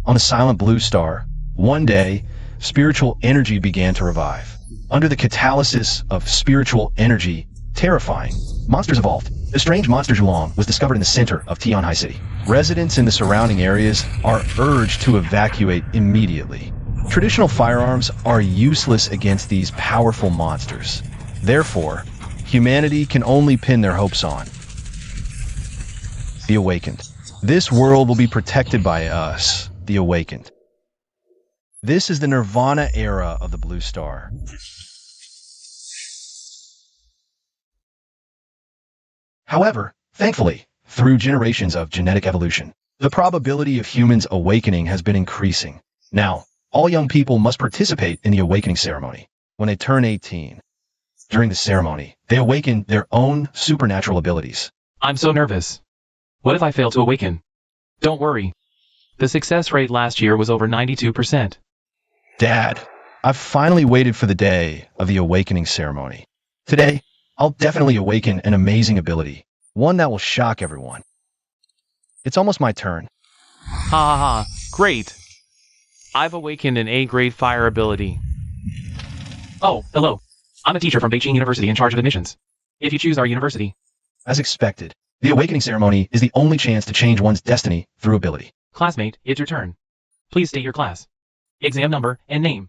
on the silent blue star, one day, spiritual energy began to revive. Under the catalysis of spiritual energy, terrifying monsters evolved. The strange monster Zhulong was discovered in the center of Tianhai City. Residents in the surrounding areas are urged to evacuate immediately. Traditional firearms are useless against these powerful monsters. Therefore, humanity can only pin their hopes on the Awakened. This world will be protected by us, the Awakened. This is the Nirvana era of the Blue Star. However, thankfully, through generations of genetic evolution, the probability of humans awakening has been increasing. Now, all young people must participate in the awakening ceremony. When they turn 18, during the ceremony, they awaken their own supernatural abilities. I'm so nervous. What if I fail to awaken? Don't worry. The success rate last year was over 92%. Dad, I've finally waited for the day of the awakening ceremony. Today, I'll definitely awaken an amazing ability, one that will shock everyone. It's almost my turn. Ha ha ha, great. I've awakened an A-grade fire ability. Oh, hello. I'm a teacher from Beijing University in charge of admissions. If you choose our university. As expected, the awakening ceremony is the only chance to change one's destiny through ability. Classmate, it's your turn. Please state your class, exam number, and name.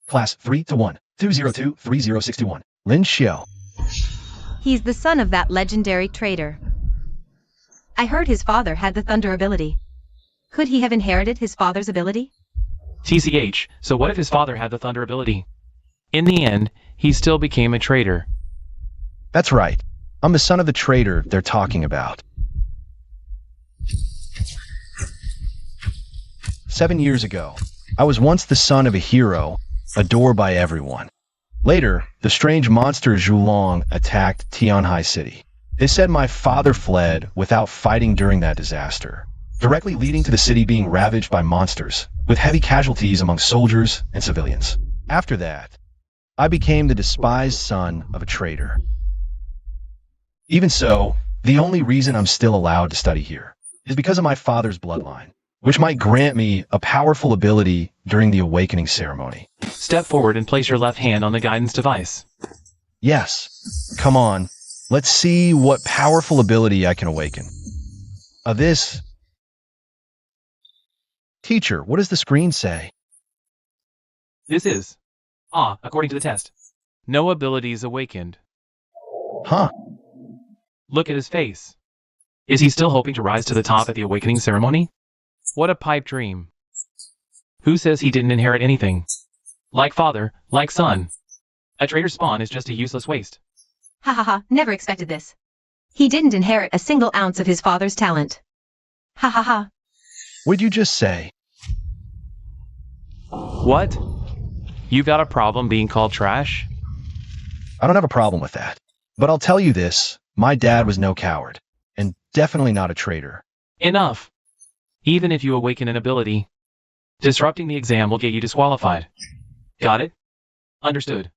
Class 3-1, 202-30621. Lin Xiao. He's the son of that legendary traitor. I heard his father had the thunder ability. Could he have inherited his father's ability? TCH, so what if his father had the thunder ability? In the end, he still became a traitor. That's right. I'm the son of the traitor they're talking about. 7 years ago, I was once the son of a hero, adored by everyone. Later, the strange monster Zhulong attacked Tianhai City. They said my father fled without fighting during that disaster, directly leading to the city being ravaged by monsters, with heavy casualties among soldiers and civilians. After that, I became the despised son of a traitor. Even so, the only reason I'm still allowed to study here is because of my father's bloodline, which might grant me a powerful ability during the awakening ceremony. Step forward and place your left hand on the guidance device. Yes. Come on. Let's see what powerful ability I can awaken. This. Teacher, what does the screen say? This is, according to the test, no abilities awakened. Huh? Look at his face. Is he still hoping to rise to the top at the awakening ceremony? What a pipe dream. Who says he didn't inherit anything? Like father, like son. A traitor's spawn is just a useless waste. Ha ha ha, never expected this. He didn't inherit a single ounce of his father's talent. Ha ha ha. What'd you just say? What? You've got a problem being called trash? I don't have a problem with that. But I'll tell you this, my dad was no coward, and definitely not a traitor. Enough. Even if you awaken an ability, disrupting the exam will get you disqualified. Got it? Understood.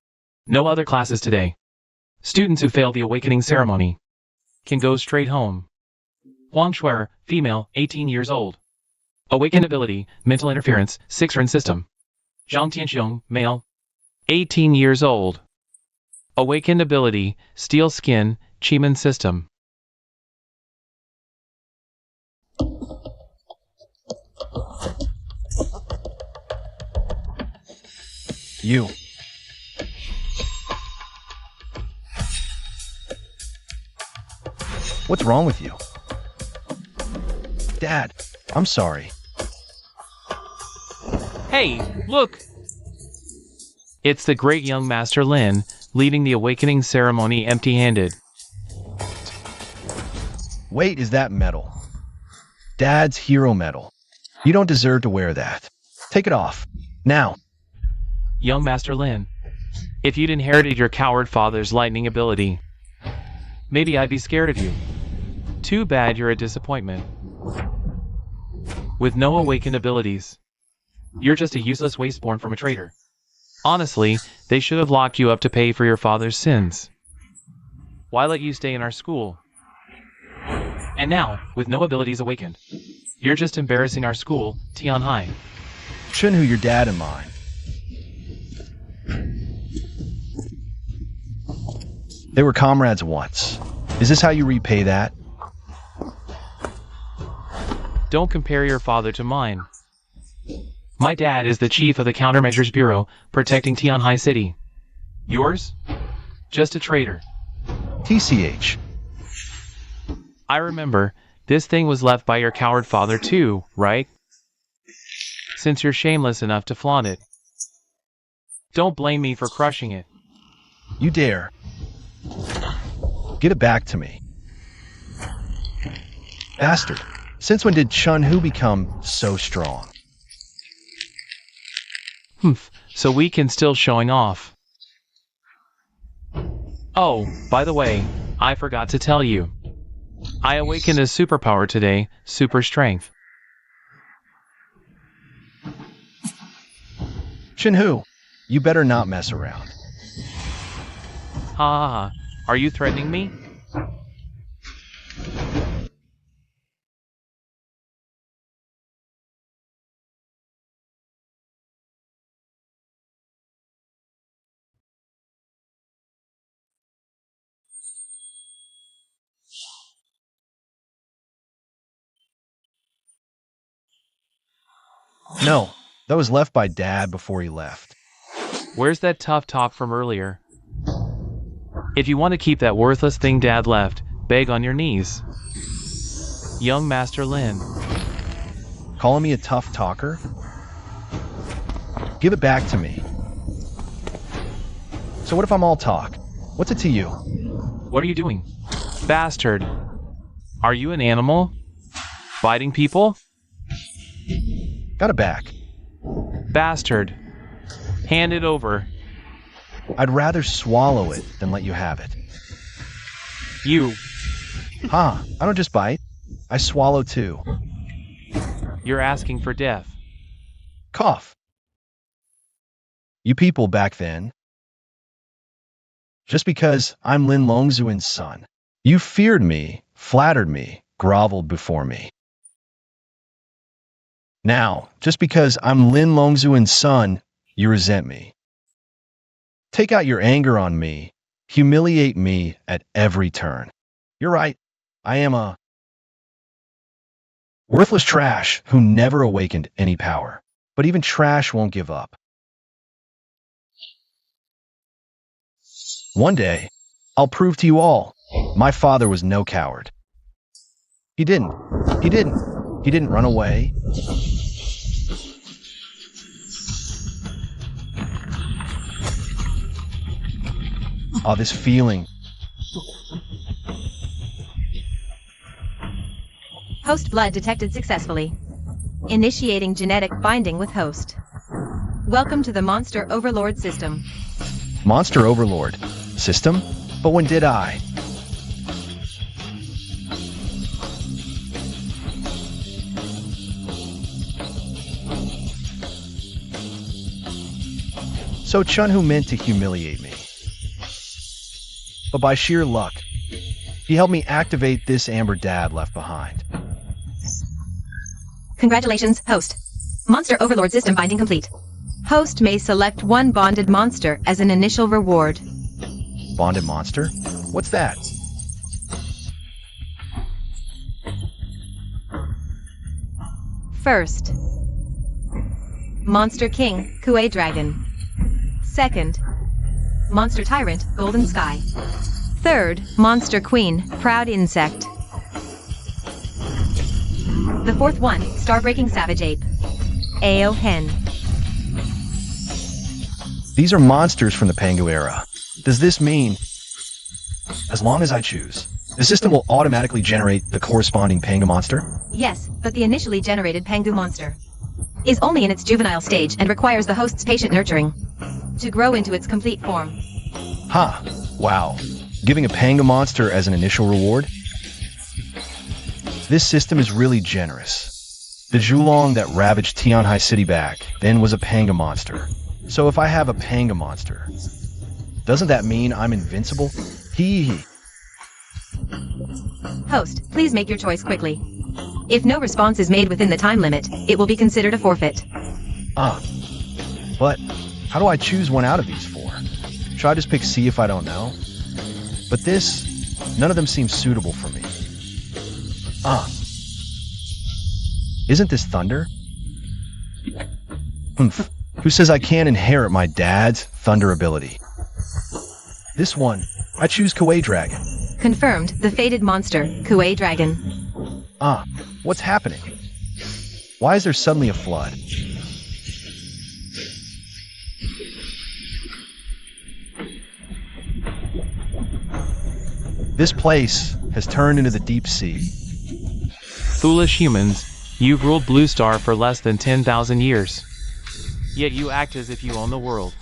No other classes today. Students who fail the awakening ceremony can go straight home. Huang Shuer, female, 18 years old. Awakened ability, mental interference, 6-ren system. Zhang Tianxiong, male, 18 years old. Awakened ability, steel skin, Chiman system. You. What's wrong with you? Dad, I'm sorry. Hey, look! It's the great young Master Lin, leading the awakening ceremony empty-handed. Wait, is that metal? Dad's hero medal. You don't deserve to wear that. Take it off. Now. Young Master Lin, if you'd inherited your coward father's lightning ability, maybe I'd be scared of you. Too bad you're a disappointment. With no awakened abilities, you're just a useless waste born from a traitor. Honestly, they should have locked you up to pay for your father's sins. Why let you stay in our school? And now, with no abilities awakened, You're just embarrassing our school, Tian High. Shunhu, your dad and mine. They were comrades once. Is this how you repay that? Don't compare your father to mine. My dad is the chief of the Countermeasures Bureau, protecting Tian High City. Yours? Just a traitor. TCH. I remember, this thing was left by your coward father too, right? Since you're shameless enough to flaunt it. Don't blame me for crushing it. You dare. Give it back to me. Bastard. Since when did Chun-Hu become so strong? So we can still showing off. Oh, by the way, I forgot to tell you. I awakened a superpower today, super strength. Chun-Hu, you better not mess around. Ha, are you threatening me? No, that was left by Dad before he left. Where's that tough talk from earlier? If you want to keep that worthless thing Dad left, beg on your knees. Young Master Lin. Calling me a tough talker? Give it back to me. So what if I'm all talk? What's it to you? What are you doing? Bastard. Are you an animal? Biting people? Got it back. Bastard. Hand it over. I'd rather swallow it than let you have it. You. I don't just bite. I swallow too. You're asking for death. Cough. You people back then, just because I'm Lin Longzuin's son, you feared me, flattered me, groveled before me. Now, just because I'm Lin Longzuin's son, you resent me. Take out your anger on me, humiliate me at every turn. You're right, I am a worthless trash who never awakened any power. But even trash won't give up. One day, I'll prove to you all, my father was no coward. He didn't run away. Oh, this feeling. Host blood detected successfully. Initiating genetic binding with host. Welcome to the Monster Overlord system. Monster Overlord system? But when did I? So Chun-Hu meant to humiliate me. But by sheer luck, he helped me activate this Amber Dad left behind. Congratulations, host. Monster Overlord system binding complete. Host may select one bonded monster as an initial reward. Bonded monster? What's that? First, Monster King, Kue Dragon. Second, Monster Tyrant, Golden Sky. Third, Monster Queen, Proud Insect. The fourth one, Starbreaking Savage Ape. Ao Hen. These are monsters from the Pangu era. Does this mean, as long as I choose, the system will automatically generate the corresponding Pangu monster? Yes, but the initially generated Pangu monster is only in its juvenile stage and requires the host's patient nurturing to grow into its complete form. Wow. Giving a Pangu monster as an initial reward? This system is really generous. The Zhulong that ravaged Tianhai City back then was a Pangu monster. So if I have a Pangu monster, doesn't that mean I'm invincible? Hee hee. Host, please make your choice quickly. If no response is made within the time limit, it will be considered a forfeit. But how do I choose one out of these four? Should I just pick C if I don't know? But none of them seem suitable for me. Isn't this thunder? Who says I can't inherit my dad's thunder ability? This one, I choose Kuei Dragon. Confirmed, the fated monster, Kuei Dragon. What's happening? Why is there suddenly a flood? This place has turned into the deep sea. Foolish humans, you've ruled Blue Star for less than 10,000 years. Yet you act as if you own the world.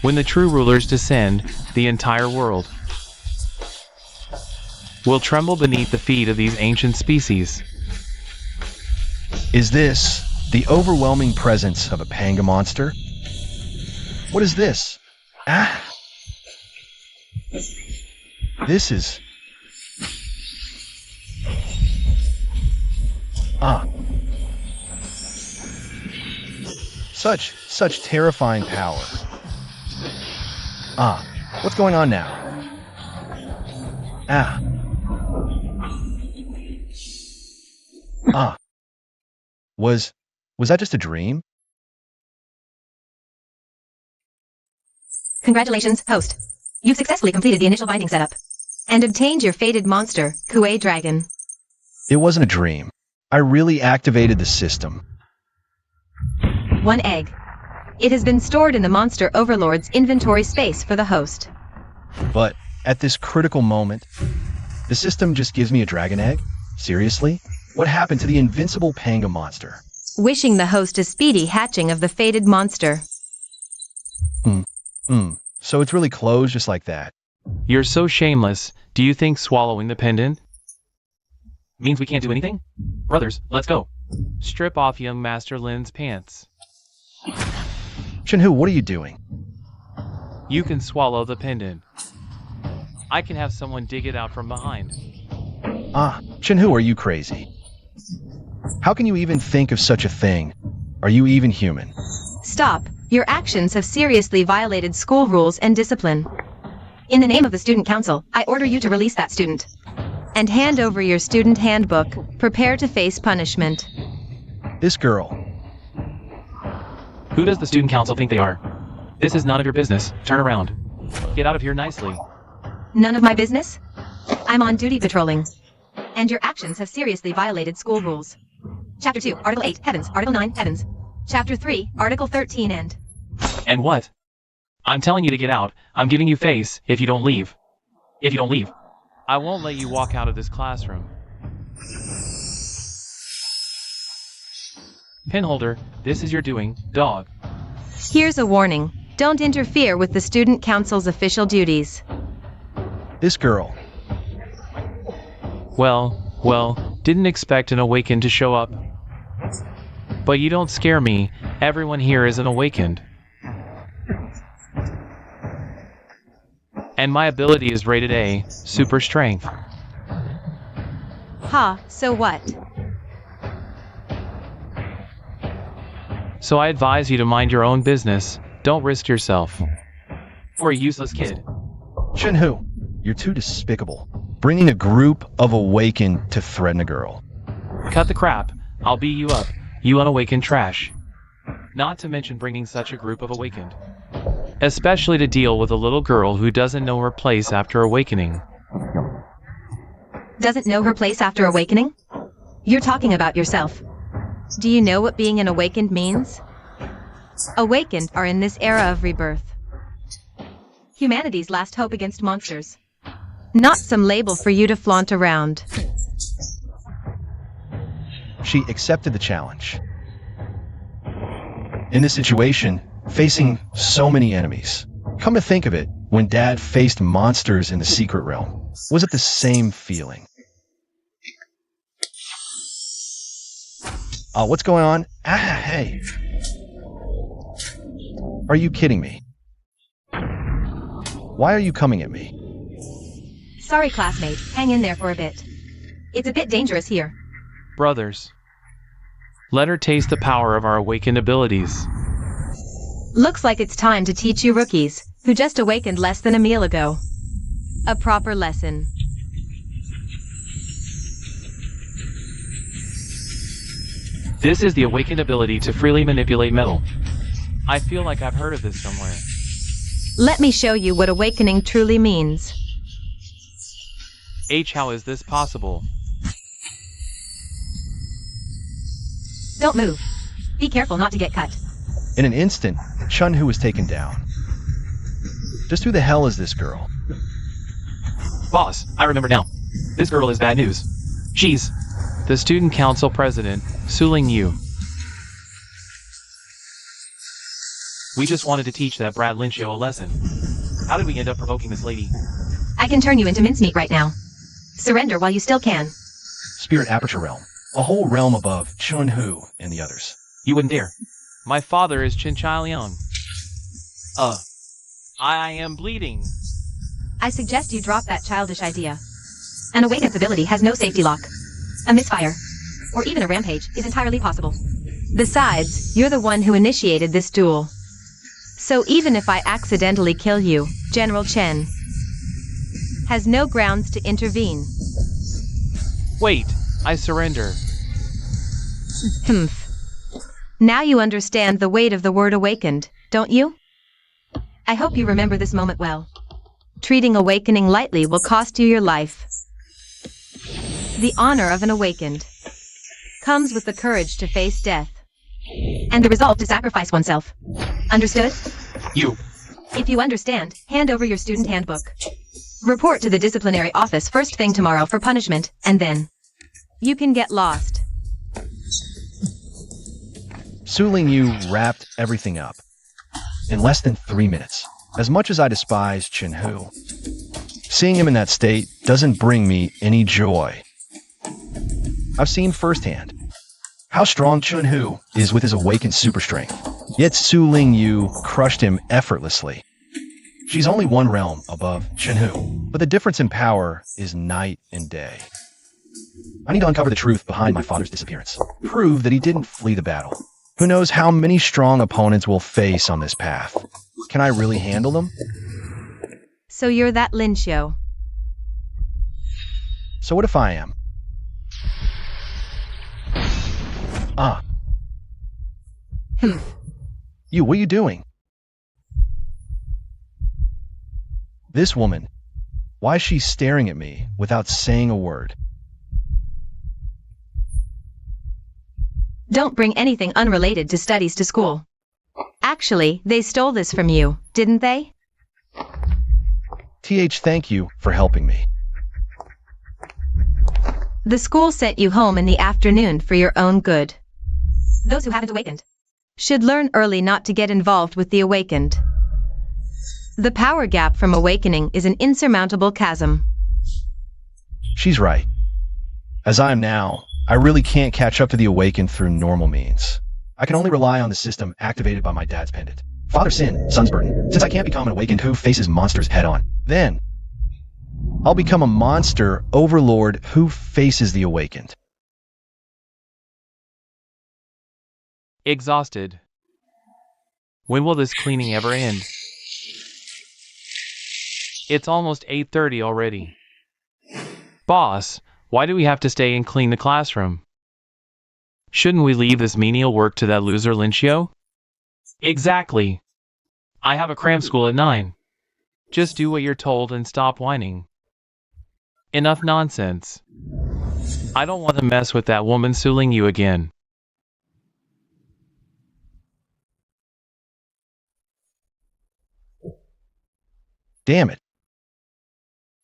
When the true rulers descend, the entire world will tremble beneath the feet of these ancient species. Is this the overwhelming presence of a panga monster? What is this? This is... Such terrifying power. What's going on now? Was that just a dream? Congratulations, host. You've successfully completed the initial binding setup and obtained your fated monster, Kuei Dragon. It wasn't a dream. I really activated the system. 1 egg. It has been stored in the Monster Overlord's inventory space for the host. But at this critical moment, the system just gives me a dragon egg? Seriously? What happened to the invincible panga monster? Wishing the host a speedy hatching of the fated monster. So it's really closed just like that? You're so shameless. Do you think swallowing the pendant means we can't do anything? Brothers, let's go. Strip off young Master Lin's pants. Shinhu, what are you doing? You can swallow the pendant. I can have someone dig it out from behind. Shinhu, are you crazy? How can you even think of such a thing? Are you even human? Stop. Your actions have seriously violated school rules and discipline. In the name of the student council, I order you to release that student. And hand over your student handbook. Prepare to face punishment. This girl. Who does the student council think they are? This is none of your business. Turn around. Get out of here nicely. None of my business? I'm on duty patrolling. And your actions have seriously violated school rules. Chapter 2, Article 8, Heavens. Article 9, Heavens. Chapter 3, Article 13, and... And what? I'm telling you to get out. I'm giving you face if you don't leave. If you don't leave, I won't let you walk out of this classroom. Pinholder, this is your doing, dog. Here's a warning. Don't interfere with the student council's official duties. This girl. Well, didn't expect an awakened to show up. But you don't scare me. Everyone here is an awakened. And my ability is rated A, super strength. So what? So I advise you to mind your own business. Don't risk yourself. For a useless kid. Shinhu, you're too despicable. Bringing a group of awakened to threaten a girl. Cut the crap. I'll beat you up, you unawakened trash. Not to mention bringing such a group of awakened. Especially to deal with a little girl who doesn't know her place after awakening. Doesn't know her place after awakening? You're talking about yourself. Do you know what being an awakened means? Awakened are in this era of rebirth. Humanity's last hope against monsters. Not some label for you to flaunt around. She accepted the challenge. In this situation, facing so many enemies. Come to think of it, when Dad faced monsters in the secret realm, was it the same feeling? What's going on? Hey. Are you kidding me? Why are you coming at me? Sorry, classmate, hang in there for a bit. It's a bit dangerous here. Brothers. Let her taste the power of our awakened abilities. Looks like it's time to teach you rookies, who just awakened less than a meal ago, a proper lesson. This is the awakened ability to freely manipulate metal. I feel like I've heard of this somewhere. Let me show you what awakening truly means. How is this possible? Don't move. Be careful not to get cut. In an instant, Chun-Hu was taken down. Just who the hell is this girl? Boss, I remember now. This girl is bad news. She's the student council president, Suling Yu. We just wanted to teach that Brad Lynchio a lesson. How did we end up provoking this lady? I can turn you into mincemeat right now. Surrender while you still can. Spirit Aperture Realm. A whole realm above Chun-Hu and the others. You wouldn't dare. My father is Chin Chai Leong. I am bleeding. I suggest you drop that childish idea. An awakened ability has no safety lock. A misfire, or even a rampage, is entirely possible. Besides, you're the one who initiated this duel. So even if I accidentally kill you, General Chen has no grounds to intervene. Wait, I surrender. Humph. Now you understand the weight of the word awakened, don't you? I hope you remember this moment well. Treating awakening lightly will cost you your life. The honor of an awakened comes with the courage to face death, and the resolve to sacrifice oneself. Understood? You. If you understand, hand over your student handbook. Report to the disciplinary office first thing tomorrow for punishment, and then you can get lost. Suling Yu wrapped everything up in less than 3 minutes. As much as I despise Chun-Hu, seeing him in that state doesn't bring me any joy. I've seen firsthand how strong Chun-Hu is with his awakened super strength. Yet Suling Yu crushed him effortlessly. She's only one realm above Chun-Hu, but the difference in power is night and day. I need to uncover the truth behind my father's disappearance. Prove that he didn't flee the battle. Who knows how many strong opponents we'll face on this path. Can I really handle them? So you're that Lynchio. So what if I am? You, what are you doing? This woman, why is she staring at me without saying a word? Don't bring anything unrelated to studies to school. Actually, they stole this from you, didn't they? Thank you for helping me. The school sent you home in the afternoon for your own good. Those who haven't awakened should learn early not to get involved with the awakened. The power gap from awakening is an insurmountable chasm. She's right. As I am now, I really can't catch up to the awakened through normal means. I can only rely on the system activated by my dad's pendant. Father sin, son's burden. Since I can't become an awakened who faces monsters head on, then I'll become a monster overlord who faces the awakened. Exhausted. When will this cleaning ever end? It's almost 8:30 already. Boss, why do we have to stay and clean the classroom? Shouldn't we leave this menial work to that loser Lynchio? Exactly. I have a cram school at 9. Just do what you're told and stop whining. Enough nonsense. I don't want to mess with that woman Suling you again. Damn it.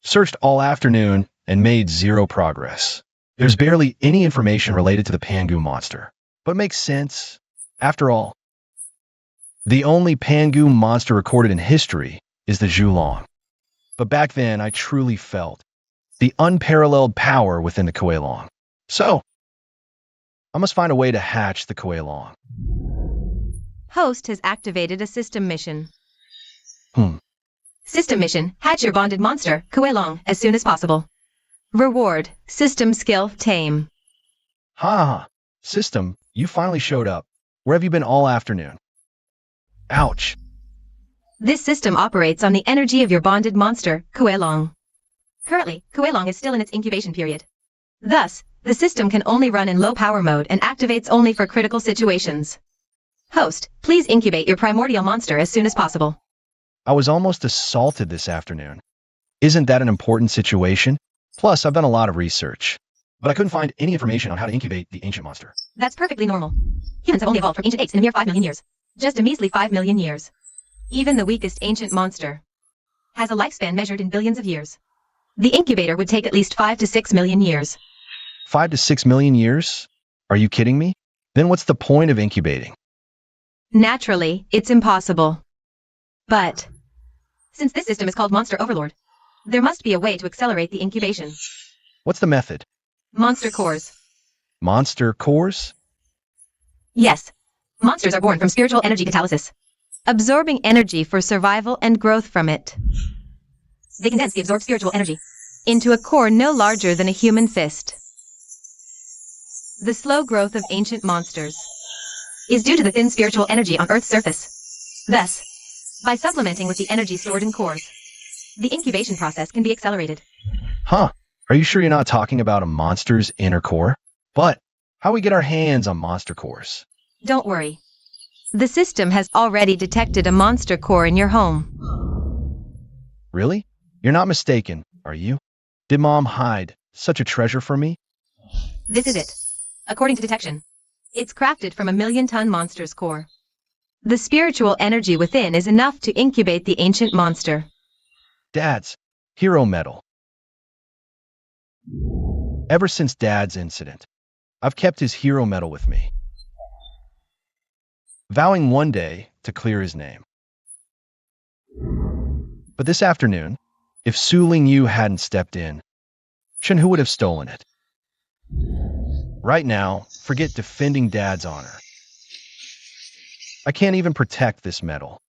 Searched all afternoon and made zero progress. There's barely any information related to the Pangu monster, but makes sense. After all, the only Pangu monster recorded in history is the Zhulong. But back then, I truly felt the unparalleled power within the Kuei-Long. So, I must find a way to hatch the Kuei-Long. Host has activated a system mission. System mission, hatch your bonded monster, Kuelong, as soon as possible. Reward, system skill, tame. Ha! System, you finally showed up. Where have you been all afternoon? Ouch. This system operates on the energy of your bonded monster, Kuelong. Currently, Kuelong is still in its incubation period. Thus, the system can only run in low power mode and activates only for critical situations. Host, please incubate your primordial monster as soon as possible. I was almost assaulted this afternoon. Isn't that an important situation? Plus, I've done a lot of research, but I couldn't find any information on how to incubate the ancient monster. That's perfectly normal. Humans have only evolved from ancient apes in a mere 5 million years. Just a measly 5 million years. Even the weakest ancient monster has a lifespan measured in billions of years. The incubator would take at least 5 to 6 million years. 5 to 6 million years? Are you kidding me? Then what's the point of incubating? Naturally, it's impossible. But since this system is called Monster Overlord, there must be a way to accelerate the incubation. What's the method? Monster cores. Monster cores? Yes. Monsters are born from spiritual energy catalysis, absorbing energy for survival and growth from it. They condense the absorbed spiritual energy into a core no larger than a human fist. The slow growth of ancient monsters is due to the thin spiritual energy on Earth's surface. Thus, by supplementing with the energy stored in cores, the incubation process can be accelerated. Huh. Are you sure you're not talking about a monster's inner core? But how we get our hands on monster cores? Don't worry. The system has already detected a monster core in your home. Really? You're not mistaken, are you? Did Mom hide such a treasure from me? This is it. According to detection, it's crafted from a 1,000,000-ton monster's core. The spiritual energy within is enough to incubate the ancient monster. Dad's hero medal. Ever since Dad's incident, I've kept his hero medal with me, vowing one day to clear his name. But this afternoon, if Su Ling Yu hadn't stepped in, Chen Hu would have stolen it. Right now, forget defending Dad's honor. I can't even protect this medal.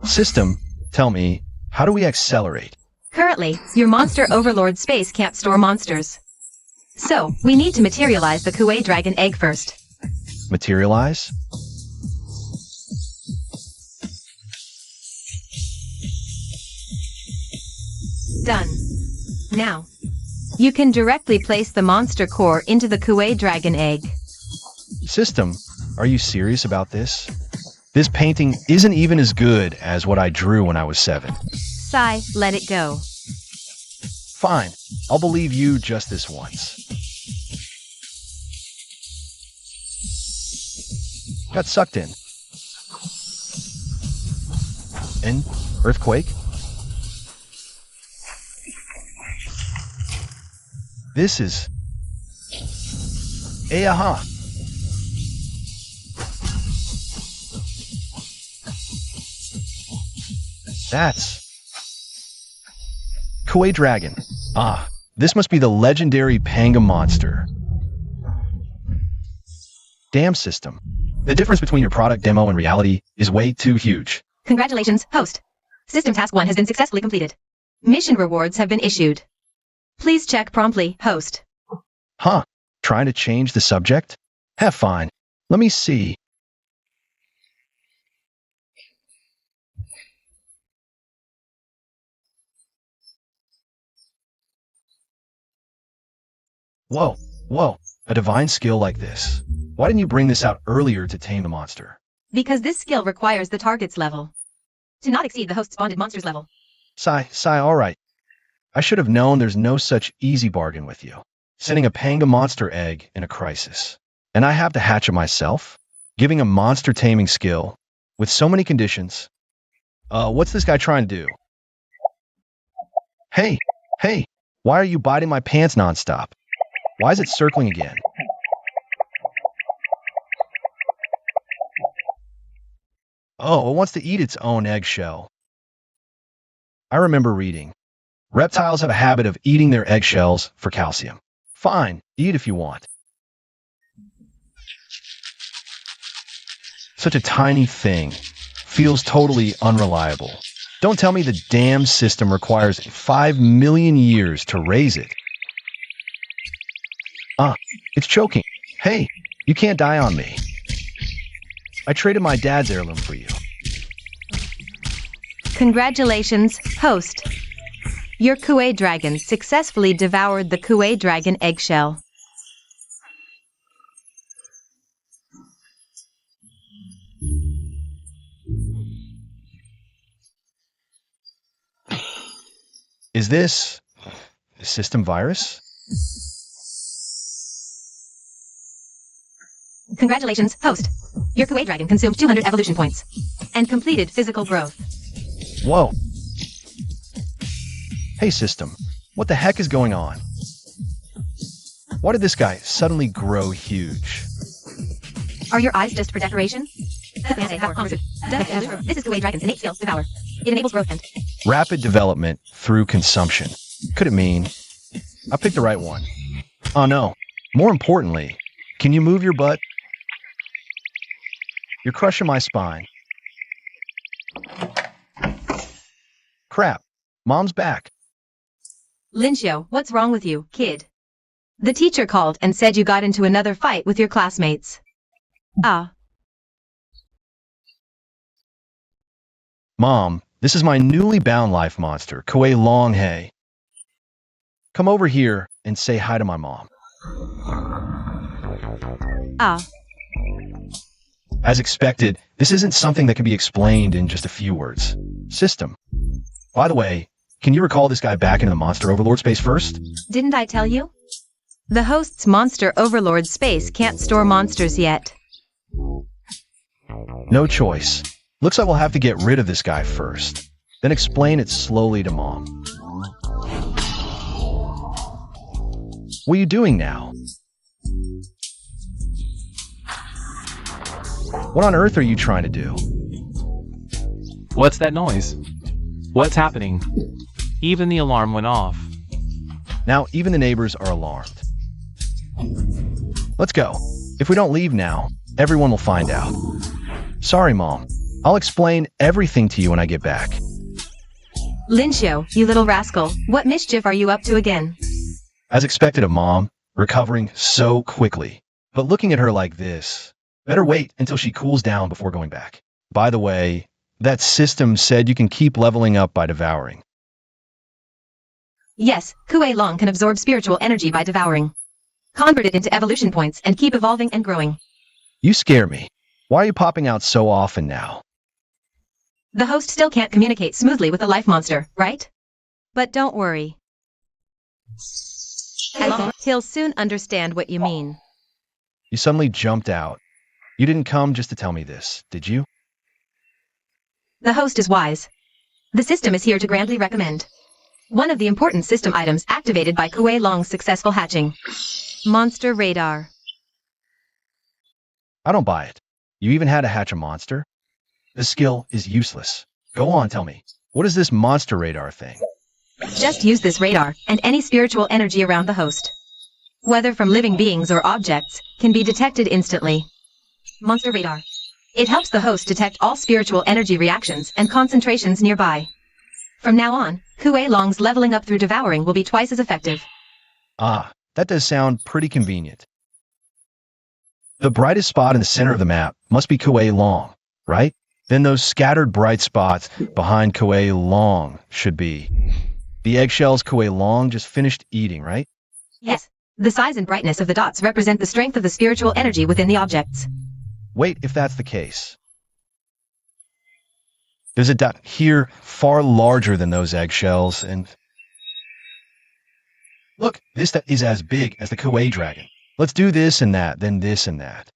System, tell me, how do we accelerate? Currently, your Monster Overlord space can't store monsters. So, we need to materialize the Kuei Dragon egg first. Materialize? Done. Now, you can directly place the monster core into the Kuei Dragon egg. System, are you serious about this? This painting isn't even as good as what I drew when I was 7. Sigh, let it go. Fine, I'll believe you just this once. Got sucked in. Earthquake? This is... Aha! That's... Kuei Dragon. Ah, this must be the legendary Panga monster. Damn system. The difference between your product demo and reality is way too huge. Congratulations, host. System Task 1 has been successfully completed. Mission rewards have been issued. Please check promptly, host. Huh? Trying to change the subject? Have fine. Let me see. Whoa, a divine skill like this. Why didn't you bring this out earlier to tame the monster? Because this skill requires the target's level to not exceed the host's bonded monster's level. Sigh, alright. I should have known there's no such easy bargain with you. Sending a Panga monster egg in a crisis. And I have to hatch it myself? Giving a monster taming skill with so many conditions. What's this guy trying to do? Hey, why are you biting my pants nonstop? Why is it circling again? Oh, it wants to eat its own eggshell. I remember reading. Reptiles have a habit of eating their eggshells for calcium. Fine, eat if you want. Such a tiny thing. Feels totally unreliable. Don't tell me the damn system requires 5 million years to raise it. It's choking. Hey, you can't die on me. I traded my dad's heirloom for you. Congratulations, host. Your Kuei dragon successfully devoured the Kuei dragon eggshell. Is this a system virus? Congratulations, host. Your Kuei dragon consumed 200 evolution points and completed physical growth. Whoa. Hey, system. What the heck is going on? Why did this guy suddenly grow huge? Are your eyes just for decoration? This is Kuei dragon's innate skill, Devour. It enables growth and Rapid development through consumption. Could it mean I picked the right one? Oh no. More importantly, can you move your butt? You're crushing my spine. Crap. Mom's back. Linshio, what's wrong with you, kid? The teacher called and said you got into another fight with your classmates. Mom, this is my newly bound life monster, Kuei Longhei. Come over here and say hi to my mom. As expected, this isn't something that can be explained in just a few words. System. By the way, can you recall this guy back into the monster overlord space first? Didn't I tell you? The host's monster overlord space can't store monsters yet. No choice. Looks like we'll have to get rid of this guy first, then explain it slowly to Mom. What are you doing now? What on earth are you trying to do? What's that noise? What's happening? Even the alarm went off. Now, even the neighbors are alarmed. Let's go. If we don't leave now, everyone will find out. Sorry, Mom. I'll explain everything to you when I get back. Linshio, you little rascal, what mischief are you up to again? As expected of Mom, recovering so quickly. But looking at her like this, better wait until she cools down before going back. By the way, that system said you can keep leveling up by devouring. Yes, Kuei Long can absorb spiritual energy by devouring. Convert it into evolution points and keep evolving and growing. You scare me. Why are you popping out so often now? The host still can't communicate smoothly with a life monster, right? But don't worry. He'll soon understand what you mean. You suddenly jumped out. You didn't come just to tell me this, did you? The host is wise. The system is here to grandly recommend one of the important system items activated by Kuei Long's successful hatching. Monster Radar. I don't buy it. You even had to hatch a monster? This skill is useless. Go on, tell me. What is this monster radar thing? Just use this radar, and any spiritual energy around the host, whether from living beings or objects, can be detected instantly. Monster Radar. It helps the host detect all spiritual energy reactions and concentrations nearby. From now on, Kuei Long's leveling up through devouring will be twice as effective. That does sound pretty convenient. The brightest spot in the center of the map must be Kuei Long, right? Then those scattered bright spots behind Kuei Long should be the eggshells Kuei Long just finished eating, right? Yes. The size and brightness of the dots represent the strength of the spiritual energy within the objects. Wait, if that's the case. There's a dot here far larger than those eggshells, and look, this is as big as the Kuei dragon. Let's do this and that, then this and that.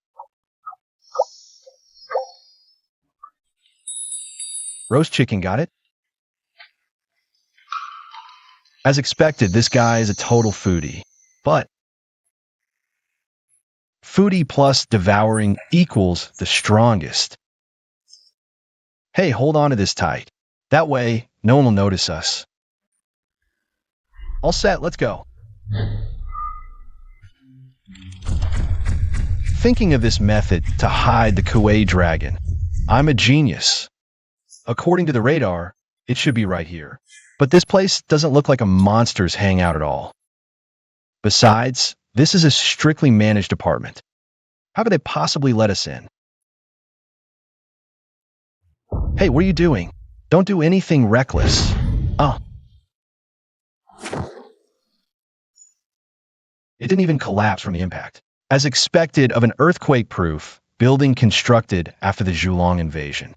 Roast chicken, got it? As expected, this guy is a total foodie. But foodie plus devouring equals the strongest. Hey, hold on to this tight. That way, no one will notice us. All set, let's go. Thinking of this method to hide the Kuei dragon, I'm a genius. According to the radar, It should be right here. But this place doesn't look like a monster's hangout at all. Besides, this is a strictly managed apartment. How could they possibly let us in? Hey, what are you doing? Don't do anything reckless. Oh. It didn't even collapse from the impact. As expected of an earthquake-proof building constructed after the Zhulong invasion.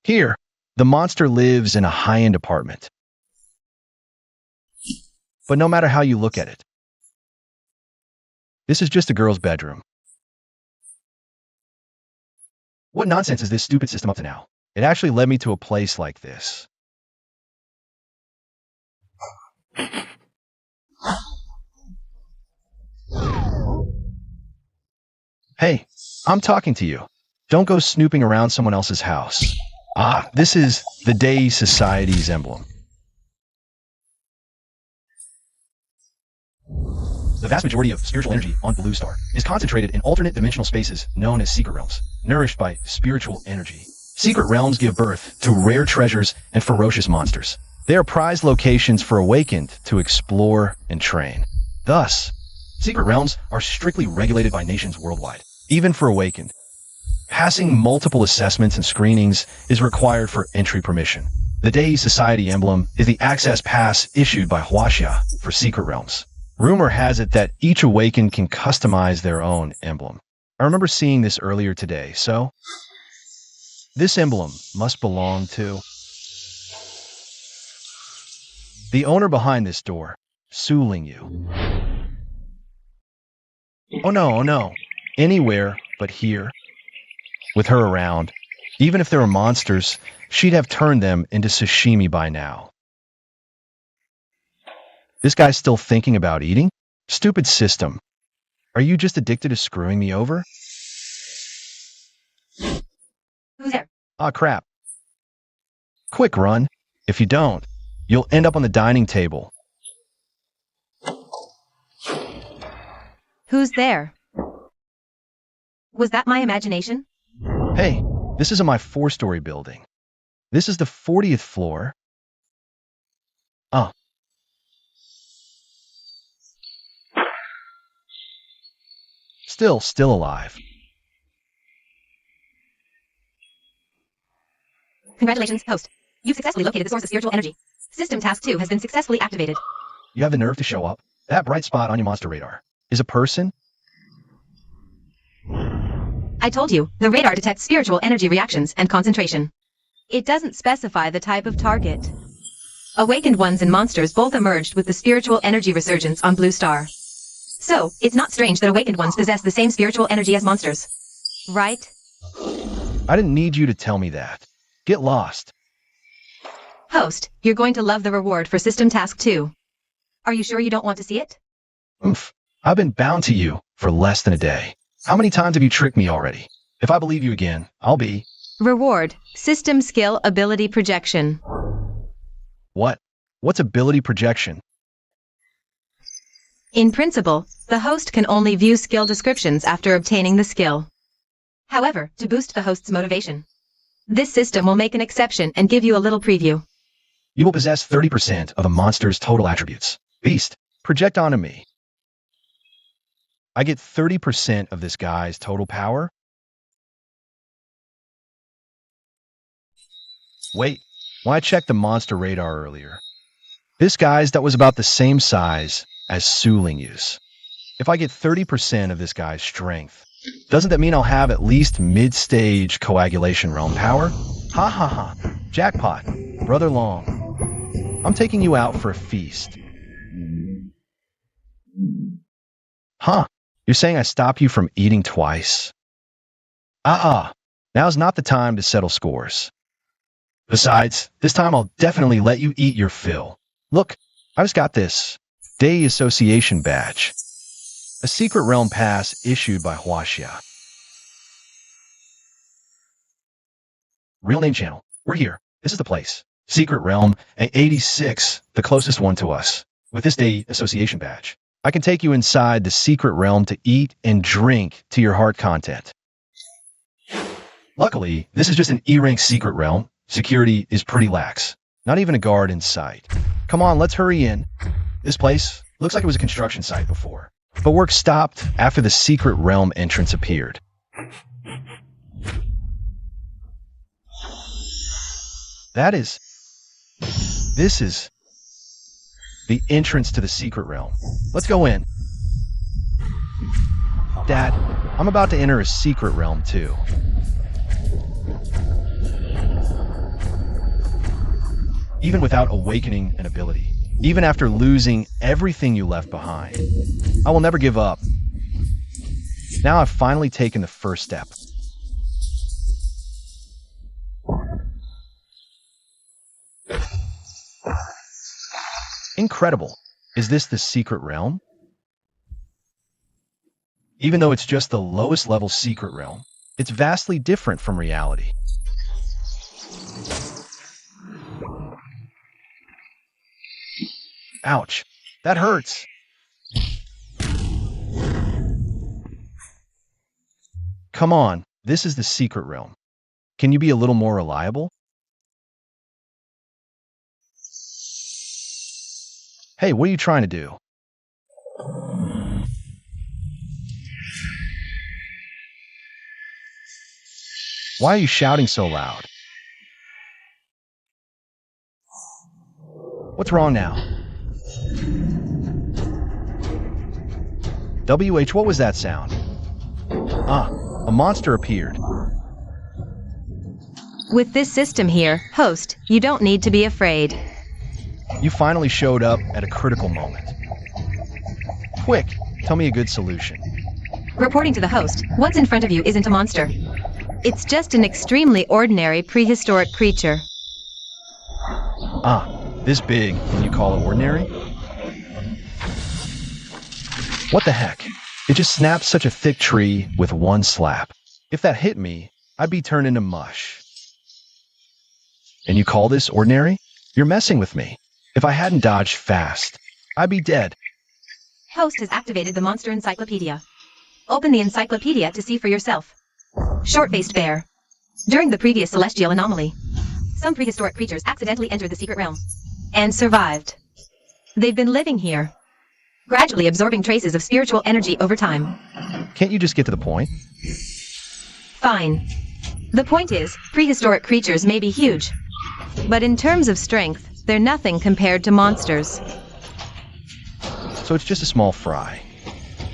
Here, the monster lives in a high-end apartment. But no matter how you look at it, this is just a girl's bedroom. What nonsense is this stupid system up to now? It actually led me to a place like this. Hey, I'm talking to you. Don't go snooping around someone else's house. Ah, this is the Day Society's emblem. The vast majority of spiritual energy on Blue Star is concentrated in alternate dimensional spaces known as secret realms, nourished by spiritual energy. Secret realms give birth to rare treasures and ferocious monsters. They are prized locations for Awakened to explore and train. Thus, secret realms are strictly regulated by nations worldwide, even for Awakened. Passing multiple assessments and screenings is required for entry permission. The Day Society emblem is the access pass issued by Huaxia for secret realms. Rumor has it that each Awakened can customize their own emblem. I remember seeing this earlier today, so this emblem must belong to the owner behind this door, Su Lingyu. Oh no, anywhere but here. With her around, even if there were monsters, she'd have turned them into sashimi by now. This guy's still thinking about eating? Stupid system. Are you just addicted to screwing me over? Who's there? Ah, crap. Quick, run. If you don't, you'll end up on the dining table. Who's there? Was that my imagination? Hey, this isn't my 4-story building. This is the 40th floor. Ah. Still alive. Congratulations, host. You've successfully located the source of spiritual energy. System Task 2 has been successfully activated. You have the nerve to show up? That bright spot on your monster radar is a person? I told you, the radar detects spiritual energy reactions and concentration. It doesn't specify the type of target. Awakened ones and monsters both emerged with the spiritual energy resurgence on Blue Star. So, it's not strange that awakened ones possess the same spiritual energy as monsters. Right? I didn't need you to tell me that. Get lost. Host, you're going to love the reward for System Task 2. Are you sure you don't want to see it? Oof. I've been bound to you for less than a day. How many times have you tricked me already? If I believe you again, I'll be... Reward, System Skill Ability Projection. What? What's ability projection? In principle, the host can only view skill descriptions after obtaining the skill. However, to boost the host's motivation, this system will make an exception and give you a little preview. You will possess 30% of a monster's total attributes. Beast, project onto me. I get 30% of this guy's total power? Wait, when I checked the monster radar earlier, this guy's that was about the same size as Su Lingyu's. If I get 30% of this guy's strength, doesn't that mean I'll have at least mid-stage coagulation realm power? Ha ha ha. Jackpot. Brother Long. I'm taking you out for a feast. Huh. You're saying I stop you from eating twice? Now's not the time to settle scores. Besides, this time I'll definitely let you eat your fill. Look, I just got this Day Association badge. A secret realm pass issued by Huaxia. Real name channel. We're here. This is the place. Secret realm, A86, the closest one to us. With this Day Association badge, I can take you inside the secret realm to eat and drink to your heart content. Luckily, this is just an E-rank secret realm. Security is pretty lax. Not even a guard in sight. Come on, let's hurry in. This place looks like it was a construction site before. But work stopped after the secret realm entrance appeared. This is the entrance to the secret realm. Let's go in. Dad, I'm about to enter a secret realm too. Even without awakening an ability, even after losing everything you left behind, I will never give up. Now I've finally taken the first step. Incredible. Is this the secret realm? Even though it's just the lowest level secret realm, it's vastly different from reality. Ouch, that hurts. Come on, this is the secret realm. Can you be a little more reliable? Hey, what are you trying to do? Why are you shouting so loud? What's wrong now? WH, what was that sound? Ah, a monster appeared. With this system here, host, you don't need to be afraid. You finally showed up at a critical moment. Quick, tell me a good solution. Reporting to the host, what's in front of you isn't a monster. It's just an extremely ordinary prehistoric creature. Ah, this big, and you call it ordinary? What the heck? It just snapped such a thick tree with one slap. If that hit me, I'd be turned into mush. And you call this ordinary? You're messing with me. If I hadn't dodged fast, I'd be dead. Host has activated the monster encyclopedia. Open the encyclopedia to see for yourself. Short-faced bear. During the previous celestial anomaly, some prehistoric creatures accidentally entered the secret realm and survived. They've been living here, gradually absorbing traces of spiritual energy over time. Can't you just get to the point? Fine. The point is, prehistoric creatures may be huge, but in terms of strength, they're nothing compared to monsters. So it's just a small fry.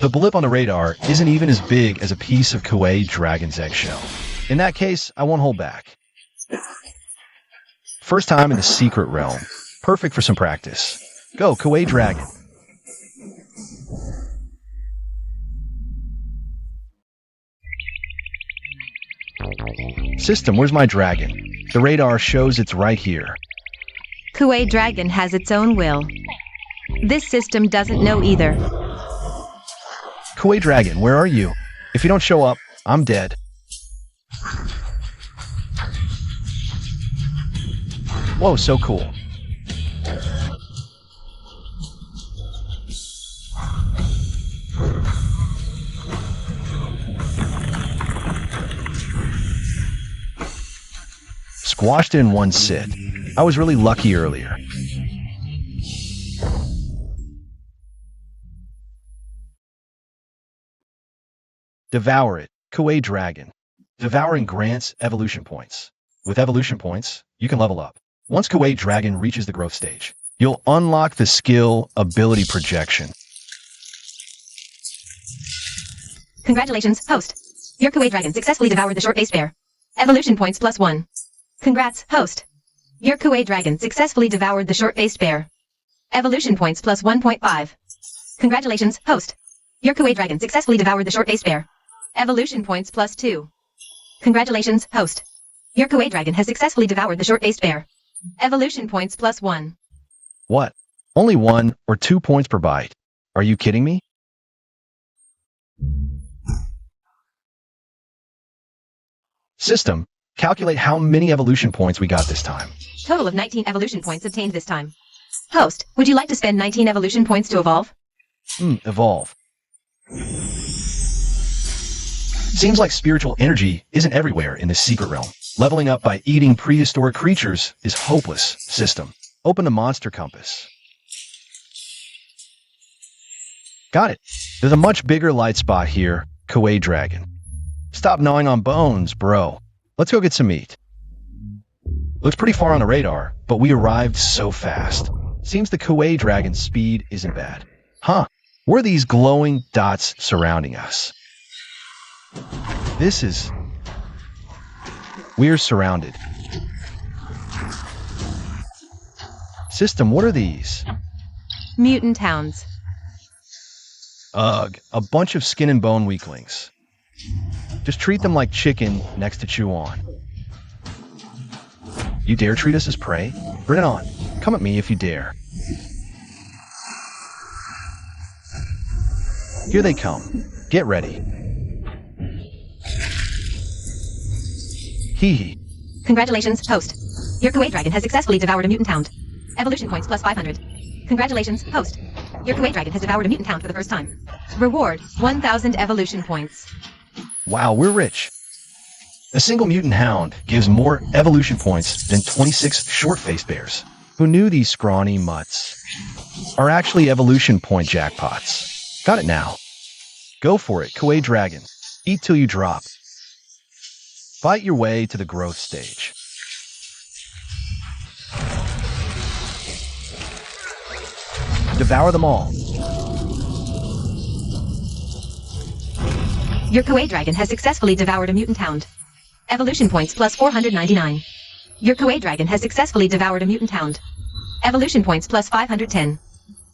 The blip on the radar isn't even as big as a piece of Kuei dragon's eggshell. In that case, I won't hold back. First time in the secret realm. Perfect for some practice. Go, Kuei dragon. System, where's my dragon? The radar shows it's right here. Kuei Dragon has its own will. This system doesn't know either. Kuei dragon, where are you? If you don't show up, I'm dead. Whoa, so cool. Squashed it in one sit. I was really lucky earlier. Devour it, Kuei Dragon. Devouring grants evolution points. With evolution points, you can level up. Once Kuei Dragon reaches the growth stage, you'll unlock the skill Ability Projection. Congratulations, host. Your Kuei Dragon successfully devoured the short-faced bear. Evolution points +1. Congrats, host. Your Kuei Dragon successfully devoured the short-faced bear. Evolution points +1.5. Congratulations, host. Your Kuei Dragon successfully devoured the short-faced bear. Evolution points +2. Congratulations, host. Your Kuei Dragon has successfully devoured the short-faced bear. Evolution points +1. What? Only 1 or 2 points per bite. Are you kidding me? System, calculate how many evolution points we got this time. Total of 19 evolution points obtained this time. Host, would you like to spend 19 evolution points to evolve? Evolve. Seems like spiritual energy isn't everywhere in this secret realm. Leveling up by eating prehistoric creatures is hopeless. System. Open the monster compass. Got it. There's a much bigger light spot here, Kawaii Dragon. Stop gnawing on bones, bro. Let's go get some meat. Looks pretty far on the radar, but we arrived so fast. Seems the Kawaii Dragon's speed isn't bad. Huh, what are these glowing dots surrounding us? We're surrounded. System, what are these? Mutant hounds. Ugh, a bunch of skin and bone weaklings. Just treat them like chicken next to chew on. You dare treat us as prey? Bring it on. Come at me if you dare. Here they come. Get ready. Hee hee. Congratulations, host. Your Kawaii Dragon has successfully devoured a mutant hound. Evolution points plus 500. Congratulations, host. Your Kawaii Dragon has devoured a mutant hound for the first time. Reward, 1,000 evolution points. Wow, we're rich. A single mutant hound gives more evolution points than 26 short-faced bears. Who knew these scrawny mutts are actually evolution point jackpots? Got it now. Go for it, Kawaii Dragon. Eat till you drop. Fight your way to the growth stage. Devour them all. Your Kawaii Dragon has successfully devoured a mutant hound. Evolution points plus 499. Your Kawaii Dragon has successfully devoured a mutant hound. Evolution points plus 510.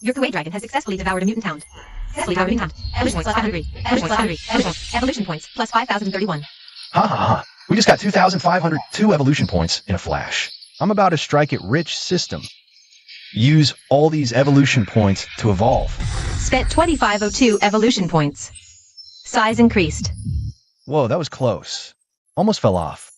Your Kawaii Dragon has successfully devoured a mutant hound. Successfully devoured a mutant hound. Evolution points plus 500. Evolution points plus 5,031. Ha ha ha. We just got 2,502 evolution points in a flash. I'm about to strike it rich, system. Use all these evolution points to evolve. Spent 2,502 evolution points. Size increased. Whoa, that was close. Almost fell off.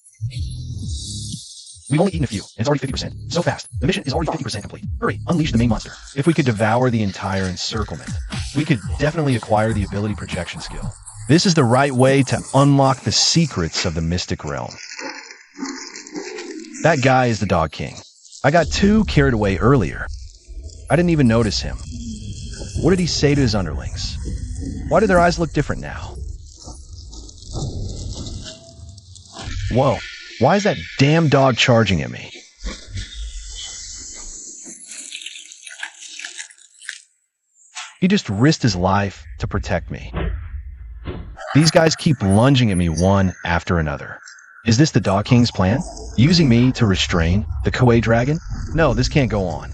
We've only eaten a few, and it's already 50%. So fast. The mission is already 50% complete. Hurry, unleash the main monster. If we could devour the entire encirclement, we could definitely acquire the ability projection skill. This is the right way to unlock the secrets of the mystic realm. That guy is the Dog King. I got too carried away earlier. I didn't even notice him. What did he say to his underlings? Why do their eyes look different now? Whoa, why is that damn dog charging at me? He just risked his life to protect me. These guys keep lunging at me one after another. Is this the Dog King's plan? Using me to restrain the Kawaii Dragon? No, this can't go on.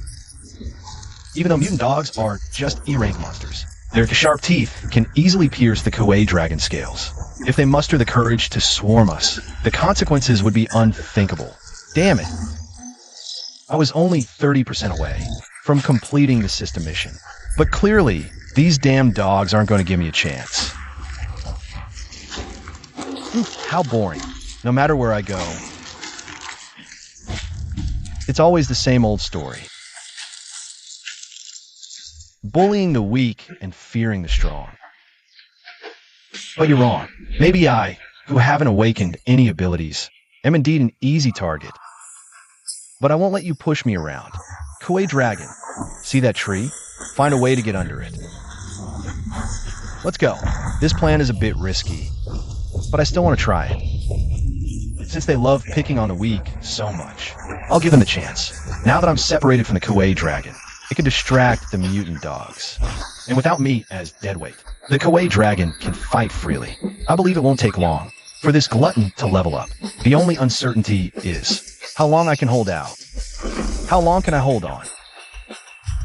Even though mutant dogs are just E-rank monsters, their sharp teeth can easily pierce the Kawaii Dragon scales. If they muster the courage to swarm us, the consequences would be unthinkable. Damn it. I was only 30% away from completing the system mission. But clearly, these damn dogs aren't going to give me a chance. How boring. No matter where I go, it's always the same old story. Bullying the weak and fearing the strong. But you're wrong. Maybe I, who haven't awakened any abilities, am indeed an easy target. But I won't let you push me around. Kawaii Dragon, see that tree? Find a way to get under it. Let's go. This plan is a bit risky, but I still want to try it. Since they love picking on the weak so much, I'll give them a chance. Now that I'm separated from the Kawaii Dragon, it can distract the mutant dogs. And without me as deadweight, the Kawaii Dragon can fight freely. I believe it won't take long for this glutton to level up. The only uncertainty is how long I can hold out. How long can I hold on?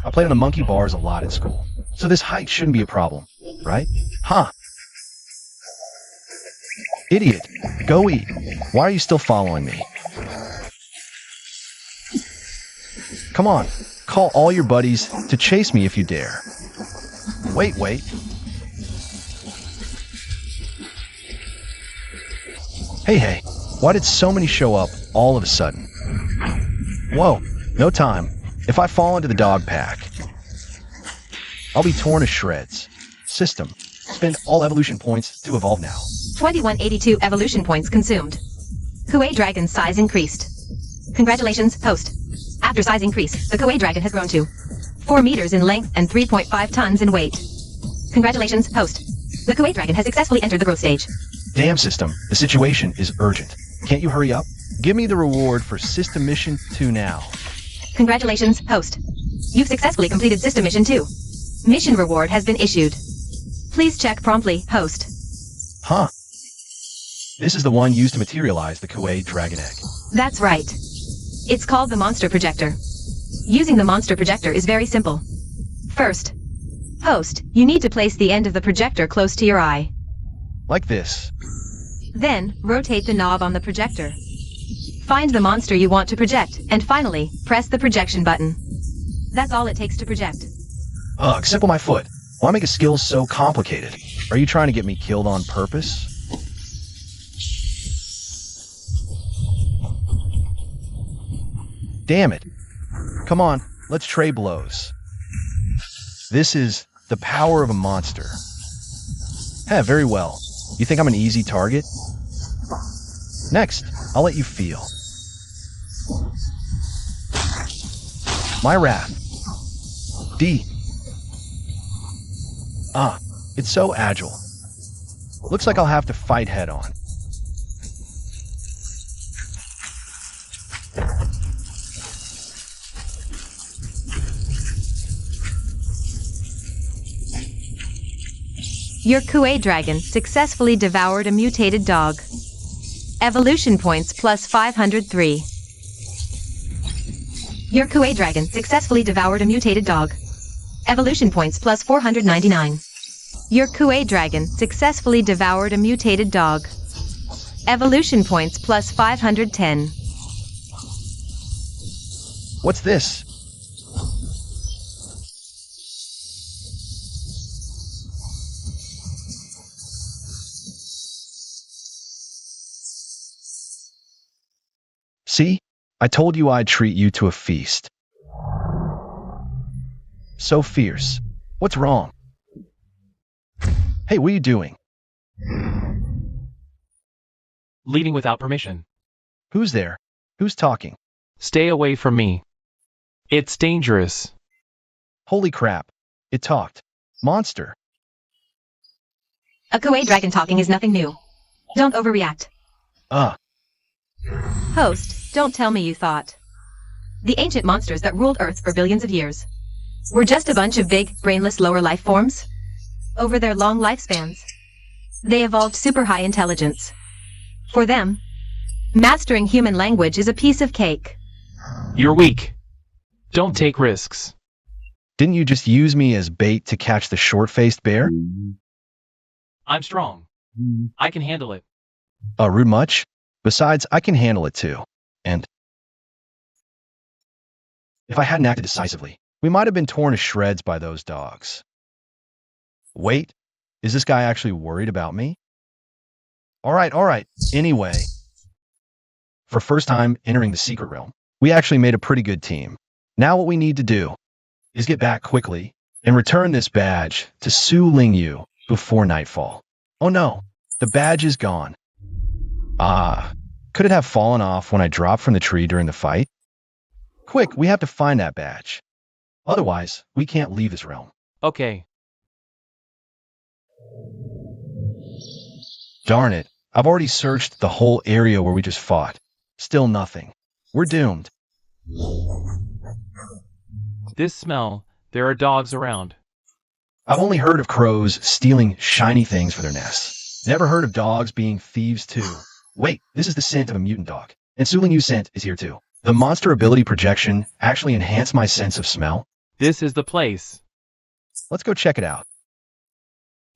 I played on the monkey bars a lot in school, so this height shouldn't be a problem, right? Huh. Idiot, go eat. Why are you still following me? Come on, call all your buddies to chase me if you dare. Wait. Hey, why did so many show up all of a sudden? Whoa, no time. If I fall into the dog pack, I'll be torn to shreds. System, spend all evolution points to evolve now. 2182 evolution points consumed. Kuei dragon's size increased. Congratulations, host. After size increase, the Kuei dragon has grown to 4 meters in length and 3.5 tons in weight. Congratulations, host. The Kuei dragon has successfully entered the growth stage. Damn system, the situation is urgent. Can't you hurry up? Give me the reward for System Mission 2 now. Congratulations, host. You've successfully completed System Mission 2. Mission reward has been issued. Please check promptly, host. Huh. This is the one used to materialize the Kuei dragon egg. That's right. It's called the monster projector. Using the monster projector is very simple. First, host, you need to place the end of the projector close to your eye. Like this. Then, rotate the knob on the projector. Find the monster you want to project, and finally, press the projection button. That's all it takes to project. Ugh, simple my foot. Why make a skill so complicated? Are you trying to get me killed on purpose? Damn it. Come on, let's trade blows. This is the power of a monster. Yeah, very well. You think I'm an easy target? Next, I'll let you feel. My wrath. D. Ah, it's so agile. Looks like I'll have to fight head on. Your Kuei dragon successfully devoured a mutated dog. Evolution points plus 503. Your Kuei dragon successfully devoured a mutated dog. Evolution points plus 499. Your Kuei dragon successfully devoured a mutated dog. Evolution points plus 510. What's this? See? I told you I'd treat you to a feast. So fierce. What's wrong? Hey, what are you doing? Leading without permission. Who's there? Who's talking? Stay away from me. It's dangerous. Holy crap. It talked. Monster. A Kuei dragon talking is nothing new. Don't overreact. Host, don't tell me you thought. The ancient monsters that ruled Earth for billions of years were just a bunch of big, brainless lower life forms. Over their long lifespans, they evolved super high intelligence. For them, mastering human language is a piece of cake. You're weak. Don't take risks. Didn't you just use me as bait to catch the short-faced bear? I'm strong. I can handle it. Rude much? Besides, I can handle it too. And if I hadn't acted decisively, we might have been torn to shreds by those dogs. Wait, is this guy actually worried about me? All right. Anyway, for first time entering the secret realm, we actually made a pretty good team. Now what we need to do is get back quickly and return this badge to Su Ling Yu before nightfall. Oh no, the badge is gone. Could it have fallen off when I dropped from the tree during the fight? Quick, we have to find that badge. Otherwise, we can't leave this realm. Okay. Darn it, I've already searched the whole area where we just fought. Still nothing. We're doomed. This smell, there are dogs around. I've only heard of crows stealing shiny things for their nests. Never heard of dogs being thieves too. Wait, this is the scent of a mutant dog. And Su Ling Yu's scent is here too. The monster ability projection actually enhanced my sense of smell. This is the place. Let's go check it out.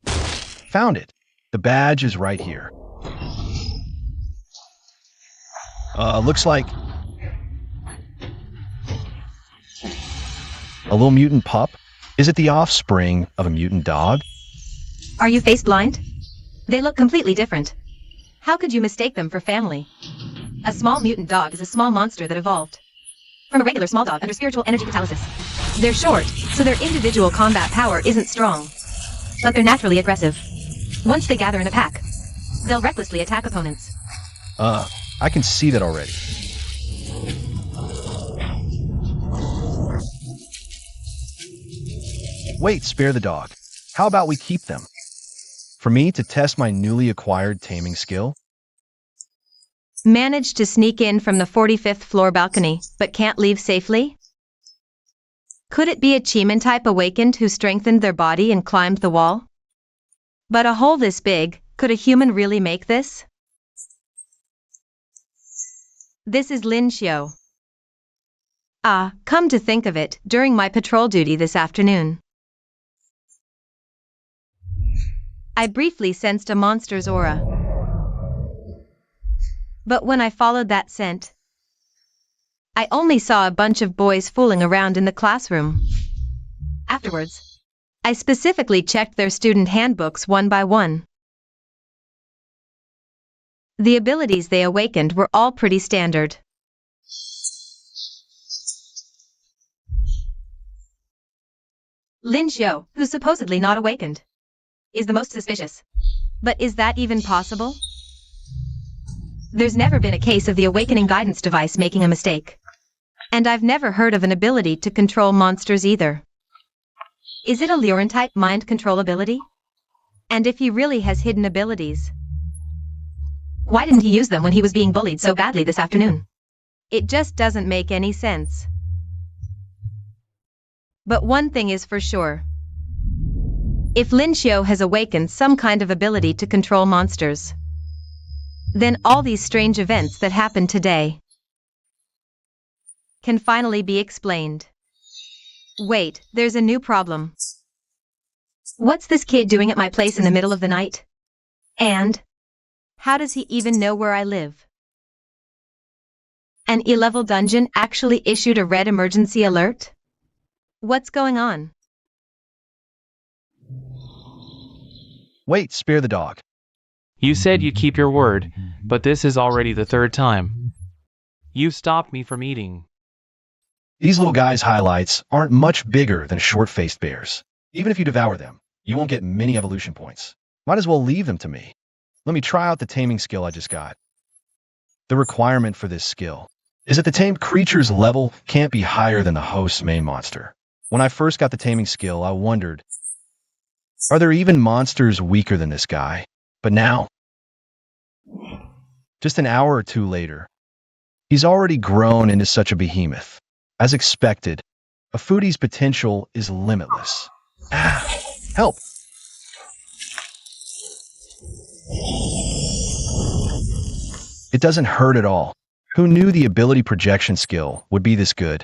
Found it. The badge is right here. Looks like a little mutant pup. Is it the offspring of a mutant dog? Are you face blind? They look completely different. How could you mistake them for family? A small mutant dog is a small monster that evolved from a regular small dog under spiritual energy catalysis. They're short, so their individual combat power isn't strong, but they're naturally aggressive. Once they gather in a pack, They'll recklessly attack opponents. I can see that already. Wait, spare the dog. How about we keep them? For me to test my newly acquired taming skill? Managed to sneak in from the 45th floor balcony, but can't leave safely? Could it be a Cheeman type awakened who strengthened their body and climbed the wall? But a hole this big, could a human really make this? This is Lin Xiu. Come to think of it, during my patrol duty this afternoon, I briefly sensed a monster's aura. But when I followed that scent, I only saw a bunch of boys fooling around in the classroom. Afterwards, I specifically checked their student handbooks one by one. The abilities they awakened were all pretty standard. Lin Xiu, who's supposedly not awakened, is the most suspicious. But is that even possible? There's never been a case of the awakening guidance device making a mistake. And I've never heard of an ability to control monsters either. Is it a Lurin-type mind control ability? And if he really has hidden abilities, why didn't he use them when he was being bullied so badly this afternoon? It just doesn't make any sense. But one thing is for sure. If Lin Xiu has awakened some kind of ability to control monsters, then all these strange events that happened today can finally be explained. Wait, there's a new problem. What's this kid doing at my place in the middle of the night? And how does he even know where I live? An E-level dungeon actually issued a red emergency alert? What's going on? Wait, spare the dog. You said you'd keep your word, but this is already the third time. You stopped me from eating. These little guys' highlights aren't much bigger than short-faced bears. Even if you devour them, you won't get many evolution points. Might as well leave them to me. Let me try out the taming skill I just got. The requirement for this skill is that the tamed creature's level can't be higher than the host's main monster. When I first got the taming skill, I wondered, are there even monsters weaker than this guy? But now, just an hour or two later, he's already grown into such a behemoth. As expected, a foodie's potential is limitless. Help! It doesn't hurt at all. Who knew the ability projection skill would be this good?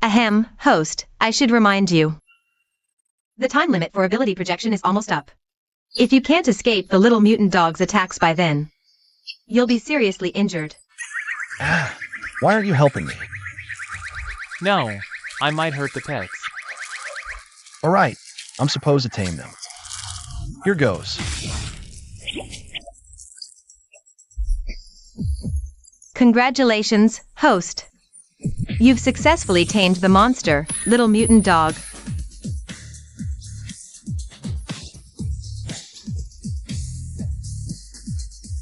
Ahem, host, I should remind you. The time limit for ability projection is almost up. If you can't escape the little mutant dog's attacks by then, you'll be seriously injured. Why aren't you helping me? No, I might hurt the pets. Alright, I'm supposed to tame them. Here goes. Congratulations, host. You've successfully tamed the monster, little mutant dog.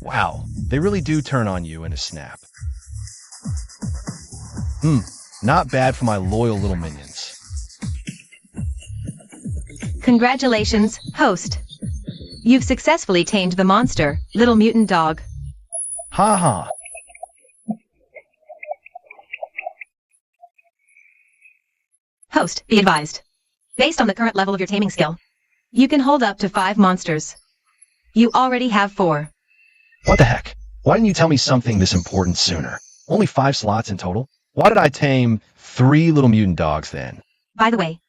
Wow, they really do turn on you in a snap. Not bad for my loyal little minions. Congratulations, host. You've successfully tamed the monster, little mutant dog. Ha ha. Host, be advised. Based on the current level of your taming skill, you can hold up to 5 monsters. You already have 4. What the heck? Why didn't you tell me something this important sooner? Only 5 slots in total? Why did I tame 3 little mutant dogs then? By the way,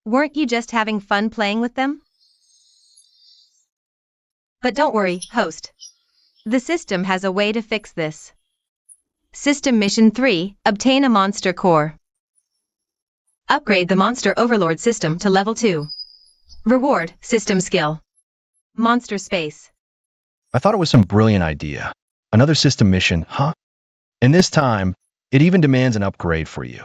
weren't you just having fun playing with them? But don't worry, host. The system has a way to fix this. System Mission 3, obtain a monster core. Upgrade the Monster Overlord system to level 2. Reward, system skill. Monster space. I thought it was some brilliant idea. Another system mission, huh? And this time, it even demands an upgrade for you.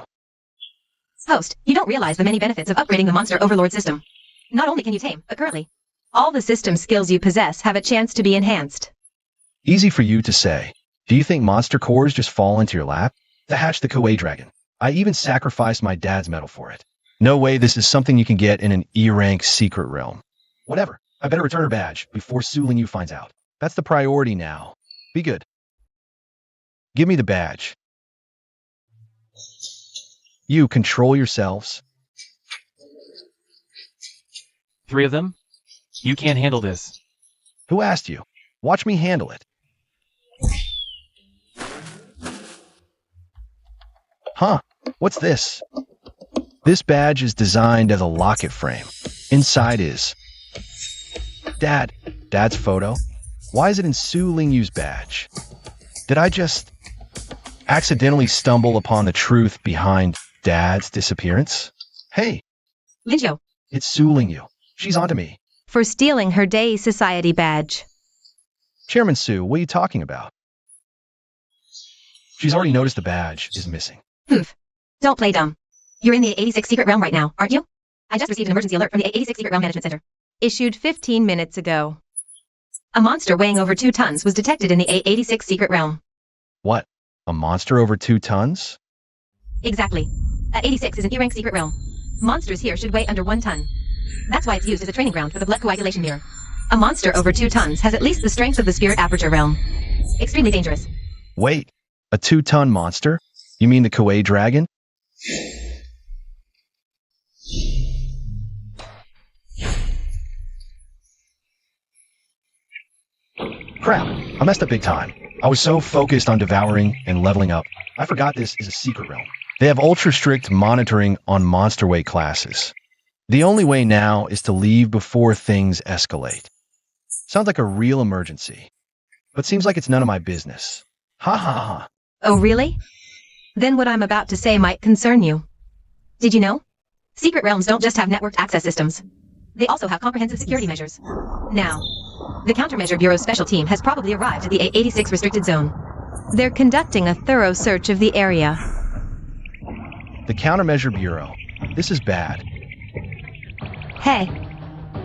Host, you don't realize the many benefits of upgrading the Monster Overlord system. Not only can you tame, but currently, all the system skills you possess have a chance to be enhanced. Easy for you to say. Do you think monster cores just fall into your lap? To hatch the Kawaii dragon. I even sacrificed my dad's medal for it. No way this is something you can get in an E-rank secret realm. Whatever. I better return her badge before Su Ling Yu finds out. That's the priority now. Be good. Give me the badge. You control yourselves. 3 of them? You can't handle this. Who asked you? Watch me handle it. Huh? What's this? This badge is designed as a locket frame. Inside is... Dad's photo? Why is it in Su Ling Yu's badge? Did I just accidentally stumble upon the truth behind Dad's disappearance? Hey, Linjo, it's Su Ling Yu. She's onto me. for stealing her Day Society badge. Chairman Su, what are you talking about? She's already noticed the badge is missing. Poof. Don't play dumb. You're in the 86 secret realm right now, aren't you? I just received an emergency alert from the 86 secret realm management center. Issued 15 minutes ago. A monster weighing over 2 tons was detected in the 86 secret realm. What? A monster over 2 tons? Exactly. 86 is an E-rank secret realm. Monsters here should weigh under 1 ton. That's why it's used as a training ground for the blood coagulation mirror. A monster over 2 tons has at least the strength of the spirit aperture realm. Extremely dangerous. Wait, a 2-ton monster? You mean the Kawaii dragon? Crap, I messed up big time. I was so focused on devouring and leveling up, I forgot this is a secret realm. They have ultra-strict monitoring on monster weight classes. The only way now is to leave before things escalate. Sounds like a real emergency, but seems like it's none of my business. Ha ha ha. Oh really? Then what I'm about to say might concern you. Did you know? Secret realms don't just have networked access systems. They also have comprehensive security measures. Now, the Countermeasure Bureau's special team has probably arrived at the A86 restricted zone. They're conducting a thorough search of the area. The Countermeasure Bureau. This is bad. Hey.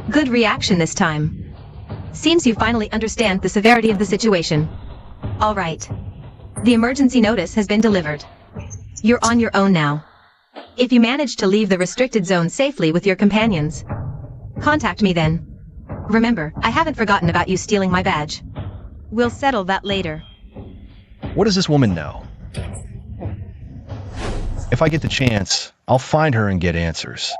Good reaction this time. Seems you finally understand the severity of the situation. All right. The emergency notice has been delivered. You're on your own now. If you manage to leave the restricted zone safely with your companions, contact me then. Remember, I haven't forgotten about you stealing my badge. We'll settle that later. What does this woman know? If I get the chance, I'll find her and get answers.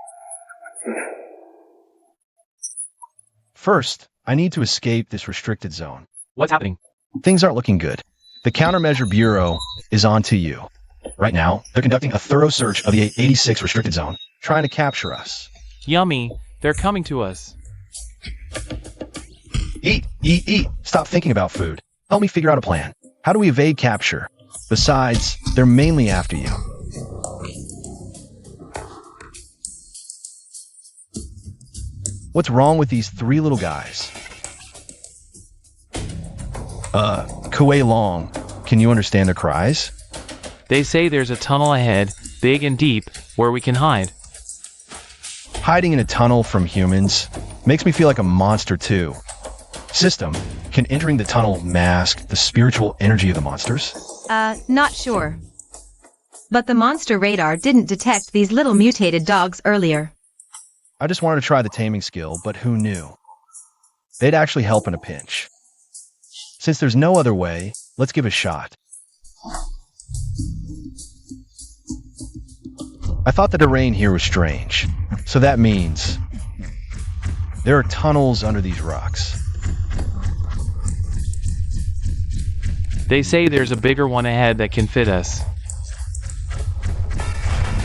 First, I need to escape this restricted zone. What's happening? Things aren't looking good. The Countermeasure Bureau is on to you. Right now, they're conducting a thorough search of the 86 restricted zone, trying to capture us. Yummy. They're coming to us. Eat, eat, eat. Stop thinking about food. Help me figure out a plan. How do we evade capture? Besides, they're mainly after you. What's wrong with these 3 little guys? Kuei Long, can you understand their cries? They say there's a tunnel ahead, big and deep, where we can hide. Hiding in a tunnel from humans makes me feel like a monster too. System, can entering the tunnel mask the spiritual energy of the monsters? Not sure. But the monster radar didn't detect these little mutated dogs earlier. I just wanted to try the taming skill, but who knew? They'd actually help in a pinch. Since there's no other way, let's give it a shot. I thought the terrain here was strange, so that means there are tunnels under these rocks. They say there's a bigger one ahead that can fit us.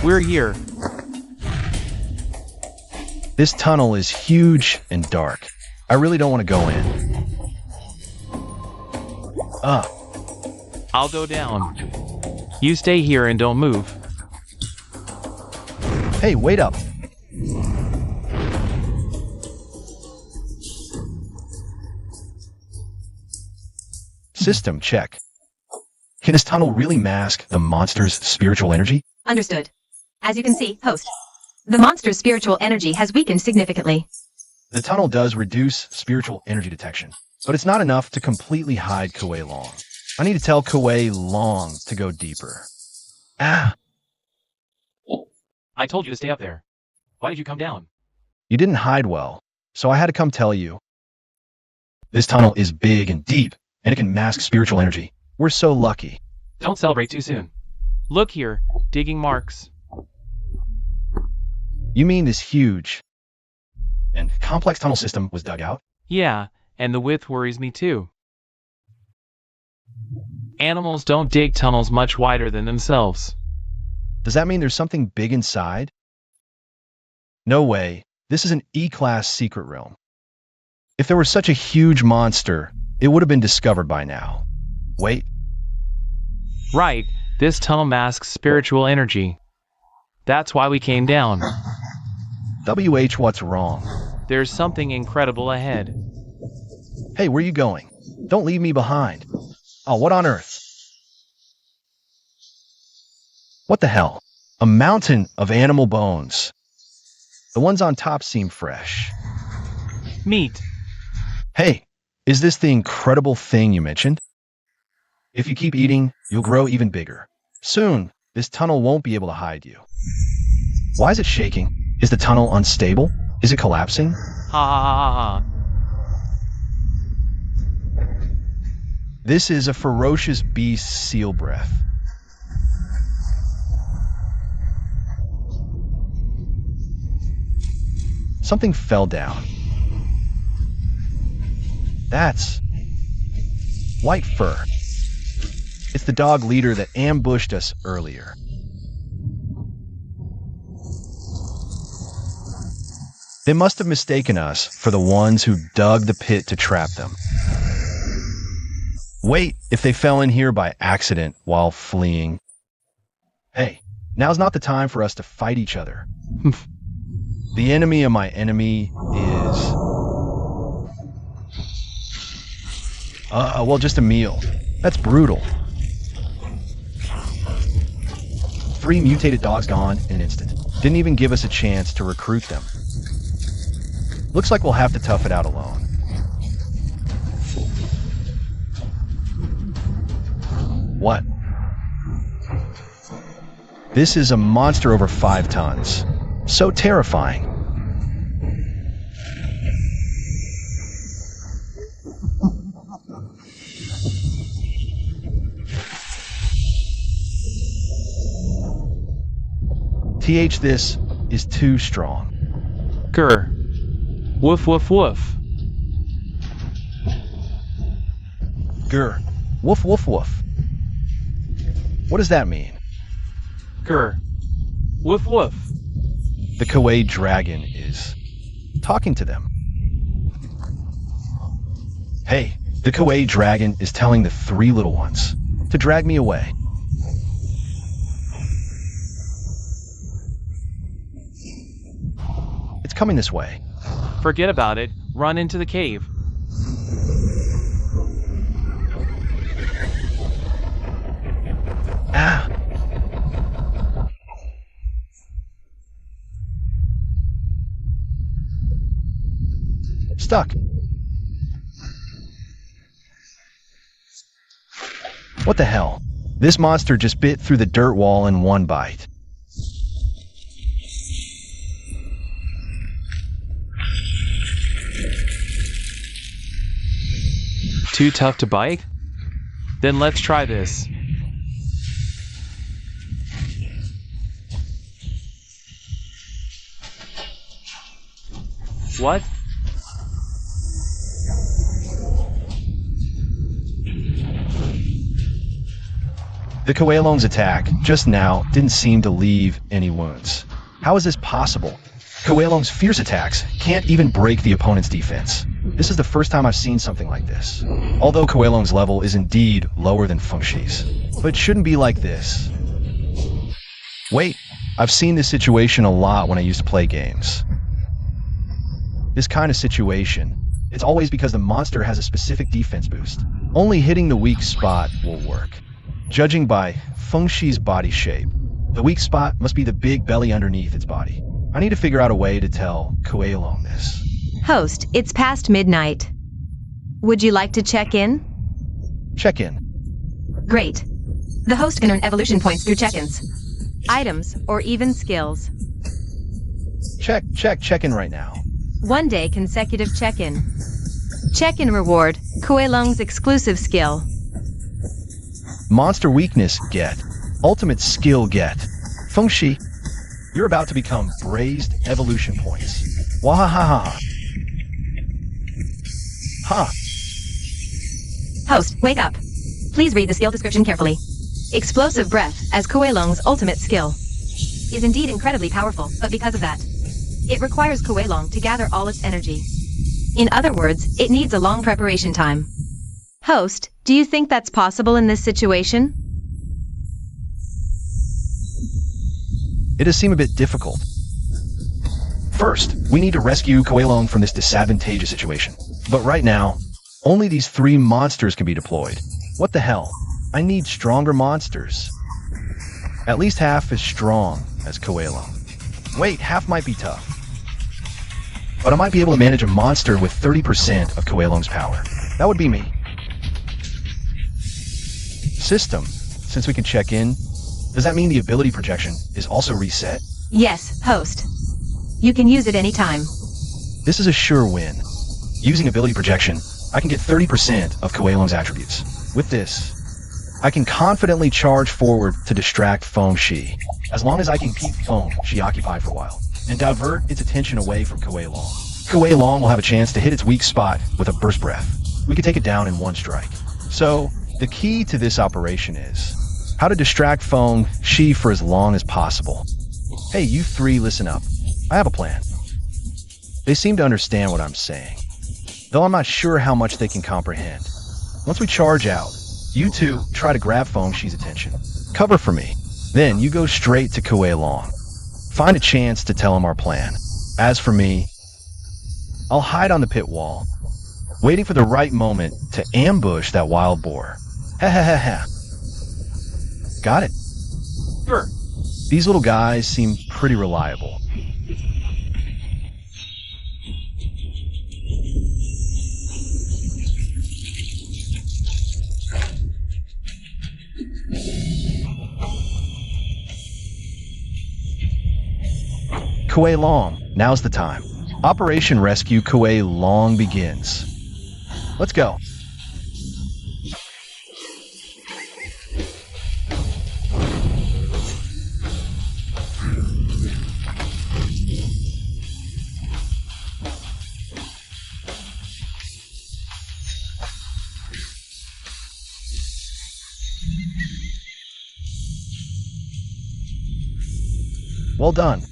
We're here. This tunnel is huge and dark. I really don't want to go in. I'll go down. You stay here and don't move. Hey, wait up. System check. Can this tunnel really mask the monster's spiritual energy? Understood. As you can see, host. The monster's spiritual energy has weakened significantly. The tunnel does reduce spiritual energy detection, but it's not enough to completely hide Kuei Long. I need to tell Kuei Long to go deeper. Ah, I told you to stay up there. Why did you come down? you didn't hide well, so I had to come tell you. This tunnel is big and deep, and it can mask spiritual energy. We're so lucky. Don't celebrate too soon. Look here, digging marks. You mean this huge and complex tunnel system was dug out? Yeah, and the width worries me too. Animals don't dig tunnels much wider than themselves. Does that mean there's something big inside? No way. This is an E-class secret realm. If there were such a huge monster, it would have been discovered by now. Wait, Right, this tunnel masks spiritual energy. That's why we came down. WH, what's wrong? There's something incredible ahead. Hey, where you going? Don't leave me behind. Oh, what on earth? What the hell? A mountain of animal bones. The ones on top seem fresh. Meat. Hey, is this the incredible thing you mentioned? If you keep eating, you'll grow even bigger. Soon, this tunnel won't be able to hide you. Why is it shaking? Is the tunnel unstable? Is it collapsing? Ha ha ha ha ha. This is a ferocious beast's seal breath. Something fell down. That's white fur. It's the dog leader that ambushed us earlier. They must have mistaken us for the ones who dug the pit to trap them. Wait, if they fell in here by accident while fleeing. Hey, now's not the time for us to fight each other. The enemy of my enemy is... well, just a meal. That's brutal. 3 mutated dogs gone in an instant. Didn't even give us a chance to recruit them. Looks like we'll have to tough it out alone. What? This is a monster over 5 tons. So terrifying. This is too strong. Grr. Woof woof woof. Grr. Woof woof woof. What does that mean? Grr. Woof woof. The Kuei dragon is talking to them. Hey, the Kuei dragon is telling the 3 little ones to drag me away. It's coming this way. Forget about it. Run into the cave. Ah! Stuck. What the hell? This monster just bit through the dirt wall in one bite. Too tough to bite? Then let's try this. What? The Kuei-Long's attack, just now, didn't seem to leave any wounds. How is this possible? Kuei-Long's fierce attacks can't even break the opponent's defense. This is the first time I've seen something like this. Although Kuei-Long's level is indeed lower than Fengshi's. But it shouldn't be like this. Wait, I've seen this situation a lot when I used to play games. This kind of situation, it's always because the monster has a specific defense boost. Only hitting the weak spot will work. Judging by Fengshi's body shape, the weak spot must be the big belly underneath its body. I need to figure out a way to tell Kuei-Long this. Host, it's past midnight. Would you like to check in? Check in. Great. The host can earn evolution points through check-ins, items, or even skills. Check in right now. 1 day consecutive check-in. Check-in reward, Kuelong's exclusive skill. Monster weakness, get. Ultimate skill, get. Fengshi, you're about to become braised evolution points. Wahahaha. Ha. Host, wake up. Please read the skill description carefully. Explosive breath, as Kuelong's ultimate skill, is indeed incredibly powerful, but because of that, it requires Kuelong to gather all its energy. In other words, it needs a long preparation time. Host, do you think that's possible in this situation? It does seem a bit difficult. First, we need to rescue Kuelong from this disadvantageous situation. But right now, only these 3 monsters can be deployed. What the hell? I need stronger monsters. At least half as strong as Kuelong. Wait, half might be tough. But I might be able to manage a monster with 30% of Kuelong's power. That would be me. System, since we can check in, does that mean the ability projection is also reset? Yes, host. You can use it anytime. This is a sure win. Using ability projection, I can get 30% of Kuelong's attributes. With this, I can confidently charge forward to distract Fengshi, as long as I can keep Fengshi occupied for a while, and divert its attention away from Kuelong. Kuelong will have a chance to hit its weak spot with a burst breath. We can take it down in 1 strike. So, the key to this operation is how to distract Fengshi for as long as possible. Hey, you 3, listen up. I have a plan. They seem to understand what I'm saying, though I'm not sure how much they can comprehend. Once we charge out, you 2 try to grab Fengshi's attention. Cover for me. Then you go straight to Kuelong. Find a chance to tell him our plan. As for me, I'll hide on the pit wall, waiting for the right moment to ambush that wild boar. Ha ha ha ha. Got it. Sure. These little guys seem pretty reliable. Kuelong, now's the time. Operation Rescue Kuelong begins. Let's go. Well done.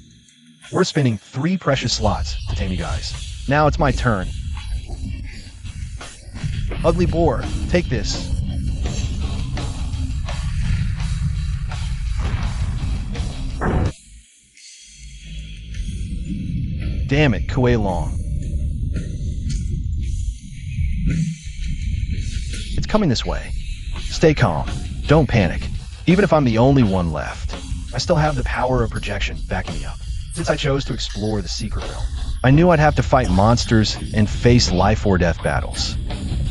We're spinning 3 precious slots to tame you guys. Now it's my turn. Ugly boar, take this. Damn it, Kuelong. It's coming this way. Stay calm. Don't panic. Even if I'm the only one left, I still have the power of projection backing me up. Since I chose to explore the secret realm, I knew I'd have to fight monsters and face life or death battles.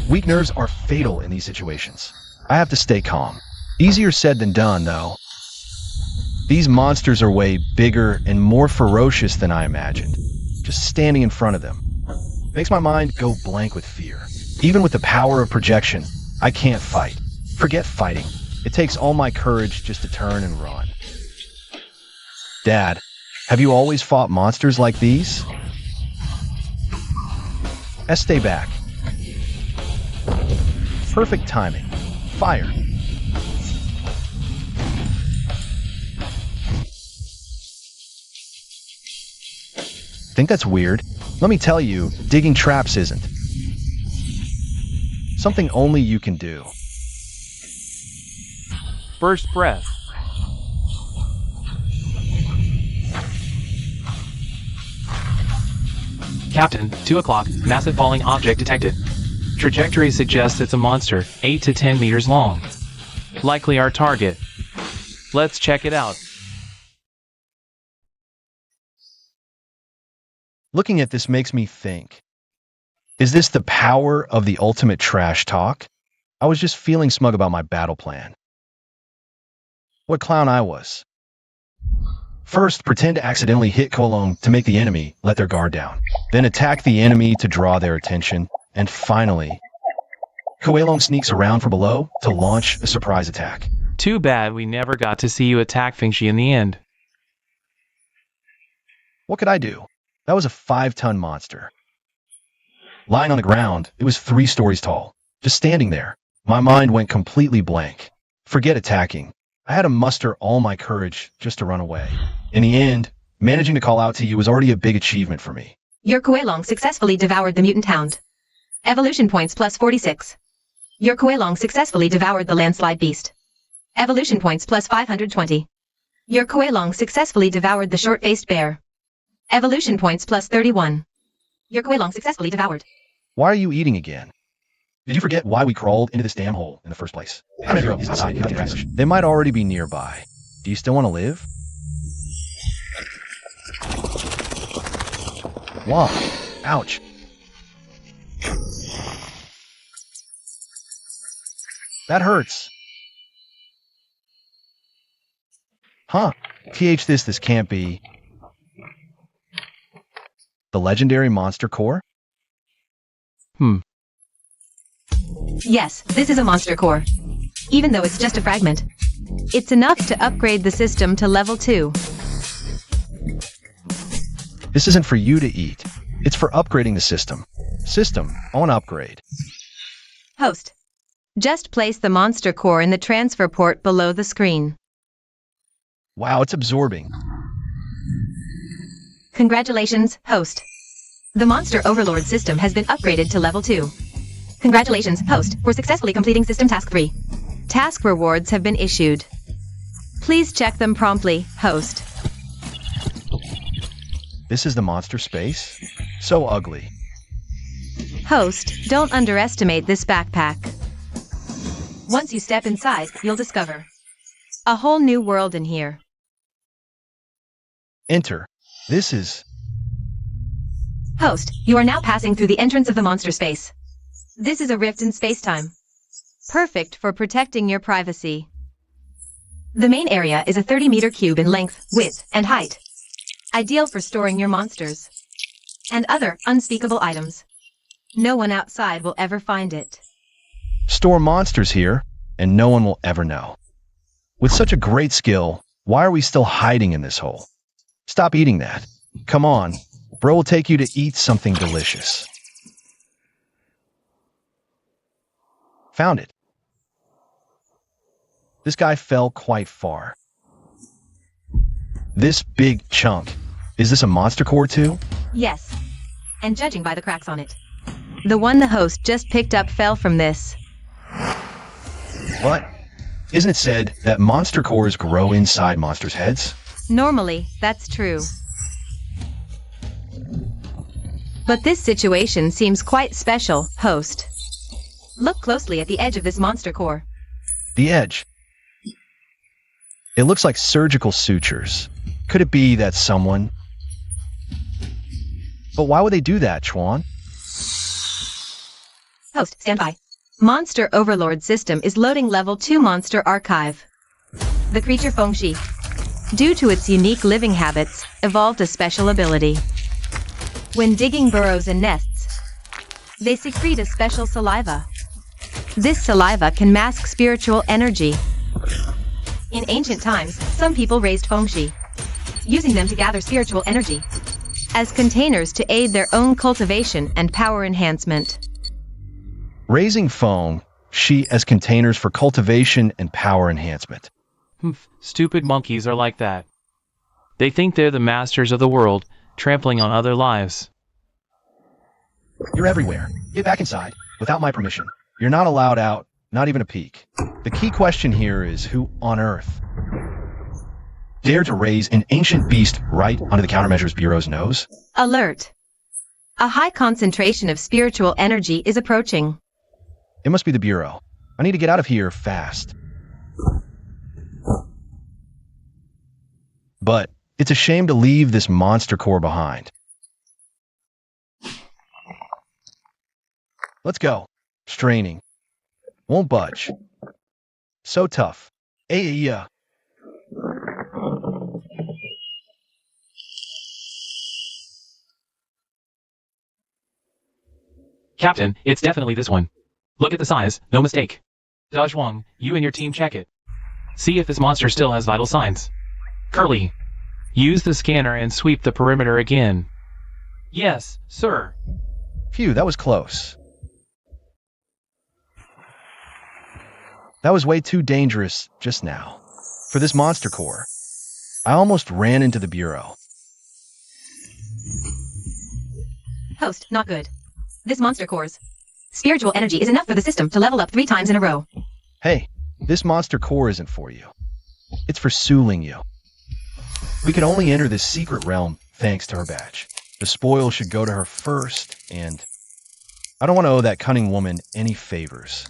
Weak nerves are fatal in these situations. I have to stay calm. Easier said than done, though. These monsters are way bigger and more ferocious than I imagined. Just standing in front of them makes my mind go blank with fear. Even with the power of projection, I can't fight. Forget fighting. It takes all my courage just to turn and run. Dad, have you always fought monsters like these? Stay back. Perfect timing. Fire. Think that's weird? Let me tell you, digging traps isn't. Something only you can do. Burst breath. Captain, 2 o'clock, massive falling object detected. Trajectory suggests it's a monster, 8 to 10 meters long. Likely our target. Let's check it out. Looking at this makes me think, Is this the power of the ultimate trash talk? I was just feeling smug about my battle plan. What clown I was. First, pretend to accidentally hit Kolong to make the enemy let their guard down. Then attack the enemy to draw their attention. And finally, Koelong sneaks around from below to launch a surprise attack. Too bad we never got to see you attack Fingxi in the end. What could I do? That was a 5-ton monster. Lying on the ground, it was 3 stories tall. Just standing there. My mind went completely blank. Forget attacking. I had to muster all my courage just to run away. In the end, managing to call out to you was already a big achievement for me. Your Koelong successfully devoured the mutant hound. Evolution points plus 46. Your Koelong successfully devoured the landslide beast. Evolution points plus 520. Your Koelong successfully devoured the short-faced bear. Evolution points plus 31. Your Koelong successfully devoured. Why are you eating again? Did you forget why we crawled into this damn hole in the first place? They might already be nearby. Do you still want to live? Wow. Ouch. That hurts. Huh. This can't be. The legendary monster core? Yes, this is a monster core. Even though it's just a fragment. It's enough to upgrade the system to level 2. This isn't for you to eat. It's for upgrading the system. System on upgrade. Host. Just place the monster core in the transfer port below the screen. Wow, it's absorbing. Congratulations, host. The Monster Overlord system has been upgraded to level 2. Congratulations, host, for successfully completing System Task 3. Task rewards have been issued. Please check them promptly, host. This is the monster space? So ugly. Host, don't underestimate this backpack. Once you step inside, you'll discover a whole new world in here. Enter. This is... Host, you are now passing through the entrance of the monster space. This is a rift in space-time. Perfect for protecting your privacy. The main area is a 30-meter cube in length, width, and height. Ideal for storing your monsters and other unspeakable items. No one outside will ever find it. Store monsters here, and no one will ever know. With such a great skill, why are we still hiding in this hole? Stop eating that. Come on, bro will take you to eat something delicious. Found it. This guy fell quite far. This big chunk. Is this a monster core too? Yes. And judging by the cracks on it, the one the host just picked up fell from this. What? Isn't it said that monster cores grow inside monsters' heads? Normally, that's true. But this situation seems quite special, host. Look closely at the edge of this monster core. The edge. It looks like surgical sutures. Could it be that someone... But why would they do that, Chuan? Host, stand by. Monster Overlord system is loading level 2 monster archive. The creature Fengxi, due to its unique living habits, evolved a special ability. When digging burrows and nests, they secrete a special saliva. This saliva can mask spiritual energy. In ancient times, some people raised Fengxi, using them to gather spiritual energy as containers to aid their own cultivation and power enhancement. Raising Fengxi as containers for cultivation and power enhancement. Stupid monkeys are like that. They think they're the masters of the world, trampling on other lives. You're everywhere. Get back inside, without my permission. You're not allowed out, not even a peek. The key question here is who on earth dare to raise an ancient beast right under the Countermeasures Bureau's nose? Alert! A high concentration of spiritual energy is approaching. It must be the Bureau. I need to get out of here fast. But it's a shame to leave this monster core behind. Let's go. Straining. Won't budge. So tough. Yeah. Captain, it's definitely this one. Look at the size, no mistake. Dajwang, you and your team check it. See if this monster still has vital signs. Curly, use the scanner and sweep the perimeter again. Yes, sir. Phew, that was close. That was way too dangerous just now. For this monster core. I almost ran into the bureau. Host, not good. This monster core's spiritual energy is enough for the system to level up 3 times in a row. Hey, this monster core isn't for you. It's for Suling you. We can only enter this secret realm thanks to her badge. The spoil should go to her first, and I don't want to owe that cunning woman any favors.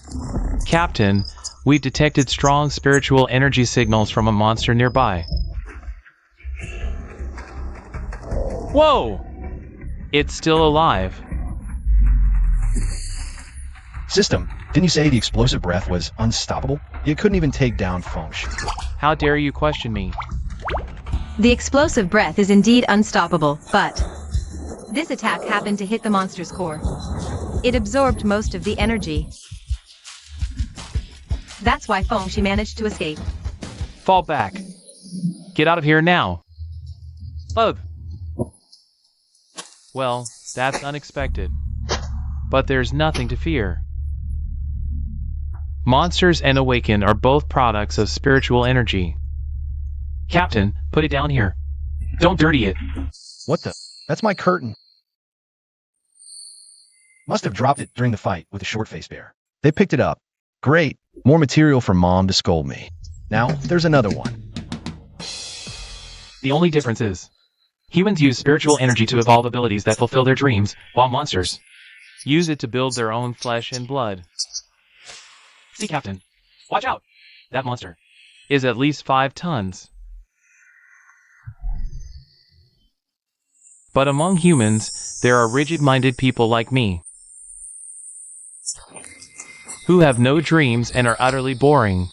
Captain, we've detected strong spiritual energy signals from a monster nearby. Whoa! It's still alive. System, didn't you say the explosive breath was unstoppable? You couldn't even take down Feng Shi. How dare you question me? The explosive breath is indeed unstoppable, but this attack happened to hit the monster's core. It absorbed most of the energy. That's why Feng Shi managed to escape. Fall back. Get out of here now. Ugh. Well, that's unexpected. But there's nothing to fear. Monsters and Awaken are both products of spiritual energy. Captain, put it down here. Don't dirty it. What the? That's my curtain. Must have dropped it during the fight with the short-faced bear. They picked it up. Great. More material for Mom to scold me. Now, there's another one. The only difference is, humans use spiritual energy to evolve abilities that fulfill their dreams, while monsters use it to build their own flesh and blood. See, Captain. Watch out! That monster is at least 5 tons. But among humans, there are rigid-minded people like me, who have no dreams and are utterly boring.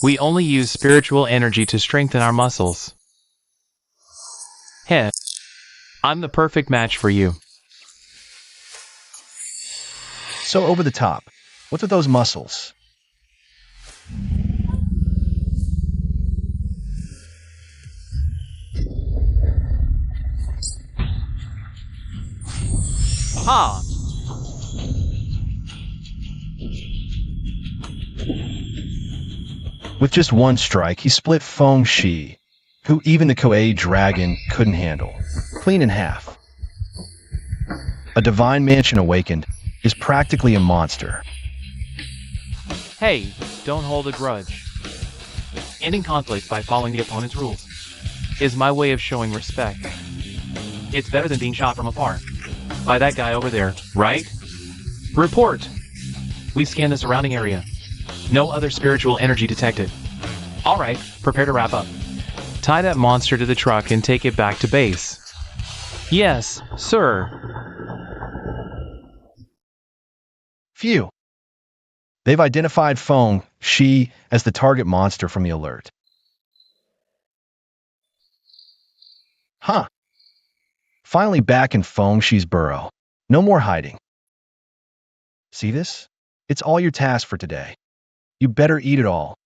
We only use spiritual energy to strengthen our muscles. Heh. I'm the perfect match for you. So over the top. What's with those muscles? Ah! With just one strike, he split Feng Shi, who even the Koei dragon couldn't handle, clean in half. A divine mansion awakened is practically a monster. Hey, don't hold a grudge. Ending conflict by following the opponent's rules is my way of showing respect. It's better than being shot from afar by that guy over there, right? Report! We scanned the surrounding area. No other spiritual energy detected. Alright, prepare to wrap up. Tie that monster to the truck and take it back to base. Yes, sir. Phew. They've identified Feng Shi as the target monster from the alert. Huh. Finally back in Feng Shi's burrow. No more hiding. See this? It's all your task for today. You better eat it all.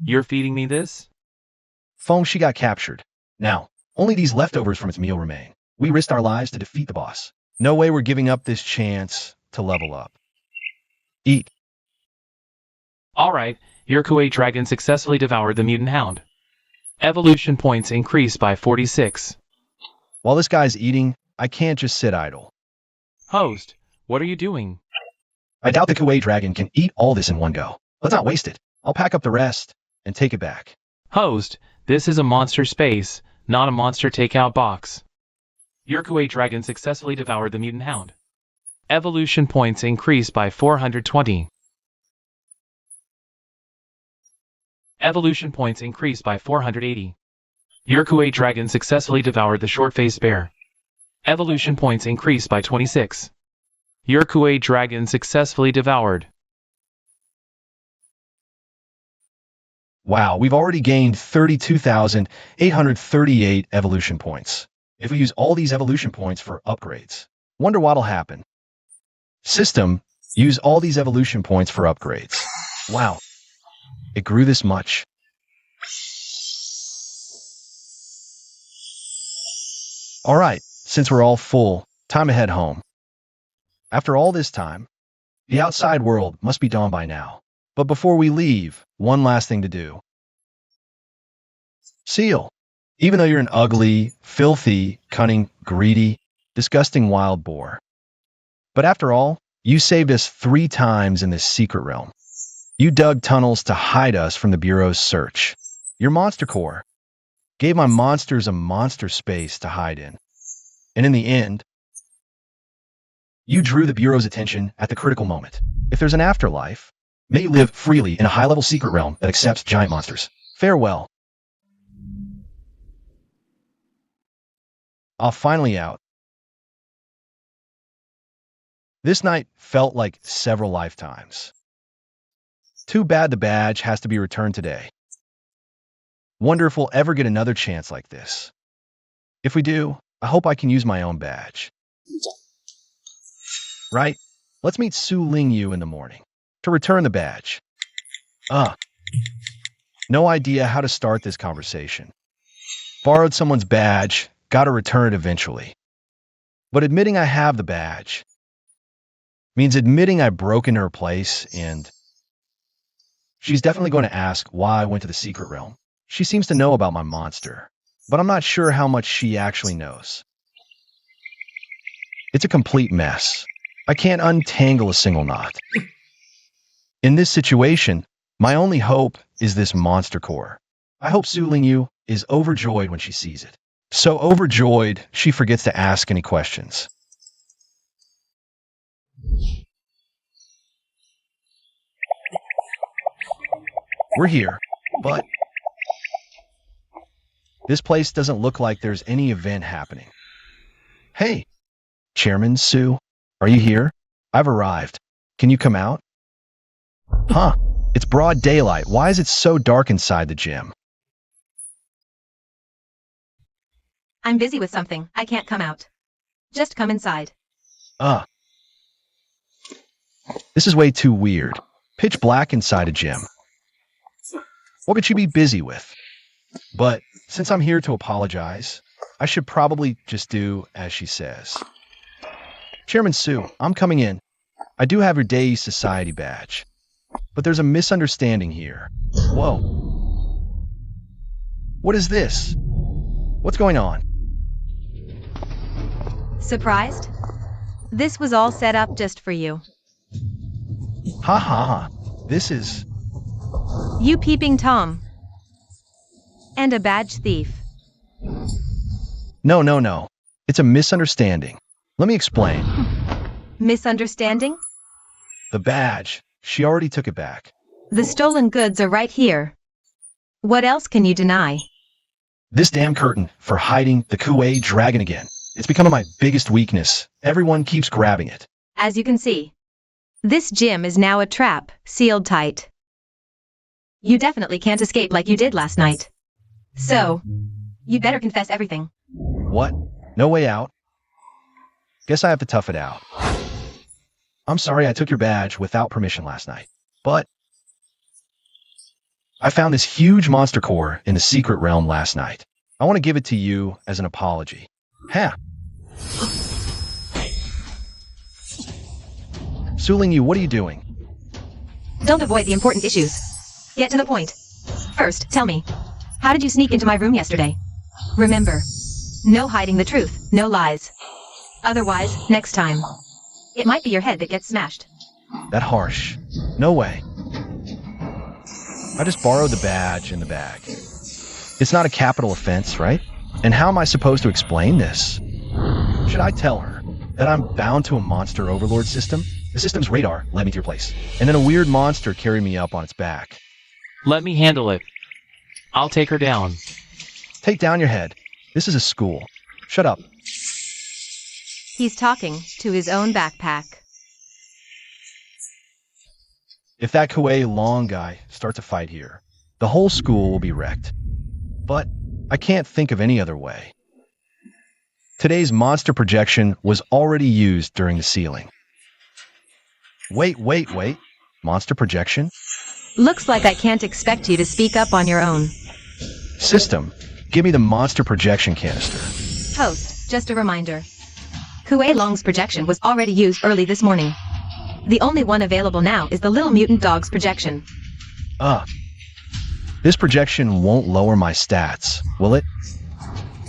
You're feeding me this? Feng Shi got captured. Now, only these leftovers from its meal remain. We risked our lives to defeat the boss. No way we're giving up this chance to level up. Eat. Alright, your Kuwait dragon successfully devoured the mutant hound. Evolution points increased by 46. While this guy's eating, I can't just sit idle. Host, what are you doing? I doubt the Kuwait dragon can eat all this in one go. Let's not waste it. I'll pack up the rest and take it back. Host, this is a monster space, not a monster takeout box. Your Kuwait dragon successfully devoured the mutant hound. Evolution points increased by 420. Evolution points increased by 480. Your Kuwait dragon successfully devoured the short-faced bear. Evolution points increased by 26. Your Kuei dragon successfully devoured. Wow, we've already gained 32,838 evolution points. If we use all these evolution points for upgrades, wonder what'll happen. System, use all these evolution points for upgrades. Wow, it grew this much. Alright, since we're all full, time to head home. After all this time, the outside world must be dawned by now. But before we leave, one last thing to do. Seal. Even though you're an ugly, filthy, cunning, greedy, disgusting wild boar. But after all, you saved us 3 times in this secret realm. You dug tunnels to hide us from the Bureau's search. Your monster core gave my monsters a monster space to hide in. And in the end, you drew the Bureau's attention at the critical moment. If there's an afterlife, may you live freely in a high-level secret realm that accepts giant monsters. Farewell. I'll finally out. This night felt like several lifetimes. Too bad the badge has to be returned today. Wonder if we'll ever get another chance like this. If we do, I hope I can use my own badge. Right? Let's meet Su Ling Yu in the morning to return the badge. No idea how to start this conversation. Borrowed someone's badge, gotta return it eventually. But admitting I have the badge means admitting I broke into her place, and she's definitely going to ask why I went to the secret realm. She seems to know about my monster, but I'm not sure how much she actually knows. It's a complete mess. I can't untangle a single knot. In this situation, my only hope is this monster core. I hope Su Ling Yu is overjoyed when she sees it. So overjoyed, she forgets to ask any questions. We're here, but this place doesn't look like there's any event happening. Hey, Chairman Su, are you here? I've arrived. Can you come out? Huh, it's broad daylight. Why is it so dark inside the gym? I'm busy with something. I can't come out. Just come inside. This is way too weird. Pitch black inside a gym. What could she be busy with? But since I'm here to apologize, I should probably just do as she says. Chairman Su, I'm coming in. I do have your Day Society badge. But there's a misunderstanding here. Whoa. What is this? What's going on? Surprised? This was all set up just for you. Ha ha ha. This is... You peeping Tom. And a badge thief. No. It's a misunderstanding. Let me explain. Misunderstanding? The badge. She already took it back. The stolen goods are right here. What else can you deny? This damn curtain for hiding the Kuei dragon again. It's becoming my biggest weakness. Everyone keeps grabbing it. As you can see, this gym is now a trap, sealed tight. You definitely can't escape like you did last night. So, you'd better confess everything. What? No way out? Guess I have to tough it out. I'm sorry I took your badge without permission last night, but I found this huge monster core in the secret realm last night. I want to give it to you as an apology. Ha! Su Ling Yu, what are you doing? Don't avoid the important issues. Get to the point. First, tell me, how did you sneak into my room yesterday? Remember, no hiding the truth, no lies. Otherwise, next time, it might be your head that gets smashed. That harsh. No way. I just borrowed the badge and the bag. It's not a capital offense, right? And how am I supposed to explain this? Should I tell her that I'm bound to a monster overlord system? The system's radar led me to your place, and then a weird monster carried me up on its back. Let me handle it. I'll take her down. Take down your head. This is a school. Shut up. He's talking to his own backpack. If that Kuei Long guy starts a fight here, the whole school will be wrecked. But I can't think of any other way. Today's monster projection was already used during the ceiling. Wait. Monster projection? Looks like I can't expect you to speak up on your own. System, give me the monster projection canister. Host, just a reminder. Kuei Long's projection was already used early this morning. The only one available now is the Little Mutant Dog's projection. This projection won't lower my stats, will it?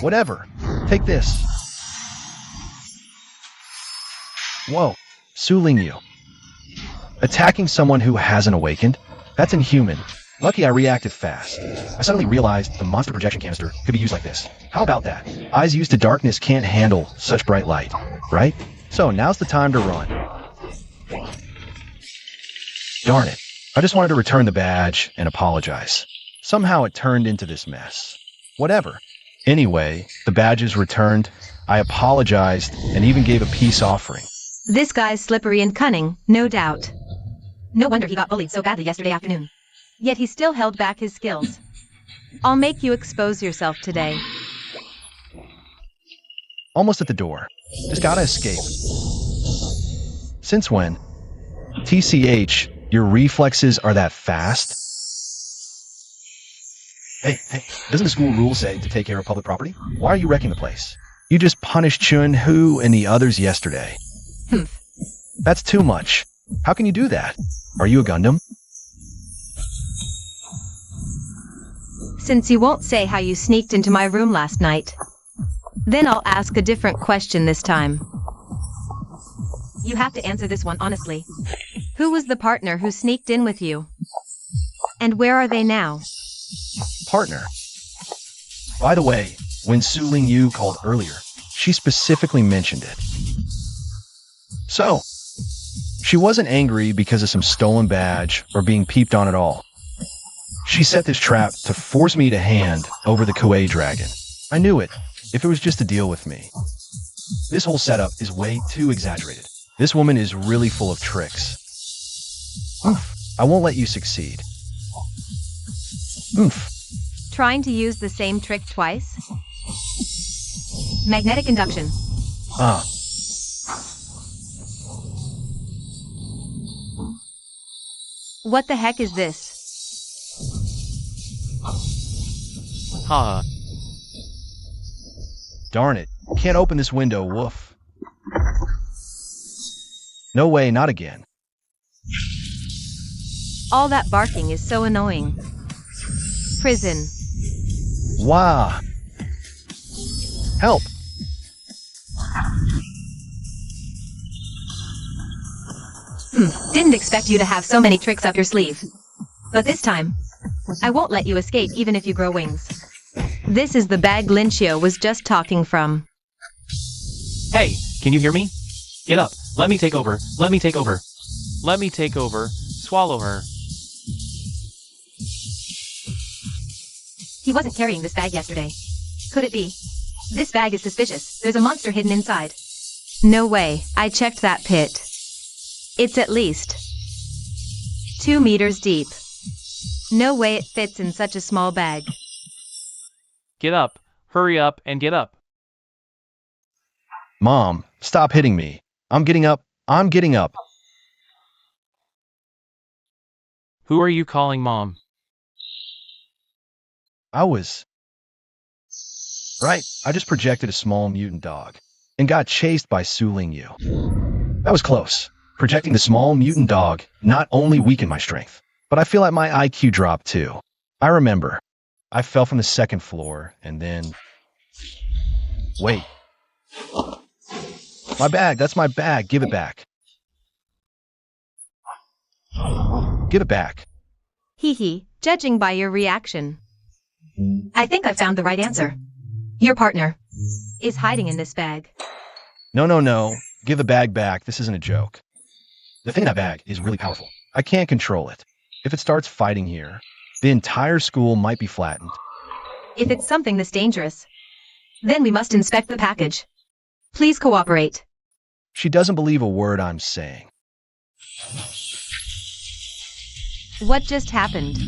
Whatever. Take this. Whoa, Su Lingyu. Attacking someone who hasn't awakened? That's inhuman. Lucky I reacted fast. I suddenly realized the monster projection canister could be used like this. How about that? Eyes used to darkness can't handle such bright light, right? So now's the time to run. Darn it. I just wanted to return the badge and apologize. Somehow it turned into this mess. Whatever. Anyway, the badge is returned. I apologized and even gave a peace offering. This guy's slippery and cunning, no doubt. No wonder he got bullied so badly yesterday afternoon. Yet he still held back his skills. I'll make you expose yourself today. Almost at the door. Just gotta escape. Since when? TCH, your reflexes are that fast? Hey, doesn't the school rule say to take care of public property? Why are you wrecking the place? You just punished Chun Hu and the others yesterday. That's too much. How can you do that? Are you a Gundam? Since you won't say how you sneaked into my room last night, then I'll ask a different question this time. You have to answer this one honestly. Who was the partner who sneaked in with you? And where are they now? Partner. By the way, when Su Lingyu called earlier, she specifically mentioned it. So, she wasn't angry because of some stolen badge or being peeped on at all. She set this trap to force me to hand over the Kuei dragon. I knew it, if it was just to deal with me. This whole setup is way too exaggerated. This woman is really full of tricks. Oof, I won't let you succeed. Oof. Trying to use the same trick twice? Magnetic induction. What the heck is this? Ha. Darn it. Can't open this window, woof. No way, not again. All that barking is so annoying. Prison. Wow. Help. Didn't expect you to have so many tricks up your sleeve. But this time, I won't let you escape even if you grow wings. This is the bag Linchio was just talking from. Hey, can you hear me? Get up. Let me take over. Let me take over. Let me take over. Swallow her. He wasn't carrying this bag yesterday. Could it be? This bag is suspicious. There's a monster hidden inside. No way. I checked that pit. It's at least 2 meters deep. No way it fits in such a small bag. Get up. Hurry up and get up. Mom, stop hitting me. I'm getting up. I'm getting up. Who are you calling Mom? Right, I just projected a small mutant dog and got chased by Su Lingyu. That was close. Projecting the small mutant dog not only weakened my strength, but I feel like my IQ dropped too. I remember. I fell from the 2nd floor and then... Wait. My bag, that's my bag. Give it back. Give it back. Hee, judging by your reaction. I think I found the right answer. Your partner is hiding in this bag. No. Give the bag back. This isn't a joke. The thing in that bag is really powerful. I can't control it. If it starts fighting here, the entire school might be flattened. If it's something this dangerous, then we must inspect the package. Please cooperate. She doesn't believe a word I'm saying. What just happened?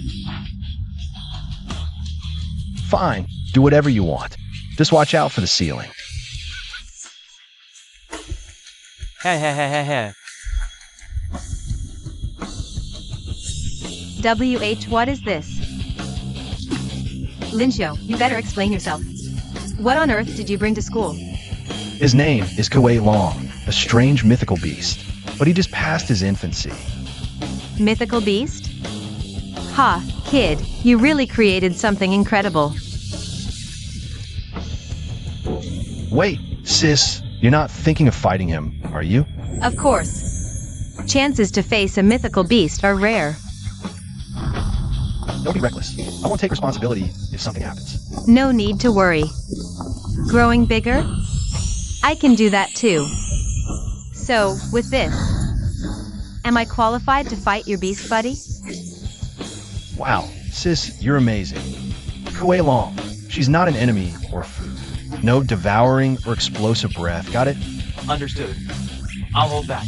Fine, do whatever you want. Just watch out for the ceiling. Heh heh heh heh heh. WH, what is this? Linshio, you better explain yourself. What on earth did you bring to school? His name is Kuei Long, a strange mythical beast, but he just passed his infancy. Mythical beast? Ha, kid, you really created something incredible. Wait, sis, you're not thinking of fighting him, are you? Of course. Chances to face a mythical beast are rare. Don't be reckless. I won't take responsibility if something happens. No need to worry. Growing bigger? I can do that too. So, with this, am I qualified to fight your beast buddy? Wow, sis, you're amazing. Kuei Long, she's not an enemy or food. No devouring or explosive breath, got it? Understood. I'll hold back.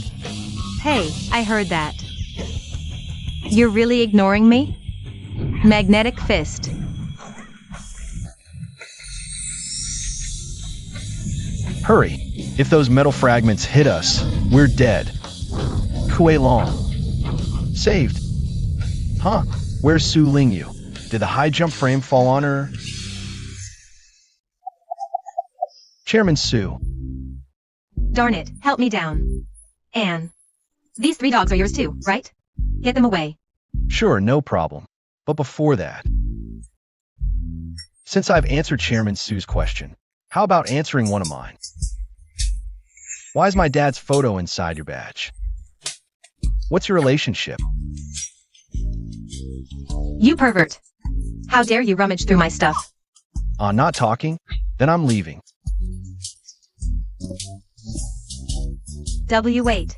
Hey, I heard that. You're really ignoring me? Magnetic fist. Hurry. If those metal fragments hit us, we're dead. Kuei Long. Saved. Huh? Where's Su Lingyu? Did the high jump frame fall on her? Chairman Su. Darn it, help me down. Anne. These 3 dogs are yours too, right? Get them away. Sure, no problem. But before that, since I've answered Chairman Su's question, how about answering one of mine? Why is my dad's photo inside your badge? What's your relationship? You pervert. How dare you rummage through my stuff? Not talking? Then I'm leaving. W8.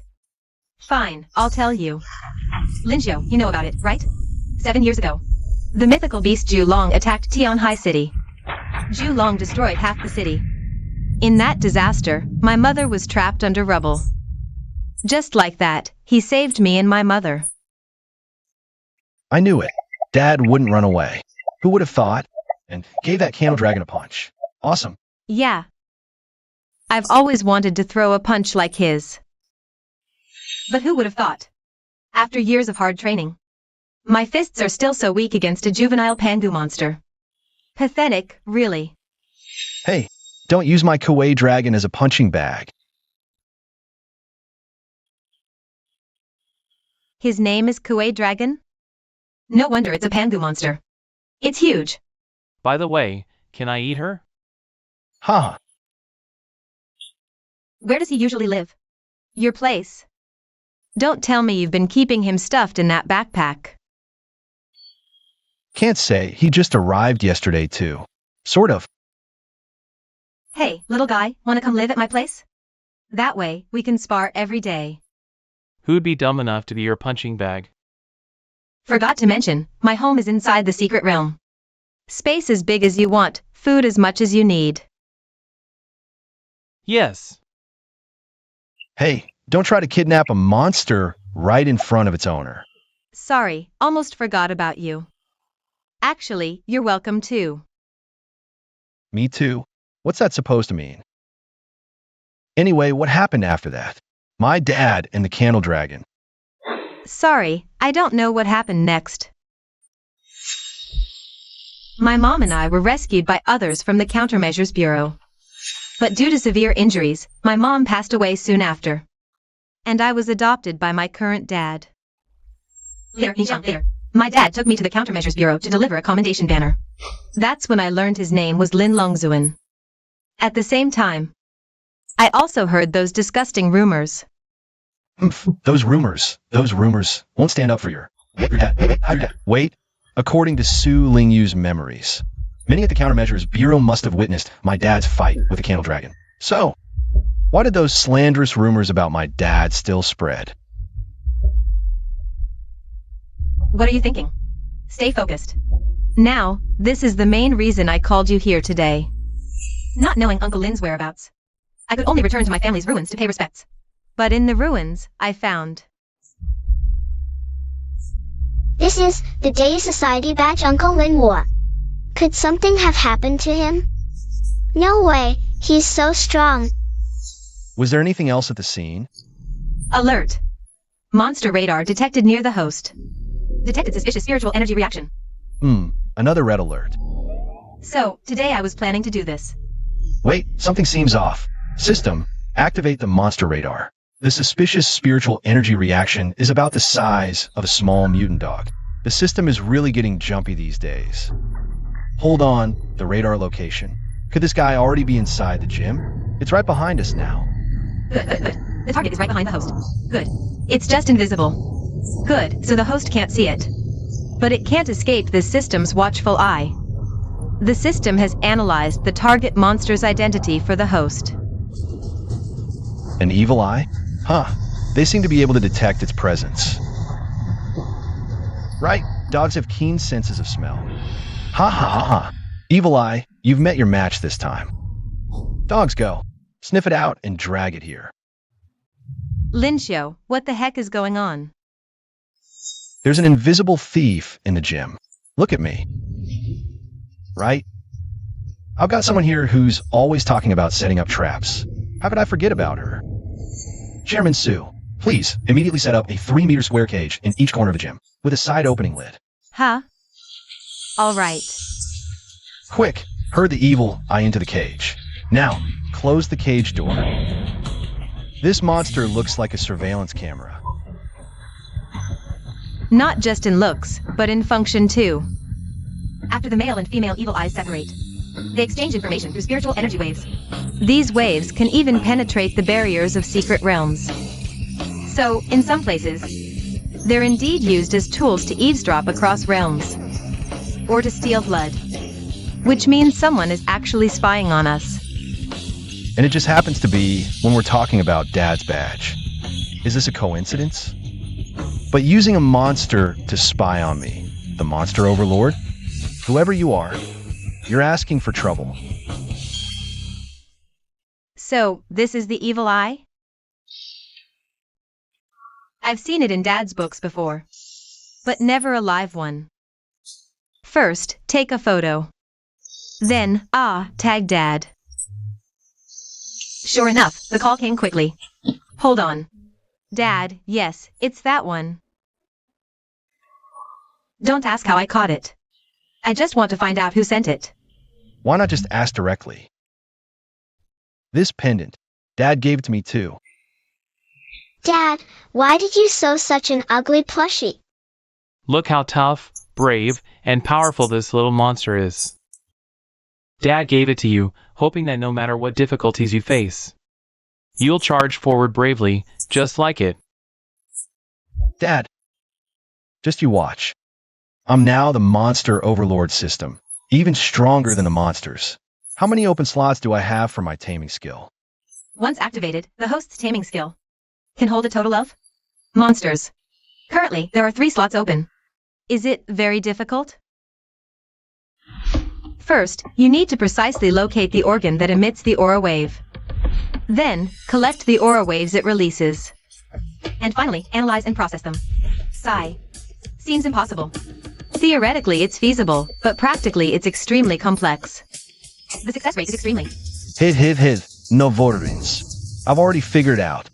Fine, I'll tell you. Linshio, you know about it, right? 7 years ago. The mythical beast Zhu Long attacked Tianhai City. Zhu Long destroyed half the city. In that disaster, my mother was trapped under rubble. Just like that, he saved me and my mother. I knew it. Dad wouldn't run away. Who would have thought? And gave that candle dragon a punch. Awesome. Yeah. I've always wanted to throw a punch like his. But who would have thought? After years of hard training, my fists are still so weak against a juvenile Pangu monster. Pathetic, really. Hey, don't use my Kuei dragon as a punching bag. His name is Kuei Dragon? No wonder it's a Pangu monster. It's huge. By the way, can I eat her? Ha! Where does he usually live? Your place. Don't tell me you've been keeping him stuffed in that backpack. Can't say. He just arrived yesterday, too. Sort of. Hey, little guy, wanna come live at my place? That way, we can spar every day. Who'd be dumb enough to be your punching bag? Forgot to mention, my home is inside the secret realm. Space as big as you want, food as much as you need. Yes. Hey, don't try to kidnap a monster right in front of its owner. Sorry, almost forgot about you. Actually, you're welcome too. Me too. What's that supposed to mean? Anyway, what happened after that? My dad and the candle dragon. Sorry, I don't know what happened next. My mom and I were rescued by others from the Countermeasures Bureau. But due to severe injuries, my mom passed away soon after. And I was adopted by my current dad. Later. My dad took me to the Countermeasures Bureau to deliver a commendation banner. That's when I learned his name was Lin Longzuan. At the same time, I also heard those disgusting rumors. Those rumors won't stand up for your dad. Wait, according to Su Lingyu's memories, many at the Countermeasures Bureau must have witnessed my dad's fight with the candle dragon. So, why did those slanderous rumors about my dad still spread? What are you thinking? Stay focused. Now, this is the main reason I called you here today. Not knowing Uncle Lin's whereabouts, I could only return to my family's ruins to pay respects. But in the ruins, I found This is the Day Society badge Uncle Lin wore. Could something have happened to him? No way, he's so strong. Was there anything else at the scene? Alert. Monster radar detected near the host. Detected suspicious spiritual energy reaction. Another red alert. So, today I was planning to do this. Wait, something seems off. System, activate the monster radar. The suspicious spiritual energy reaction is about the size of a small mutant dog. The system is really getting jumpy these days. Hold on, the radar location. Could this guy already be inside the gym? It's right behind us now. Good. The target is right behind the host. Good. It's just invisible. Good, so the host can't see it. But it can't escape this system's watchful eye. The system has analyzed the target monster's identity for the host. An evil eye? Huh. They seem to be able to detect its presence. Right, dogs have keen senses of smell. Ha ha ha ha. Evil eye, you've met your match this time. Dogs go. Sniff it out and drag it here. Lincio, what the heck is going on? There's an invisible thief in the gym. Look at me. Right? I've got someone here who's always talking about setting up traps. How could I forget about her? Chairman Sue, please immediately set up a 3-meter square cage in each corner of the gym with a side opening lid. Huh? All right. Quick, herd the evil eye into the cage. Now, close the cage door. This monster looks like a surveillance camera. Not just in looks, but in function too. After the male and female evil eyes separate, they exchange information through spiritual energy waves. These waves can even penetrate the barriers of secret realms. So, in some places, they're indeed used as tools to eavesdrop across realms. Or to steal blood. Which means someone is actually spying on us. And it just happens to be when we're talking about Dad's badge. Is this a coincidence? But using a monster to spy on me, the monster overlord? Whoever you are, you're asking for trouble. So, this is the evil eye? I've seen it in Dad's books before, but never a live one. First, take a photo. Then, tag Dad. Sure enough, the call came quickly. Hold on. Dad, yes, it's that one. Don't ask how I caught it. I just want to find out who sent it. Why not just ask directly? This pendant, Dad gave it to me too. Dad, why did you sew such an ugly plushie? Look how tough, brave, and powerful this little monster is. Dad gave it to you, hoping that no matter what difficulties you face, you'll charge forward bravely, just like it. Dad, just you watch. I'm now the monster overlord system, even stronger than the monsters. How many open slots do I have for my taming skill? Once activated, the host's taming skill can hold a total of monsters. Currently, there are 3 slots open. Is it very difficult? First, you need to precisely locate the organ that emits the aura wave. Then, collect the aura waves it releases. And finally, analyze and process them. Sigh. Seems impossible. Theoretically, it's feasible, but practically, it's extremely complex. The success rate is extremely. Hid, no vorins. I've already figured out.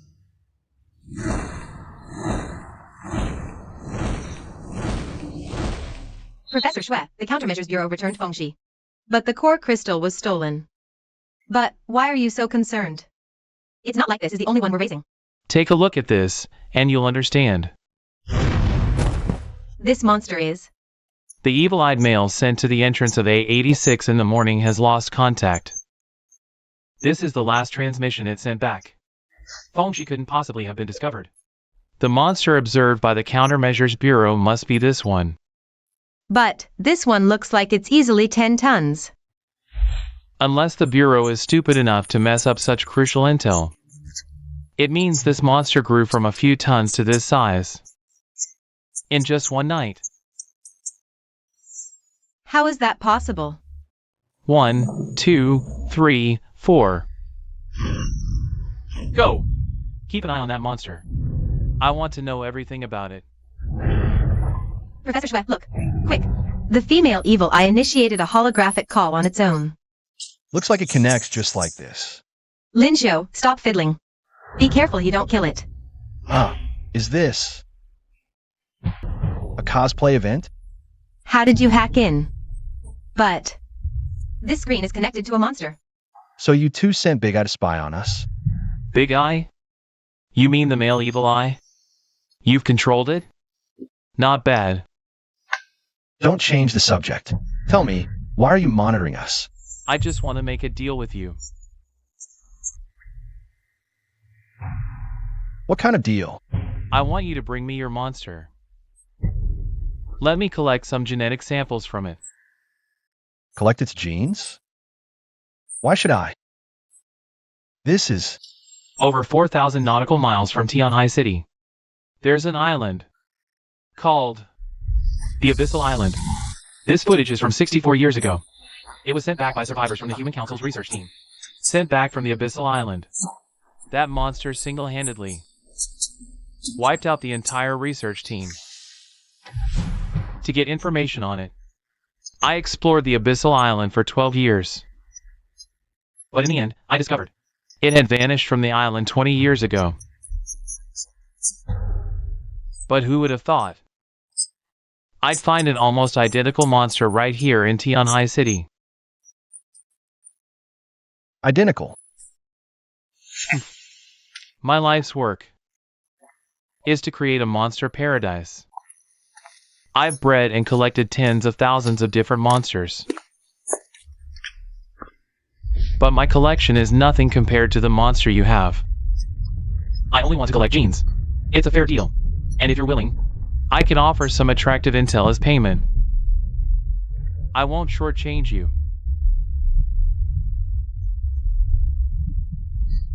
Professor Xue, the Countermeasures Bureau returned Fengxi. But the core crystal was stolen. But why are you so concerned? It's not like this is the only one we're raising. Take a look at this, and you'll understand. This monster is. The evil-eyed male sent to the entrance of A86 in the morning has lost contact. This is the last transmission it sent back. Fengxi couldn't possibly have been discovered. The monster observed by the Countermeasures Bureau must be this one. But this one looks like it's easily 10 tons. Unless the Bureau is stupid enough to mess up such crucial intel. It means this monster grew from a few tons to this size. In just one night. How is that possible? 1, 2, 3, 4. Go! Keep an eye on that monster. I want to know everything about it. Professor Schwe, look. Quick. The female evil eye initiated a holographic call on its own. Looks like it connects just like this. Lin Xiu, stop fiddling. Be careful you don't kill it. Is this a cosplay event? How did you hack in? But this screen is connected to a monster. So you two sent Big Eye to spy on us? Big Eye? You mean the male evil eye? You've controlled it? Not bad. Don't change the subject. Tell me, why are you monitoring us? I just want to make a deal with you. What kind of deal? I want you to bring me your monster. Let me collect some genetic samples from it. Collect its genes? Why should I? This is... Over 4,000 nautical miles from Tianhai City, there's an island called the Abyssal Island. This footage is from 64 years ago. It was sent back by survivors from the Human Council's research team. Sent back from the Abyssal Island. That monster single-handedly wiped out the entire research team. To get information on it, I explored the Abyssal Island for 12 years. But in the end, I discovered it had vanished from the island 20 years ago. But who would have thought I'd find an almost identical monster right here in Tianhai City? Identical. My life's work is to create a monster paradise. I've bred and collected tens of thousands of different monsters. But my collection is nothing compared to the monster you have. I only want to collect genes. It's a fair deal. And if you're willing, I can offer some attractive intel as payment. I won't shortchange you.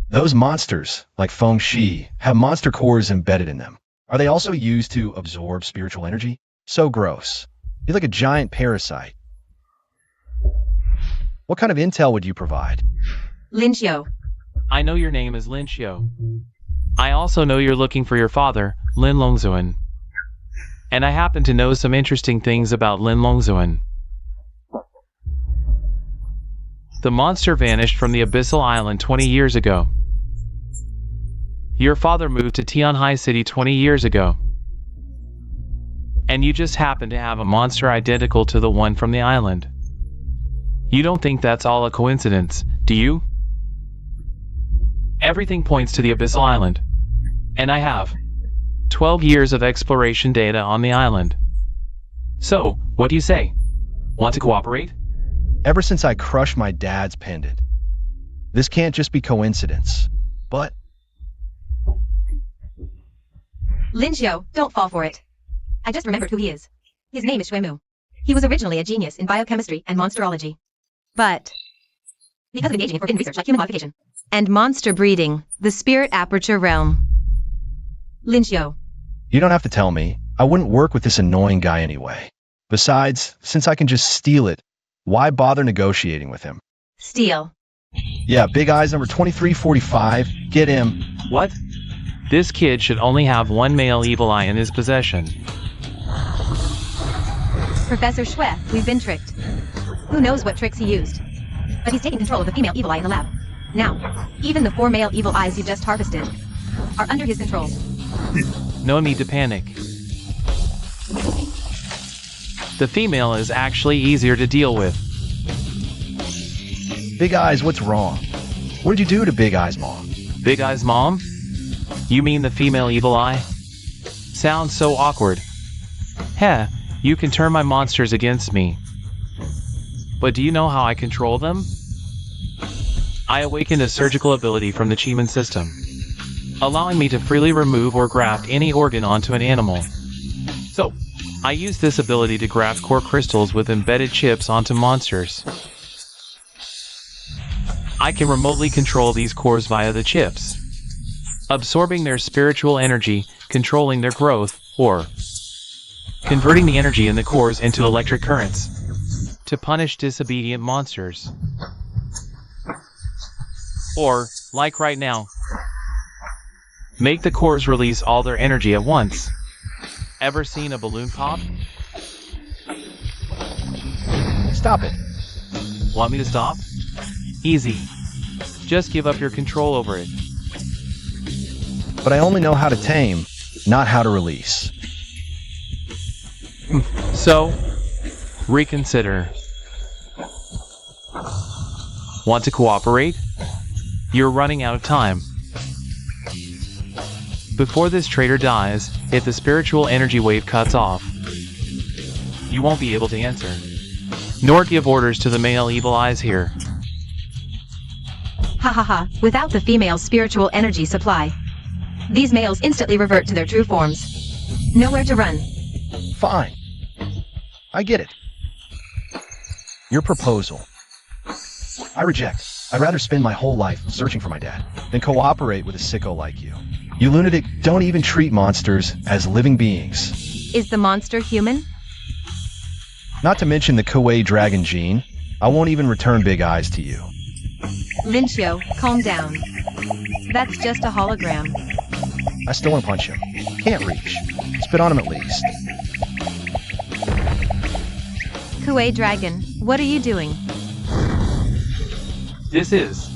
Those monsters, like Feng Shi, have monster cores embedded in them. Are they also used to absorb spiritual energy? So gross. You're like a giant parasite. What kind of intel would you provide? Lin Xiu. I know your name is Lin Xiu. I also know you're looking for your father, Lin Longzuan. And I happen to know some interesting things about Lin Longzuan. The monster vanished from the Abyssal Island 20 years ago. Your father moved to Tianhai City 20 years ago. And you just happen to have a monster identical to the one from the island. You don't think that's all a coincidence, do you? Everything points to the Abyssal Island. And I have 12 years of exploration data on the island. So, what do you say? Want to cooperate? Ever since I crushed my dad's pendant. This can't just be coincidence. But... Lin Xiu, don't fall for it. I just remembered who he is. His name is Shui. He was originally a genius in biochemistry and monsterology. But because of engaging in forbidden research like human modification and monster breeding, the spirit aperture realm. Lin Xiu. You don't have to tell me. I wouldn't work with this annoying guy anyway. Besides, since I can just steal it, why bother negotiating with him? Steal. Yeah, Big Eyes number 2345. Get him. What? This kid should only have one male evil eye in his possession. Professor Schwe, we've been tricked. Who knows what tricks he used? But he's taking control of the female evil eye in the lab. Now, even the 4 male evil eyes you just harvested are under his control. No need to panic. The female is actually easier to deal with. Big Eyes, what's wrong? What did you do to Big Eyes' mom? Big Eye's mom? You mean the female evil eye? Sounds so awkward. Heh, you can turn my monsters against me. But do you know how I control them? I awakened a surgical ability from the Chiman system, allowing me to freely remove or graft any organ onto an animal. So, I use this ability to graft core crystals with embedded chips onto monsters. I can remotely control these cores via the chips, absorbing their spiritual energy, controlling their growth, or converting the energy in the cores into electric currents to punish disobedient monsters. Or, like right now, make the cores release all their energy at once. Ever seen a balloon pop? Stop it. Want me to stop? Easy. Just give up your control over it. But I only know how to tame, not how to release. So, reconsider. Want to cooperate? You're running out of time. Before this traitor dies, if the spiritual energy wave cuts off, you won't be able to answer, nor give orders to the male evil eyes here. Ha ha ha, without the female's spiritual energy supply, these males instantly revert to their true forms. Nowhere to run. Fine. I get it. Your proposal. I reject. I'd rather spend my whole life searching for my dad than cooperate with a sicko like you. You lunatic don't even treat monsters as living beings. Is the monster human? Not to mention the Kawaii dragon gene. I won't even return big eyes to you. Lincio, calm down. That's just a hologram. I still want to punch him. Can't reach. Spit on him at least. Kawaii Dragon, what are you doing? This is.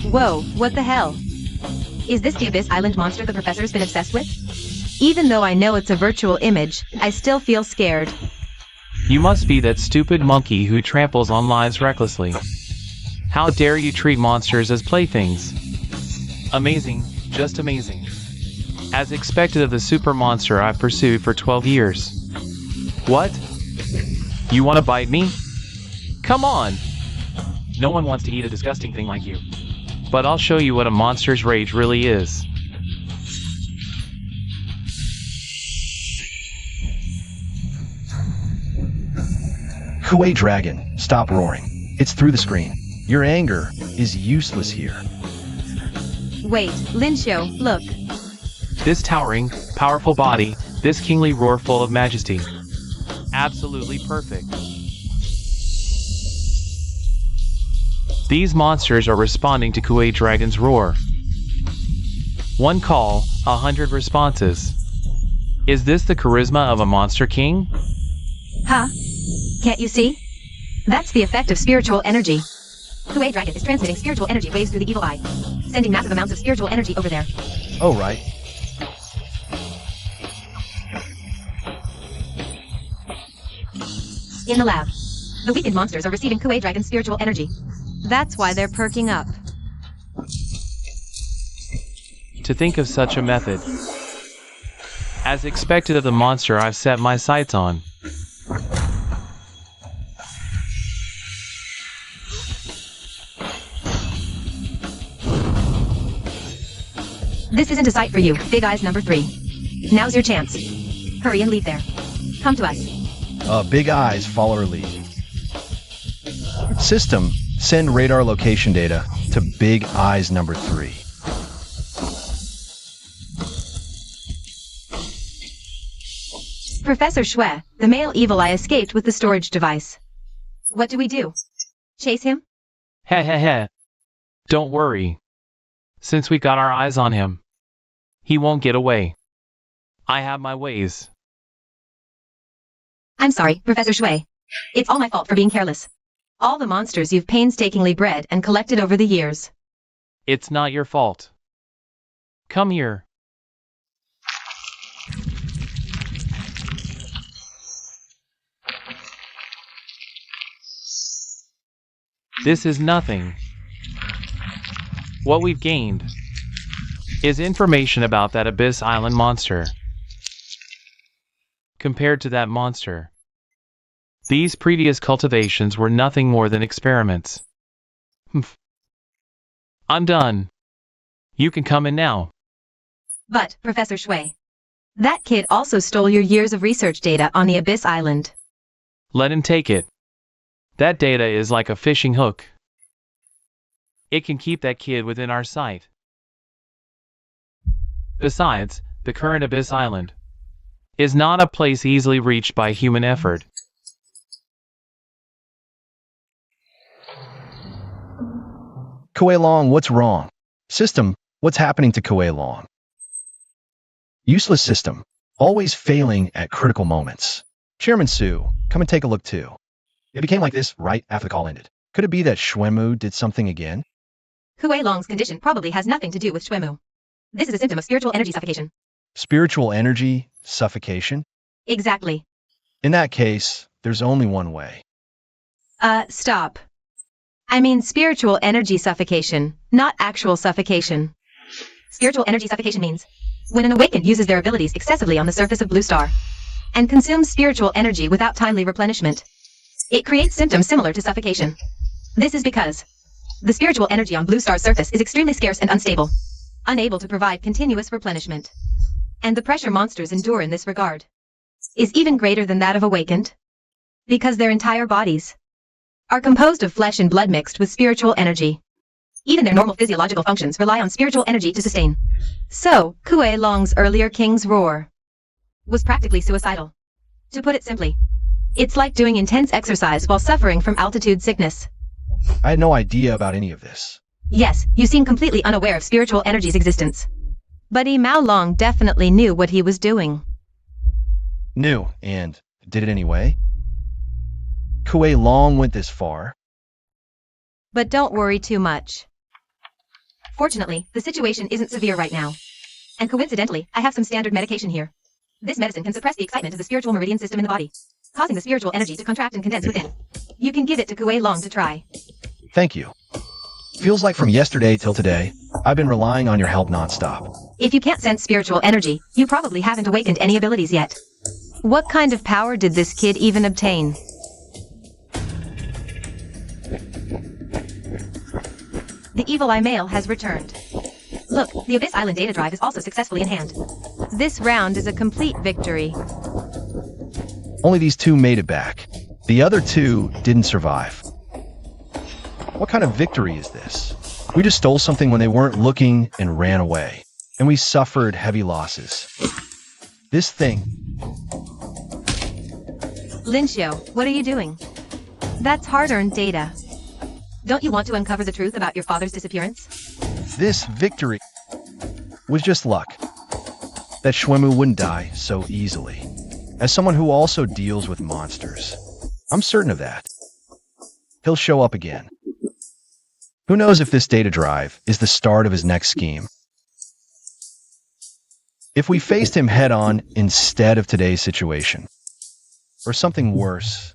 Whoa, what the hell? Is this the Abyss Island monster the professor's been obsessed with? Even though I know it's a virtual image, I still feel scared. You must be that stupid monkey who tramples on lives recklessly. How dare you treat monsters as playthings? Amazing, just amazing. As expected of the super monster I've pursued for 12 years. What? You want to bite me? Come on! No one wants to eat a disgusting thing like you. But I'll show you what a monster's rage really is. Kawaii dragon, stop roaring. It's through the screen. Your anger is useless here. Wait, Lincio, look. This towering, powerful body, this kingly roar full of majesty. Absolutely perfect. These monsters are responding to Kawaii Dragon's roar. One call, 100 responses. Is this the charisma of a monster king? Huh? Can't you see? That's the effect of spiritual energy. Kawaii Dragon is transmitting spiritual energy waves through the evil eye, sending massive amounts of spiritual energy over there. Oh, right. In the lab, the weakened monsters are receiving Kawaii Dragon's spiritual energy. That's why they're perking up. To think of such a method. As expected of the monster I've set my sights on. This isn't a sight for you, Big Eyes number 3. Now's your chance. Hurry and leave there. Come to us. Big eyes follow her lead. System, send radar location data to Big Eyes number 3. Professor Shui, the male evil eye escaped with the storage device. What do we do? Chase him? Heh heh heh. Don't worry. Since we got our eyes on him, he won't get away. I have my ways. I'm sorry, Professor Shui. It's all my fault for being careless. All the monsters you've painstakingly bred and collected over the years. It's not your fault. Come here. This is nothing. What we've gained is information about that Abyss Island monster. Compared to that monster, these previous cultivations were nothing more than experiments. I'm done. You can come in now. But, Professor Shui, that kid also stole your years of research data on the Abyss Island. Let him take it. That data is like a fishing hook. It can keep that kid within our sight. Besides, the current Abyss Island is not a place easily reached by human effort. Kawaii Long, what's wrong? System, what's happening to Kawaii Long? Useless system, always failing at critical moments. Chairman Su, come and take a look too. It became like this right after the call ended. Could it be that Xuemu did something again? Hui Long's condition probably has nothing to do with Xuemu. This is a symptom of spiritual energy suffocation. Spiritual energy suffocation? Exactly. In that case, there's only one way. Stop. I mean spiritual energy suffocation, not actual suffocation. Spiritual energy suffocation means when an awakened uses their abilities excessively on the surface of Blue Star and consumes spiritual energy without timely replenishment. It creates symptoms similar to suffocation. This is because the spiritual energy on Blue Star's surface is extremely scarce and unstable, unable to provide continuous replenishment. And the pressure monsters endure in this regard is even greater than that of awakened, because their entire bodies are composed of flesh and blood mixed with spiritual energy. Even their normal physiological functions rely on spiritual energy to sustain. So, Hui Long's earlier King's Roar was practically suicidal. To put it simply, it's like doing intense exercise while suffering from altitude sickness. I had no idea about any of this. Yes, you seem completely unaware of spiritual energy's existence. But Mao Long definitely knew what he was doing. Knew, and did it anyway? Hui Long went this far. But don't worry too much. Fortunately, the situation isn't severe right now. And coincidentally, I have some standard medication here. This medicine can suppress the excitement of the spiritual meridian system in the body, causing the spiritual energy to contract and condense within. You can give it to Hui Long to try. Thank you. Feels like from yesterday till today, I've been relying on your help nonstop. If you can't sense spiritual energy, you probably haven't awakened any abilities yet. What kind of power did this kid even obtain? The Evil Eye Mail has returned. Look, the Abyss Island data drive is also successfully in hand. This round is a complete victory. Only these two made it back. The other two didn't survive. What kind of victory is this? We just stole something when they weren't looking and ran away. And we suffered heavy losses. This thing... Linshio, what are you doing? That's hard-earned data. Don't you want to uncover the truth about your father's disappearance? This victory was just luck. That Xuemu wouldn't die so easily. As someone who also deals with monsters, I'm certain of that. He'll show up again. Who knows if this data drive is the start of his next scheme? If we faced him head-on instead of today's situation, or something worse,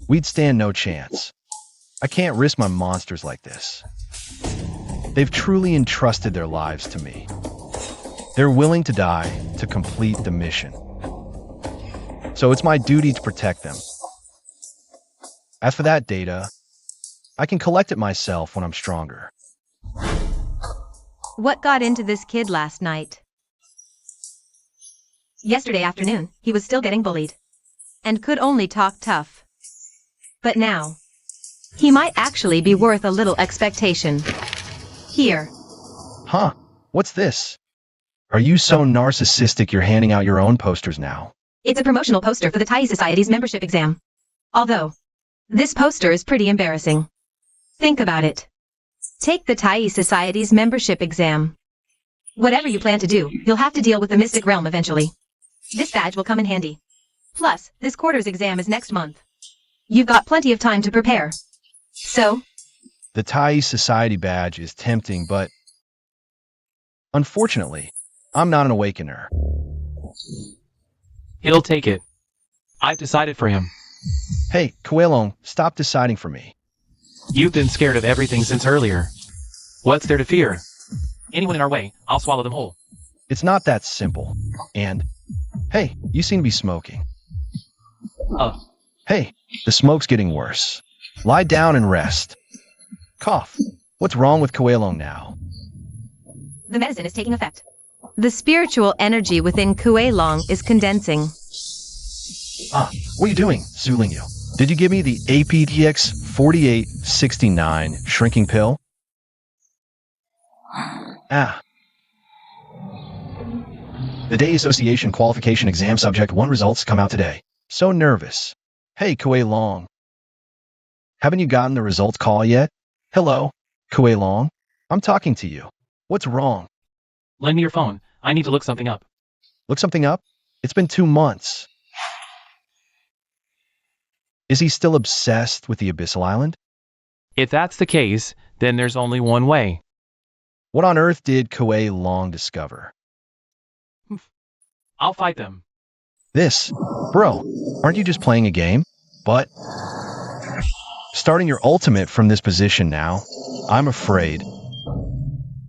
we'd stand no chance. I can't risk my monsters like this. They've truly entrusted their lives to me. They're willing to die to complete the mission. So it's my duty to protect them. As for that data, I can collect it myself when I'm stronger. What got into this kid last night? Yesterday afternoon, he was still getting bullied, and could only talk tough. But now, he might actually be worth a little expectation. Here. Huh? What's this? Are you so narcissistic you're handing out your own posters now? It's a promotional poster for the Tai Society's membership exam. Although, this poster is pretty embarrassing. Think about it. Take the Tai Society's membership exam. Whatever you plan to do, you'll have to deal with the mystic realm eventually. This badge will come in handy. Plus, this quarter's exam is next month. You've got plenty of time to prepare. So? The Tai Society badge is tempting, but unfortunately, I'm not an awakener. He'll take it. I've decided for him. Hey, Coelho, stop deciding for me. You've been scared of everything since earlier. What's there to fear? Anyone in our way, I'll swallow them whole. It's not that simple. And, hey, you seem to be smoking. Hey, the smoke's getting worse. Lie down and rest. Cough. What's wrong with Coelho now? The medicine is taking effect. The spiritual energy within Kue Long is condensing. What are you doing, Zulingyu? Did you give me the APTX 4869 shrinking pill? The Day Association Qualification Exam Subject 1 results come out today. So nervous. Hey, Kue Long. Haven't you gotten the results call yet? Hello, Kue Long. I'm talking to you. What's wrong? Lend me your phone. I need to look something up. Look something up? It's been 2 months. Is he still obsessed with the Abyssal Island? If that's the case, then there's only one way. What on earth did Kuei Long discover? I'll fight them. This? Bro, aren't you just playing a game? But starting your ultimate from this position now, I'm afraid.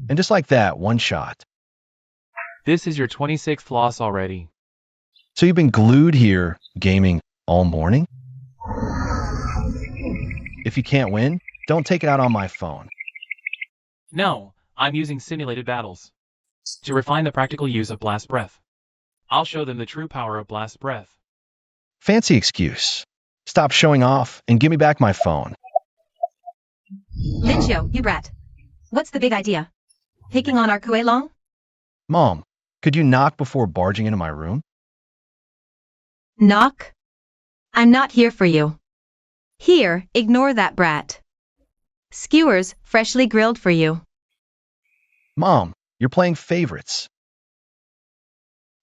And just like that, one shot. This is your 26th loss already. So you've been glued here, gaming, all morning? If you can't win, don't take it out on my phone. No, I'm using simulated battles. To refine the practical use of Blast Breath. I'll show them the true power of Blast Breath. Fancy excuse. Stop showing off and give me back my phone. Linchio, you brat. What's the big idea? Taking on our Kuei Long? Mom, could you knock before barging into my room? Knock? I'm not here for you. Here, ignore that brat. Skewers, freshly grilled for you. Mom, you're playing favorites.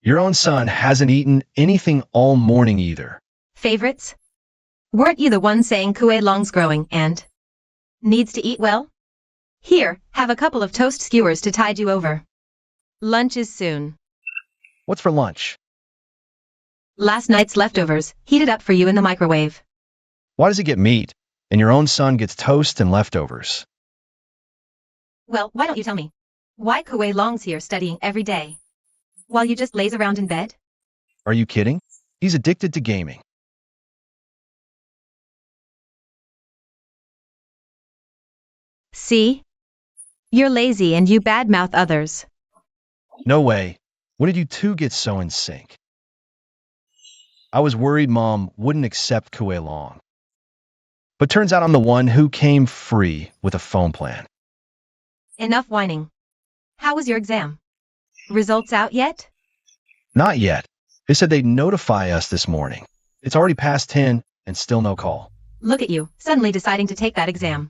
Your own son hasn't eaten anything all morning either. Favorites? Weren't you the one saying Kuei Long's growing and needs to eat well? Here, have a couple of toast skewers to tide you over. Lunch is soon. What's for lunch? Last night's leftovers, heated up for you in the microwave. Why does he get meat, and your own son gets toast and leftovers? Well, why don't you tell me? Why Kuei Long's here studying every day? While you just laze around in bed? Are you kidding? He's addicted to gaming. See? You're lazy and you badmouth others. No way. When did you two get so in sync? I was worried Mom wouldn't accept Kuei Long. But turns out I'm the one who came free with a phone plan. Enough whining. How was your exam? Results out yet? Not yet. They said they'd notify us this morning. It's already past 10 and still no call. Look at you, suddenly deciding to take that exam.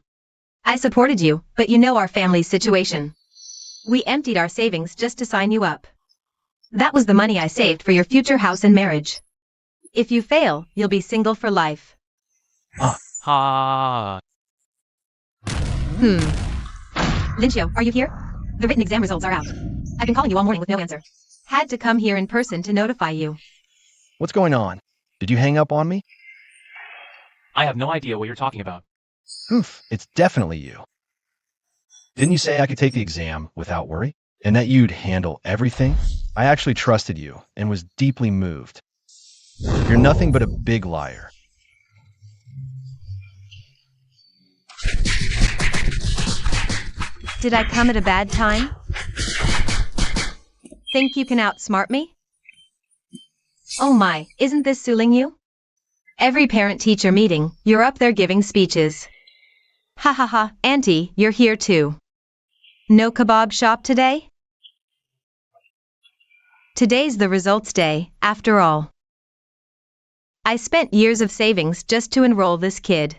I supported you, but you know our family's situation. We emptied our savings just to sign you up. That was the money I saved for your future house and marriage. If you fail, you'll be single for life. Ha! Linchio, are you here? The written exam results are out. I've been calling you all morning with no answer. Had to come here in person to notify you. What's going on? Did you hang up on me? I have no idea what you're talking about. Oof, it's definitely you. Didn't you say I could take the exam without worry? And that you'd handle everything? I actually trusted you and was deeply moved. You're nothing but a big liar. Did I come at a bad time? Think you can outsmart me? Oh my, isn't this suling you? Every parent-teacher meeting, you're up there giving speeches. Ha ha ha, Auntie, you're here too. No kebab shop today? Today's the results day, after all. I spent years of savings just to enroll this kid.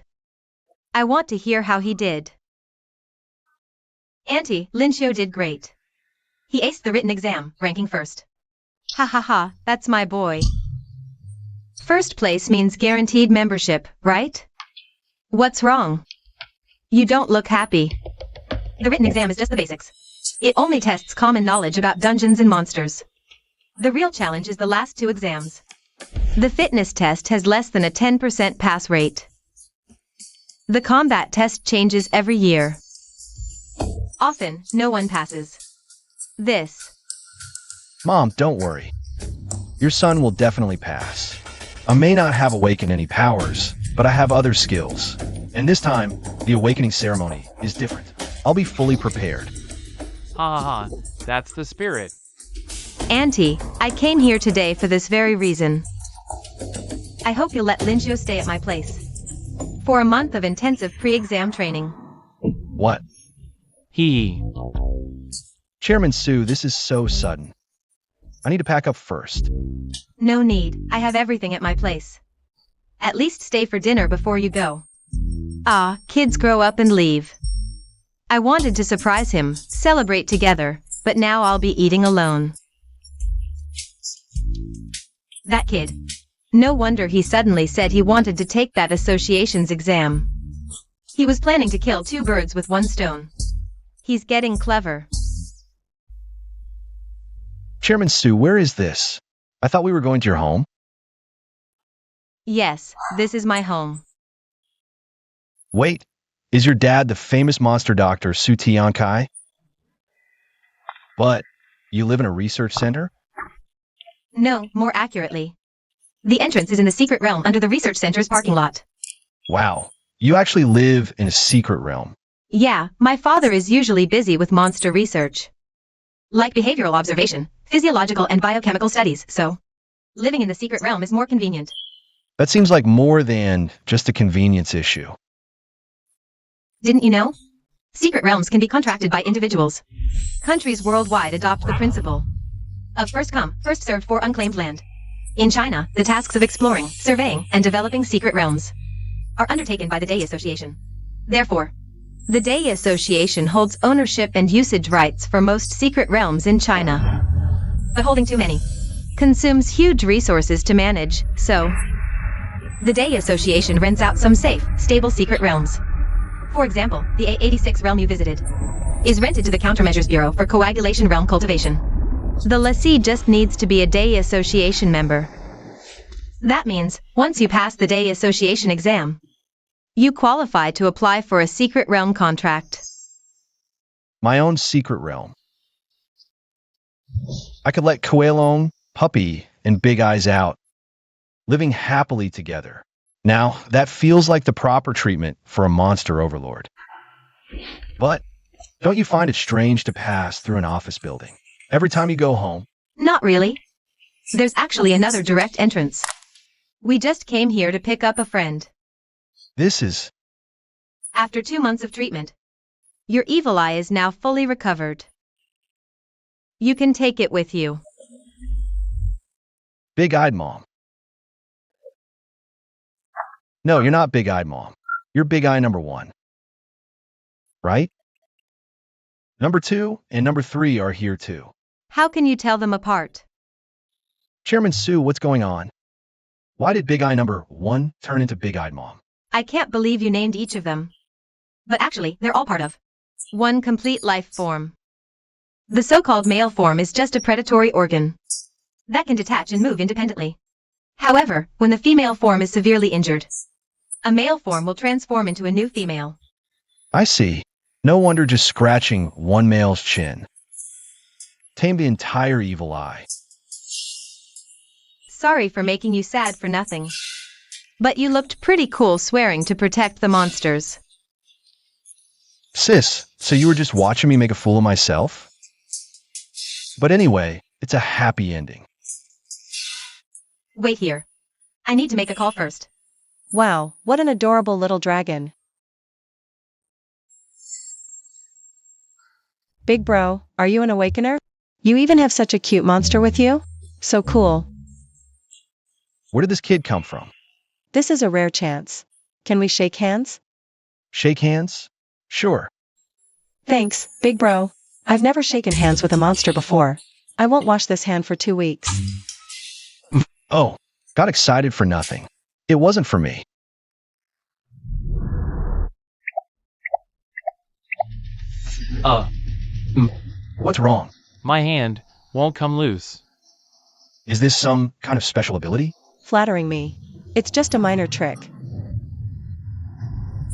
I want to hear how he did. Auntie, Linchio did great. He aced the written exam, ranking first. Ha ha ha, that's my boy. First place means guaranteed membership, right? What's wrong? You don't look happy. The written exam is just the basics. It only tests common knowledge about dungeons and monsters. The real challenge is the last two exams. The fitness test has less than a 10% pass rate. The combat test changes every year. Often, no one passes. This. Mom, don't worry. Your son will definitely pass. I may not have awakened any powers, but I have other skills. And this time, the awakening ceremony is different. I'll be fully prepared. Ha ha ha, that's the spirit. Auntie, I came here today for this very reason. I hope you'll let Linchio stay at my place. For a month of intensive pre-exam training. What? Chairman Sue, this is so sudden. I need to pack up first. No need, I have everything at my place. At least stay for dinner before you go. Ah, kids grow up and leave. I wanted to surprise him, celebrate together, but now I'll be eating alone. That kid. No wonder he suddenly said he wanted to take that association's exam. He was planning to kill two birds with one stone. He's getting clever. Chairman Sue, where is this? I thought we were going to your home. Yes, this is my home. Wait, is your dad the famous monster doctor Su Tiankai? But you live in a research center? No, more accurately. The entrance is in the secret realm under the research center's parking lot. Wow, you actually live in a secret realm. Yeah, my father is usually busy with monster research. Like behavioral observation, physiological and biochemical studies, so living in the secret realm is more convenient. That seems like more than just a convenience issue. Didn't you know? Secret realms can be contracted by individuals. Countries worldwide adopt the principle of first come, first served for unclaimed land. In China, the tasks of exploring, surveying, and developing secret realms are undertaken by the Day Association. Therefore, the Day Association holds ownership and usage rights for most secret realms in China. But holding too many consumes huge resources to manage, so the Day Association rents out some safe, stable secret realms. For example, the A86 realm you visited is rented to the Countermeasures Bureau for coagulation realm cultivation. The lessee just needs to be a Day Association member. That means, once you pass the Day Association exam, you qualify to apply for a secret realm contract. My own secret realm. I could let Coelon, Puppy, and Big Eyes out, living happily together. Now, that feels like the proper treatment for a monster overlord. But don't you find it strange to pass through an office building every time you go home? Not really. There's actually another direct entrance. We just came here to pick up a friend. This is... After 2 months of treatment, your evil eye is now fully recovered. You can take it with you. Big-eyed Mom. No, you're not Big-eyed Mom. You're Big Eye number 1. Right? Number 2 and number 3 are here too. How can you tell them apart? Chairman Sue, what's going on? Why did Big Eye number 1 turn into Big-eyed Mom? I can't believe you named each of them. But actually, they're all part of one complete life form. The so-called male form is just a predatory organ that can detach and move independently. However, when the female form is severely injured, a male form will transform into a new female. I see. No wonder just scratching one male's chin. Tame the entire evil eye. Sorry for making you sad for nothing. But you looked pretty cool swearing to protect the monsters. Sis, so you were just watching me make a fool of myself? But anyway, it's a happy ending. Wait here. I need to make a call first. Wow, what an adorable little dragon. Big bro, are you an awakener? You even have such a cute monster with you? So cool. Where did this kid come from? This is a rare chance. Can we shake hands? Shake hands? Sure. Thanks, big bro. I've never shaken hands with a monster before. I won't wash this hand for 2 weeks. Oh, got excited for nothing. It wasn't for me. What's wrong? My hand won't come loose. Is this some kind of special ability? Flattering me. It's just a minor trick.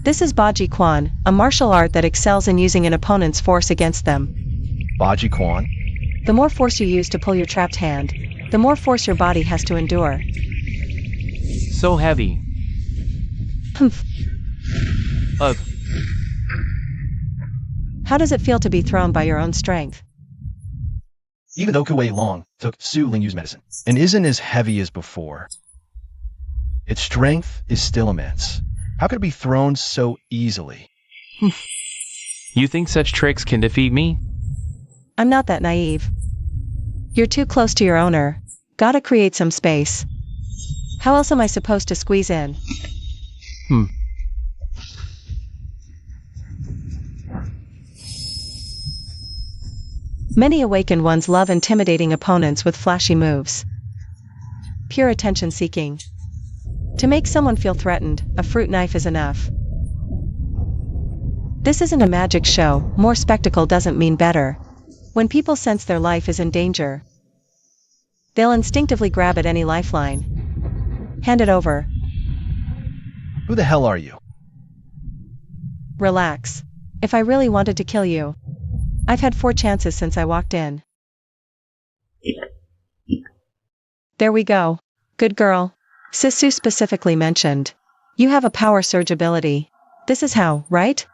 This is Baji Quan, a martial art that excels in using an opponent's force against them. Baji Quan? The more force you use to pull your trapped hand, the more force your body has to endure. So heavy. Humph. Ugh. How does it feel to be thrown by your own strength? Even though Kuei Long took Su Lingyu's medicine and isn't as heavy as before, its strength is still immense. How could it be thrown so easily? You think such tricks can defeat me? I'm not that naive. You're too close to your owner. Gotta create some space. How else am I supposed to squeeze in? Many awakened ones love intimidating opponents with flashy moves. Pure attention seeking. To make someone feel threatened, a fruit knife is enough. This isn't a magic show, more spectacle doesn't mean better. When people sense their life is in danger, they'll instinctively grab at any lifeline. Hand it over. Who the hell are you? Relax. If I really wanted to kill you, I've had 4 chances since I walked in. There we go. Good girl. Sisu specifically mentioned. You have a power surge ability. This is how, right?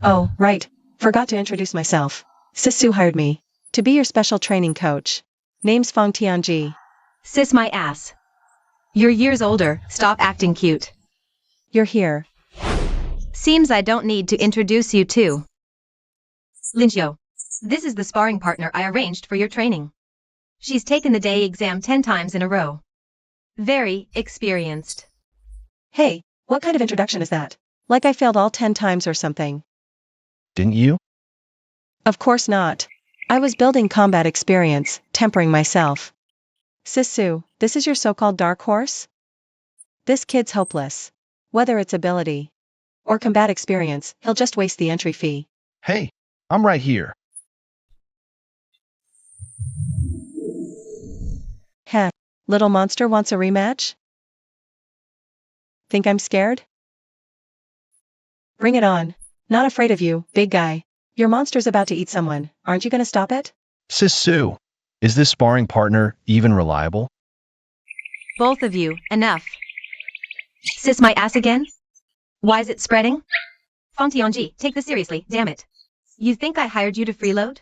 Oh, right. Forgot to introduce myself. Sisu hired me to be your special training coach. Name's Fong Tianji. Sis my ass. You're years older, stop acting cute. You're here. Seems I don't need to introduce you to Linxiu. This is the sparring partner I arranged for your training. She's taken the day exam 10 times in a row. Very experienced. Hey, what kind of introduction is that? Like I failed all 10 times or something. Didn't you? Of course not. I was building combat experience, tempering myself. Sisu, this is your so-called dark horse? This kid's hopeless. Whether it's ability or combat experience, he'll just waste the entry fee. Hey, I'm right here. Heh, little monster wants a rematch? Think I'm scared? Bring it on. Not afraid of you, big guy. Your monster's about to eat someone, aren't you gonna stop it? Sisu, is this sparring partner even reliable? Both of you, enough. Sis my ass again? Why is it spreading? Fong Tianji, take this seriously, damn it. You think I hired you to freeload?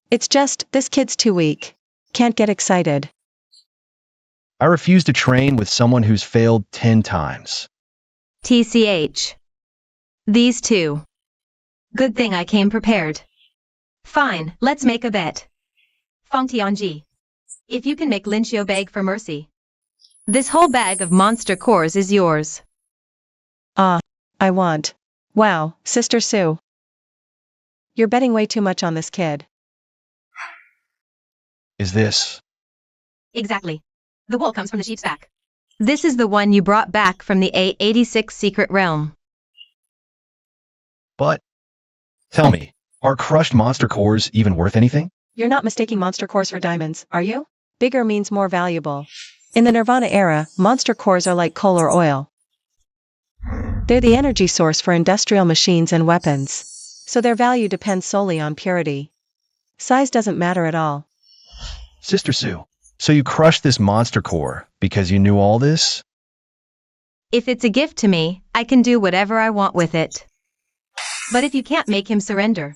It's just, this kid's too weak. Can't get excited. I refuse to train with someone who's failed 10 times. TCH. These two. Good thing I came prepared. Fine, let's make a bet. Fong Tianji. If you can make Linxiu beg for mercy, this whole bag of monster cores is yours. I want. Wow, Sister Sue. You're betting way too much on this kid. Is this? Exactly. The wool comes from the sheep's back. This is the one you brought back from the A86 secret realm. But, tell me, are crushed monster cores even worth anything? You're not mistaking monster cores for diamonds, are you? Bigger means more valuable. In the Nirvana era, monster cores are like coal or oil. They're the energy source for industrial machines and weapons. So their value depends solely on purity. Size doesn't matter at all. Sister Sue, so you crushed this monster core because you knew all this? If it's a gift to me, I can do whatever I want with it. But if you can't make him surrender,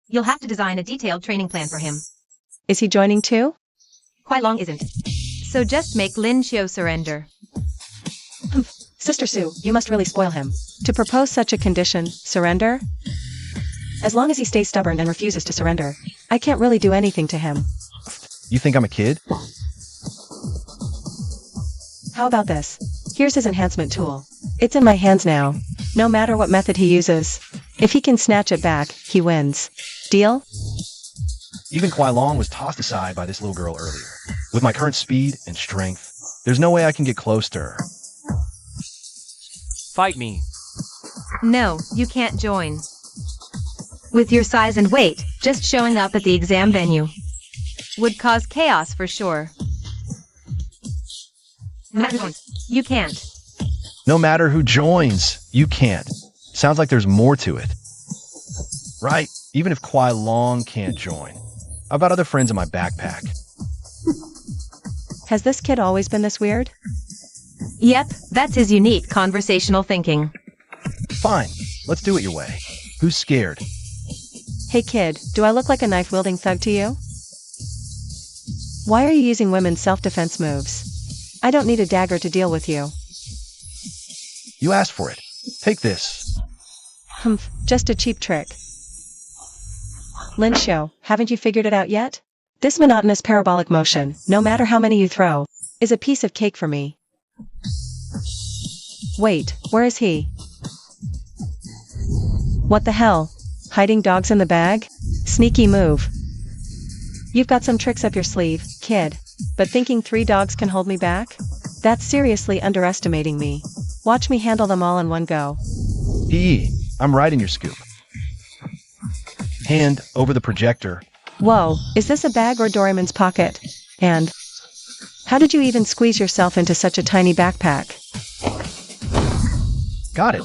you'll have to design a detailed training plan for him. Is he joining too? Quite long isn't. So just make Linxiu surrender. Sister Sue, you must really spoil him. To propose such a condition, surrender? As long as he stays stubborn and refuses to surrender, I can't really do anything to him. You think I'm a kid? How about this? Here's his enhancement tool. It's in my hands now. No matter what method he uses, if he can snatch it back, he wins. Deal? Even Kuai Long was tossed aside by this little girl earlier. With my current speed and strength, there's no way I can get close to her. Fight me. No, you can't join. With your size and weight, just showing up at the exam venue would cause chaos for sure. You can't. No matter who joins, you can't. Sounds like there's more to it. Right, even if Kuai Long can't join. I've got other friends in my backpack. Has this kid always been this weird? Yep, that's his unique conversational thinking. Fine, let's do it your way. Who's scared? Hey kid, do I look like a knife-wielding thug to you? Why are you using women's self-defense moves? I don't need a dagger to deal with you. You asked for it. Take this. Humph, just a cheap trick. Linxiu, haven't you figured it out yet? This monotonous parabolic motion, no matter how many you throw, is a piece of cake for me. Wait, where is he? What the hell? Hiding dogs in the bag? Sneaky move. You've got some tricks up your sleeve, kid. But thinking 3 dogs can hold me back? That's seriously underestimating me. Watch me handle them all in one go. I'm right in your scoop. Hand over the projector. Whoa, is this a bag or Doraemon's pocket? And how did you even squeeze yourself into such a tiny backpack? Got it.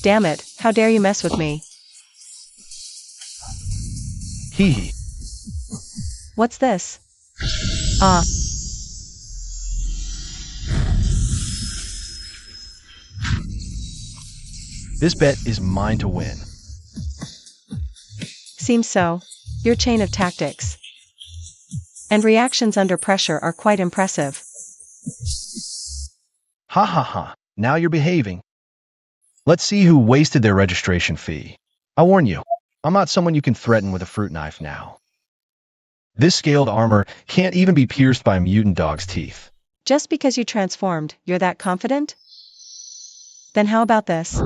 Damn it, how dare you mess with me? Hee. What's this? Ah. This bet is mine to win. Seems so. Your chain of tactics and reactions under pressure are quite impressive. Ha ha ha. Now you're behaving. Let's see who wasted their registration fee. I warn you, I'm not someone you can threaten with a fruit knife now. This scaled armor can't even be pierced by a mutant dog's teeth. Just because you transformed, you're that confident? Then how about this?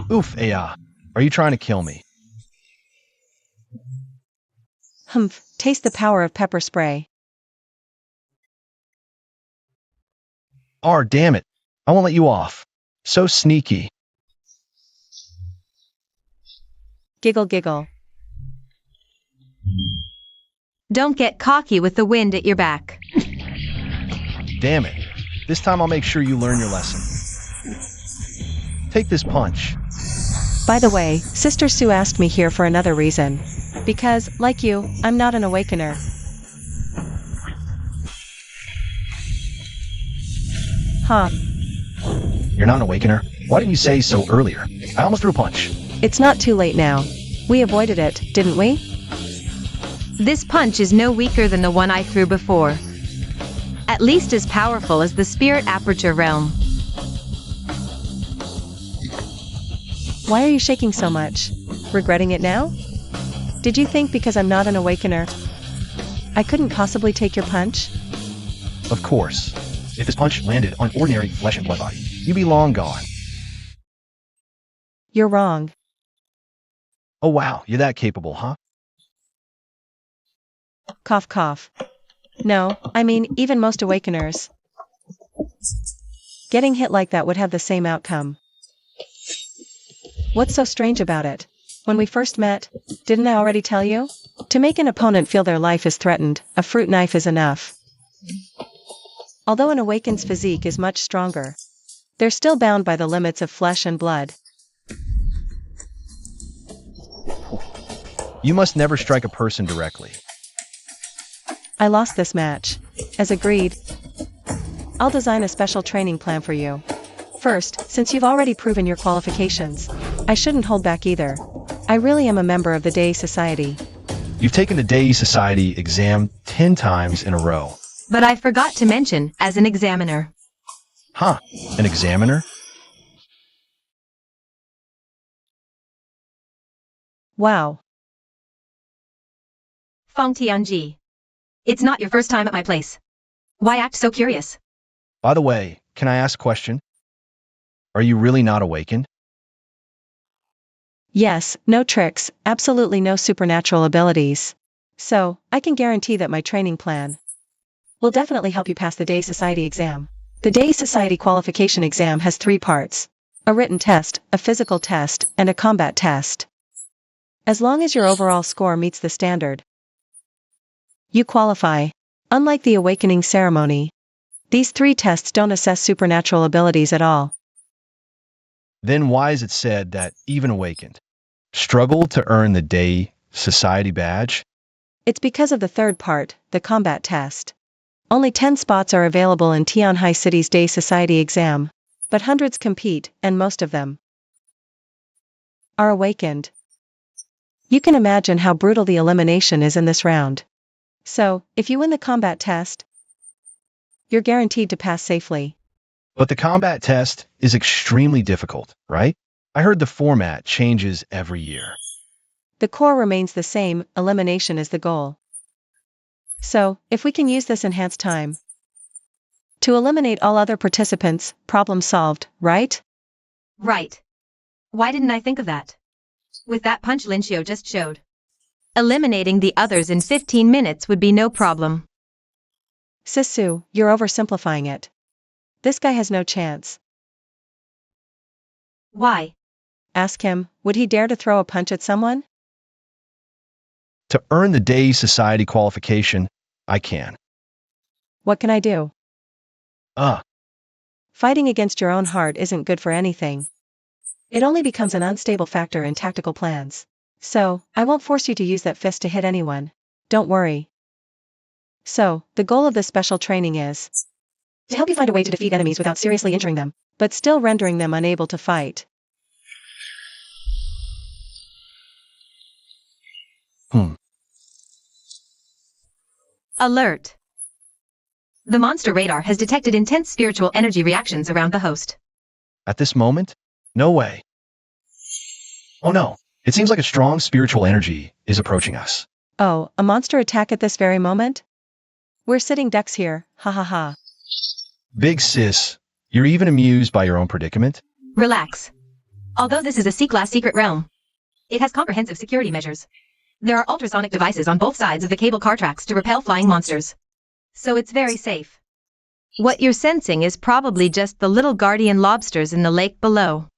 Oof, Aya. Are you trying to kill me? Humph, taste the power of pepper spray. Damn it. I won't let you off. So sneaky. Giggle giggle. Don't get cocky with the wind at your back. Damn it. This time I'll make sure you learn your lesson. Take this punch. By the way, Sister Sue asked me here for another reason. Because, like you, I'm not an awakener. Huh. You're not an awakener? Why didn't you say so earlier? I almost threw a punch. It's not too late now. We avoided it, didn't we? This punch is no weaker than the one I threw before. At least as powerful as the spirit aperture realm. Why are you shaking so much? Regretting it now? Did you think because I'm not an awakener, I couldn't possibly take your punch? Of course. If this punch landed on ordinary flesh and blood body, you'd be long gone. You're wrong. Oh wow, you're that capable, huh? Cough cough. No, I mean, even most awakeners. Getting hit like that would have the same outcome. What's so strange about it? When we first met, didn't I already tell you? To make an opponent feel their life is threatened, a fruit knife is enough. Although an awakened's physique is much stronger, they're still bound by the limits of flesh and blood. You must never strike a person directly. I lost this match. As agreed, I'll design a special training plan for you. First, since you've already proven your qualifications, I shouldn't hold back either. I really am a member of the Day Society. You've taken the Day Society exam 10 times in a row. But I forgot to mention, as an examiner. Huh, an examiner? Wow. Feng Tianji. It's not your first time at my place. Why act so curious? By the way, can I ask a question? Are you really not awakened? Yes, no tricks, absolutely no supernatural abilities. So, I can guarantee that my training plan will definitely help you pass the Day Society exam. The Day Society qualification exam has 3 parts: a written test, a physical test, and a combat test. As long as your overall score meets the standard, you qualify. Unlike the awakening ceremony, these 3 tests don't assess supernatural abilities at all. Then why is it said that even awakened struggle to earn the Day Society badge? It's because of the 3rd part, the combat test. Only 10 spots are available in Tianhai City's Day Society exam, but hundreds compete, and most of them are awakened. You can imagine how brutal the elimination is in this round. So, if you win the combat test, you're guaranteed to pass safely. But the combat test is extremely difficult, right? I heard the format changes every year. The core remains the same, elimination is the goal. So, if we can use this enhanced time to eliminate all other participants, problem solved, right? Right. Why didn't I think of that? With that punch Lincio just showed, eliminating the others in 15 minutes would be no problem. Sisu, you're oversimplifying it. This guy has no chance. Why? Ask him, would he dare to throw a punch at someone? To earn the day's society qualification, I can. What can I do? Uh, Fighting against your own heart isn't good for anything. It only becomes an unstable factor in tactical plans. So, I won't force you to use that fist to hit anyone. Don't worry. So, the goal of this special training is to help you find a way to defeat enemies without seriously injuring them, but still rendering them unable to fight. Alert. The monster radar has detected intense spiritual energy reactions around the host. At this moment? No way. Oh no, it seems like a strong spiritual energy is approaching us. Oh, a monster attack at this very moment? We're sitting ducks here, ha ha ha. Big sis, you're even amused by your own predicament? Relax. Although this is a C-class secret realm, it has comprehensive security measures. There are ultrasonic devices on both sides of the cable car tracks to repel flying monsters. So it's very safe. What you're sensing is probably just the little guardian lobsters in the lake below.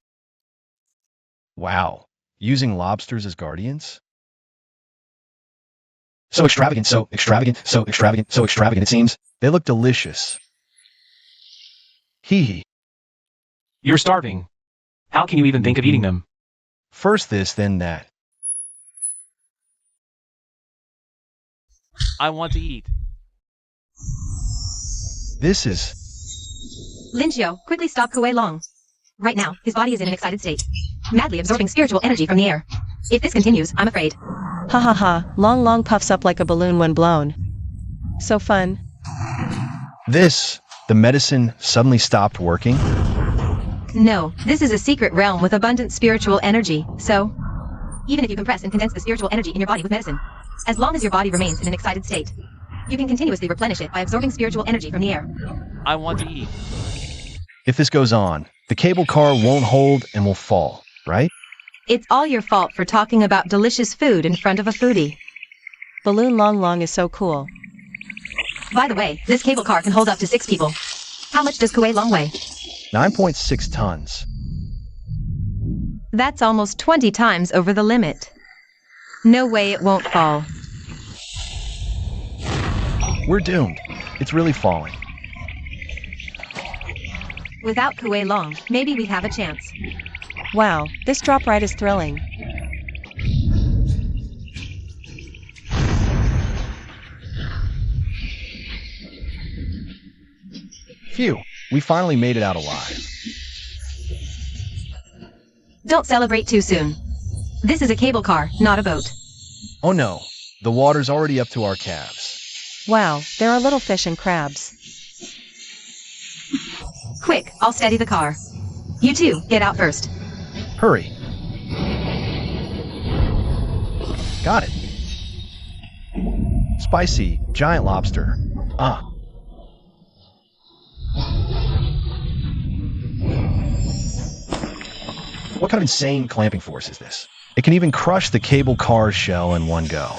Wow, using lobsters as guardians? So extravagant, so extravagant, so extravagant, so extravagant it seems. They look delicious. Hee hee. You're starving. How can you even think of eating them? First this, then that. I want to eat. This is... Linxiu, quickly stop Kuei Long. Right now, his body is in an excited state, madly absorbing spiritual energy from the air. If this continues, I'm afraid. Ha ha ha, long puffs up like a balloon when blown. So fun. The medicine suddenly stopped working? No, this is a secret realm with abundant spiritual energy, so even if you compress and condense the spiritual energy in your body with medicine, as long as your body remains in an excited state, you can continuously replenish it by absorbing spiritual energy from the air. I want to eat. If this goes on, the cable car won't hold and will fall, right? It's all your fault for talking about delicious food in front of a foodie. Balloon Long is so cool. By the way, this cable car can hold up to 6 people. How much does Kuei Long weigh? 9.6 tons. That's almost 20 times over the limit. No way it won't fall. We're doomed. It's really falling. Without Kuei Long, maybe we'd have a chance. Wow, this drop ride is thrilling. Phew, we finally made it out alive. Don't celebrate too soon. This is a cable car, not a boat. Oh no, the water's already up to our calves. Wow, there are little fish and crabs. Quick, I'll steady the car. You two, get out first. Hurry. Got it. Spicy, giant lobster. Ah. What kind of insane clamping force is this? It can even crush the cable car's shell in one go.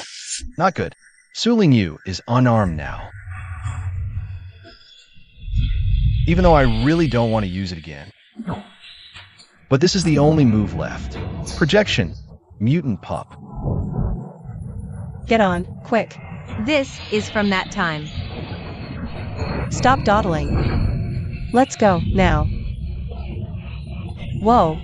Not good. Su Ling Yu is unarmed now. Even though I really don't want to use it again. But this is the only move left. Projection. Mutant pup. Get on, quick. This is from that time. Stop dawdling. Let's go, now. Whoa.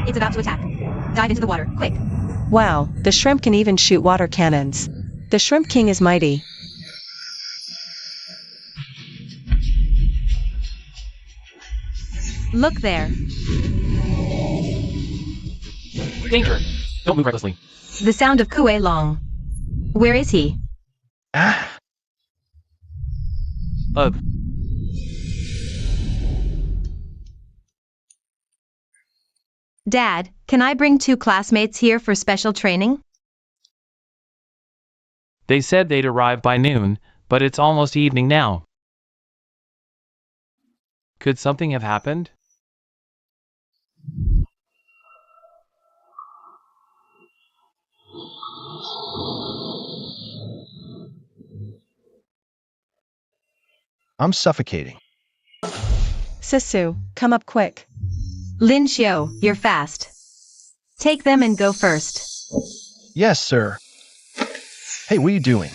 It's about to attack. Dive into the water, quick. Wow, the shrimp can even shoot water cannons. The Shrimp King is mighty. Look there. Danger! Don't move recklessly. The sound of Kuei Long. Where is he? Ah. Ugh. Dad, can I bring 2 classmates here for special training? They said they'd arrive by noon, but it's almost evening now. Could something have happened? I'm suffocating. Sisu, come up quick. Lin Xiu, you're fast. Take them and go first. Yes, sir. Hey, what are you doing?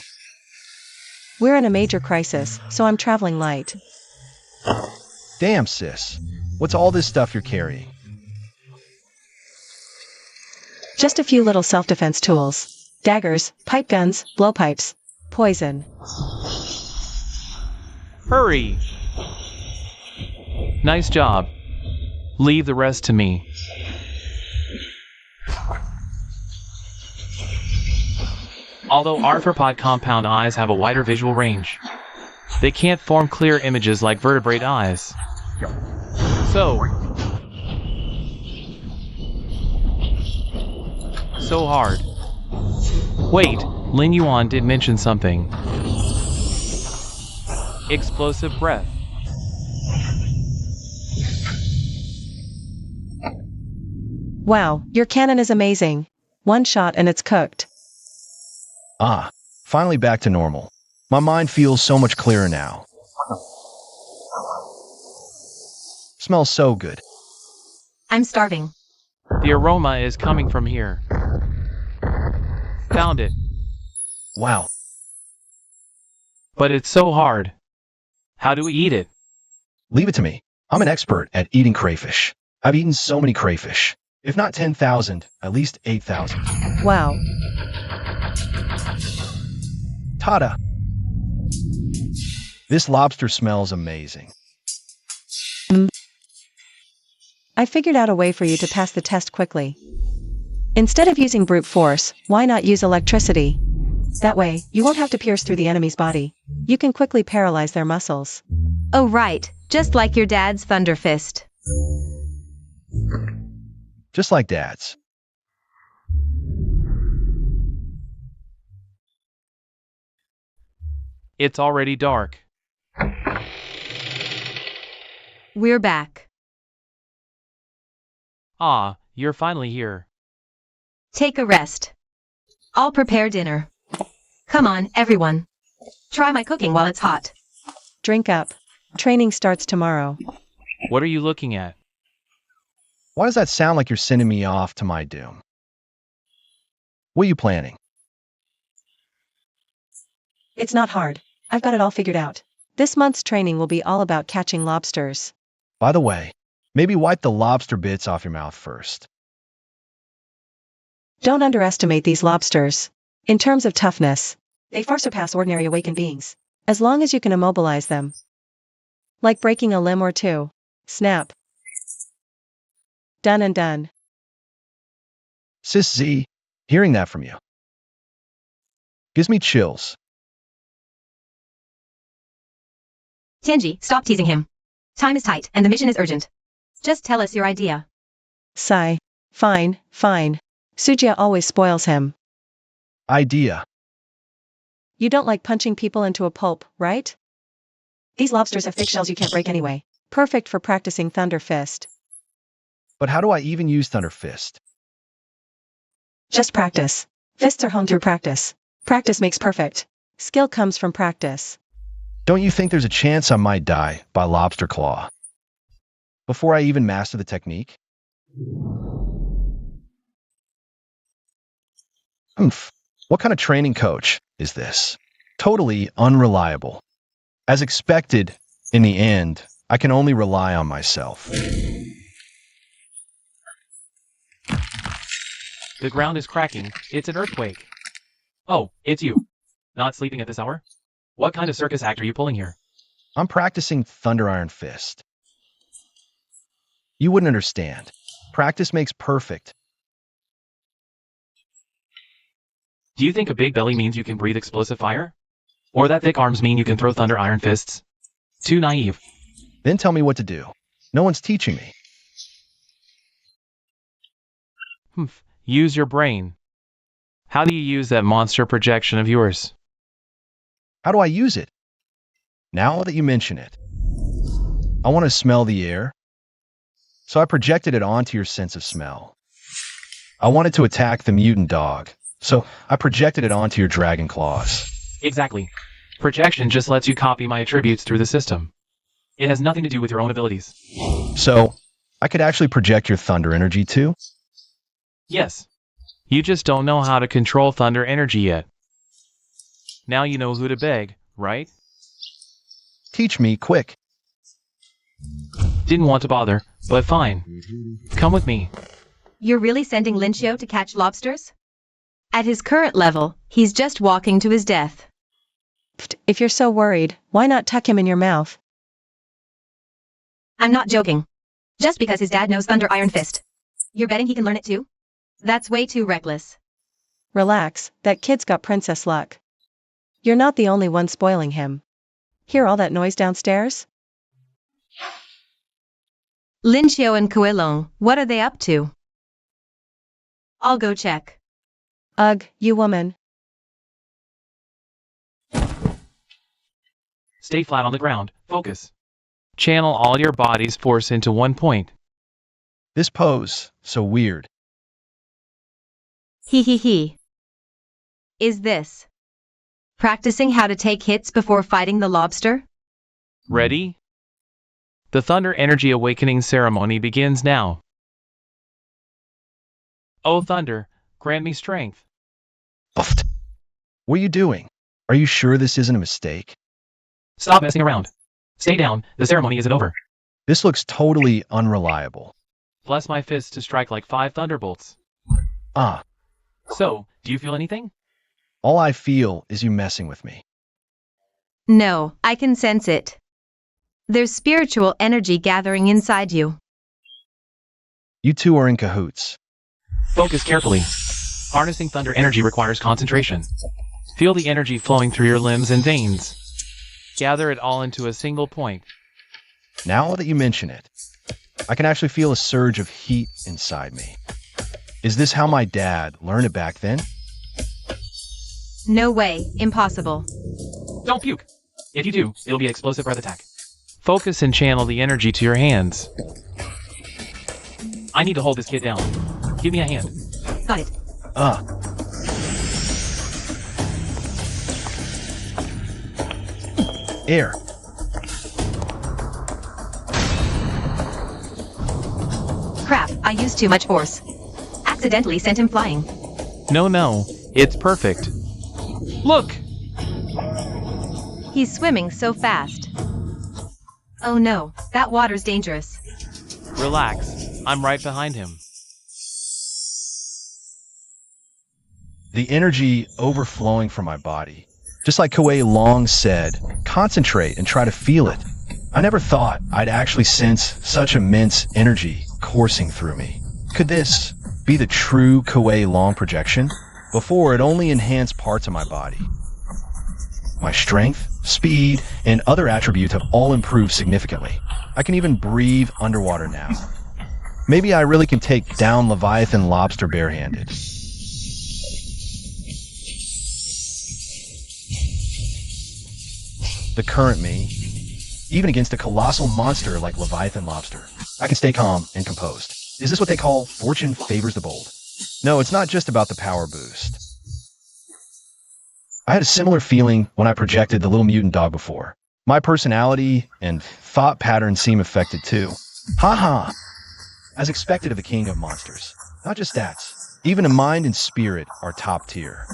We're in a major crisis, so I'm traveling light. Damn, sis. What's all this stuff you're carrying? Just a few little self-defense tools. Daggers, pipe guns, blowpipes, poison. Hurry! Nice job. Leave the rest to me. Although arthropod compound eyes have a wider visual range, they can't form clear images like vertebrate eyes. So hard. Wait, Lin Yuan did mention something. Explosive breath. Wow, your cannon is amazing. One shot and it's cooked. Ah, finally back to normal. My mind feels so much clearer now. Smells so good. I'm starving. The aroma is coming from here. Found it. Wow. But it's so hard. How do we eat it? Leave it to me. I'm an expert at eating crayfish. I've eaten so many crayfish. If not 10,000, at least 8,000. Wow. Tada! This lobster smells amazing. I figured out a way for you to pass the test quickly. Instead of using brute force, why not use electricity? That way, you won't have to pierce through the enemy's body. You can quickly paralyze their muscles. Oh right, just like your dad's Thunder Fist. Just like Dad's. It's already dark. We're back. Ah, you're finally here. Take a rest. I'll prepare dinner. Come on, everyone. Try my cooking while it's hot. Drink up. Training starts tomorrow. What are you looking at? Why does that sound like you're sending me off to my doom? What are you planning? It's not hard. I've got it all figured out. This month's training will be all about catching lobsters. By the way, maybe wipe the lobster bits off your mouth first. Don't underestimate these lobsters. In terms of toughness, they far surpass ordinary awakened beings. As long as you can immobilize them. Like breaking a limb or two. Snap. Done and done. Sis Z, hearing that from you gives me chills. Tianji, stop teasing him. Time is tight, and the mission is urgent. Just tell us your idea. Sigh. Fine, fine. Sujia always spoils him. Idea. You don't like punching people into a pulp, right? These lobsters have thick shells you can't break anyway. Perfect for practicing Thunder Fist. But how do I even use Thunder Fist? Just practice. Fists are honed through practice. Practice makes perfect. Skill comes from practice. Don't you think there's a chance I might die by lobster claw before I even master the technique? Oomph. What kind of training coach is this? Totally unreliable. As expected, in the end, I can only rely on myself. The ground is cracking. It's an earthquake. Oh, it's you. Not sleeping at this hour? What kind of circus act are you pulling here? I'm practicing Thunder Iron Fist. You wouldn't understand. Practice makes perfect. Do you think a big belly means you can breathe explosive fire? Or that thick arms mean you can throw thunder iron fists? Too naive. Then tell me what to do. No one's teaching me. Humph. Use your brain. How do you use that monster projection of yours? How do I use it? Now that you mention it. I want to smell the air. So I projected it onto your sense of smell. I wanted to attack the mutant dog. So I projected it onto your dragon claws. Exactly. Projection just lets you copy my attributes through the system. It has nothing to do with your own abilities. So I could actually project your thunder energy too? Yes. You just don't know how to control thunder energy yet. Now you know who to beg, right? Teach me, quick. Didn't want to bother, but fine. Come with me. You're really sending Lincio to catch lobsters? At his current level, he's just walking to his death. If you're so worried, why not tuck him in your mouth? I'm not joking. Just because his dad knows Thunder Iron Fist. You're betting he can learn it too? That's way too reckless. Relax, that kid's got princess luck. You're not the only one spoiling him. Hear all that noise downstairs? Lincio and Coelho, what are they up to? I'll go check. Ugh, you woman. Stay flat on the ground. Focus. Channel all your body's force into one point. This pose, so weird. He. Is this practicing how to take hits before fighting the lobster? Ready? The Thunder Energy Awakening ceremony begins now. Oh Thunder, grant me strength. Uft. What are you doing? Are you sure this isn't a mistake? Stop messing around. Stay down, the ceremony isn't over. This looks totally unreliable. Bless my fists to strike like 5 thunderbolts. Ah, So, do you feel anything? all I feel is you messing with me. No, I can sense it. There's spiritual energy gathering inside you. You two are in cahoots. Focus carefully. Harnessing thunder energy requires concentration. Feel the energy flowing through your limbs and veins. Gather it all into a single point. Now that you mention it, I can actually feel a surge of heat inside me. Is this how my dad learned it back then? No way, impossible. Don't puke. If you do, it'll be an explosive breath attack. Focus and channel the energy to your hands. I need to hold this kid down. Give me a hand. Got it. Air. Crap, I used too much force. Accidentally sent him flying. No, it's perfect. Look! He's swimming so fast. Oh no, that water's dangerous. Relax. I'm right behind him. The energy overflowing from my body. Just like Koei long said, concentrate and try to feel it. I never thought I'd actually sense such immense energy coursing through me. Could this be the true Koei long projection? Before, it only enhanced parts of my body. My strength, speed, and other attributes have all improved significantly. I can even breathe underwater now. Maybe I really can take down Leviathan lobster barehanded. The current me, even against a colossal monster like Leviathan lobster, I can stay calm and composed. Is this what they call fortune favors the bold? No, it's not just about the power boost. I had a similar feeling when I projected the little mutant dog before. My personality and thought patterns seem affected too. Haha! As expected of the king of monsters. Not just stats. Even a mind and spirit are top tier.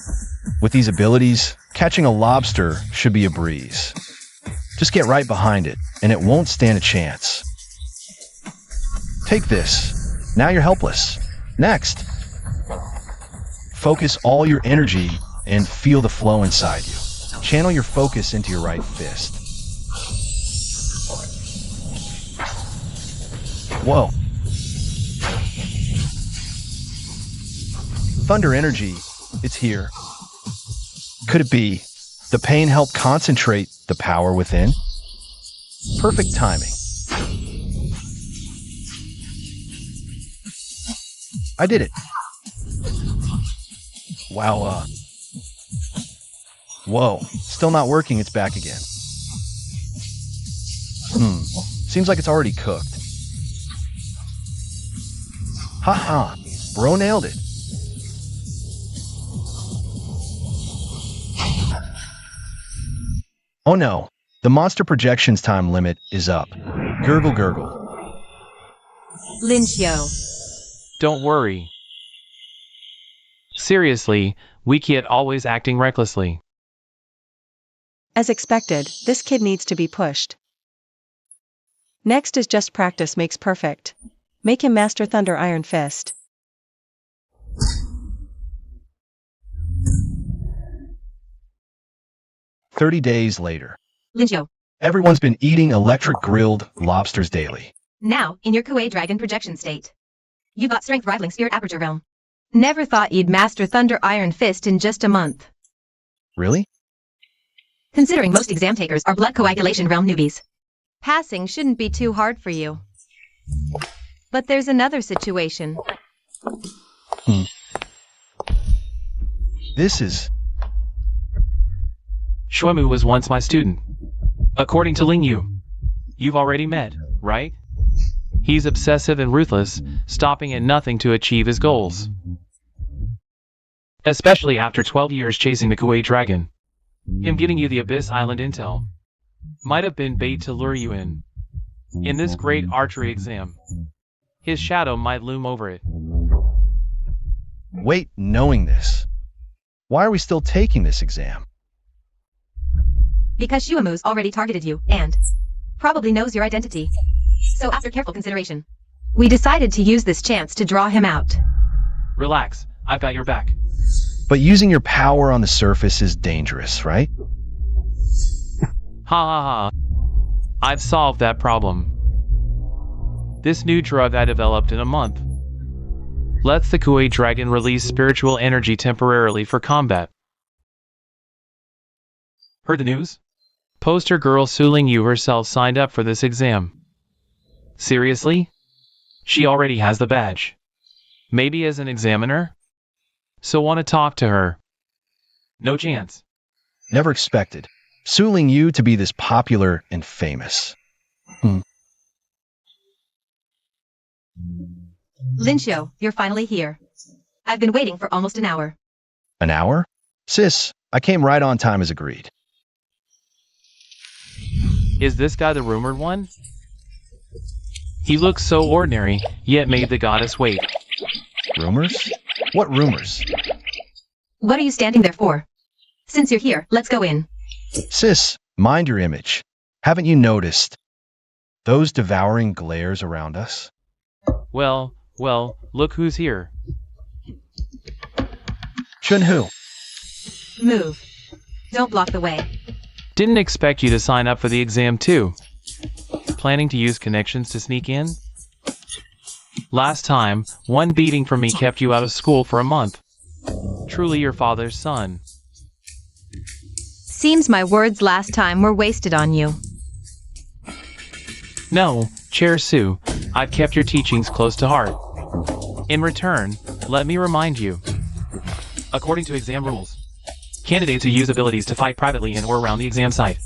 With these abilities, catching a lobster should be a breeze. Just get right behind it, and it won't stand a chance. Take this. Now you're helpless. Next. Focus all your energy and feel the flow inside you. Channel your focus into your right fist. Whoa. Thunder energy, it's here. Could it be the pain helped concentrate the power within? Perfect timing. I did it. Wow, Whoa, still not working, it's back again. Seems like it's already cooked. Haha, bro nailed it. Oh no, the monster projections time limit is up. Gurgle gurgle. Lincio. Don't worry. Seriously, we kid always acting recklessly. As expected, this kid needs to be pushed. Next is just practice makes perfect. Make him master Thunder Iron Fist. "30 days later. Lincio. Everyone's been eating electric grilled lobsters daily. Now, in your Kuei Dragon projection state. You got strength rivaling Spirit Aperture Realm. Never thought you'd master Thunder Iron Fist in just a month. Really? Considering most exam takers are blood coagulation realm newbies. Passing shouldn't be too hard for you. But there's another situation. This is... Shuemu was once my student. According to Ling Yu. You've already met, right? He's obsessive and ruthless, stopping at nothing to achieve his goals. Especially after 12 years chasing the Kuei Dragon. Him giving you the Abyss Island intel might have been bait to lure you in. In this great archery exam, his shadow might loom over it. Wait, knowing this, why are we still taking this exam? Because Shuemu's already targeted you, and probably knows your identity. So after careful consideration, we decided to use this chance to draw him out. Relax, I've got your back. But using your power on the surface is dangerous, right? Ha ha ha. I've solved that problem. This new drug I developed in a month lets the Kuei Dragon release spiritual energy temporarily for combat. Heard the news? Poster girl Su Ling Yu herself signed up for this exam. Seriously? She already has the badge. Maybe as an examiner? So want to talk to her. No chance. Never expected Su Ling Yu to be this popular and famous. Lincio, you're finally here. I've been waiting for almost an hour. An hour? Sis, I came right on time as agreed. Is this guy the rumored one? He looks so ordinary, yet made the goddess wait. Rumors? What rumors? What are you standing there for? Since you're here, let's go in. Sis, mind your image. Haven't you noticed those devouring glares around us? Well, look who's here. Chunhu. Move. Don't block the way. Didn't expect you to sign up for the exam too. Planning to use connections to sneak in? Last time, one beating from me kept you out of school for a month. Truly your father's son. Seems my words last time were wasted on you. No, Chair Su, I've kept your teachings close to heart. In return, let me remind you. According to exam rules, candidates who use abilities to fight privately in or around the exam site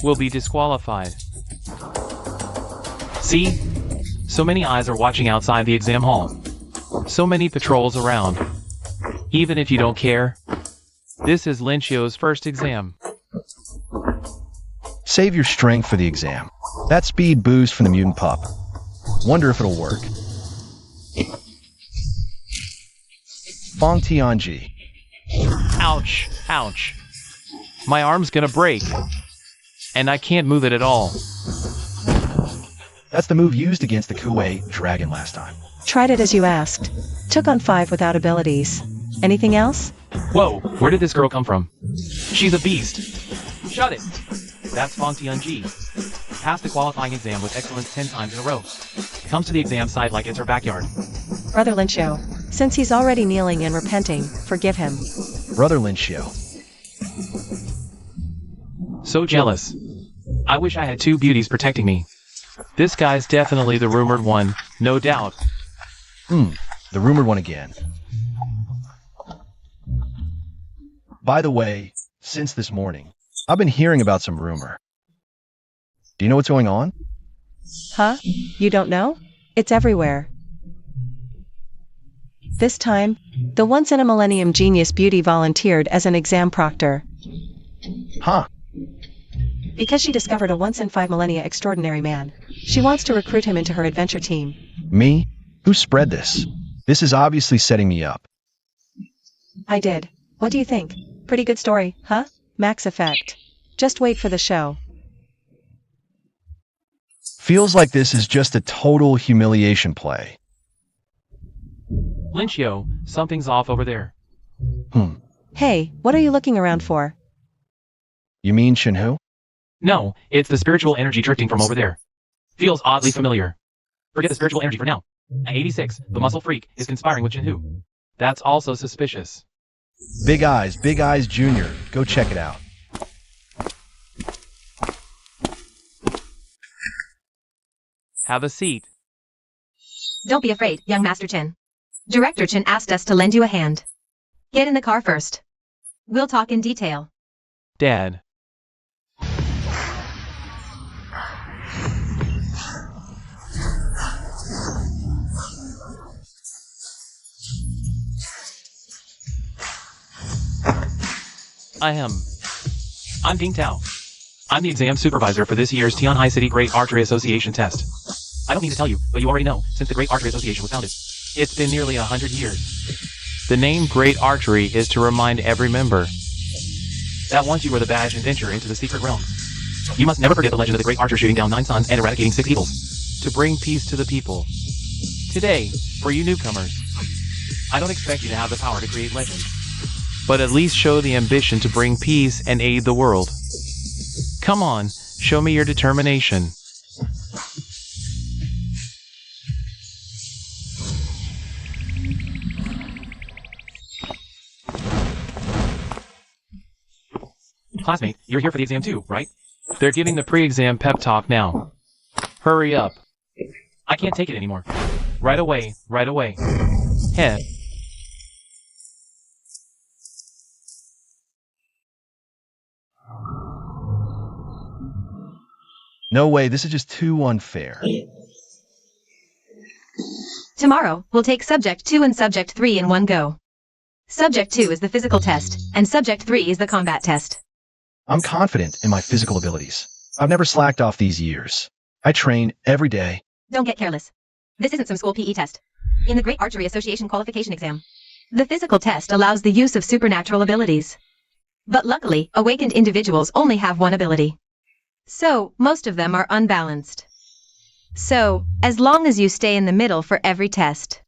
will be disqualified. See? So many eyes are watching outside the exam hall. So many patrols around. Even if you don't care, this is Lincio's first exam. Save your strength for the exam. That speed boost from the mutant pup. Wonder if it'll work. Fong Tianji. Ouch, ouch. My arm's gonna break. And I can't move it at all. That's the move used against the Kuei Dragon last time. Tried it as you asked. Took on 5 without abilities. Anything else? Whoa, where did this girl come from? She's a beast. Shut it. That's Fong Tianji. Passed the qualifying exam with excellence 10 times in a row. Comes to the exam site like it's her backyard. Brother Lincio. Since he's already kneeling and repenting, forgive him. Brother Lincio. So jealous. I wish I had 2 beauties protecting me. This guy's definitely the rumored one, no doubt. The rumored one again. By the way, since this morning, I've been hearing about some rumor. Do you know what's going on? Huh? You don't know? It's everywhere. This time, the once-in-a-millennium genius beauty volunteered as an exam proctor. Huh. Because she discovered a once-in-5 millennia extraordinary man. She wants to recruit him into her adventure team. Me? Who spread this? This is obviously setting me up. I did. What do you think? Pretty good story, huh? Max Effect. Just wait for the show. Feels like this is just a total humiliation play. Lynchio, something's off over there. Hey, what are you looking around for? You mean Shinhu? No, it's the spiritual energy drifting from over there. Feels oddly familiar. Forget the spiritual energy for now. At 86, the muscle freak is conspiring with Jinhu. That's also suspicious. Big Eyes Jr. Go check it out. Have a seat. Don't be afraid, young Master Chen. Director Chen asked us to lend you a hand. Get in the car first. We'll talk in detail. Dad. I'm Ding Tao. I'm the exam supervisor for this year's Tianhai City Great Archery Association test. I don't need to tell you, but you already know, since the Great Archery Association was founded. It's been nearly 100 years. The name Great Archery is to remind every member that once you were the badge and venture into the secret realms, you must never forget the legend of the great archer shooting down 9 suns and eradicating 6 evils to bring peace to the people. Today, for you newcomers, I don't expect you to have the power to create legends, but at least show the ambition to bring peace and aid the world. Come on, show me your determination. Classmate, you're here for the exam too, right? They're giving the pre-exam pep talk now. Hurry up. I can't take it anymore. Right away. Head. No way, this is just too unfair. Tomorrow, we'll take Subject 2 and Subject 3 in one go. Subject 2 is the physical test, and Subject 3 is the combat test. I'm confident in my physical abilities. I've never slacked off these years. I train every day. Don't get careless. This isn't some school PE test. In the Great Archery Association qualification exam, the physical test allows the use of supernatural abilities. But luckily, awakened individuals only have one ability. So, most of them are unbalanced. So, as long as you stay in the middle for every test,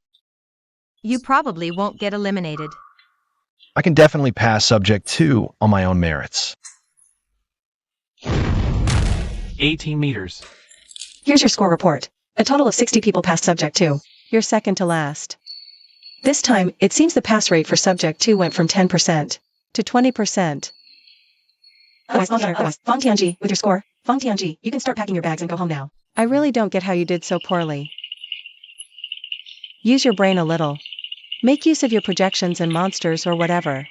you probably won't get eliminated. I can definitely pass Subject 2 on my own merits. 18 meters. Here's your score report. A total of 60 people passed Subject 2. You're second to last. This time, it seems the pass rate for Subject 2 went from 10% to 20%. Fang Tianji, with your score. Fang Tianji, you can start packing your bags and go home now. I really don't get how you did so poorly. Use your brain a little. Make use of your projections and monsters or whatever.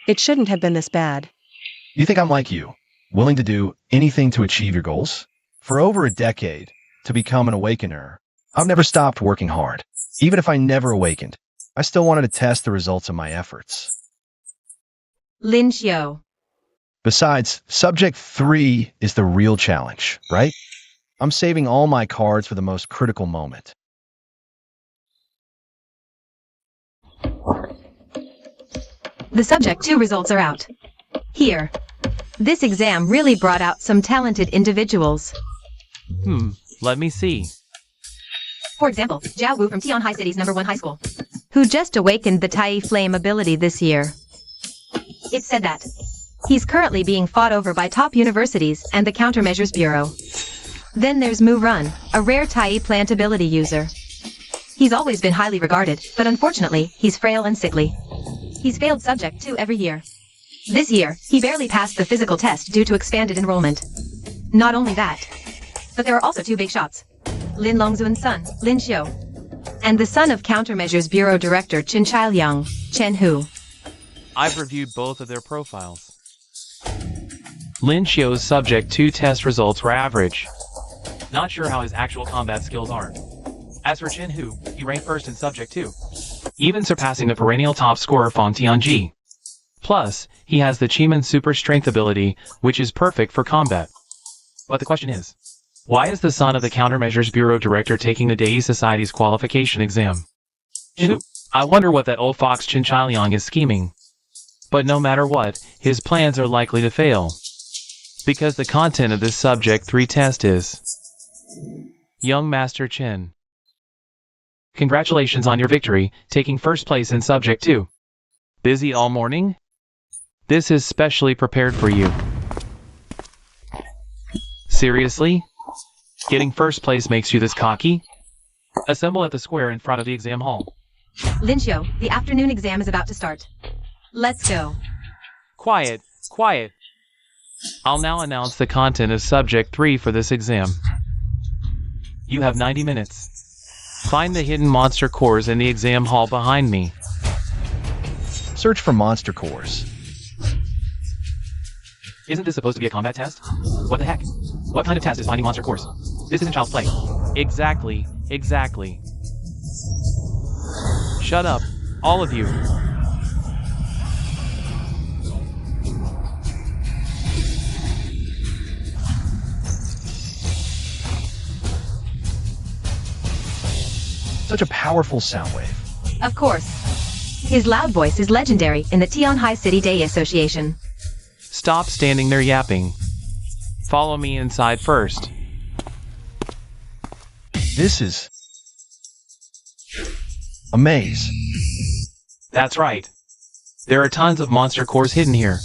It shouldn't have been this bad. You think I'm like you, willing to do anything to achieve your goals? For over a decade, to become an awakener, I've never stopped working hard. Even if I never awakened, I still wanted to test the results of my efforts. Lin Xiu. Besides, Subject 3 is the real challenge, right? I'm saving all my cards for the most critical moment. The Subject 2 results are out. Here. This exam really brought out some talented individuals. Let me see. For example, Zhao Wu from Tianhai City's #1 high school, who just awakened the Tai Flame ability this year. It's said that he's currently being fought over by top universities and the Countermeasures Bureau. Then there's Mu Run, a rare Tai plant ability user. He's always been highly regarded, but unfortunately, he's frail and sickly. He's failed Subject 2 every year. This year, he barely passed the physical test due to expanded enrollment. Not only that, but there are also 2 big shots. Lin Longzuan's son, Lin Xiu, and the son of Countermeasures Bureau Director Chen Chailiang, Chen Hu. I've reviewed both of their profiles. Lin Xiu's Subject 2 test results were average. Not sure how his actual combat skills are. As for Chin Hu, he ranked first in Subject 2, even surpassing the perennial top scorer Fong Tianji. Plus, he has the Chiman Super Strength ability, which is perfect for combat. But the question is, why is the son of the Countermeasures Bureau director taking the Dei Society's qualification exam? Chin Hu, I wonder what that old fox Chin Chailiang is scheming. But no matter what, his plans are likely to fail. Because the content of this Subject 3 test is Young Master Chin. Congratulations on your victory, taking first place in Subject 2. Busy all morning? This is specially prepared for you. Seriously? Getting first place makes you this cocky? Assemble at the square in front of the exam hall. Linxiu, the afternoon exam is about to start. Let's go. Quiet, quiet. I'll now announce the content of Subject 3 for this exam. You have 90 minutes. Find the hidden monster cores in the exam hall behind me. Search for monster cores. Isn't this supposed to be a combat test? What the heck? What kind of test is finding monster cores? This isn't child's play. Exactly, exactly. Shut up, all of you. Such a powerful sound wave. Of course. His loud voice is legendary in the Tianhai City Day Association. Stop standing there yapping. Follow me inside first. This is a maze. That's right. There are tons of monster cores hidden here.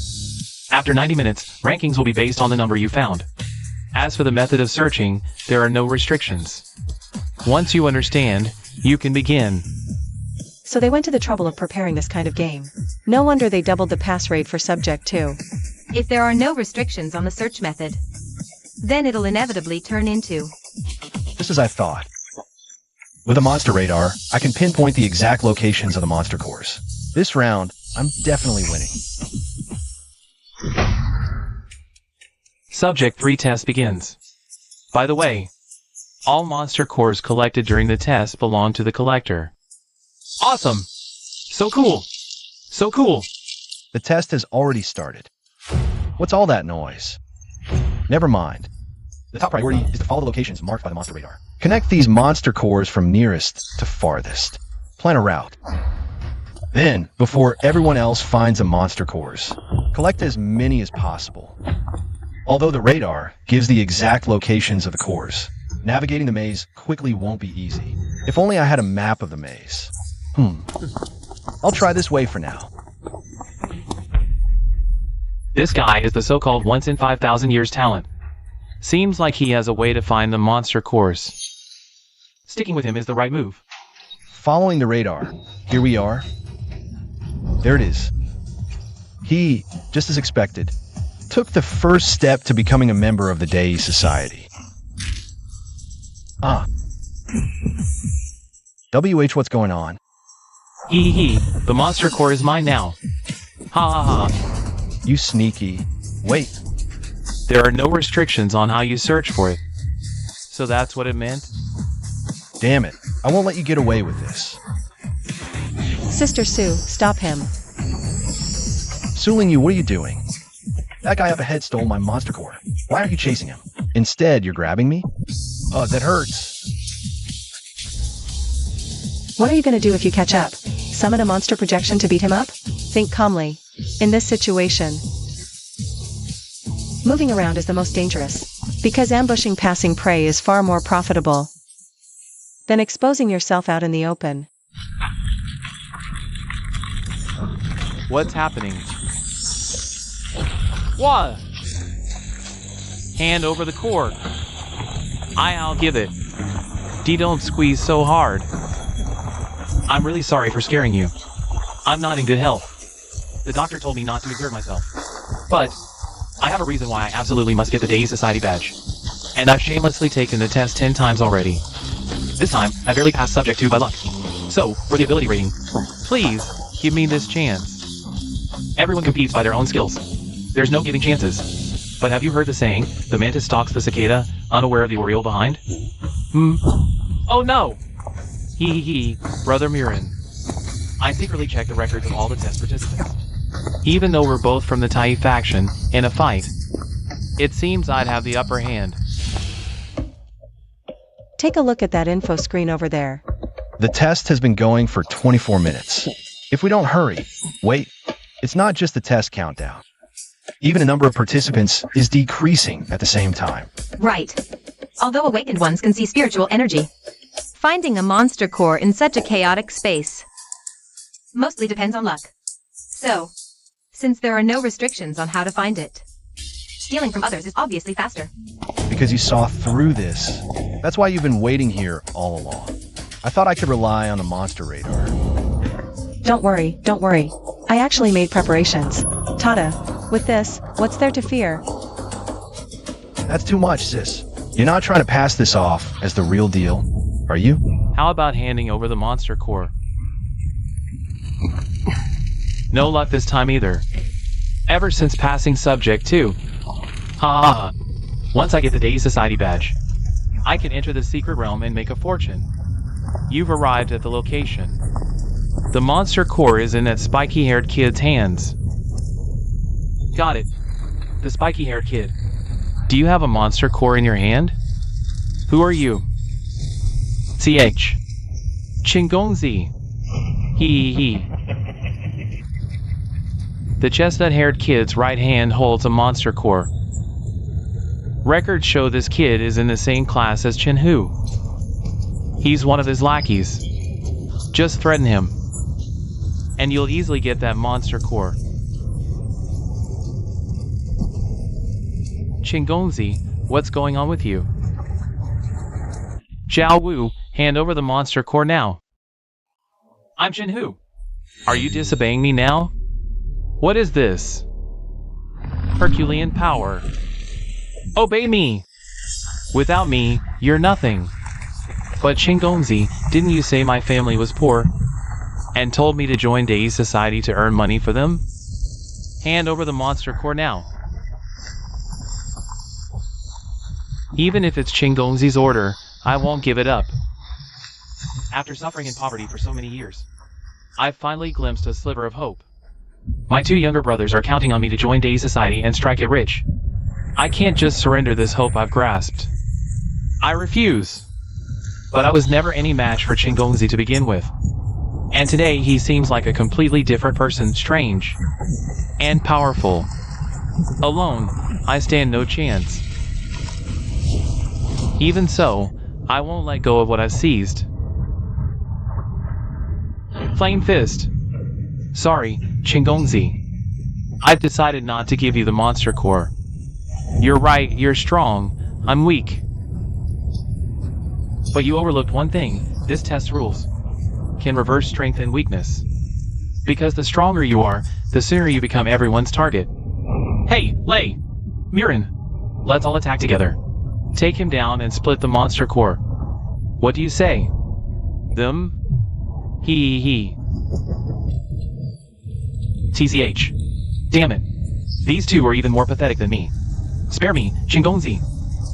After 90 minutes, rankings will be based on the number you found. As for the method of searching, there are no restrictions. Once you understand, you can begin. So they went to the trouble of preparing this kind of game. No wonder they doubled the pass rate for Subject 2. If there are no restrictions on the search method, then it'll inevitably turn into... Just as I thought. With a monster radar, I can pinpoint the exact locations of the monster cores. This round, I'm definitely winning. Subject 3 test begins. By the way, all monster cores collected during the test belong to the collector. Awesome! So cool! So cool! The test has already started. What's all that noise? Never mind. The top priority is to follow the locations marked by the monster radar. Connect these monster cores from nearest to farthest. Plan a route. Then, before everyone else finds the monster cores, collect as many as possible. Although the radar gives the exact locations of the cores, navigating the maze quickly won't be easy. If only I had a map of the maze. I'll try this way for now. This guy is the so-called once in 5,000 years talent. Seems like he has a way to find the monster cores. Sticking with him is the right move. Following the radar, here we are. There it is. He, just as expected, took the first step to becoming a member of the Dei Society. What's going on? Hee, the monster core is mine now. Ha ha ha. You sneaky. Wait. There are no restrictions on how you search for it. So that's what it meant? Damn it. I won't let you get away with this. Sister Sue, stop him. Suling, what are you doing? That guy up ahead stole my monster core. Why aren't you chasing him? Instead, you're grabbing me? That hurts. What are you going to do if you catch up? Summon a monster projection to beat him up? Think calmly. In this situation, moving around is the most dangerous, because ambushing passing prey is far more profitable than exposing yourself out in the open. What's happening? What? Hand over the core. I'll give it. Don't squeeze so hard. I'm really sorry for scaring you. I'm not in good health. The doctor told me not to exert myself. But I have a reason why I absolutely must get the Dei Society badge. And I've shamelessly taken the test 10 times already. This time, I barely passed Subject 2 by luck. So, for the ability rating, please, give me this chance. Everyone competes by their own skills. There's no giving chances. But have you heard the saying, the mantis stalks the cicada, unaware of the oriole behind? Oh no! Hee, Brother Murin. I secretly checked the records of all the test participants. Even though we're both from the Tai faction, in a fight, it seems I'd have the upper hand. Take a look at that info screen over there. The test has been going for 24 minutes. If we don't hurry, wait, it's not just the test countdown. Even the number of participants is decreasing at the same time. Right. Although awakened ones can see spiritual energy, finding a monster core in such a chaotic space mostly depends on luck. So, since there are no restrictions on how to find it, stealing from others is obviously faster. Because you saw through this. That's why you've been waiting here all along. I thought I could rely on the monster radar. Don't worry. I actually made preparations. Tata, with this, what's there to fear? That's too much, sis. You're not trying to pass this off as the real deal, are you? How about handing over the monster core? No luck this time either. Ever since passing subject 2. Ha. Once I get the Day Society badge, I can enter the secret realm and make a fortune. You've arrived at the location. The monster core is in that spiky-haired kid's hands. Got it. The spiky-haired kid. Do you have a monster core in your hand? Who are you? CH. Chingonzi. Hee. The chestnut-haired kid's right hand holds a monster core. Records show this kid is in the same class as Chenhu. He's one of his lackeys. Just threaten him, and you'll easily get that monster core. Chingonzi, what's going on with you? Zhao Wu, hand over the monster core now. I'm Chenhu. Are you disobeying me now? What is this? Herculean power. Obey me! Without me, you're nothing. But Chingonzi, didn't you say my family was poor? And told me to join Day Society to earn money for them? Hand over the monster core now. Even if it's Chingonzi's order, I won't give it up. After suffering in poverty for so many years, I've finally glimpsed a sliver of hope. My 2 younger brothers are counting on me to join Day Society and strike it rich. I can't just surrender this hope I've grasped. I refuse. But I was never any match for Chingonzi to begin with. And today he seems like a completely different person, strange and powerful. Alone, I stand no chance. Even so, I won't let go of what I've seized. Flame Fist. Sorry, Chingonzi. I've decided not to give you the monster core. You're right, you're strong. I'm weak. But you overlooked one thing. This test rules can reverse strength and weakness. Because the stronger you are, the sooner you become everyone's target. Hey, Lei! Murin! Let's all attack together. Take him down and split the monster core. What do you say? Them? He. TCH. Damn it. These 2 are even more pathetic than me. Spare me, Chingonzi.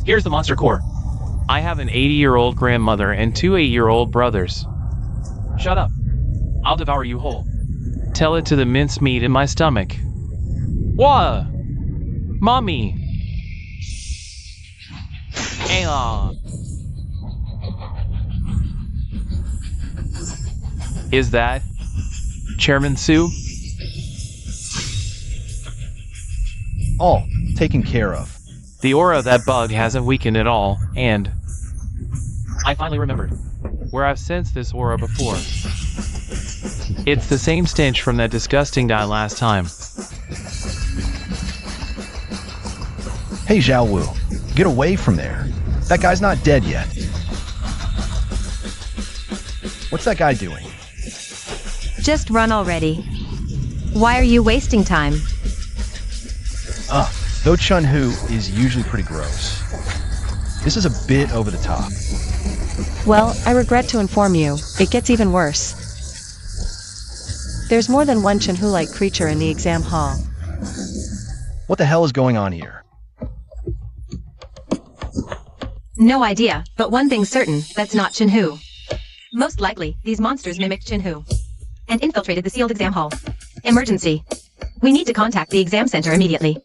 Here's the monster core. I have an 80-year-old grandmother and 2 8-year-old brothers. Shut up. I'll devour you whole. Tell it to the mincemeat in my stomach. Wah! Mommy! Ayla! Is that Chairman Su? All taken care of. The aura of that bug hasn't weakened at all, and I finally remembered where I've sensed this aura before. It's the same stench from that disgusting guy last time. Hey, Zhao Wu, get away from there. That guy's not dead yet. What's that guy doing? Just run already. Why are you wasting time? Though Chun-Hu is usually pretty gross, this is a bit over the top. Well, I regret to inform you, it gets even worse. There's more than one Chenhu-like creature in the exam hall. What the hell is going on here? No idea, but one thing's certain, that's not Chinhu. Most likely, these monsters mimicked Chinhu and infiltrated the sealed exam hall. Emergency. We need to contact the exam center immediately.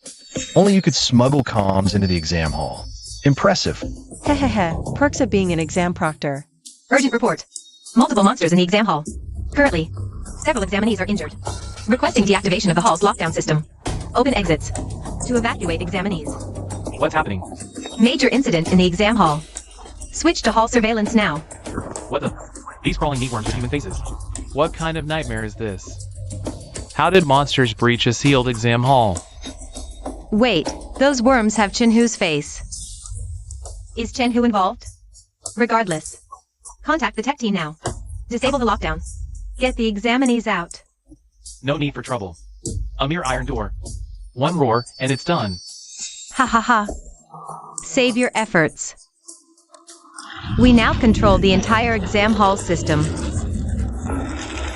Only you could smuggle comms into the exam hall. Impressive. Hehehe, perks of being an exam proctor. Urgent report. Multiple monsters in the exam hall. Currently, several examinees are injured. Requesting deactivation of the hall's lockdown system. Open exits. To evacuate examinees. What's happening? Major incident in the exam hall. Switch to hall surveillance now. What the? These crawling meatworms with human faces. What kind of nightmare is this? How did monsters breach a sealed exam hall? Wait, those worms have Chinhu's face. Is Chinhu involved? Regardless. Contact the tech team now. Disable the lockdown. Get the examinees out. No need for trouble. A mere iron door. One roar, and it's done. Ha ha ha. Save your efforts. We now control the entire exam hall system.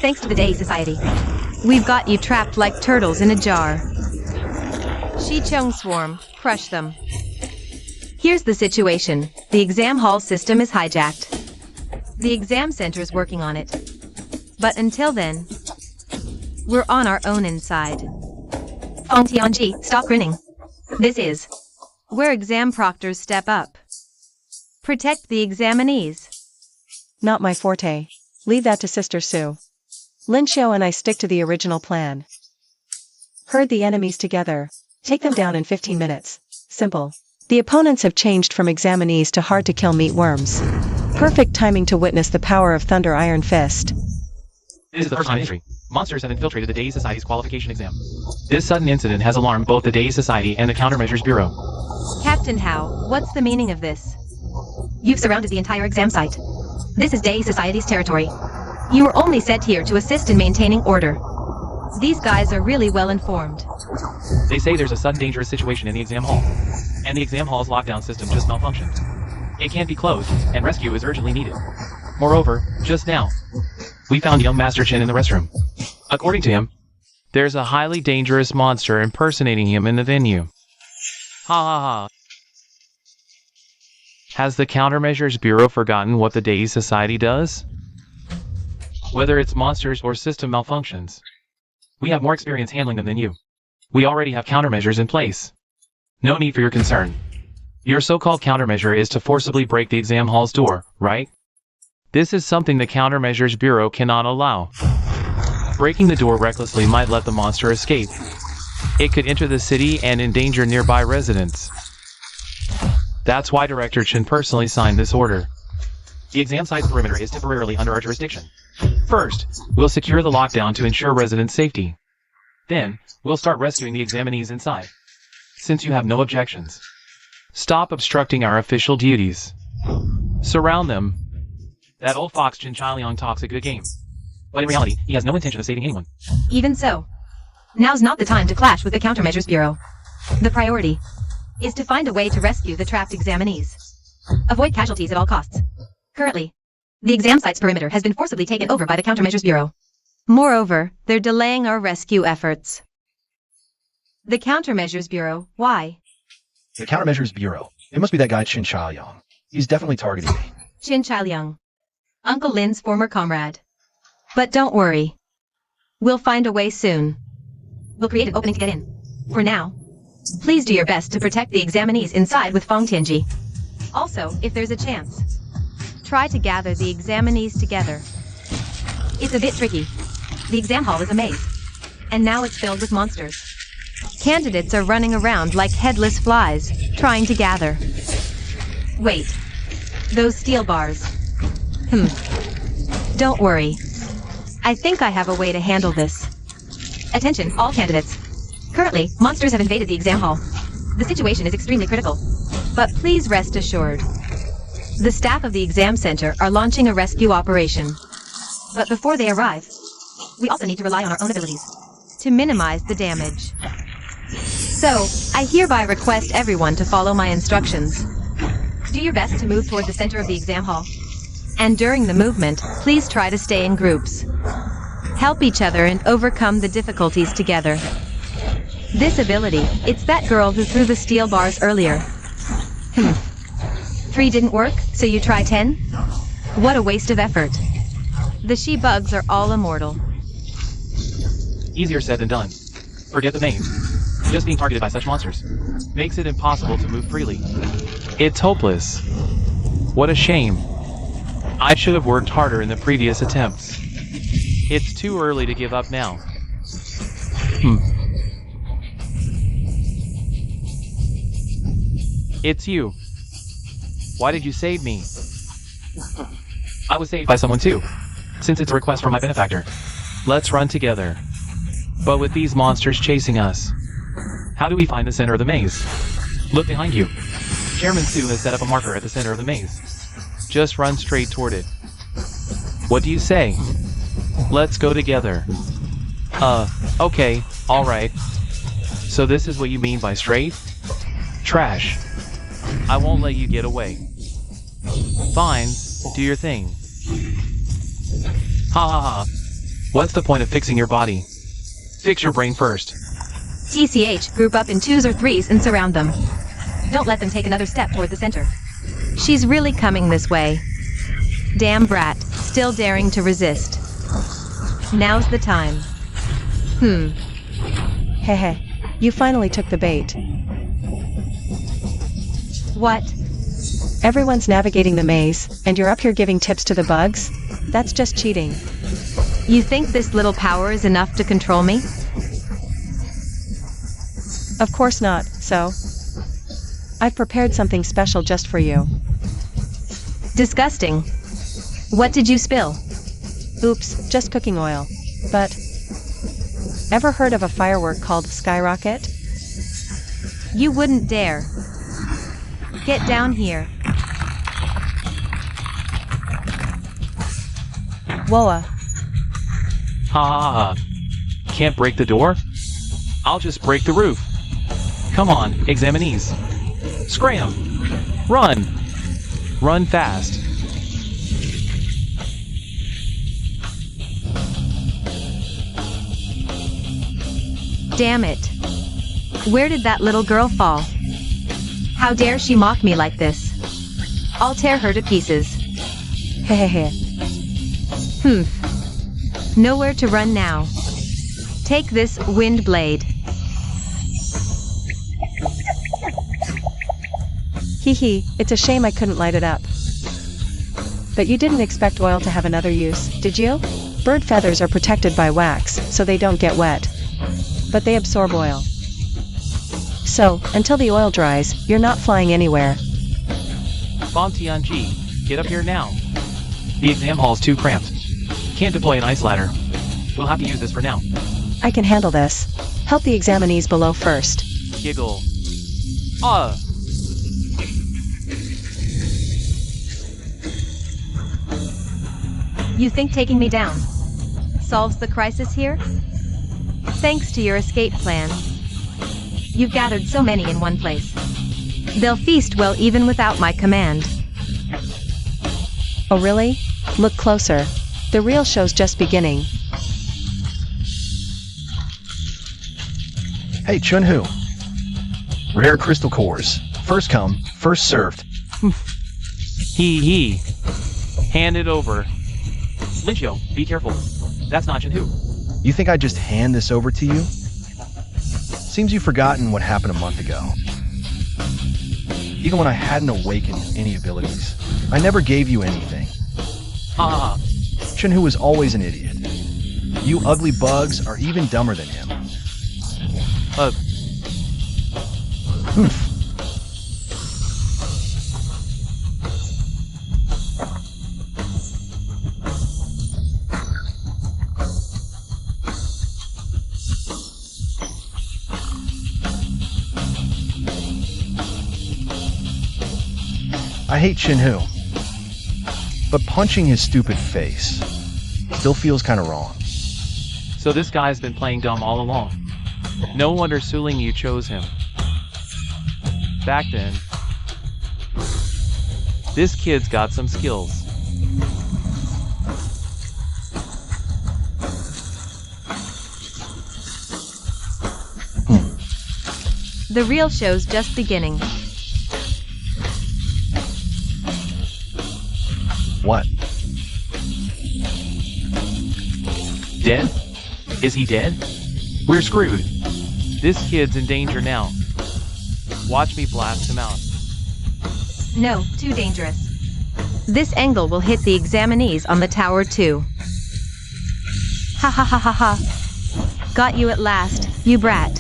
Thanks to the Day Society. We've got you trapped like turtles in a jar. Shicheng Swarm, crush them. Here's the situation. The exam hall system is hijacked. The exam center's working on it. But until then, we're on our own inside. Fong Tianji, stop grinning. This is where exam proctors step up. Protect the examinees. Not my forte. Leave that to Sister Sue. Lin Xiao and I stick to the original plan. Herd the enemies together. Take them down in 15 minutes. Simple. The opponents have changed from examinees to hard-to-kill meatworms. Perfect timing to witness the power of Thunder Iron Fist. This is the first time in history. Monsters have infiltrated the Day Society's qualification exam. This sudden incident has alarmed both the Day Society and the Countermeasures Bureau. Captain Hao, what's the meaning of this? You've surrounded the entire exam site. This is Day Society's territory. You were only sent here to assist in maintaining order. These guys are really well informed. They say there's a sudden dangerous situation in the exam hall, and the exam hall's lockdown system just malfunctioned. It can't be closed, and rescue is urgently needed. Moreover, just now, we found young Master Chin in the restroom. According to him, there's a highly dangerous monster impersonating him in the venue. Ha ha ha. Has the Countermeasures Bureau forgotten what the Day Society does? Whether it's monsters or system malfunctions, we have more experience handling them than you. We already have countermeasures in place. No need for your concern. Your so-called countermeasure is to forcibly break the exam hall's door, right? This is something the Countermeasures Bureau cannot allow. Breaking the door recklessly might let the monster escape. It could enter the city and endanger nearby residents. That's why Director Chen personally signed this order. The exam site's perimeter is temporarily under our jurisdiction. First, we'll secure the lockdown to ensure resident safety. Then, we'll start rescuing the examinees inside. Since you have no objections, stop obstructing our official duties. Surround them. That old fox Chin Liang talks a good game. But in reality, he has no intention of saving anyone. Even so, now's not the time to clash with the Countermeasures Bureau. The priority is to find a way to rescue the trapped examinees. Avoid casualties at all costs. Currently, the exam site's perimeter has been forcibly taken over by the Countermeasures Bureau. Moreover, they're delaying our rescue efforts. The Countermeasures Bureau, why? The Countermeasures Bureau. It must be that guy Chin Liang. He's definitely targeting me. Chin Liang, Uncle Lin's former comrade. But don't worry. We'll find a way soon. We'll create an opening to get in. For now, please do your best to protect the examinees inside with Fong Tianji. Also, if there's a chance, try to gather the examinees together. It's a bit tricky. The exam hall is a maze, and now it's filled with monsters. Candidates are running around like headless flies, trying to gather. Wait. Those steel bars. Don't worry. I think I have a way to handle this. Attention, all candidates. Currently, monsters have invaded the exam hall. The situation is extremely critical. But please rest assured. The staff of the exam center are launching a rescue operation. But before they arrive, we also need to rely on our own abilities to minimize the damage. So, I hereby request everyone to follow my instructions. Do your best to move toward the center of the exam hall. And during the movement, please try to stay in groups. Help each other and overcome the difficulties together. This ability, it's that girl who threw the steel bars earlier. 3 didn't work, so you try 10? What a waste of effort. The she-bugs are all immortal. Easier said than done. Forget the maze. Just being targeted by such monsters makes it impossible to move freely. It's hopeless. What a shame. I should have worked harder in the previous attempts. It's too early to give up now. It's you. Why did you save me? I was saved by someone too, since it's a request from my benefactor. Let's run together. But with these monsters chasing us, how do we find the center of the maze? Look behind you. Chairman Sue has set up a marker at the center of the maze. Just run straight toward it. What do you say? Let's go together. Okay, alright. So this is what you mean by straight? Trash. I won't let you get away. Fine, do your thing. Ha ha ha. What's the point of fixing your body? Fix your brain first. TCH, group up in 2s or 3s and surround them. Don't let them take another step toward the center. She's really coming this way. Damn brat, still daring to resist. Now's the time. Hehe. You finally took the bait. What? Everyone's navigating the maze, and you're up here giving tips to the bugs? That's just cheating. You think this little power is enough to control me? Of course not, so I've prepared something special just for you. Disgusting. What did you spill? Oops, just cooking oil. But ever heard of a firework called skyrocket? You wouldn't dare. Get down here. Whoa. Ha ha ha. Can't break the door? I'll just break the roof. Come on, examinees. Scram! Run! Run fast. Damn it. Where did that little girl fall? How dare she mock me like this? I'll tear her to pieces. Hehehe. Nowhere to run now. Take this wind blade. Hee, it's a shame I couldn't light it up. But you didn't expect oil to have another use, did you? Bird feathers are protected by wax, so they don't get wet. But they absorb oil. So, until the oil dries, you're not flying anywhere. Bom Tianji, get up here now. The exam hall's too cramped. Can't deploy an ice ladder. We'll have to use this for now. I can handle this. Help the examinees below first. Giggle. You think taking me down solves the crisis here? Thanks to your escape plan. You've gathered so many in one place. They'll feast well even without my command. Oh really? Look closer. The real show's just beginning. Hey, Chun-Hu. Rare crystal cores. First come, first served. Hee. Hand it over. Linchio, be careful. That's not Chun-Hu. You think I'd just hand this over to you? Seems you've forgotten what happened a month ago. Even when I hadn't awakened any abilities, I never gave you anything. Chun-Hu was always an idiot. You ugly bugs are even dumber than him. I hate Chun-Hu, but punching his stupid face still feels kind of wrong. So this guy's been playing dumb all along. No wonder Suling Yu chose him. Back then, this kid's got some skills. The real show's just beginning. What? Dead? Is he dead? We're screwed. This kid's in danger now. Watch me blast him out. No, too dangerous. This angle will hit the examinees on the tower too. Ha ha ha ha ha. Got you at last, you brat.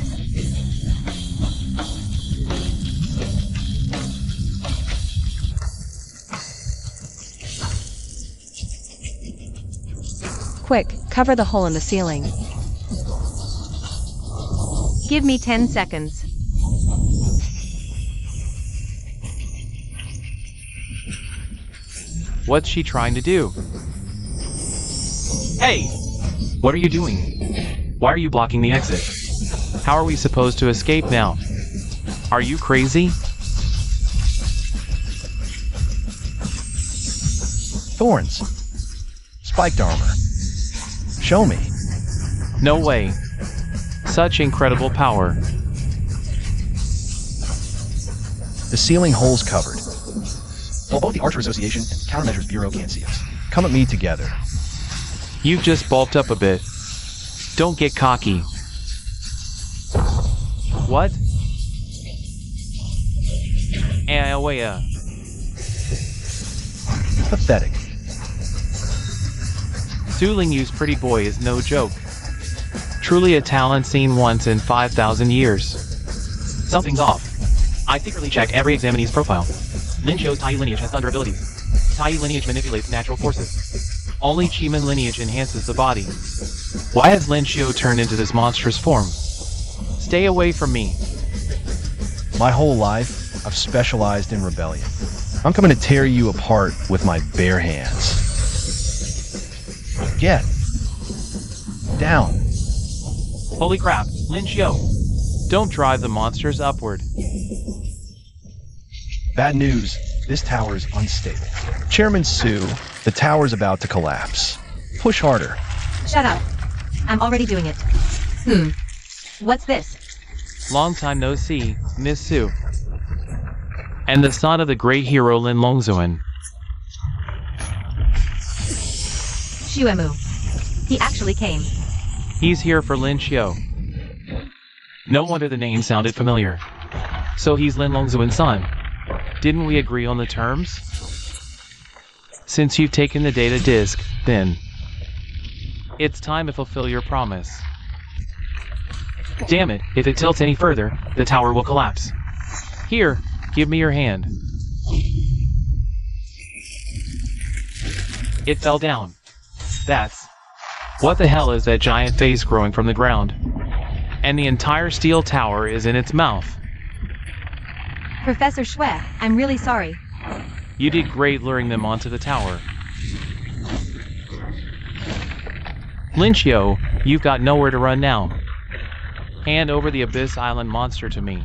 Quick, cover the hole in the ceiling. Give me 10 seconds. What's she trying to do? Hey! What are you doing? Why are you blocking the exit? How are we supposed to escape now? Are you crazy? Thorns. Spiked armor. Show me. No way. Such incredible power. The ceiling hole's covered. While both the Archer Association and Countermeasures Bureau can't see us. Come at me together. You've just bulked up a bit. Don't get cocky. What? Pathetic. Suling Yu's pretty boy is no joke. Truly a talent seen once in 5,000 years. Something's off. I secretly checked every examinee's profile. Lin Xiu's Tai lineage has thunder abilities. Tai lineage manipulates natural forces. Only Chiman lineage enhances the body. Why has Lin Xiu turned into this monstrous form? Stay away from me. My whole life, I've specialized in rebellion. I'm coming to tear you apart with my bare hands. Get down. Holy crap, Lin Xiu. Don't drive the monsters upward. Bad news. This tower is unstable. Chairman Su, the tower's about to collapse. Push harder. Shut up. I'm already doing it. What's this? Long time no see, Miss Su. And the son of the great hero Lin Longzuan. Xuemu. He actually came. He's here for Lin Xiu. No wonder the name sounded familiar. So he's Lin Longzuan's son. Didn't we agree on the terms? Since you've taken the data disk, then it's time to fulfill your promise. Damn it, if it tilts any further, the tower will collapse. Here, give me your hand. It fell down. That's... What the hell is that giant face growing from the ground? And the entire steel tower is in its mouth. Professor Xue, I'm really sorry. You did great luring them onto the tower. Lin Xiu, you've got nowhere to run now. Hand over the Abyss Island monster to me.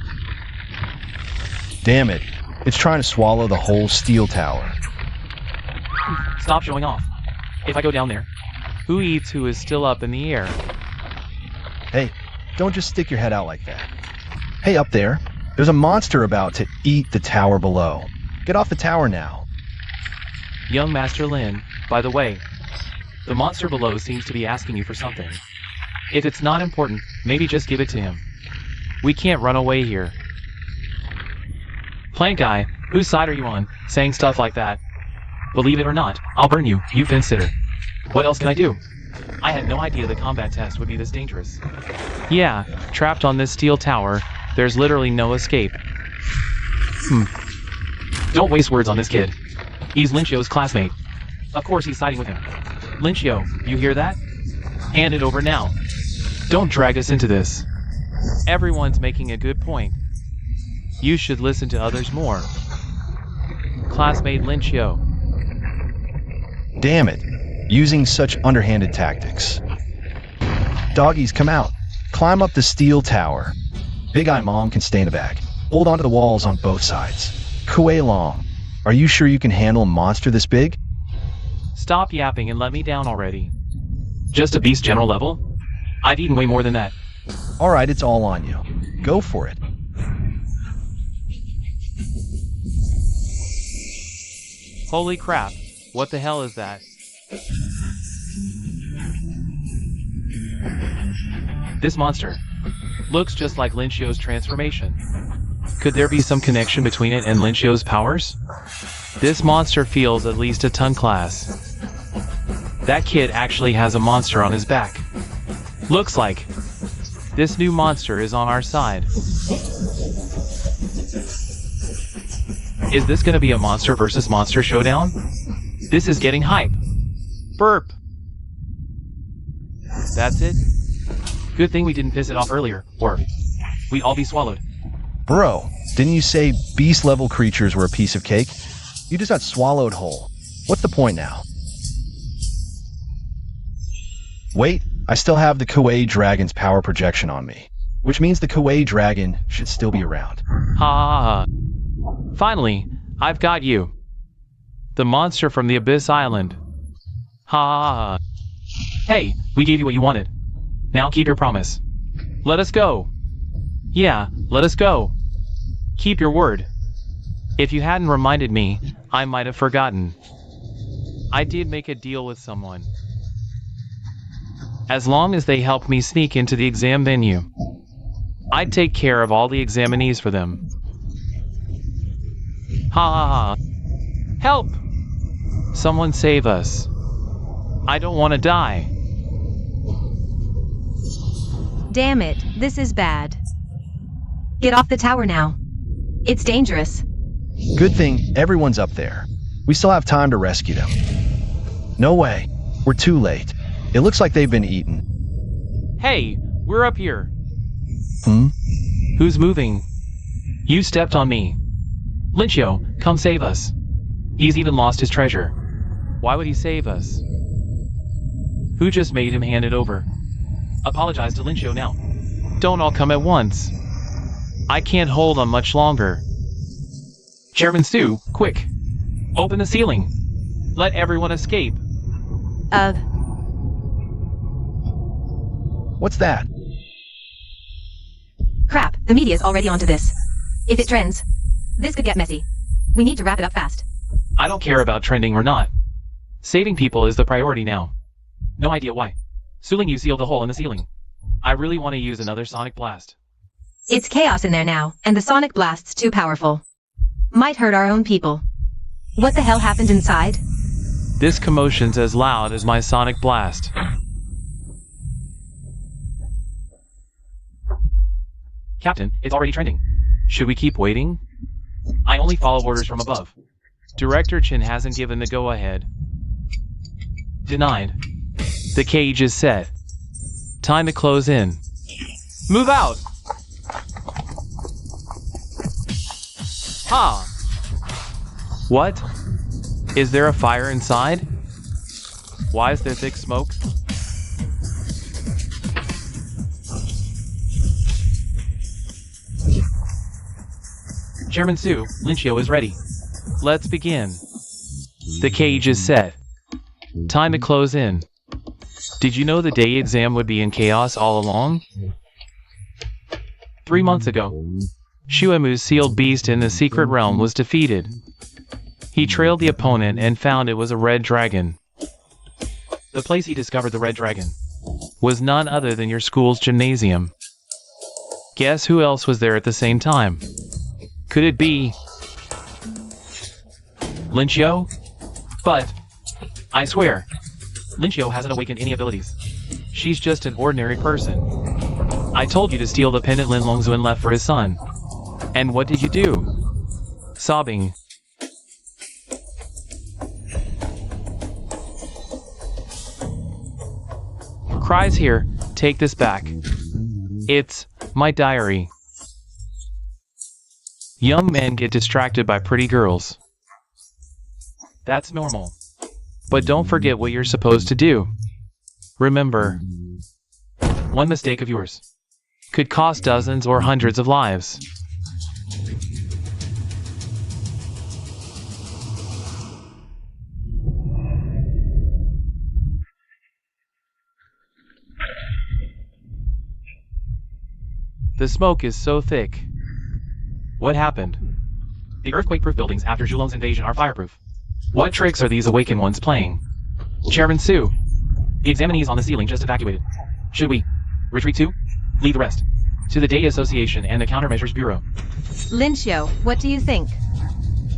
Damn it. It's trying to swallow the whole steel tower. Stop showing off. If I go down there, who eats who is still up in the air? Hey, don't just stick your head out like that. Hey, up there. There's a monster about to eat the tower below. Get off the tower now. Young Master Lin, by the way, the monster below seems to be asking you for something. If it's not important, maybe just give it to him. We can't run away here. Plant guy, whose side are you on, saying stuff like that? Believe it or not, I'll burn you, you consider. What else can I do? I had no idea the combat test would be this dangerous. Yeah, trapped on this steel tower, there's literally no escape. Don't waste words on this kid. He's Lin Xiu's classmate. Of course he's siding with him. Lin Xiu, you hear that? Hand it over now. Don't drag us into this. Everyone's making a good point. You should listen to others more. Classmate Lin Xiu. Damn it. Using such underhanded tactics. Doggies, come out. Climb up the steel tower. Big Eye Mom can stay in the back. Hold onto the walls on both sides. Kuei Long, are you sure you can handle a monster this big? Stop yapping and let me down already. Just a beast general level? I've eaten way more than that. Alright, it's all on you. Go for it. Holy crap. What the hell is that? This monster looks just like Lin Xiu's transformation. Could there be some connection between it and Lin Xiu's powers? This monster feels at least a ton class. That kid actually has a monster on his back. Looks like this new monster is on our side. Is this gonna be a monster versus monster showdown? This is getting hype. Burp. That's it? Good thing we didn't piss it off earlier, or we'd all be swallowed. Bro, didn't you say beast-level creatures were a piece of cake? You just got swallowed whole. What's the point now? Wait, I still have the Kuei Dragon's power projection on me, which means the Kuei Dragon should still be around. Ha ha ha. Finally, I've got you. The monster from the Abyss Island. Ha ha ha. Hey, we gave you what you wanted. Now keep your promise. Let us go. Yeah, let us go. Keep your word. If you hadn't reminded me, I might have forgotten. I did make a deal with someone. As long as they helped me sneak into the exam venue, I'd take care of all the examinees for them. Ha ha ha. Help! Someone save us. I don't want to die. Damn it, this is bad. Get off the tower now. It's dangerous. Good thing everyone's up there. We still have time to rescue them. No way. We're too late. It looks like they've been eaten. Hey, we're up here. Hmm? Who's moving? You stepped on me. Lin Xiu, come save us. He's even lost his treasure. Why would he save us? Who just made him hand it over? Apologize to Lin Xiu now. Don't all come at once. I can't hold on much longer. Chairman Su, quick. Open the ceiling. Let everyone escape. What's that? Crap, the media's already onto this. If it trends, this could get messy. We need to wrap it up fast. I don't care about trending or not. Saving people is the priority now. No idea why. Suling, you sealed the hole in the ceiling. I really want to use another sonic blast. It's chaos in there now, and the sonic blast's too powerful. Might hurt our own people. What the hell happened inside? This commotion's as loud as my sonic blast. Captain, it's already trending. Should we keep waiting? I only follow orders from above. Director Chin hasn't given the go-ahead. Denied. The cage is set. Time to close in. Move out! Ha! What? Is there a fire inside? Why is there thick smoke? Chairman Su, Lin Xiu is ready. Let's begin. The cage is set. Time to close in. Did you know the day exam would be in chaos all along? 3 months ago, Shuemu's sealed beast in the secret realm was defeated. He trailed the opponent and found it was a red dragon. The place he discovered the red dragon was none other than your school's gymnasium. Guess who else was there at the same time? Could it be Lin Xiu? But I swear, Lin Xiu hasn't awakened any abilities. She's just an ordinary person. I told you to steal the pendant Lin Longzuan left for his son. And what did you do? Sobbing. Cries here, take this back. It's my diary. Young men get distracted by pretty girls. That's normal. But don't forget what you're supposed to do. Remember, one mistake of yours could cost dozens or hundreds of lives. The smoke is so thick. What happened? The earthquake-proof buildings after Zhulong's invasion are fireproof. What tricks are these awakened ones playing? Chairman Sue. The examinees on the ceiling just evacuated. Should we retreat to? Leave the rest to the Data Association and the Countermeasures Bureau. Lincio, what do you think?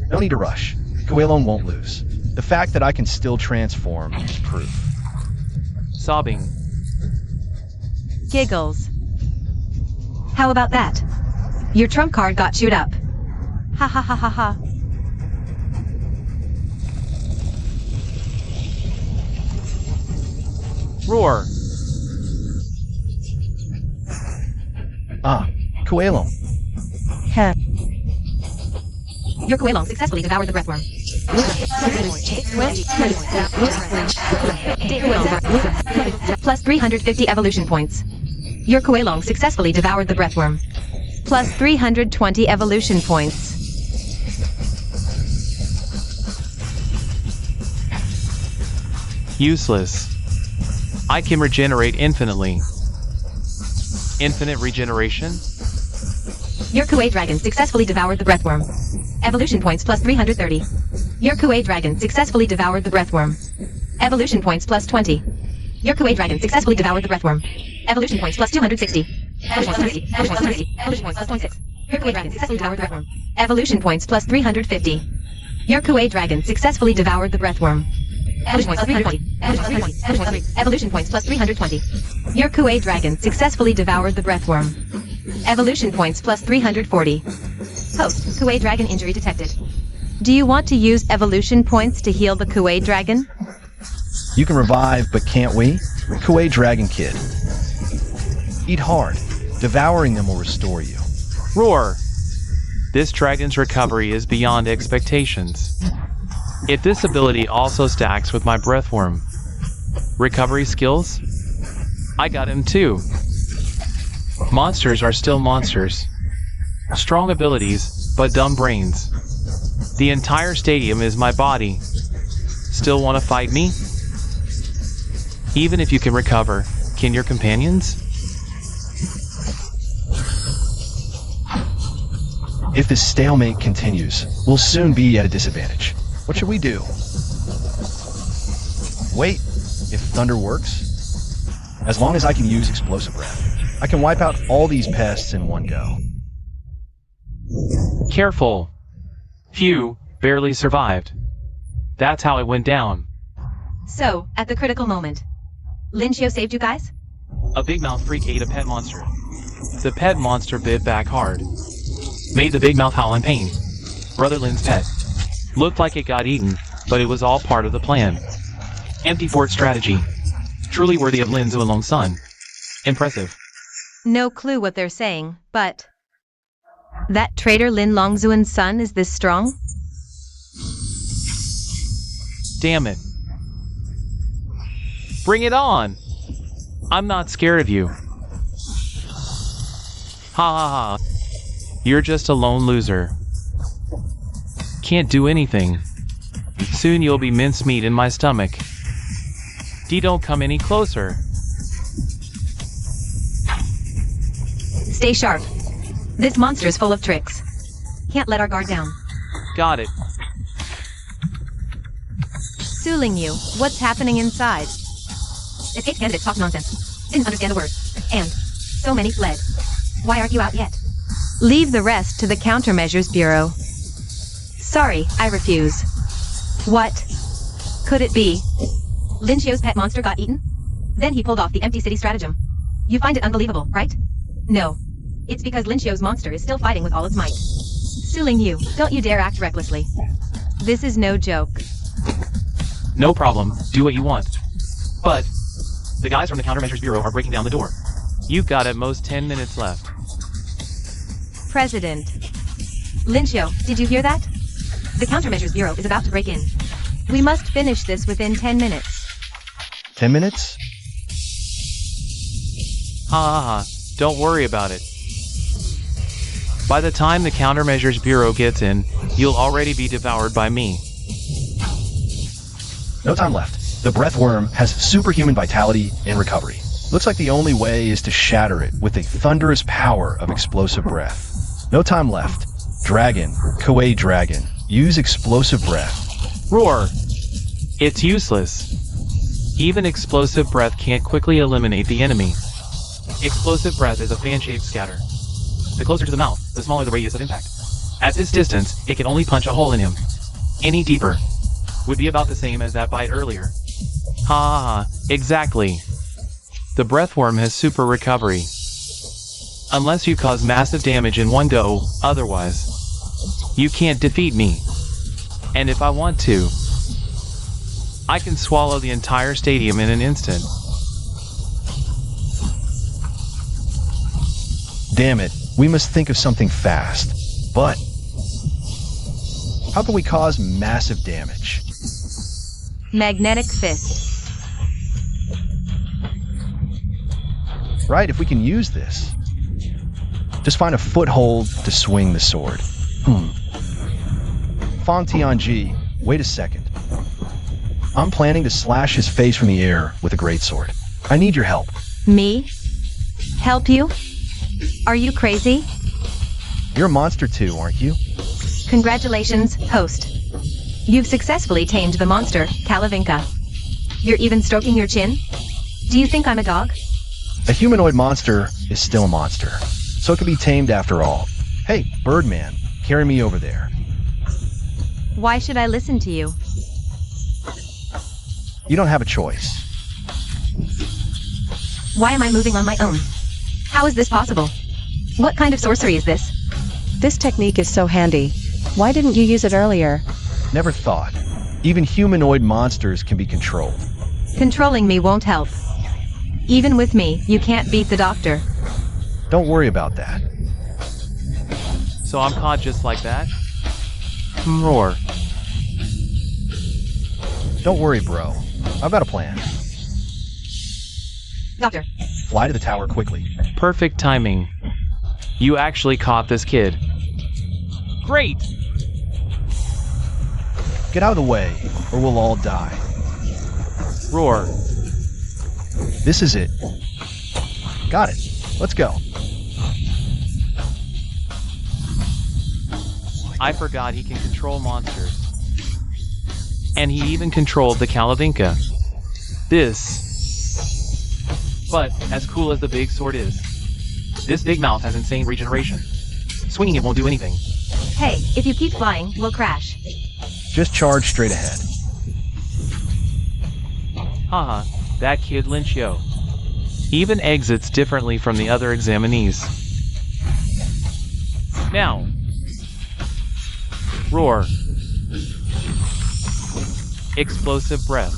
No need to rush. Coelho won't lose. The fact that I can still transform is proof. Sobbing. Giggles. How about that? Your trump card got chewed up. Ha ha ha ha ha. Roar. Ah, Coelho. Heh. Your Coelho successfully devoured the breathworm. Plus 350 evolution points. Your Coelho successfully devoured the breathworm. Plus 320 evolution points. Useless. I can regenerate infinitely. Infinite regeneration? Your Kuei Dragon successfully devoured the breathworm. Evolution points plus 330. Your Kuei Dragon successfully devoured the breathworm. Evolution points plus 20. Your Kuei Dragon successfully devoured the breathworm. Evolution points plus 260. Evolution points plus 30. Evolution points plus 30. Evolution points plus 26. Your Kuei Dragon successfully devoured the breathworm. Evolution points plus 350. Your Kuei Dragon successfully devoured the breathworm. Evolution points plus 320. Evolution points plus 320. Your Kuei Dragon successfully devoured the breathworm. Evolution points plus 340. Post, Kuei Dragon injury detected. Do you want to use evolution points to heal the Kuei Dragon? You can revive, but can't we? Kuei Dragon Kid. Eat hard. Devouring them will restore you. Roar. This dragon's recovery is beyond expectations. If this ability also stacks with my breathworm recovery skills, I got him too. Monsters are still monsters. Strong abilities, but dumb brains. The entire stadium is my body. Still want to fight me? Even if you can recover, can your companions? If this stalemate continues, we'll soon be at a disadvantage. What should we do? Wait, if thunder works? As long as I can use explosive breath, I can wipe out all these pests in one go. Careful. Phew, barely survived. That's how it went down. So, at the critical moment, Lincio saved you guys? A big mouth freak ate a pet monster. The pet monster bit back hard. Made the big mouth howl in pain. Brother Lin's pet. Looked like it got eaten, but it was all part of the plan. Empty fort strategy. Truly worthy of Lin Zuolong's son. Impressive. No clue what they're saying, but... That traitor Lin Longzuan's son is this strong? Damn it. Bring it on! I'm not scared of you. Ha ha ha. You're just a lone loser. Can't do anything. Soon you'll be mincemeat in my stomach. Don't come any closer. Stay sharp. This monster's full of tricks. Can't let our guard down. Got it. Suling you, what's happening inside? Escape candidates talk nonsense. Didn't understand a word. And so many fled. Why aren't you out yet? Leave the rest to the Countermeasures Bureau. Sorry, I refuse. What? Could it be? Lincio's pet monster got eaten? Then he pulled off the empty city stratagem. You find it unbelievable, right? No. It's because Lincio's monster is still fighting with all its might. Suling you, don't you dare act recklessly. This is no joke. No problem, do what you want. But, the guys from the Countermeasures Bureau are breaking down the door. You've got at most 10 minutes left. President. Lincio, did you hear that? The Countermeasures Bureau is about to break in. We must finish this within 10 minutes. 10 minutes? Ha ha ha, don't worry about it. By the time the Countermeasures Bureau gets in, you'll already be devoured by me. No time left. The breathworm has superhuman vitality and recovery. Looks like the only way is to shatter it with the thunderous power of explosive breath. No time left. Dragon, Kuei Dragon, use explosive breath. Roar! It's useless. Even explosive breath can't quickly eliminate the enemy. Explosive breath is a fan-shaped scatter. The closer to the mouth, the smaller the radius of impact. At this distance, it can only punch a hole in him. Any deeper would be about the same as that bite earlier. Ha, exactly. The breath worm has super recovery. Unless you cause massive damage in one go, otherwise, you can't defeat me. And if I want to, I can swallow the entire stadium in an instant. Damn it, we must think of something fast. But how can we cause massive damage? Magnetic fist. Right, if we can use this. Just find a foothold to swing the sword. Fong Tianji, wait a second. I'm planning to slash his face from the air with a greatsword. I need your help. Me? Help you? Are you crazy? You're a monster too, aren't you? Congratulations, host. You've successfully tamed the monster, Kalavinka. You're even stroking your chin? Do you think I'm a dog? A humanoid monster is still a monster, so it can be tamed after all. Hey, Birdman, carry me over there. Why should I listen to you? You don't have a choice. Why am I moving on my own? How is this possible? What kind of sorcery is this? This technique is so handy. Why didn't you use it earlier? Never thought. Even humanoid monsters can be controlled. Controlling me won't help. Even with me, you can't beat the doctor. Don't worry about that. So I'm caught just like that? Roar. Don't worry, bro. I've got a plan. Doctor. Fly to the tower quickly. Perfect timing. You actually caught this kid. Great! Get out of the way, or we'll all die. Roar. This is it. Got it. Let's go. I forgot he can control monsters. And he even controlled the Kalavinka. But, as cool as the big sword is, this big mouth has insane regeneration. Swinging it won't do anything. Hey, if you keep flying, we'll crash. Just charge straight ahead. Haha, that kid Lynchio. Even exits differently from the other examinees. Now. Roar. Explosive breath.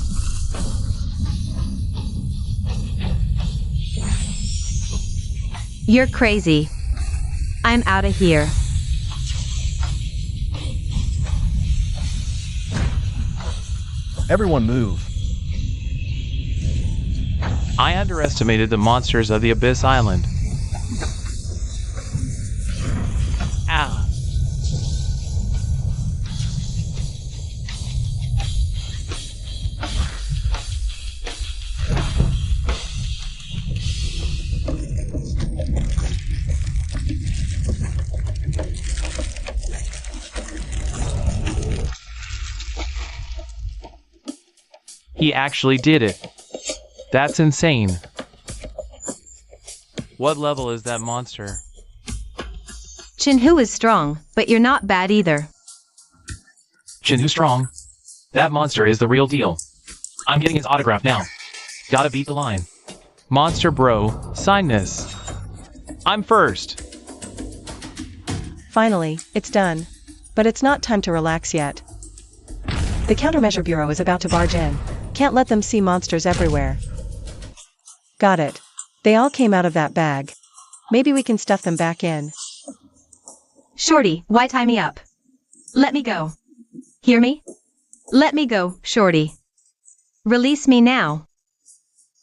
You're crazy. I'm out of here. Everyone move. I underestimated the monsters of the Abyss Island. Ow. He actually did it. That's insane. What level is that monster? Chinhu is strong, but you're not bad either. Chinhu strong. That monster is the real deal. I'm getting his autograph now. Gotta beat the line. Monster bro, sign this. I'm first. Finally, it's done. But it's not time to relax yet. The Countermeasure Bureau is about to barge in. Can't let them see monsters everywhere. Got it. They all came out of that bag. Maybe we can stuff them back in. Shorty, why tie me up? Let me go. Hear me? Let me go, Shorty. Release me now.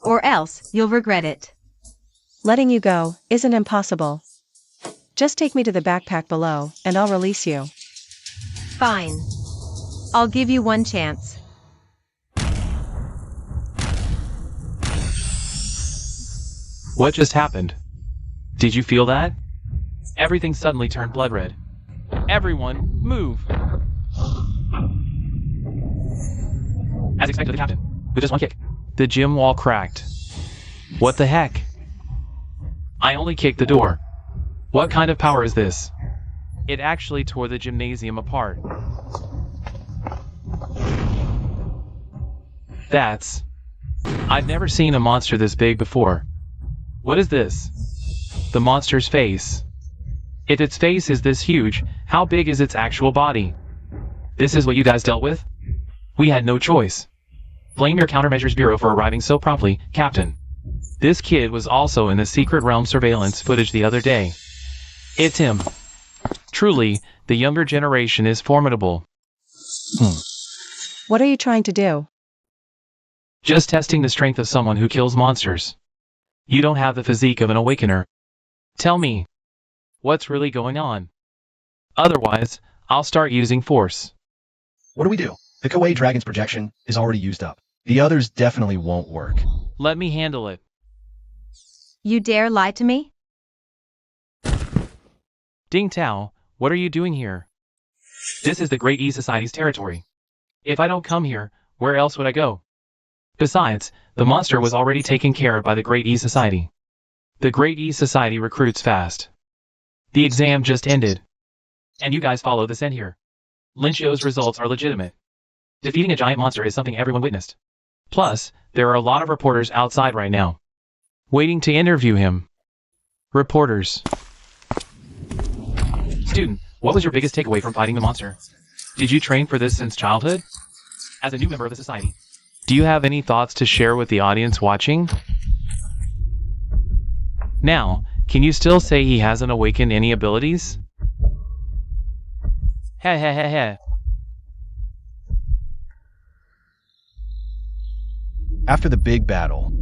Or else, you'll regret it. Letting you go isn't impossible. Just take me to the backpack below, and I'll release you. Fine. I'll give you one chance. What just happened? Did you feel that? Everything suddenly turned blood red. Everyone, move! As expected of the captain, with just one kick. The gym wall cracked. What the heck? I only kicked the door. What kind of power is this? It actually tore the gymnasium apart. I've never seen a monster this big before. What is this? The monster's face. If its face is this huge, how big is its actual body? This is what you guys dealt with? We had no choice. Blame your Countermeasures Bureau for arriving so promptly, Captain. This kid was also in the secret realm surveillance footage the other day. It's him. Truly, the younger generation is formidable. What are you trying to do? Just testing the strength of someone who kills monsters. You don't have the physique of an awakener. Tell me, what's really going on? Otherwise, I'll start using force. What do we do? The Koei Dragon's projection is already used up. The others definitely won't work. Let me handle it. You dare lie to me? Ding Tao, what are you doing here? This is the Great E Society's territory. If I don't come here, where else would I go? Besides, the monster was already taken care of by the Great E Society. The Great E Society recruits fast. The exam just ended. And you guys follow this end here. Lynchio's results are legitimate. Defeating a giant monster is something everyone witnessed. Plus, there are a lot of reporters outside right now, waiting to interview him. Reporters. Student, what was your biggest takeaway from fighting the monster? Did you train for this since childhood? As a new member of the society, do you have any thoughts to share with the audience watching? Now, can you still say he hasn't awakened any abilities? Heh heh heh heh. After the big battle,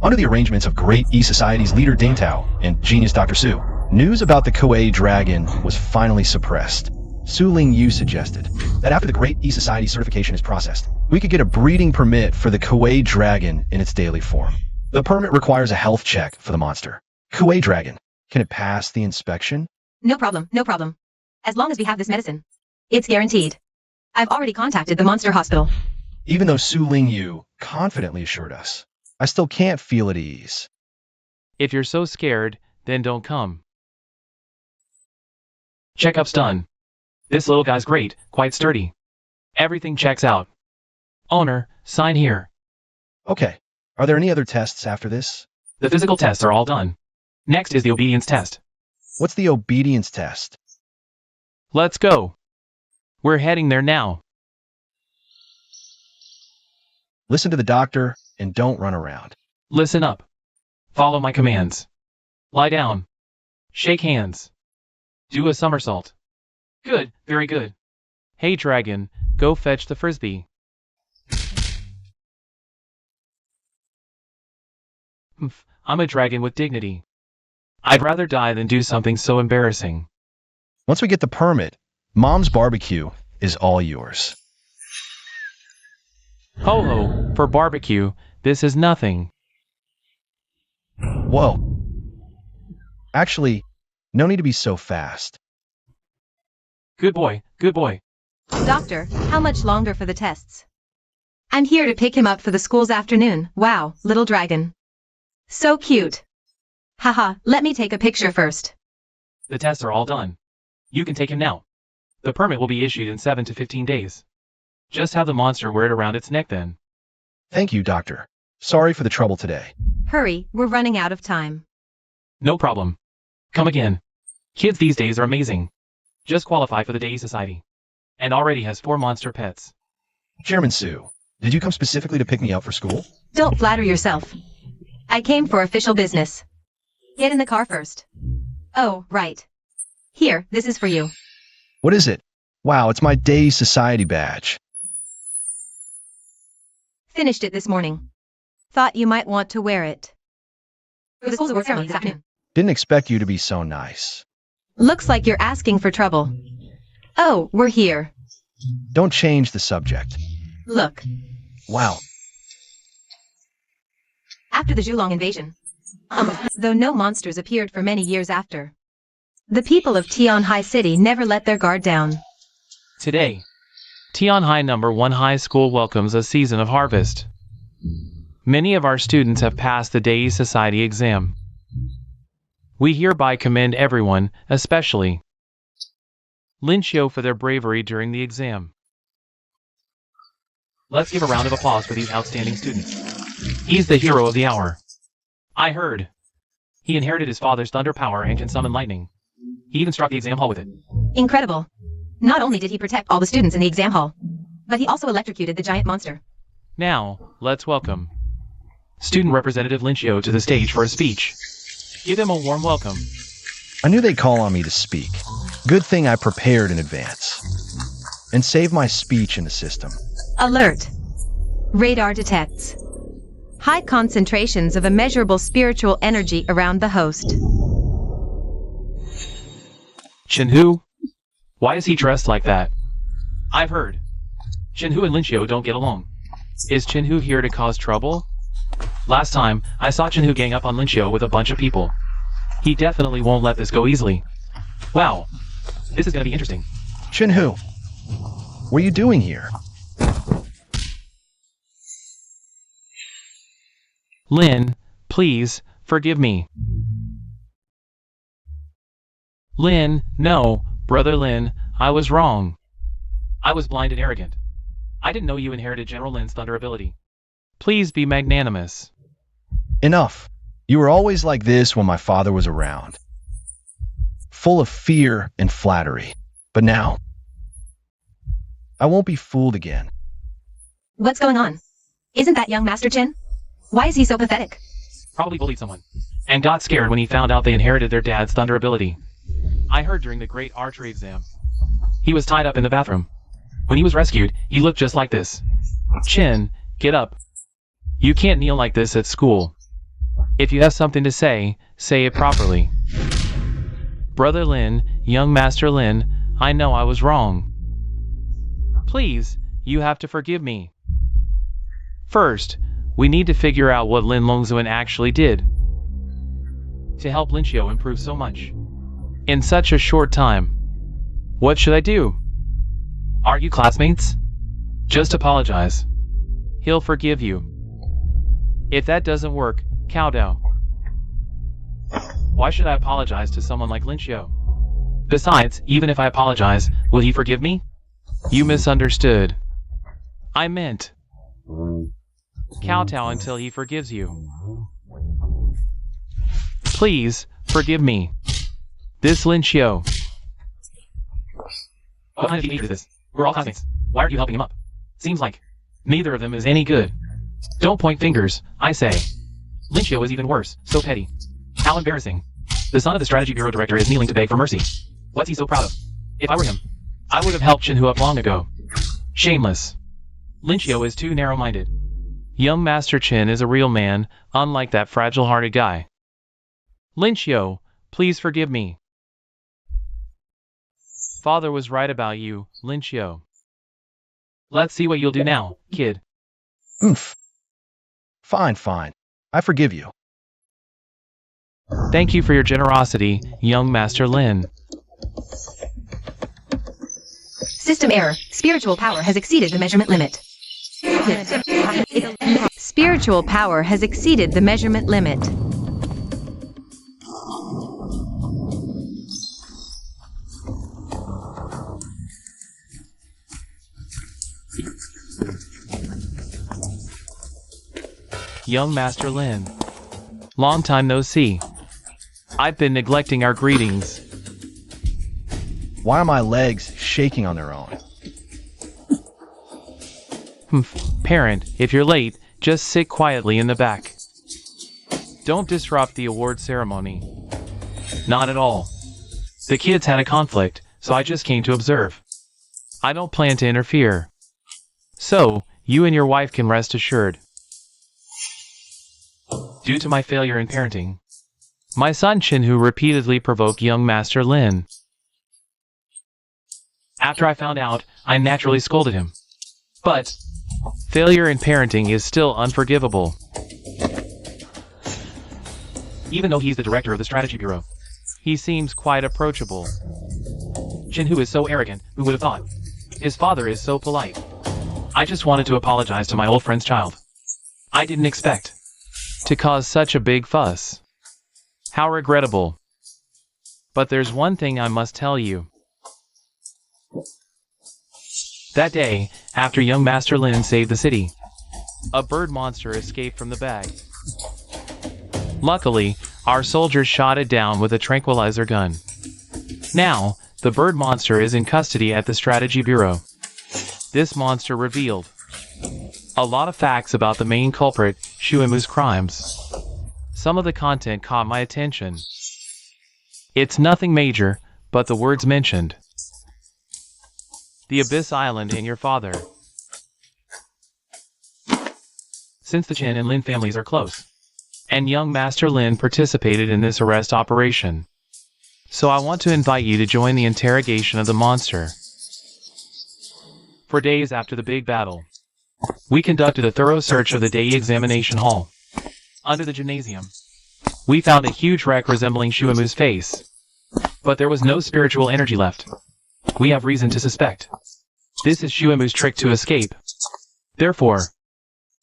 under the arrangements of Great E Society's leader Ding Tao and genius Dr. Su, news about the Koei Dragon was finally suppressed. Su Ling Yu suggested that after the Great E Society certification is processed, we could get a breeding permit for the Koei Dragon in its daily form. The permit requires a health check for the monster. Koei Dragon, can it pass the inspection? No problem, no problem. As long as we have this medicine. It's guaranteed. I've already contacted the monster hospital. Even though Su Ling Yu confidently assured us, I still can't feel at ease. If you're so scared, then don't come. Checkup's done. This little guy's great, quite sturdy. Everything checks out. Owner, sign here. Okay. Are there any other tests after this? The physical tests are all done. Next is the obedience test. What's the obedience test? Let's go. We're heading there now. Listen to the doctor and don't run around. Listen up. Follow my commands. Lie down. Shake hands. Do a somersault. Good, very good. Hey dragon, go fetch the frisbee. I'm a dragon with dignity. I'd rather die than do something so embarrassing. Once we get the permit, Mom's barbecue is all yours. Ho ho, for barbecue, this is nothing. Whoa. Actually, no need to be so fast. Good boy, good boy. Doctor, how much longer for the tests? I'm here to pick him up for the school's afternoon. Wow, little dragon. So cute. Haha, let me take a picture first. The tests are all done. You can take him now. The permit will be issued in 7 to 15 days. Just have the monster wear it around its neck then. Thank you, Doctor. Sorry for the trouble today. Hurry, we're running out of time. No problem. Come again. Kids these days are amazing. Just qualify for the Day Society. And already has 4 monster pets. Chairman Su, did you come specifically to pick me up for school? Don't flatter yourself. I came for official business. Get in the car first. Oh, right. Here, this is for you. What is it? Wow, it's my Day Society badge. Finished it this morning. Thought you might want to wear it. For the school's award ceremony this afternoon. Didn't expect you to be so nice. Looks like you're asking for trouble. Oh, we're here. Don't change the subject. Look. Wow. After the Zhulong invasion. Though no monsters appeared for many years after. The people of Tianhai City never let their guard down. Today, Tianhai number 1 high school welcomes a season of harvest. Many of our students have passed the Dei Society exam. We hereby commend everyone, especially Lin Xiu, for their bravery during the exam. Let's give a round of applause for these outstanding students. He's the hero of the hour. I heard he inherited his father's thunder power and can summon lightning. He even struck the exam hall with it. Incredible. Not only did he protect all the students in the exam hall, but he also electrocuted the giant monster. Now, let's welcome Student Representative Lin Xiu to the stage for a speech. Give him a warm welcome. I knew they'd call on me to speak. Good thing I prepared in advance. And saved my speech in the system. Alert. Radar detects high concentrations of immeasurable spiritual energy around the host. Chenhu? Why is he dressed like that? I've heard Chenhu and Lin Xiu don't get along. Is Chenhu here to cause trouble? Last time, I saw Chenhu gang up on Lin Xiu with a bunch of people. He definitely won't let this go easily. Wow. This is gonna be interesting. Chenhu, what are you doing here? Lin, please, forgive me. Lin, no, brother Lin, I was wrong. I was blind and arrogant. I didn't know you inherited General Lin's thunder ability. Please be magnanimous. Enough. You were always like this when my father was around. Full of fear and flattery. But now, I won't be fooled again. What's going on? Isn't that young Master Chin? Why is he so pathetic? Probably bullied someone. And got scared when he found out they inherited their dad's thunder ability. I heard during the great archery exam. He was tied up in the bathroom. When he was rescued, he looked just like this. Chin, get up. You can't kneel like this at school. If you have something to say it properly. Brother Lin, young Master Lin, I know I was wrong. Please, you have to forgive me. First, we need to figure out what Lin Longzuan actually did to help Lin Xiu improve so much in such a short time. What should I do? Are you classmates? Just apologize. He'll forgive you. If that doesn't work, kowtow. Why should I apologize to someone like Lin Xiu? Besides, even if I apologize, will he forgive me? You misunderstood. I meant kowtow until he forgives you. Please, forgive me. This Lin Xiu. What kind of teenager is this? We're all classmates. Why aren't you helping him up? Seems like neither of them is any good. Don't point fingers, I say. Lin Xiu is even worse, so petty. How embarrassing. The son of the Strategy Bureau director is kneeling to beg for mercy. What's he so proud of? If I were him, I would have helped Chenhu up long ago. Shameless. Lin Xiu is too narrow-minded. Young Master Chin is a real man, unlike that fragile-hearted guy. Lin Xiu, please forgive me. Father was right about you, Lin Xiu. Let's see what you'll do now, kid. Oomph. Fine. I forgive you. Thank you for your generosity, young Master Lin. System error. Spiritual power has exceeded the measurement limit. Spiritual power has exceeded the measurement limit. Young Master Lin. Long time no see. I've been neglecting our greetings. Why are my legs shaking on their own? Parent, if you're late, just sit quietly in the back. Don't disrupt the award ceremony. Not at all. The kids had a conflict, so I just came to observe. I don't plan to interfere. So, you and your wife can rest assured. Due to my failure in parenting, my son Chenhu repeatedly provoked young Master Lin. After I found out, I naturally scolded him. But failure in parenting is still unforgivable. Even though he's the director of the Strategy Bureau, he seems quite approachable. Chenhu is so arrogant, who would have thought? His father is so polite. I just wanted to apologize to my old friend's child. I didn't expect to cause such a big fuss. How regrettable. But there's one thing I must tell you. That day, after young Master Lin saved the city, a bird monster escaped from the bag. Luckily, our soldiers shot it down with a tranquilizer gun. Now, the bird monster is in custody at the Strategy Bureau. This monster revealed a lot of facts about the main culprit, Shuemu's crimes. Some of the content caught my attention. It's nothing major, but the words mentioned. The Abyss Island and your father. Since the Chen and Lin families are close, and young Master Lin participated in this arrest operation, so I want to invite you to join the interrogation of the monster. For days after the big battle, we conducted a thorough search of the day examination hall. Under the gymnasium, we found a huge wreck resembling Shuemu's face, but there was no spiritual energy left. We have reason to suspect this is Shuemu's trick to escape. Therefore,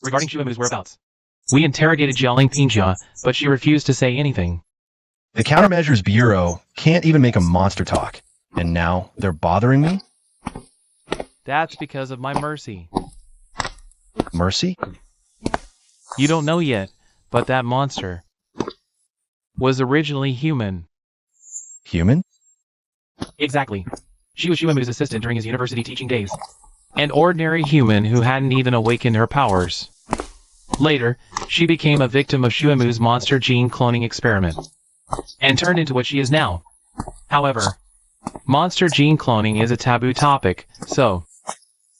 regarding Shuemu's whereabouts, we interrogated Jialing Pingjia, but she refused to say anything. The Countermeasures Bureau can't even make a monster talk, and now they're bothering me? That's because of my mercy. Mercy? You don't know yet, but that monster was originally human. Human? Exactly. She was Shuemu's assistant during his university teaching days. An ordinary human who hadn't even awakened her powers. Later, she became a victim of Shuemu's monster gene cloning experiment, and turned into what she is now. However, monster gene cloning is a taboo topic, so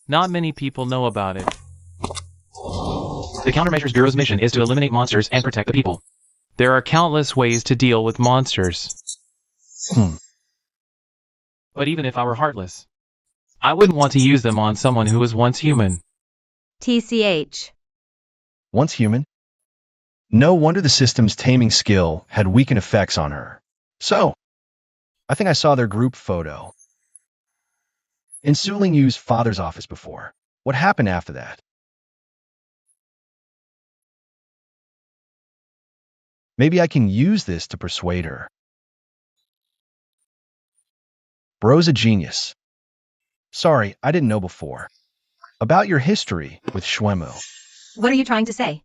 not many people know about it. The Countermeasures Bureau's mission is to eliminate monsters and protect the people. There are countless ways to deal with monsters. But even if I were heartless, I wouldn't want to use them on someone who was once human. TCH. Once human? No wonder the system's taming skill had weakened effects on her. So, I think I saw their group photo in Suling Yu's father's office before. What happened after that? Maybe I can use this to persuade her. Bro's a genius. Sorry, I didn't know before. About your history with Shuemu. What are you trying to say?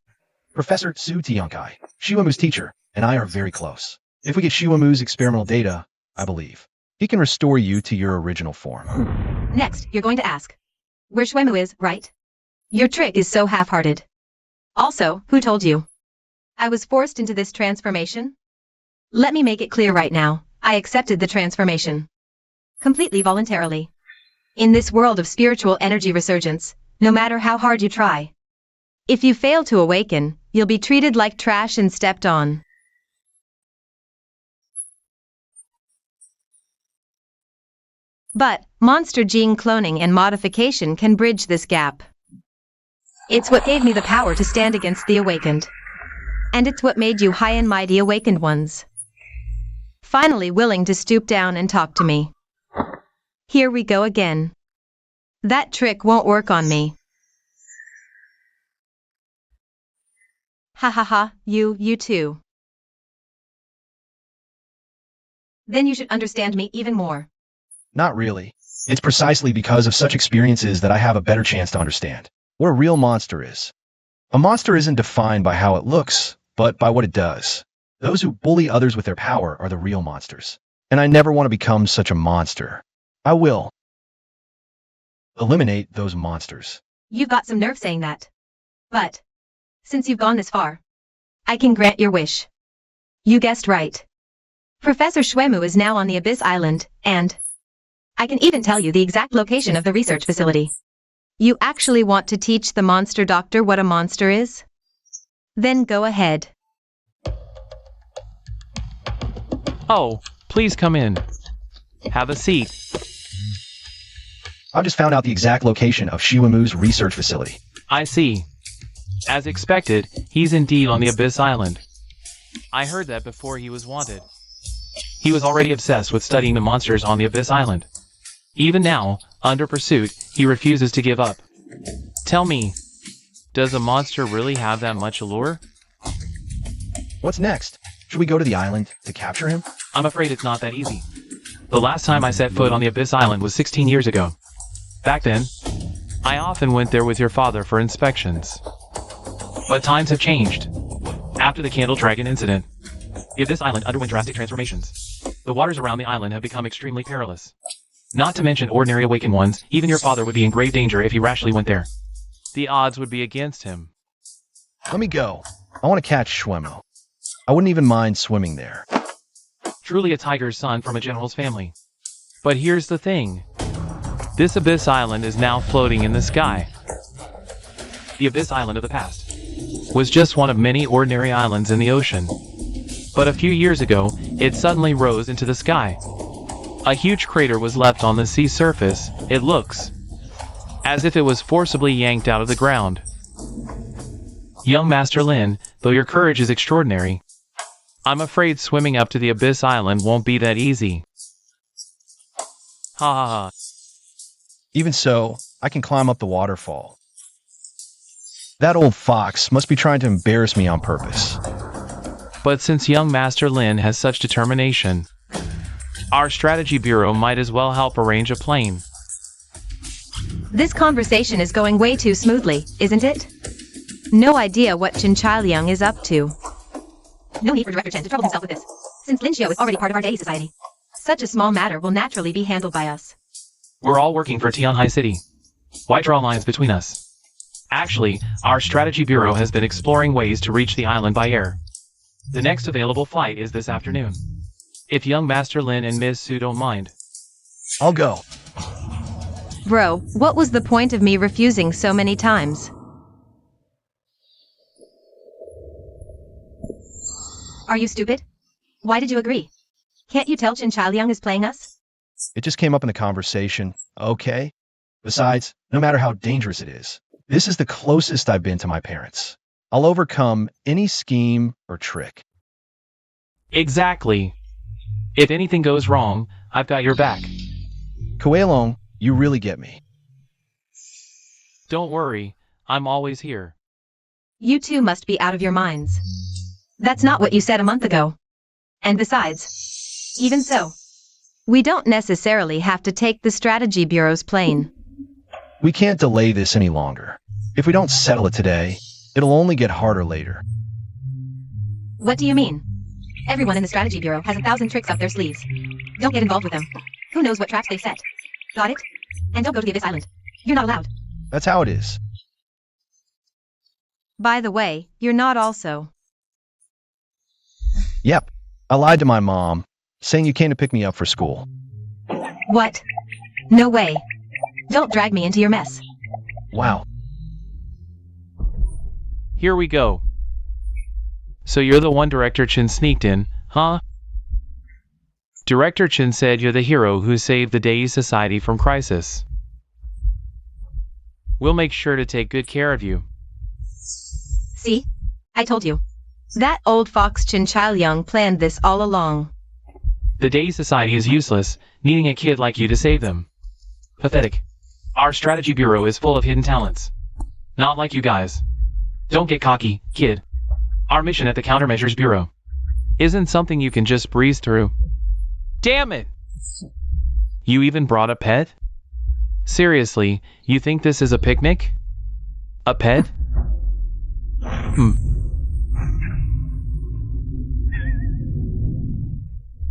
Professor Su Tiankai, Shuemu's teacher, and I are very close. If we get Shuemu's experimental data, I believe, he can restore you to your original form. Next, you're going to ask where Shuemu is, right? Your trick is so half-hearted. Also, who told you I was forced into this transformation? Let me make it clear right now. I accepted the transformation. Completely voluntarily. In this world of spiritual energy resurgence, no matter how hard you try, if you fail to awaken, you'll be treated like trash and stepped on. But, monster gene cloning and modification can bridge this gap. It's what gave me the power to stand against the awakened. And it's what made you high and mighty awakened ones finally willing to stoop down and talk to me. Here we go again. That trick won't work on me. Ha ha ha, you too. Then you should understand me even more. Not really. It's precisely because of such experiences that I have a better chance to understand what a real monster is. A monster isn't defined by how it looks, but by what it does. Those who bully others with their power are the real monsters. And I never want to become such a monster. I will eliminate those monsters. You've got some nerve saying that. But, since you've gone this far, I can grant your wish. You guessed right. Professor Shuemu is now on the Abyss Island, and I can even tell you the exact location of the research facility. You actually want to teach the monster doctor what a monster is? Then go ahead. Oh, please come in. Have a seat. I've just found out the exact location of Shuemu's research facility. I see. As expected, he's indeed on the Abyss Island. I heard that before he was wanted. He was already obsessed with studying the monsters on the Abyss Island. Even now, under pursuit, he refuses to give up. Tell me, does a monster really have that much allure? What's next? Should we go to the island to capture him? I'm afraid it's not that easy. The last time I set foot on the Abyss Island was 16 years ago. Back then, I often went there with your father for inspections. But times have changed. After the Candle Dragon incident, the Abyss Island underwent drastic transformations. The waters around the island have become extremely perilous. Not to mention ordinary awakened ones, even your father would be in grave danger if he rashly went there. The odds would be against him. Let me go. I want to catch Schwemmo. I wouldn't even mind swimming there. Truly a tiger's son from a general's family. But here's the thing. This Abyss Island is now floating in the sky. The Abyss Island of the past was just one of many ordinary islands in the ocean. But a few years ago, it suddenly rose into the sky. A huge crater was left on the sea surface. It looks as if it was forcibly yanked out of the ground. Young Master Lin, though your courage is extraordinary, I'm afraid swimming up to the Abyss Island won't be that easy. Ha ha ha. Even so, I can climb up the waterfall. That old fox must be trying to embarrass me on purpose. But since young Master Lin has such determination, our strategy bureau might as well help arrange a plane. This conversation is going way too smoothly, isn't it? No idea what Chen Chailiang is up to. No need for Director Chen to trouble himself with this, since Lin Xiao is already part of our day society. Such a small matter will naturally be handled by us. We're all working for Tianhai City. Why draw lines between us? Actually, our strategy bureau has been exploring ways to reach the island by air. The next available flight is this afternoon. If young Master Lin and Ms. Su don't mind. I'll go. Bro, what was the point of me refusing so many times? Are you stupid? Why did you agree? Can't you tell Chen Chailiang is playing us? It just came up in the conversation, okay? Besides, no matter how dangerous it is, this is the closest I've been to my parents. I'll overcome any scheme or trick. Exactly. If anything goes wrong, I've got your back. Kueilong, you really get me. Don't worry, I'm always here. You two must be out of your minds. That's not what you said a month ago. And besides, even so, we don't necessarily have to take the Strategy Bureau's plane. We can't delay this any longer. If we don't settle it today, it'll only get harder later. What do you mean? Everyone in the Strategy Bureau has 1,000 tricks up their sleeves. Don't get involved with them. Who knows what traps they've set? Got it? And don't go to the Abyss Island. You're not allowed. That's how it is. By the way, you're not also. Yep. I lied to my mom, saying you came to pick me up for school. What? No way. Don't drag me into your mess. Wow. Here we go. So you're the one Director Chen sneaked in, huh? Director Chen said you're the hero who saved the Dei Society from crisis. We'll make sure to take good care of you. See? I told you. That old fox Chen Chailiang planned this all along. The Dei Society is useless, needing a kid like you to save them. Pathetic. Our strategy bureau is full of hidden talents. Not like you guys. Don't get cocky, kid. Our mission at the Countermeasures Bureau isn't something you can just breeze through. Damn it! You even brought a pet? Seriously, you think this is a picnic? A pet?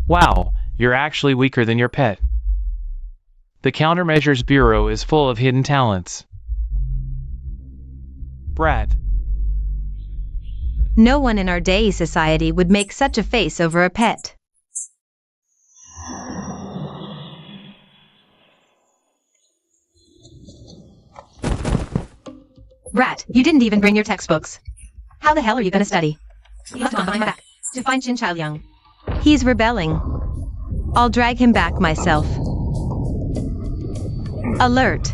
Wow, you're actually weaker than your pet. The Countermeasures Bureau is full of hidden talents. Brat. No one in our Dei Society would make such a face over a pet. Rat, you didn't even bring your textbooks. How the hell are you gonna study? You have to run behind my back to find Chen Chailiang. He's rebelling. I'll drag him back myself. Alert.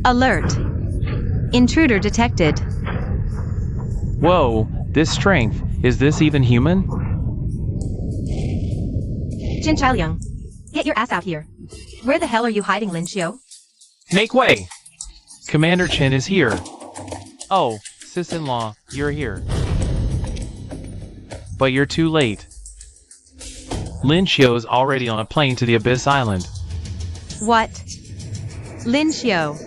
Alert. Intruder detected. Whoa, this strength, is this even human? Chen Chailiang, Get your ass out here. Where the hell are you hiding, Lin Xiu? Make way! Commander Chen is here. Oh, sis-in-law, you're here. But you're too late. Lin Xiu's already on a plane to the Abyss Island. What? Lin Xiu.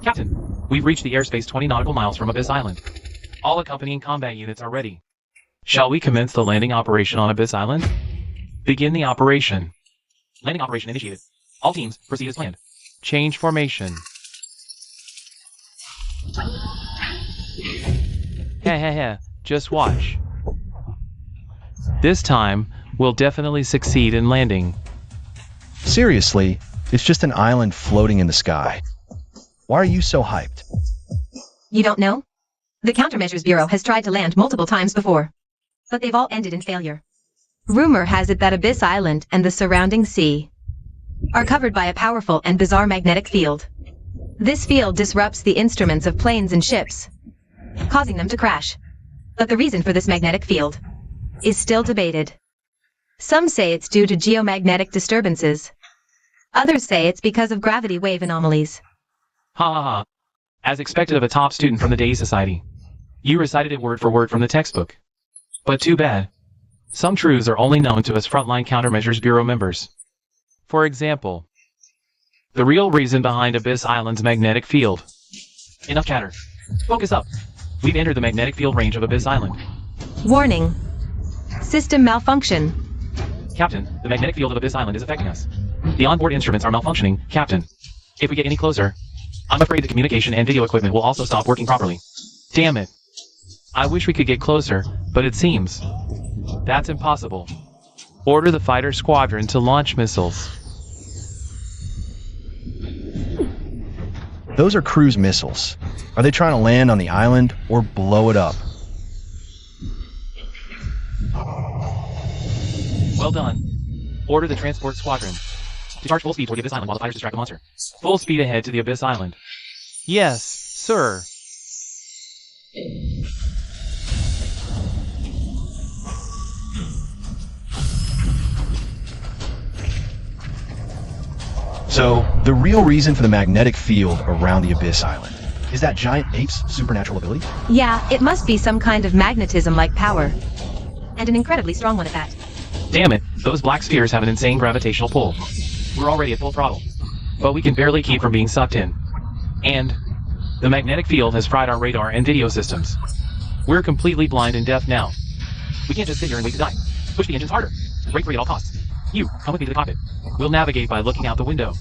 Captain, we've reached the airspace 20 nautical miles from Abyss Island. All accompanying combat units are ready. Shall we commence the landing operation on Abyss Island? Begin the operation. Landing operation initiated. All teams, proceed as planned. Change formation. Heh, just watch. This time, we'll definitely succeed in landing. Seriously, it's just an island floating in the sky. Why are you so hyped? You don't know? The Countermeasures Bureau has tried to land multiple times before, but they've all ended in failure. Rumor has it that Abyss Island and the surrounding sea are covered by a powerful and bizarre magnetic field. This field disrupts the instruments of planes and ships, causing them to crash. But the reason for this magnetic field is still debated. Some say it's due to geomagnetic disturbances. Others say it's because of gravity wave anomalies. Ha ha ha. As expected of a top student from the Day Society. You recited it word for word from the textbook. But too bad. Some truths are only known to us frontline Countermeasures Bureau members. For example, the real reason behind Abyss Island's magnetic field. Enough chatter. Focus up. We've entered the magnetic field range of Abyss Island. Warning. System malfunction. Captain, the magnetic field of Abyss Island is affecting us. The onboard instruments are malfunctioning, Captain. If we get any closer, I'm afraid the communication and video equipment will also stop working properly. Damn it. I wish we could get closer, but it seems that's impossible. Order the fighter squadron to launch missiles. Those are cruise missiles. Are they trying to land on the island or blow it up? Well done. Order the transport squadron to charge full speed toward the Abyss Island while the fighters distract the monster. Full speed ahead to the Abyss Island. Yes, sir. So, the real reason for the magnetic field around the Abyss Island is that giant ape's supernatural ability? Yeah, it must be some kind of magnetism-like power. And an incredibly strong one at that. Damn it, those black spheres have an insane gravitational pull. We're already at full throttle, but we can barely keep from being sucked in. And the magnetic field has fried our radar and video systems. We're completely blind and deaf now. We can't just sit here and wait to die. Push the engines harder. Brake free at all costs. You, come with me to the cockpit. We'll navigate by looking out the window.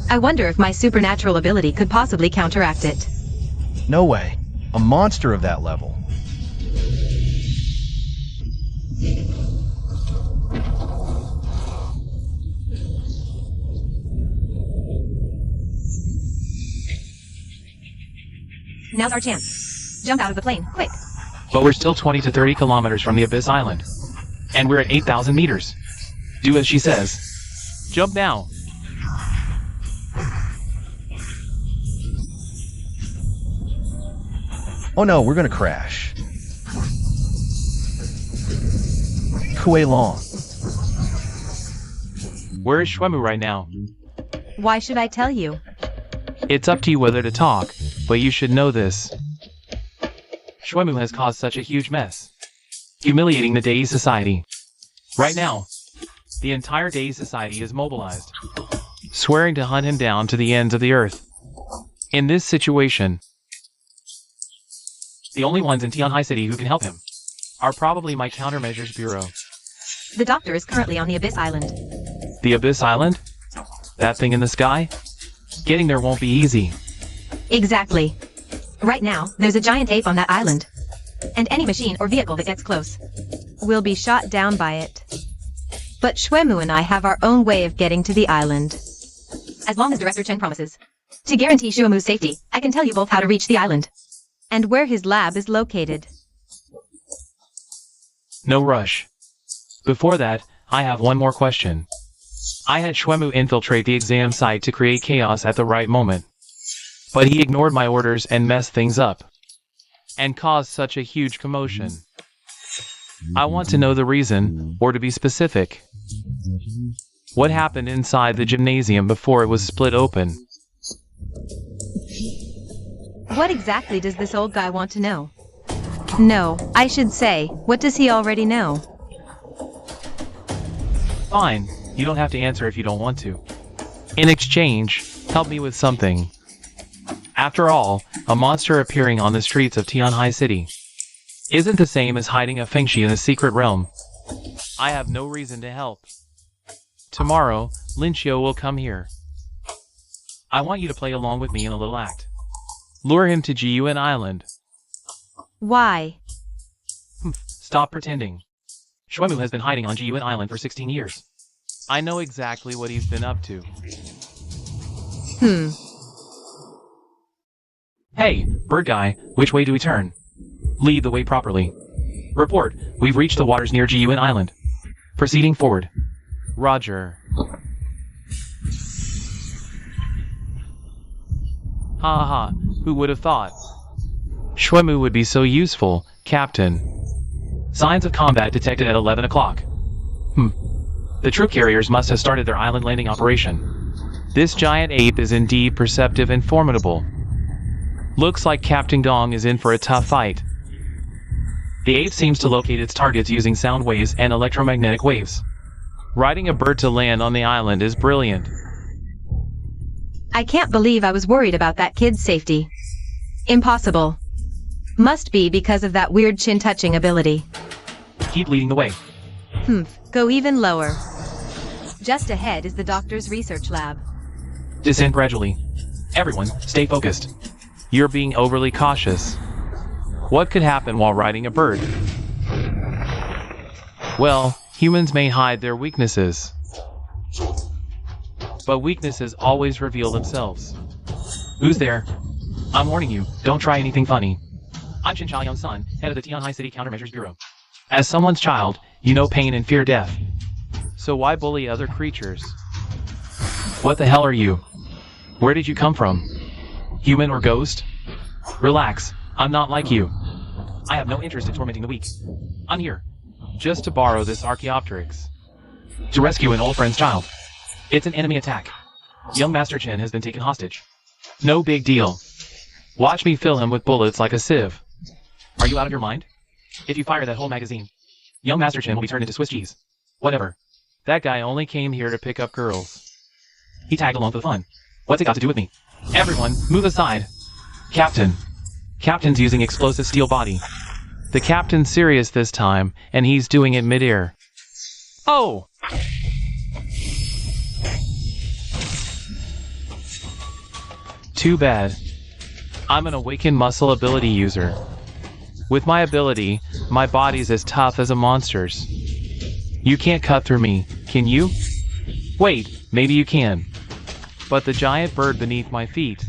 I wonder if my supernatural ability could possibly counteract it. No way. A monster of that level. Now's our chance. Jump out of the plane, quick. But we're still 20 to 30 kilometers from the Abyss Island. And we're at 8,000 meters. Do as she says. Jump now. Oh no, we're gonna crash. Kuei Long. Where is Shuemu right now? Why should I tell you? It's up to you whether to talk, but you should know this. Shuemu has caused such a huge mess, humiliating the Day Society. Right now, the entire Day Society is mobilized, swearing to hunt him down to the ends of the earth. In this situation, the only ones in Tianhai City who can help him are probably my Countermeasures Bureau. The doctor is currently on the Abyss Island. The Abyss Island? That thing in the sky? Getting there won't be easy. Exactly. Right now, there's a giant ape on that island. And any machine or vehicle that gets close will be shot down by it. But Shuemu and I have our own way of getting to the island. As long as Director Chen promises to guarantee Shuemu's safety, I can tell you both how to reach the island and where his lab is located. No rush. Before that, I have one more question. I had Shuemu infiltrate the exam site to create chaos at the right moment. But he ignored my orders and messed things up. And caused such a huge commotion. I want to know the reason, or to be specific, What happened inside the gymnasium before it was split open? What exactly does this old guy want to know? No, I should say, what does he already know? Fine, you don't have to answer if you don't want to. In exchange, help me with something. After all, a monster appearing on the streets of Tianhai City isn't the same as hiding a Fengshi in a secret realm. I have no reason to help. Tomorrow, Lin Xiu will come here. I want you to play along with me in a little act. Lure him to Jiyuan Island. Why? Stop pretending. Shuemu has been hiding on Jiyuan Island for 16 years. I know exactly what he's been up to. Hey, bird guy, which way do we turn? Lead the way properly. Report, we've reached the waters near Jiyuan Island. Proceeding forward. Roger. Ha ha, who would have thought? Shuemu would be so useful, Captain. Signs of combat detected at 11 o'clock. The troop carriers must have started their island landing operation. This giant ape is indeed perceptive and formidable. Looks like Captain Dong is in for a tough fight. The ape seems to locate its targets using sound waves and electromagnetic waves. Riding a bird to land on the island is brilliant. I can't believe I was worried about that kid's safety. Impossible. Must be because of that weird chin-touching ability. Keep leading the way. Go even lower. Just ahead is the doctor's research lab. Descend gradually. Everyone, stay focused. You're being overly cautious. What could happen while riding a bird? Well, humans may hide their weaknesses. But weaknesses always reveal themselves. Who's there? I'm warning you, don't try anything funny. I'm Qin Chaoyang's son, head of the Tianhai City Countermeasures Bureau. As someone's child, you know pain and fear death. So why bully other creatures? What the hell are you? Where did you come from? Human or ghost? Relax, I'm not like you. I have no interest in tormenting the weak. I'm here, just to borrow this Archaeopteryx. To rescue an old friend's child. It's an enemy attack. Young Master Chen has been taken hostage. No big deal. Watch me fill him with bullets like a sieve. Are you out of your mind? If you fire that whole magazine, young Master Chen will be turned into Swiss cheese. Whatever. That guy only came here to pick up girls. He tagged along for the fun. What's it got to do with me? Everyone, move aside. Captain. Captain's using explosive steel body. The captain's serious this time, and he's doing it midair. Oh! Too bad. I'm an awakened muscle ability user. With my ability, my body's as tough as a monster's. You can't cut through me, can you? Wait, maybe you can. But the giant bird beneath my feet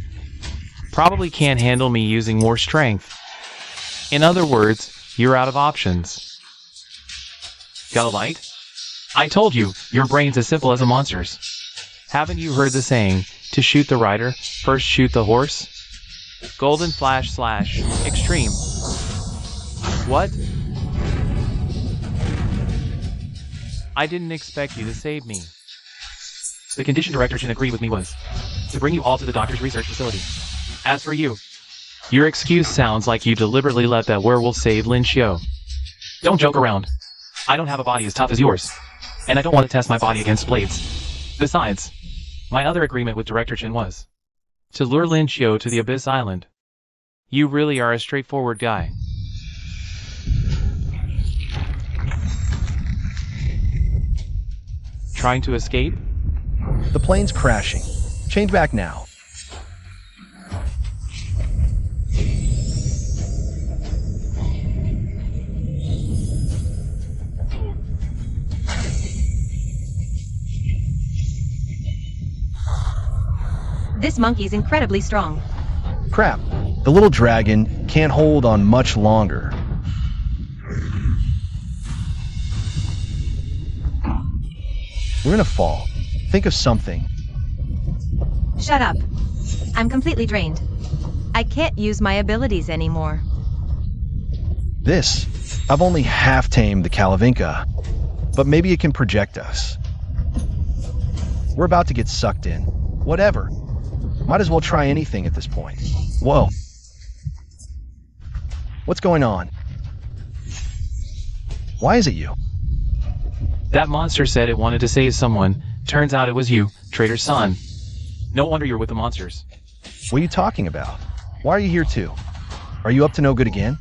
probably can't handle me using more strength. In other words, you're out of options. Got a light? I told you, your brain's as simple as a monster's. Haven't you heard the saying, to shoot the rider, first shoot the horse? Golden Flash / Extreme. What? I didn't expect you to save me. The condition Director Chen agreed with me was to bring you all to the doctor's research facility. As for you, your excuse sounds like you deliberately let that werewolf save Lin Xiu. Don't joke around. I don't have a body as tough as yours, and I don't want to test my body against blades. Besides, my other agreement with Director Chen was to lure Lin Xiu to the Abyss Island. You really are a straightforward guy. Trying to escape? The plane's crashing. Change back now. This monkey's incredibly strong. Crap. The little dragon can't hold on much longer. We're gonna fall. Think of something. Shut up. I'm completely drained. I can't use my abilities anymore. I've only half tamed the Kalavinka, but maybe it can project us. We're about to get sucked in. Whatever. Might as well try anything at this point. Whoa. What's going on? Why is it you? That monster said it wanted to save someone. Turns out it was you, traitor's son. No wonder you're with the monsters. What are you talking about? Why are you here too? Are you up to no good again?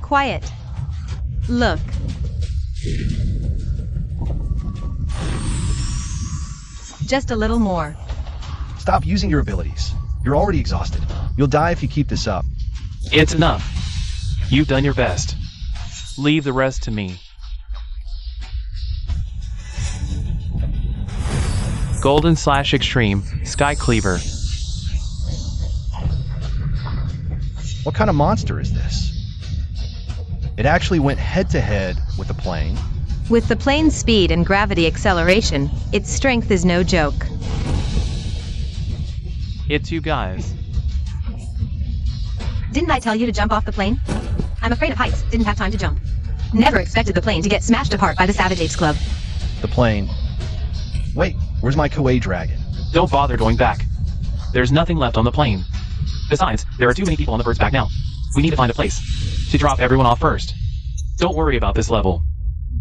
Quiet. Look. Just a little more. Stop using your abilities. You're already exhausted. You'll die if you keep this up. It's enough. You've done your best. Leave the rest to me. Golden / Extreme, Sky Cleaver. What kind of monster is this? It actually went head-to-head with the plane. With the plane's speed and gravity acceleration, its strength is no joke. It's you guys. Didn't I tell you to jump off the plane? I'm afraid of heights, didn't have time to jump. Never expected the plane to get smashed apart by the Savage Apes Club. The plane. Wait, where's my Koei dragon? Don't bother going back. There's nothing left on the plane. Besides, there are too many people on the bird's back now. We need to find a place to drop everyone off first. Don't worry about this level.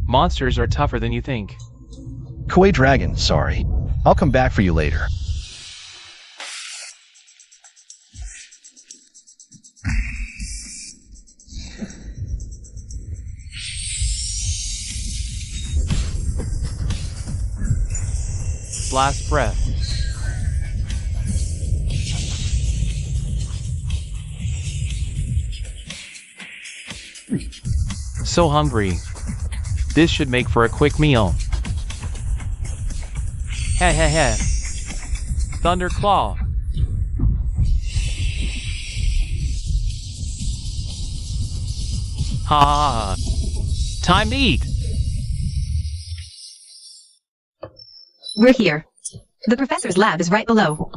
Monsters are tougher than you think. Koei dragon, sorry. I'll come back for you later. Blast breath. So hungry. This should make for a quick meal. Heh heh heh. Thunder Claw. Ha ha ha. Time to eat. We're here. The professor's lab is right below.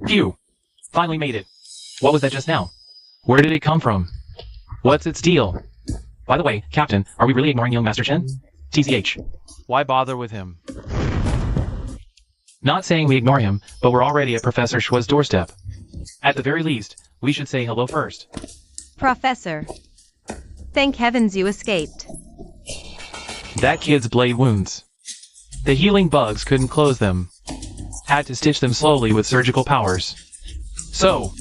Phew. Finally made it. What was that just now? Where did it come from? What's its deal? By the way, Captain, are we really ignoring young Master Chen? TCH. Why bother with him? Not saying we ignore him, but we're already at Professor Shua's doorstep. At the very least, we should say hello first. Professor. Thank heavens you escaped. That kid's blade wounds. The healing bugs couldn't close them. Had to stitch them slowly with surgical powers. So,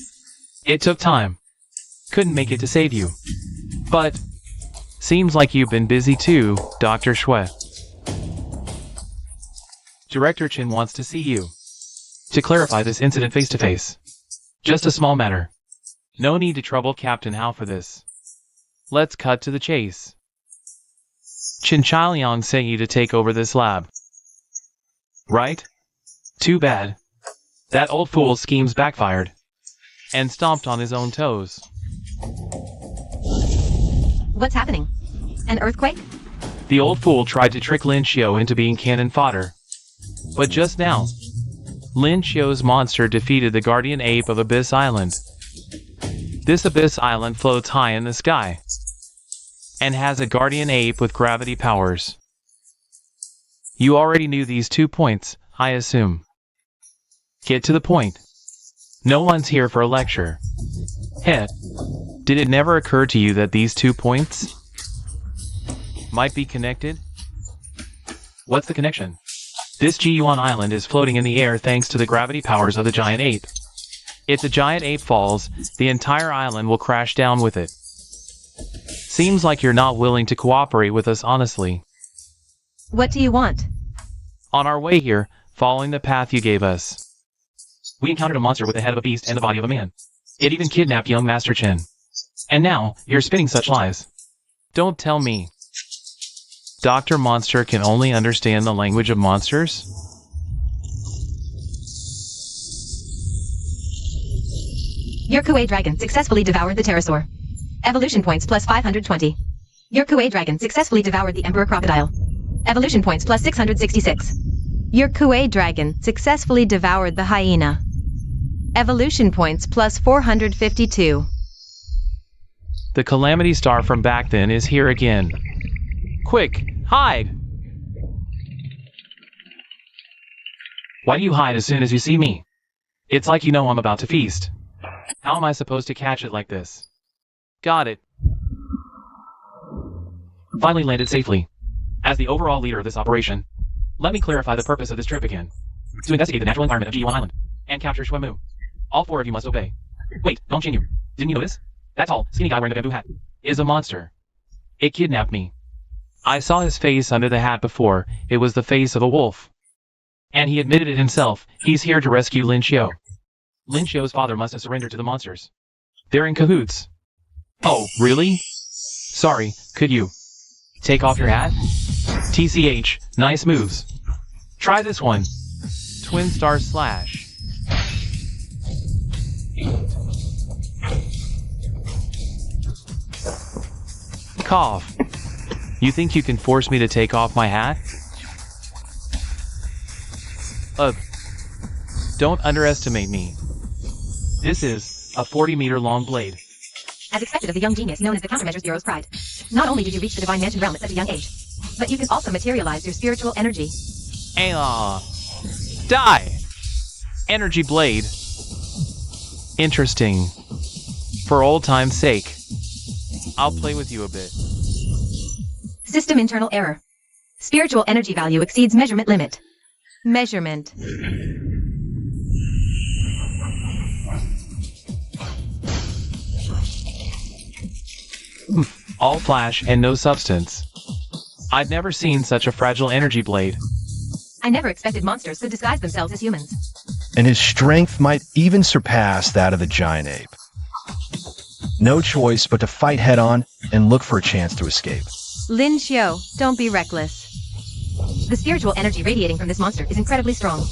it took time. Couldn't make it to save you. But, seems like you've been busy too, Dr. Shui. Director Chen wants to see you. To clarify this incident face-to-face. Just a small matter. No need to trouble Captain Hao for this. Let's cut to the chase. Chen Chailiang sent you to take over this lab. Right? Too bad. That old fool's schemes backfired. And stomped on his own toes. What's happening? An earthquake? The old fool tried to trick Lin Xiu into being cannon fodder. But just now, Lin Xiu's monster defeated the guardian ape of Abyss Island. This Abyss Island floats high in the sky, and has a guardian ape with gravity powers. You already knew these 2 points, I assume. Get to the point. No one's here for a lecture. Heh. Did it never occur to you that these 2 points might be connected? What's the connection? This Jiyuan Island is floating in the air thanks to the gravity powers of the giant ape. If the giant ape falls, the entire island will crash down with it. Seems like you're not willing to cooperate with us honestly. What do you want? On our way here, following the path you gave us, we encountered a monster with the head of a beast and the body of a man. It even kidnapped young Master Chen. And now, you're spinning such lies. Don't tell me. Dr. Monster can only understand the language of monsters? Your Kuei dragon successfully devoured the pterosaur. Evolution points plus 520. Your Kuei dragon successfully devoured the emperor crocodile. Evolution points plus 666. Your Kuei dragon successfully devoured the hyena. Evolution points plus 452. The Calamity Star from back then is here again. Quick, hide! Why do you hide as soon as you see me? It's like you know I'm about to feast. How am I supposed to catch it like this? Got it. Finally landed safely. As the overall leader of this operation, let me clarify the purpose of this trip again. To investigate the natural environment of G1 Island and capture Shwemu. All 4 of you must obey. Wait, don't you? Didn't you notice? That tall, skinny guy wearing the bamboo hat is a monster. It kidnapped me. I saw his face under the hat before. It was the face of a wolf. And he admitted it himself. He's here to rescue Lin Xiu. Lin Xiu's father must have surrendered to the monsters. They're in cahoots. Oh, really? Sorry, could you take off your hat? TCH, nice moves. Try this one. Twin star slash. Cough. You think you can force me to take off my hat? Don't underestimate me. This is a 40-meter long blade. As expected of the young genius known as the Countermeasures Bureau's pride. Not only did you reach the Divine Mansion realm at such a young age, but you can also materialize your spiritual energy. Die! Energy blade. Interesting. For old time's sake, I'll play with you a bit. System internal error. Spiritual energy value exceeds measurement limit. Measurement. All flash and no substance. I've never seen such a fragile energy blade. I never expected monsters could disguise themselves as humans. And his strength might even surpass that of the giant ape. No choice but to fight head-on and look for a chance to escape. Lin Xiu, don't be reckless. The spiritual energy radiating from this monster is incredibly strong.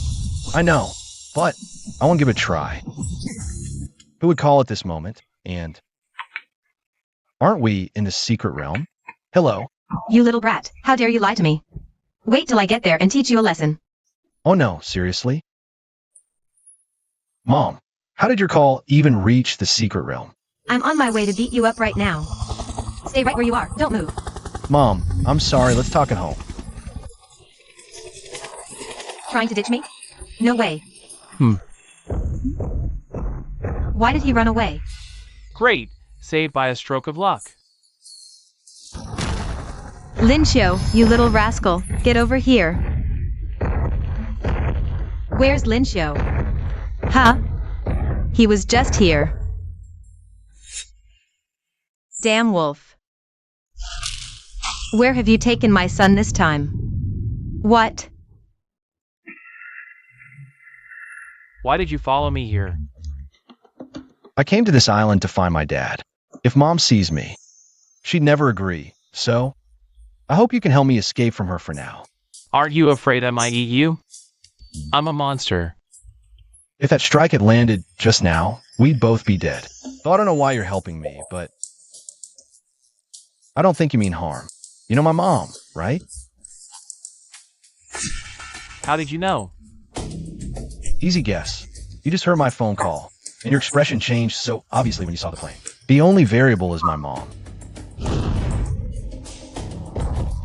I know, but I want to give it a try. Who would call at this moment? And aren't we in the secret realm? Hello. You little brat, how dare you lie to me? Wait till I get there and teach you a lesson. Oh no, seriously? Mom, how did your call even reach the secret realm? I'm on my way to beat you up right now. Stay right where you are, don't move. Mom, I'm sorry, let's talk at home. Trying to ditch me? No way. Hmm. Why did he run away? Great. Saved by a stroke of luck. Lin Xiu, you little rascal, get over here. Where's Lin Xiu? Huh? He was just here. Damn wolf. Where have you taken my son this time? What? Why did you follow me here? I came to this island to find my dad. If Mom sees me, she'd never agree, so I hope you can help me escape from her for now. Aren't you afraid I might eat you? I'm a monster. If that strike had landed just now, we'd both be dead. So I don't know why you're helping me, but I don't think you mean harm. You know my mom, right? How did you know? Easy guess. You just heard my phone call, and your expression changed so obviously when you saw the plane. The only variable is my mom.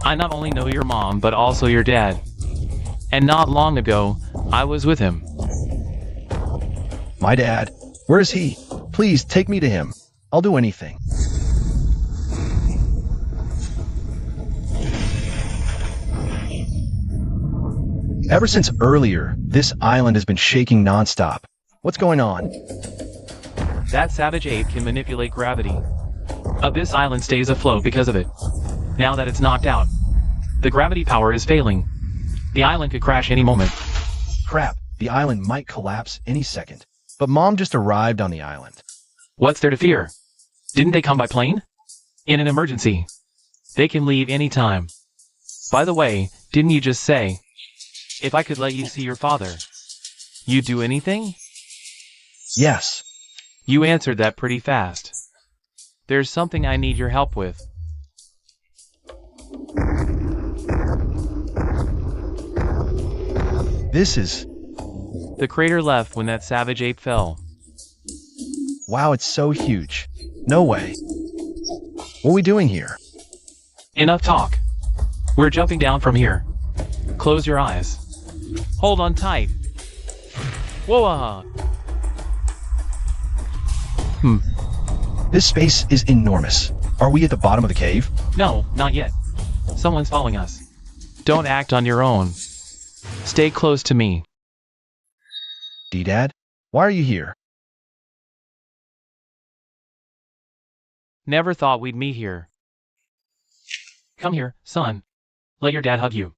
I not only know your mom, but also your dad. And not long ago, I was with him. My dad? Where is he? Please, take me to him. I'll do anything. Ever since earlier, this island has been shaking nonstop. What's going on? That savage ape can manipulate gravity. This island stays afloat because of it. Now that it's knocked out, the gravity power is failing. The island could crash any moment. Crap, the island might collapse any second. But Mom just arrived on the island. What's there to fear? Didn't they come by plane? In an emergency. They can leave any time. By the way, didn't you just say, if I could let you see your father, you'd do anything? Yes. You answered that pretty fast. There's something I need your help with. This is... The crater left when that savage ape fell. Wow, it's so huge. No way. What are we doing here? Enough talk. We're jumping down from here. Close your eyes. Hold on tight. Whoa! This space is enormous. Are we at the bottom of the cave? No, not yet. Someone's following us. Don't act on your own. Stay close to me. D-Dad? Why are you here? Never thought we'd meet here. Come here, son. Let your dad hug you.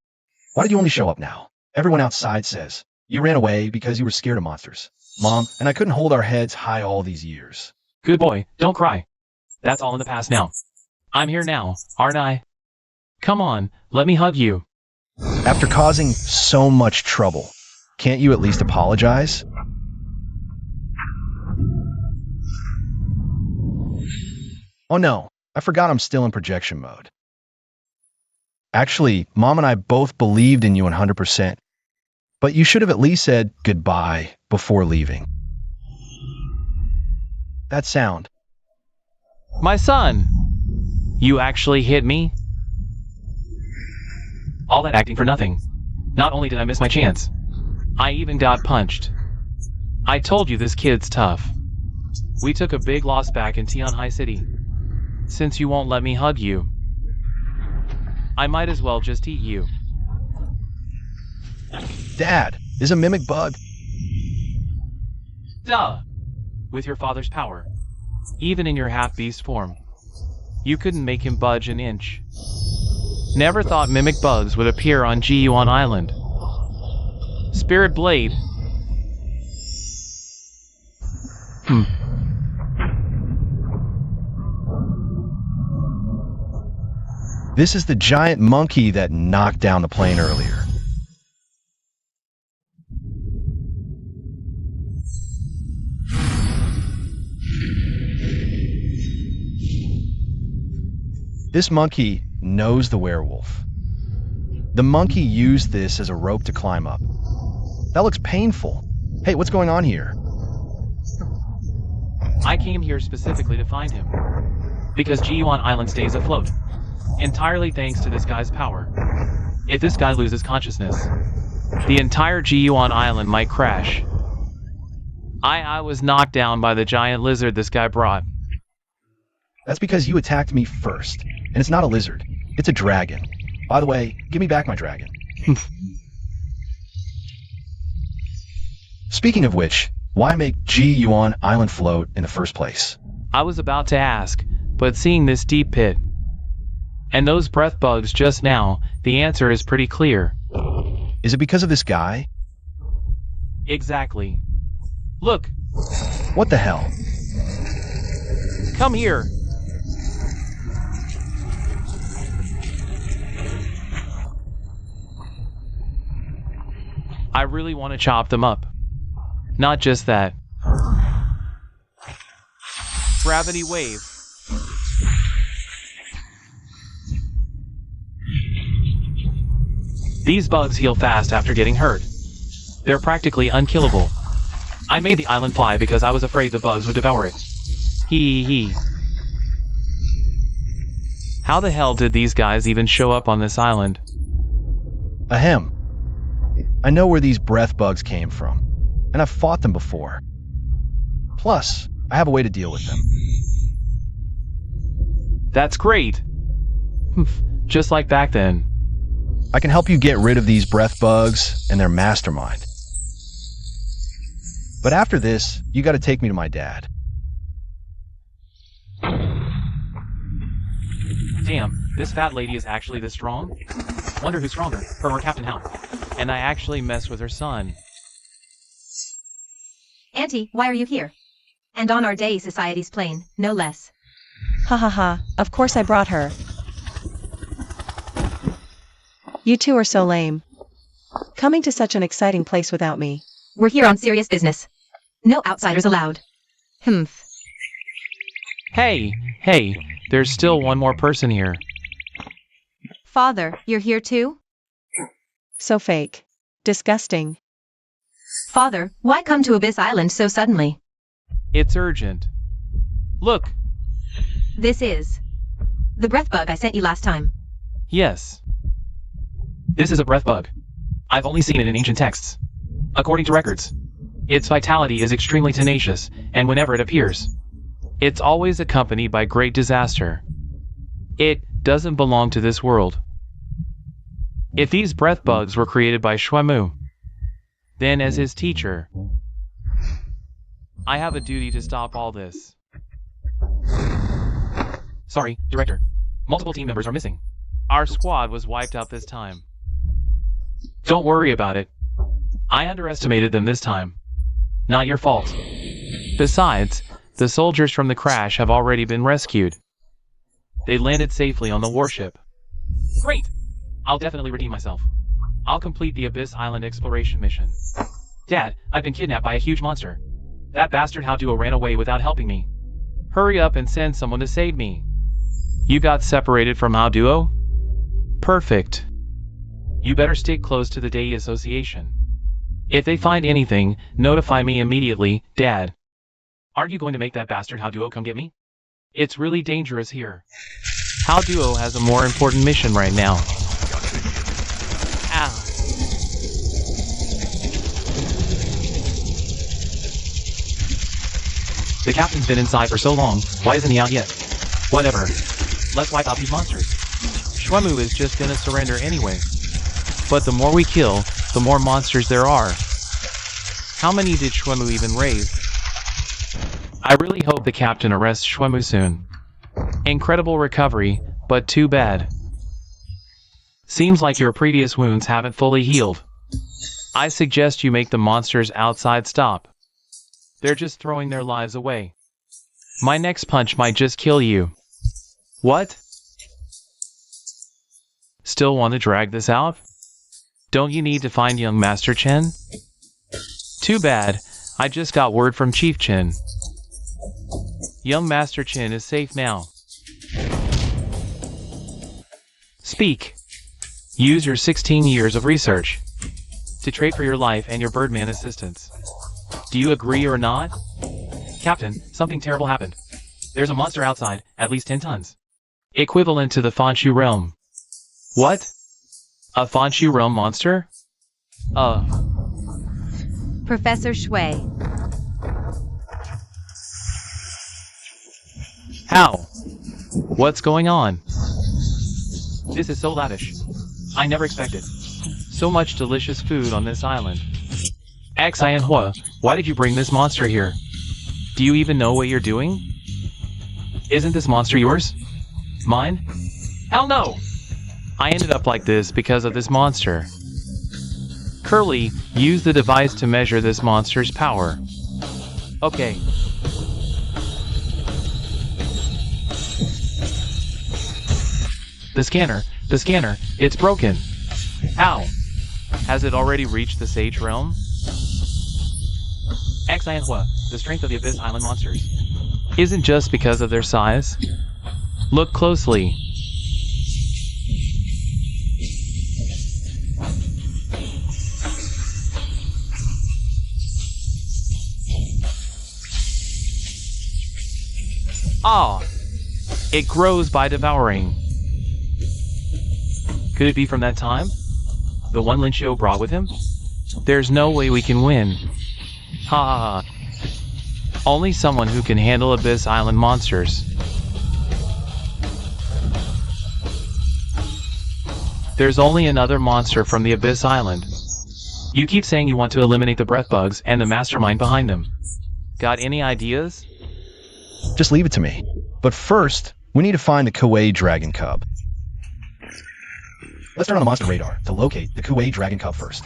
Why did you only show up now? Everyone outside says you ran away because you were scared of monsters. Mom and I couldn't hold our heads high all these years. Good boy, don't cry. That's all in the past now. I'm here now, aren't I? Come on, let me hug you. After causing so much trouble, can't you at least apologize? Oh no, I forgot I'm still in projection mode. Actually, Mom and I both believed in you 100%, but you should have at least said goodbye before leaving. That sound. My son! You actually hit me? All that acting for nothing. Not only did I miss my chance, I even got punched. I told you this kid's tough. We took a big loss back in Tianhai City. Since you won't let me hug you, I might as well just eat you. Dad, is a mimic bug? Duh! With your father's power, even in your half-beast form, you couldn't make him budge an inch. Never thought mimic bugs would appear on Jiyuan Island. Spirit Blade. This is the giant monkey that knocked down the plane earlier. This monkey knows the werewolf. The monkey used this as a rope to climb up. That looks painful. Hey, what's going on here? I came here specifically to find him, because Jiyuan Island stays afloat, entirely thanks to this guy's power. If this guy loses consciousness, the entire Jiyuan Island might crash. I was knocked down by the giant lizard this guy brought. That's because you attacked me first. And it's not a lizard. It's a dragon. By the way, give me back my dragon. Speaking of which, why make Jiyuan Island float in the first place? I was about to ask, but seeing this deep pit, and those breath bugs just now, the answer is pretty clear. Is it because of this guy? Exactly. Look! What the hell? Come here! I really want to chop them up. Not just that. Gravity wave. These bugs heal fast after getting hurt. They're practically unkillable. I made the island fly because I was afraid the bugs would devour it. Hee. How the hell did these guys even show up on this island? Ahem. I know where these breath bugs came from, and I've fought them before. Plus, I have a way to deal with them. That's great. Just like back then. I can help you get rid of these breath bugs and their mastermind. But after this, you gotta take me to my dad. Damn, this fat lady is actually this strong? Wonder who's stronger, her or Captain Hal. And I actually messed with her son. Auntie, why are you here? And on our day society's plane, no less. Ha ha ha, of course I brought her. You two are so lame. Coming to such an exciting place without me. We're here on serious business. No outsiders allowed. Humph. Hey, there's still one more person here. Father, you're here too? So fake. Disgusting. Father, why come to Abyss Island so suddenly? It's urgent. Look. This is the breath bug I sent you last time. Yes. This is a breath bug. I've only seen it in ancient texts. According to records, Its vitality is extremely tenacious, and whenever it appears, it's always accompanied by great disaster. It doesn't belong to this world. If these breath bugs were created by Shuemu, then as his teacher, I have a duty to stop all this. Sorry, Director. Multiple team members are missing. Our squad was wiped out this time. Don't worry about it. I underestimated them this time. Not your fault. Besides, the soldiers from the crash have already been rescued. They landed safely on the warship. Great! I'll definitely redeem myself. I'll complete the Abyss Island exploration mission. Dad, I've been kidnapped by a huge monster. That bastard Hao-Duo ran away without helping me. Hurry up and send someone to save me. You got separated from Hao-Duo? Perfect. You better stick close to the Dei Association. If they find anything, notify me immediately, Dad. Aren't you going to make that bastard Hao-Duo come get me? It's really dangerous here. Hao-Duo has a more important mission right now. Ow. The captain's been inside for so long, why isn't he out yet? Whatever. Let's wipe out these monsters. Shuemu is just gonna surrender anyway. But the more we kill, the more monsters there are. How many did Shuemu even raise? I really hope the captain arrests Shuemu soon. Incredible recovery, but too bad. Seems like your previous wounds haven't fully healed. I suggest you make the monsters outside stop. They're just throwing their lives away. My next punch might just kill you. What? Still want to drag this out? Don't you need to find young Master Chen? Too bad, I just got word from Chief Chen. Young Master Chen is safe now. Speak. Use your 16 years of research to trade for your life and your Birdman assistance. Do you agree or not? Captain, something terrible happened. There's a monster outside, at least 10 tons. Equivalent to the Fanshu realm. What? A Fanshu realm monster? Professor Shui. How? What's going on? This is so lavish. I never expected so much delicious food on this island. Xian Hua, why did you bring this monster here? Do you even know what you're doing? Isn't this monster yours? Mine? Hell no! I ended up like this because of this monster. Curly, use the device to measure this monster's power. Okay. The scanner, it's broken. How? Has it already reached the Sage Realm? Xian Hua, the strength of the Abyss Island monsters isn't just because of their size. Look closely. Ah! It grows by devouring. Could it be from that time? The one Lin Xiu brought with him? There's no way we can win. Ha ha ha. Only someone who can handle Abyss Island monsters. There's only another monster from the Abyss Island. You keep saying you want to eliminate the breath bugs and the mastermind behind them. Got any ideas? Just leave it to me. But first, we need to find the Kuei Dragon Cub. Let's turn on the monster radar to locate the Kuei Dragon Cub first.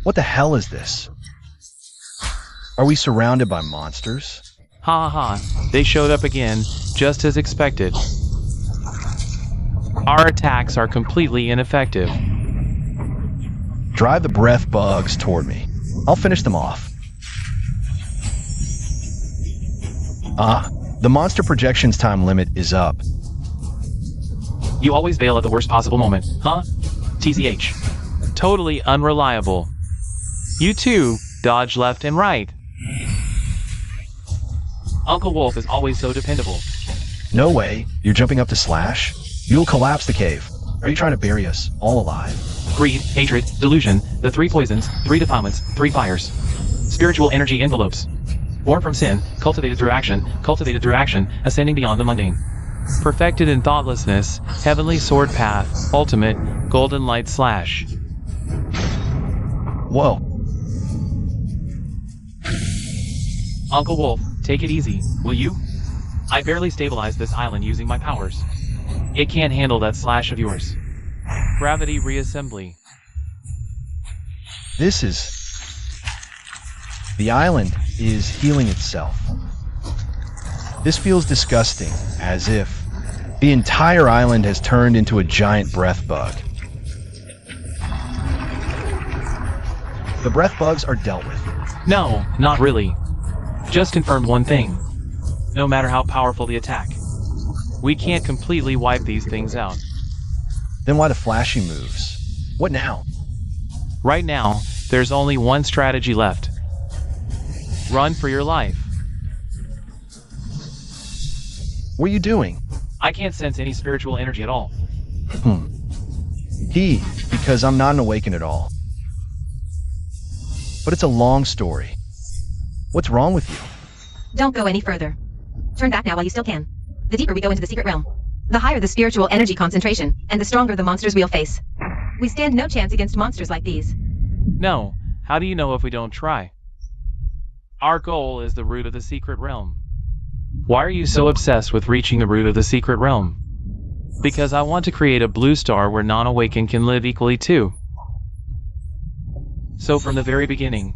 What the hell is this? Are we surrounded by monsters? Ha ha ha. They showed up again, just as expected. Our attacks are completely ineffective. Drive the breath bugs toward me. I'll finish them off. The monster projections time limit is up. You always bail at the worst possible moment, huh? TCH. Totally unreliable. You too, dodge left and right. Uncle Wolf is always so dependable. No way. You're jumping up to slash? You'll collapse the cave. Are you trying to bury us all alive? greed, hatred, delusion, the 3 poisons, 3 defilements, 3 fires. Spiritual energy envelopes. Born from sin, cultivated through action, ascending beyond the mundane. Perfected in thoughtlessness, heavenly sword path, ultimate, golden light slash. Whoa. Uncle Wolf, take it easy, will you? I barely stabilized this island using my powers. It can't handle that slash of yours. Gravity reassembly. The island is healing itself. This feels disgusting, as if the entire island has turned into a giant breath bug. The breath bugs are dealt with. No, not really. Just confirmed one thing. No matter how powerful the attack, we can't completely wipe these things out. Then why the flashy moves? What now? Right now, there's only one strategy left. Run for your life. What are you doing? I can't sense any spiritual energy at all. Because I'm not an awakened at all. But it's a long story. What's wrong with you? Don't go any further. Turn back now while you still can. The deeper we go into the secret realm, the higher the spiritual energy concentration, and the stronger the monsters we'll face. We stand no chance against monsters like these. No, how do you know if we don't try? Our goal is the root of the secret realm. Why are you so obsessed with reaching the root of the secret realm? Because I want to create a blue star where non-awakened can live equally too. So from the very beginning,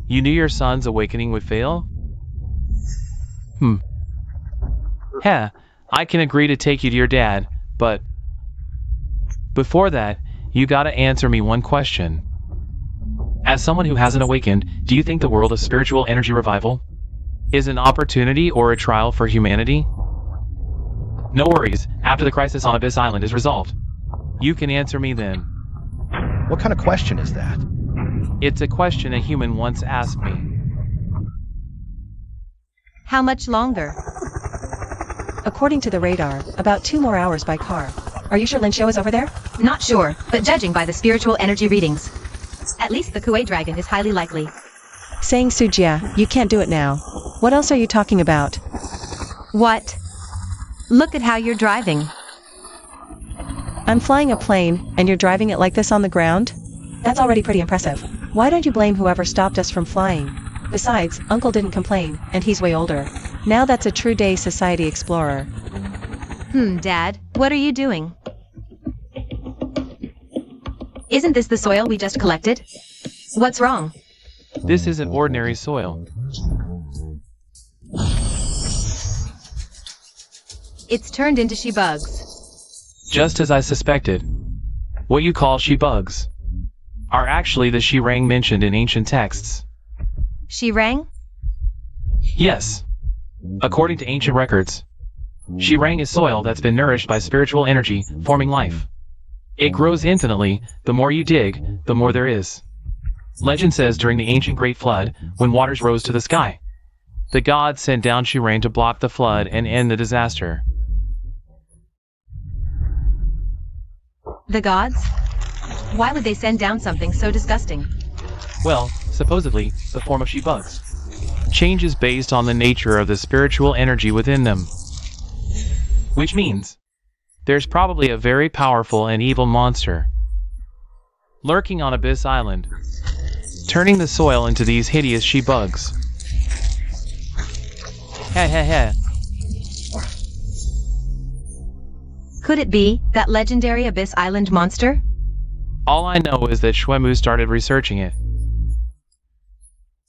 you knew your son's awakening would fail? I can agree to take you to your dad, but before that, you gotta answer me one question. As someone who hasn't awakened, do you think the world of spiritual energy revival is an opportunity or a trial for humanity? No worries, after the crisis on Abyss Island is resolved, you can answer me then. What kind of question is that? It's a question a human once asked me. How much longer? According to the radar, about 2 more hours by car. Are you sure Linshio is over there? Not sure, but judging by the spiritual energy readings, at least the Kuei dragon is highly likely. Saying Sujia, you can't do it now. What else are you talking about? What? Look at how you're driving. I'm flying a plane, and you're driving it like this on the ground? That's already pretty impressive. Why don't you blame whoever stopped us from flying? Besides, Uncle didn't complain, and he's way older. Now that's a true day society explorer. Dad, what are you doing? Isn't this the soil we just collected? What's wrong? This isn't ordinary soil. It's turned into she-bugs. Just as I suspected. What you call she-bugs are actually the she-rang mentioned in ancient texts. She-rang? Yes. According to ancient records, she-rang is soil that's been nourished by spiritual energy, forming life. It grows infinitely. The more you dig, the more there is. Legend says during the ancient Great Flood, when waters rose to the sky, the gods sent down she-rang to block the flood and end the disaster. The gods? Why would they send down something so disgusting? Well, supposedly, the form of she-bugs changes based on the nature of the spiritual energy within them. Which means, there's probably a very powerful and evil monster lurking on Abyss Island, turning the soil into these hideous she-bugs. Heh heh heh. Could it be that legendary Abyss Island monster? All I know is that Shuemu started researching it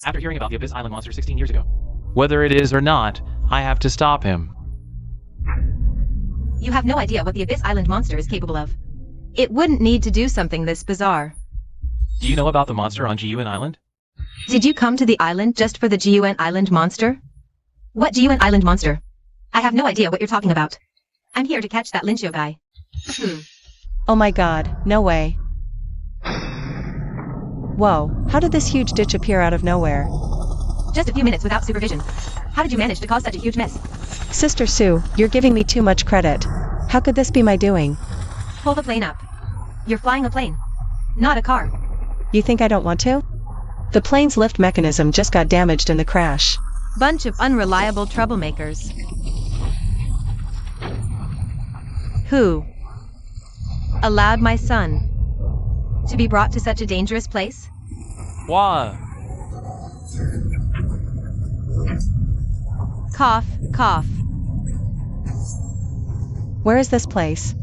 after hearing about the Abyss Island monster 16 years ago. Whether it is or not, I have to stop him. You have no idea what the Abyss Island monster is capable of. It wouldn't need to do something this bizarre. Do you know about the monster on Giyuan Island? Did you come to the island just for the Giyuan Island monster? What Giyuan Island monster? I have no idea what you're talking about. I'm here to catch that Linshio guy. Oh my god, no way. Whoa, how did this huge ditch appear out of nowhere? Just a few minutes without supervision. How did you manage to cause such a huge mess? Sister Sue, you're giving me too much credit. How could this be my doing? Pull the plane up. You're flying a plane. not a car. You think I don't want to? The plane's lift mechanism just got damaged in the crash. Bunch of unreliable troublemakers. Who allowed my son to be brought to such a dangerous place? Wah. Cough, cough. Where is this place?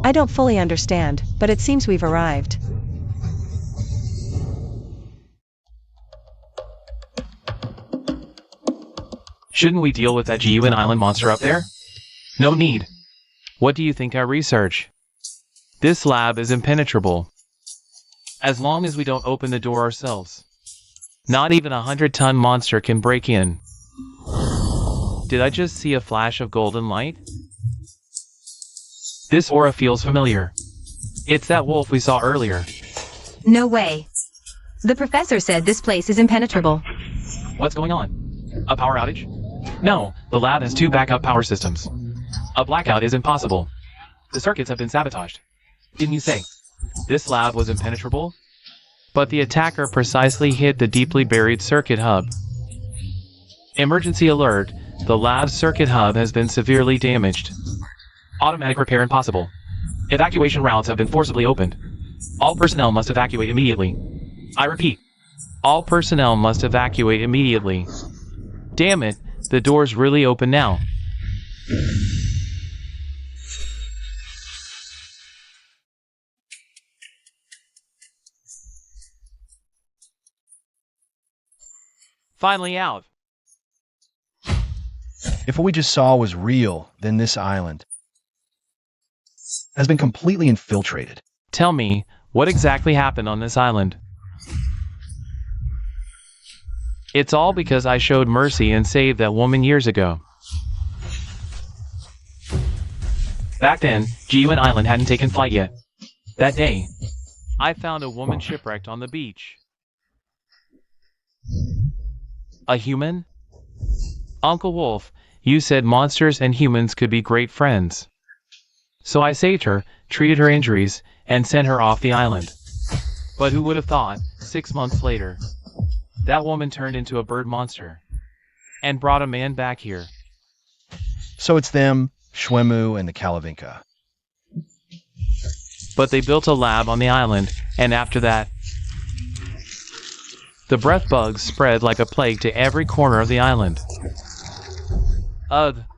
I don't fully understand, but it seems we've arrived. Shouldn't we deal with that GUN island monster up there? No need. What do you think I research? This lab is impenetrable. As long as we don't open the door ourselves. Not even a 100-ton monster can break in. Did I just see a flash of golden light? This aura feels familiar. It's that wolf we saw earlier. No way. The professor said this place is impenetrable. What's going on? A power outage? No, the lab has 2 backup power systems. A blackout is impossible. The circuits have been sabotaged. Didn't you say this lab was impenetrable? But the attacker precisely hit the deeply buried circuit hub. Emergency alert, the lab's circuit hub has been severely damaged. Automatic repair impossible. Evacuation routes have been forcibly opened. All personnel must evacuate immediately. I repeat, all personnel must evacuate immediately. Damn it, the door's really open now. Finally out. If what we just saw was real, then this island has been completely infiltrated. Tell me, what exactly happened on this island? It's all because I showed mercy and saved that woman years ago. Back then, GUN Island hadn't taken flight yet. That day, I found a woman shipwrecked on the beach. A human? Uncle Wolf, you said monsters and humans could be great friends. So I saved her, treated her injuries, and sent her off the island. But who would have thought, 6 months later, that woman turned into a bird monster and brought a man back here. So it's them, Shwemu, and the Kalavinka. But they built a lab on the island, and after that, the breath bugs spread like a plague to every corner of the island.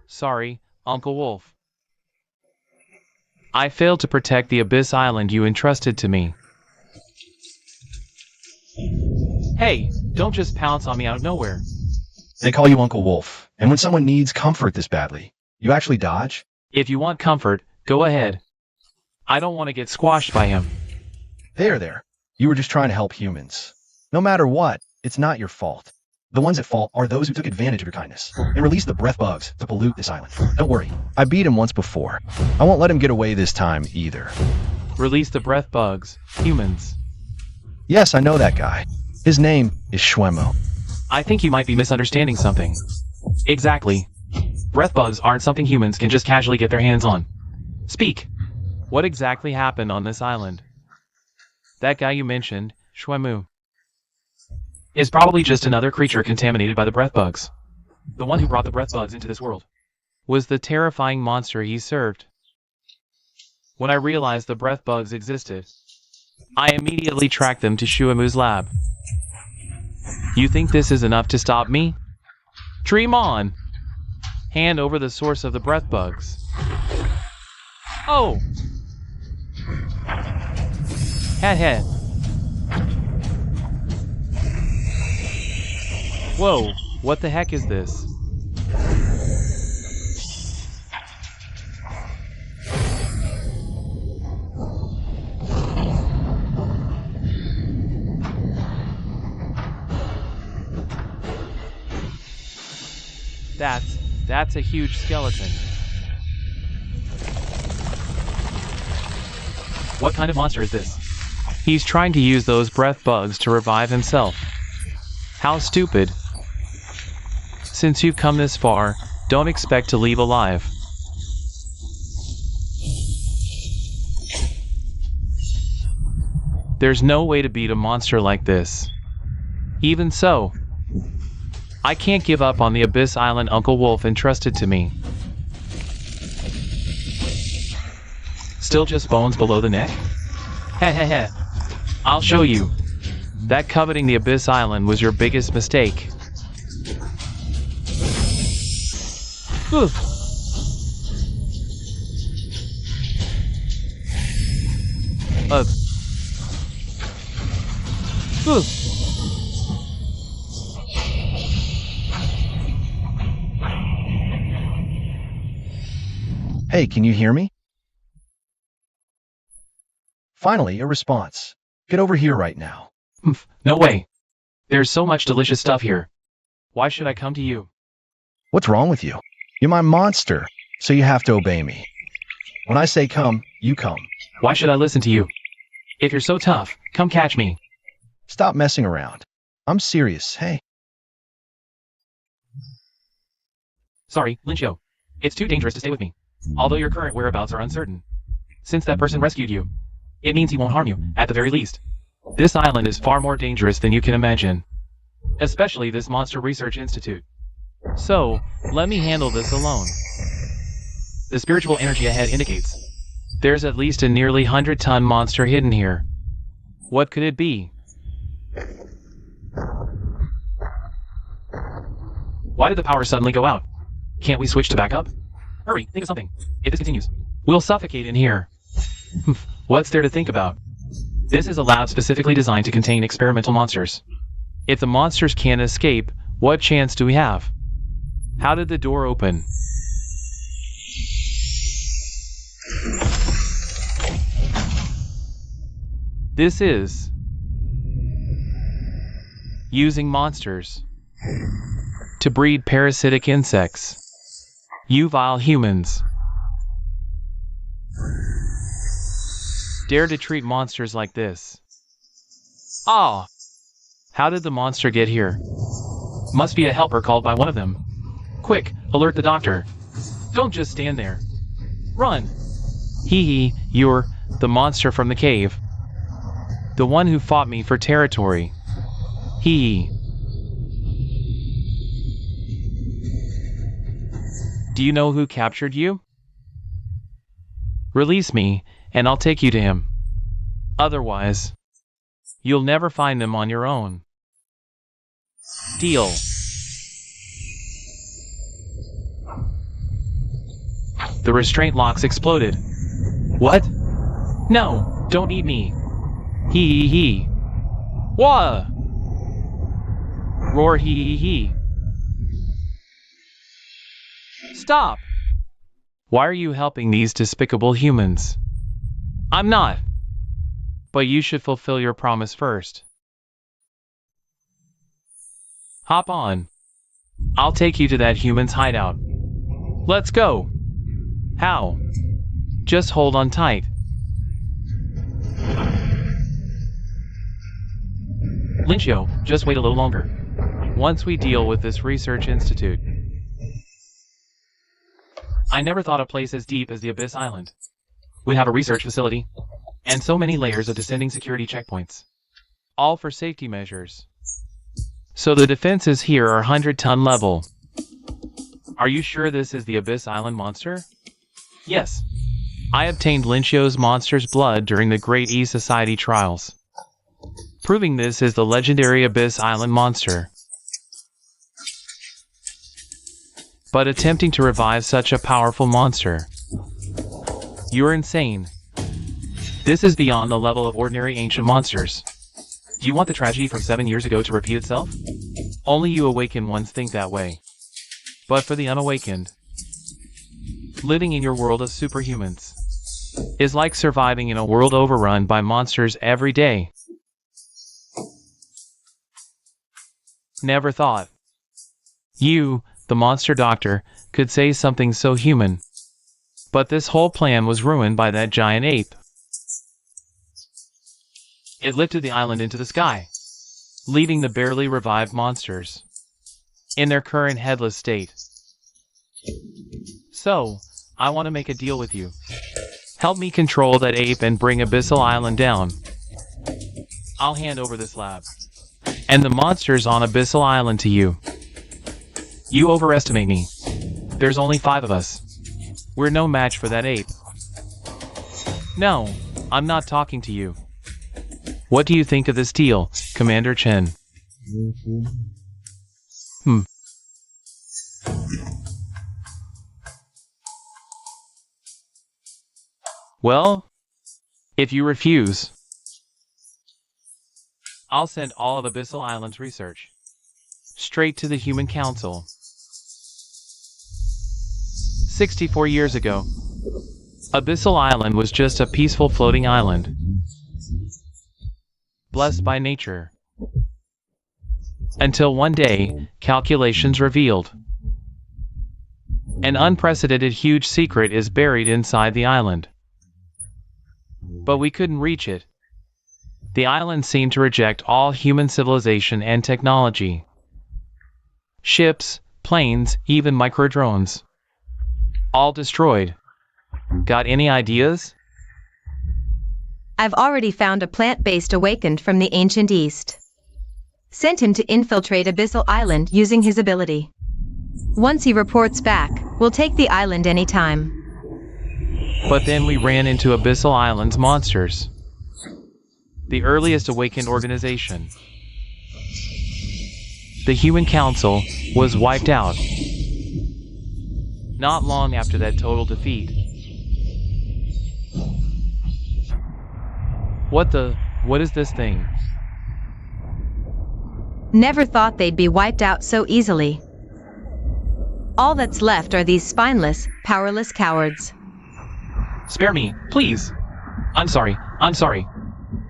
Sorry, Uncle Wolf. I failed to protect the Abyss Island you entrusted to me. Hey, don't just pounce on me out of nowhere. They call you Uncle Wolf, and when someone needs comfort this badly, you actually dodge? If you want comfort, go ahead. I don't want to get squashed by him. There. You were just trying to help humans. No matter what, it's not your fault. The ones at fault are those who took advantage of your kindness and released the breath bugs to pollute this island. Don't worry, I beat him once before. I won't let him get away this time either. Release the breath bugs, humans. Yes, I know that guy. His name is Shwemo. I think you might be misunderstanding something. Exactly. Breath bugs aren't something humans can just casually get their hands on. Speak. What exactly happened on this island? That guy you mentioned, Shwemu, is probably just another creature contaminated by the breath bugs. The one who brought the breath bugs into this world was the terrifying monster he served. When I realized the breath bugs existed, I immediately tracked them to Shwemu's lab. You think this is enough to stop me? Dream on! Hand over the source of the breath bugs. Oh! Hat. Whoa, what the heck is this? That's a huge skeleton. What kind of monster is this? He's trying to use those breath bugs to revive himself. How stupid. Since you've come this far, don't expect to leave alive. There's no way to beat a monster like this. Even so, I can't give up on the Abyss Island Uncle Wolf entrusted to me. Still just bones below the neck? Heh heh heh. I'll show you. That coveting the Abyss Island was your biggest mistake. Oof. Oof. Hey, can you hear me? Finally, a response. Get over here right now. No way. There's so much delicious stuff here. Why should I come to you? What's wrong with you? You're my monster, so you have to obey me. When I say come, you come. Why should I listen to you? If you're so tough, come catch me. Stop messing around. I'm serious, hey. Sorry, Lincio. It's too dangerous to stay with me. Although your current whereabouts are uncertain. Since that person rescued you, it means he won't harm you, at the very least. This island is far more dangerous than you can imagine. Especially this Monster Research Institute. So, let me handle this alone. The spiritual energy ahead indicates there's at least a nearly 100-ton monster hidden here. What could it be? Why did the power suddenly go out? Can't we switch to backup? Hurry, think of something. If this continues, we'll suffocate in here. What's there to think about? This is a lab specifically designed to contain experimental monsters. If the monsters can't escape, what chance do we have? How did the door open? This is using monsters to breed parasitic insects. You vile humans. Dare to treat monsters like this. Ah! How did the monster get here? Must be a helper called by one of them. Quick, alert the doctor. Don't just stand there. Run! Hee, you're the monster from the cave. The one who fought me for territory. Hee. Do you know who captured you? Release me, and I'll take you to him. Otherwise, you'll never find them on your own. Deal. The restraint locks exploded. What? No, don't eat me. Hee. Wah! Roar hee. Stop! Why are you helping these despicable humans? I'm not. But you should fulfill your promise first. Hop on. I'll take you to that human's hideout. Let's go. How? Just hold on tight. Lincio, just wait a little longer. Once we deal with this research institute. I never thought a place as deep as the Abyss Island would have a research facility, and so many layers of descending security checkpoints. All for safety measures. So the defenses here are 100-ton level. Are you sure this is the Abyss Island monster? Yes. I obtained Lincio's monster's blood during the Great E Society trials, proving this is the legendary Abyss Island monster. But attempting to revive such a powerful monster. You're insane. This is beyond the level of ordinary ancient monsters. Do you want the tragedy from 7 years ago to repeat itself? Only you awakened ones think that way. But for the unawakened, living in your world of superhumans is like surviving in a world overrun by monsters every day. Never thought you, the monster doctor, could say something so human. But this whole plan was ruined by that giant ape. It lifted the island into the sky, leaving the barely revived monsters in their current headless state. So, I want to make a deal with you. Help me control that ape and bring Abyssal Island down. I'll hand over this lab. And the monsters on Abyssal Island to you. You overestimate me. There's only 5 of us. We're no match for that ape. No, I'm not talking to you. What do you think of this deal, Commander Chen? Well, if you refuse, I'll send all of Abyssal Island's research straight to the Human Council. 64 years ago, Abyssal Island was just a peaceful floating island, blessed by nature. Until one day, calculations revealed an unprecedented huge secret is buried inside the island. But we couldn't reach it. The island seemed to reject all human civilization and technology. Ships, planes, even microdrones. All destroyed. Got any ideas? I've already found a plant-based awakened from the ancient East. Sent him to infiltrate Abyssal Island using his ability. Once he reports back, we'll take the island anytime. But then we ran into Abyssal Island's monsters. The earliest awakened organization. The Human Council was wiped out. Not long after that total defeat. What is this thing? Never thought they'd be wiped out so easily. All that's left are these spineless, powerless cowards. Spare me, please. I'm sorry.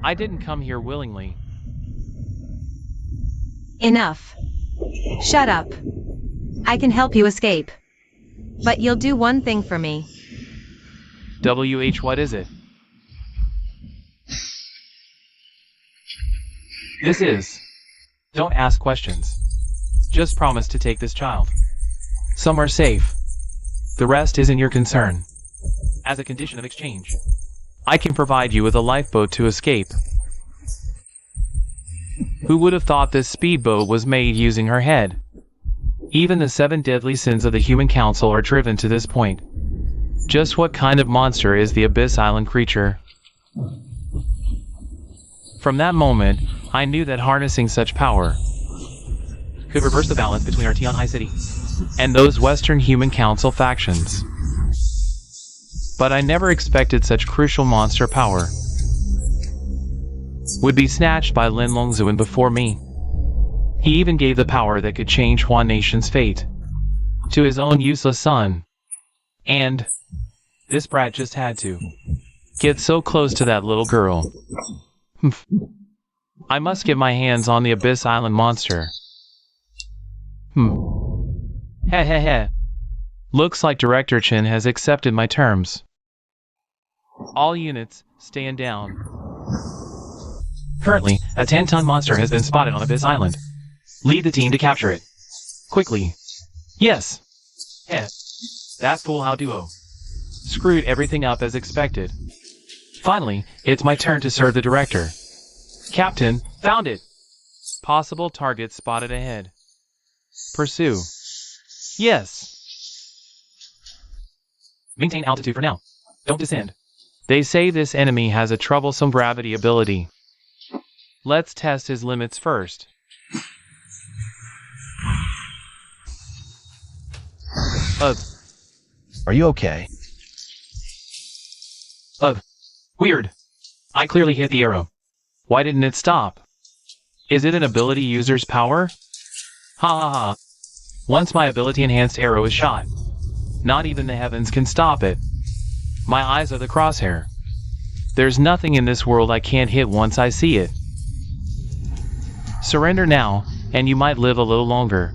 I didn't come here willingly. Enough. Shut up. I can help you escape. But you'll do one thing for me. What is it? This is. Don't ask questions. Just promise to take this child somewhere safe. The rest isn't your concern. As a condition of exchange, I can provide you with a lifeboat to escape. Who would have thought this speedboat was made using her head? Even the 7 deadly sins of the Human Council are driven to this point. Just what kind of monster is the Abyss Island creature? From that moment, I knew that harnessing such power could reverse the balance between our Tianhai City and those Western Human Council factions. But I never expected such crucial monster power would be snatched by Lin Longzuan before me. He even gave the power that could change Huan Nation's fate to his own useless son. And this brat just had to get so close to that little girl. I must get my hands on the Abyss Island monster. Heh. Looks like Director Chen has accepted my terms. All units, stand down. Currently, a 10-ton monster has been spotted on Abyss Island. Lead the team to capture it. Quickly. Yes. Heh. That fool how duo screwed everything up as expected. Finally, it's my turn to serve the director. Captain, found it! Possible target spotted ahead. Pursue. Yes. Maintain altitude for now. Don't descend. They say this enemy has a troublesome gravity ability. Let's test his limits first. Are you okay? Weird. I clearly hit the arrow. Why didn't it stop? Is it an ability user's power? Ha. Once my ability enhanced arrow is shot, not even the heavens can stop it. My eyes are the crosshair. There's nothing in this world I can't hit once I see it. Surrender now, and you might live a little longer.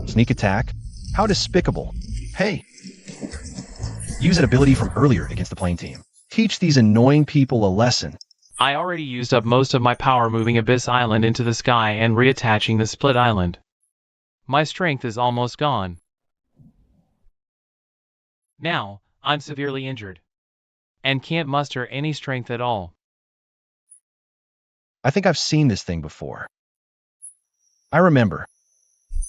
Sneak attack? How despicable. Hey! Use an ability from earlier against the plane team. Teach these annoying people a lesson. I already used up most of my power moving Abyss Island into the sky and reattaching the split island. My strength is almost gone. Now, I'm severely injured and can't muster any strength at all. I think I've seen this thing before. I remember.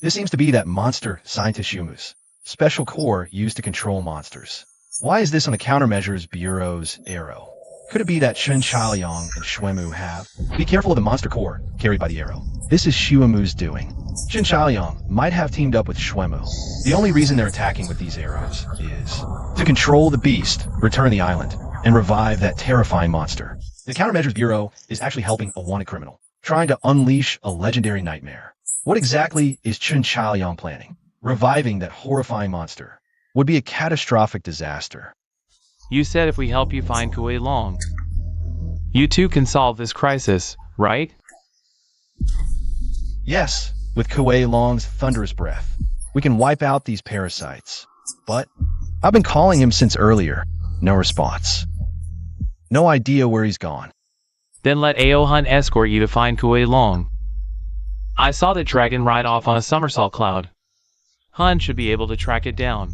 This seems to be that monster scientist Shumu's special core used to control monsters. Why is this on the Countermeasures Bureau's arrow? Could it be that Chen Chaoyang and Shuemu have? Be careful of the monster core carried by the arrow. This is Shuemu's doing. Chen Chaoyang might have teamed up with Shuemu. The only reason they're attacking with these arrows is to control the beast, return the island, and revive that terrifying monster. The Countermeasures Bureau is actually helping a wanted criminal, trying to unleash a legendary nightmare. What exactly is Chen Chaoyang planning? Reviving that horrifying monster would be a catastrophic disaster. You said if we help you find Kuei Long, you too can solve this crisis, right? Yes, with Kuei Long's thunderous breath, we can wipe out these parasites. But I've been calling him since earlier. No response. No idea where he's gone. Then let Ao Hun escort you to find Kuei Long. I saw the dragon ride off on a somersault cloud. Hun should be able to track it down.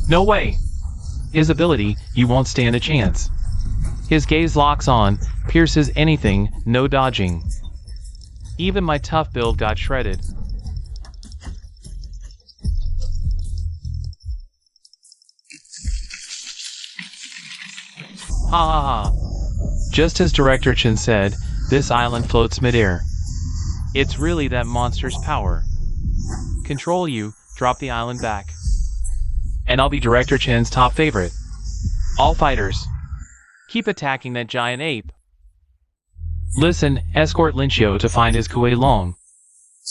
No way! His ability, you won't stand a chance. His gaze locks on, pierces anything, no dodging. Even my tough build got shredded. Ha ha ha. Just as Director Chen said, this island floats midair. It's really that monster's power. Control you, drop the island back. And I'll be Director Chen's top favorite. All fighters, keep attacking that giant ape. Listen, escort Linchio to find his Kuei Long.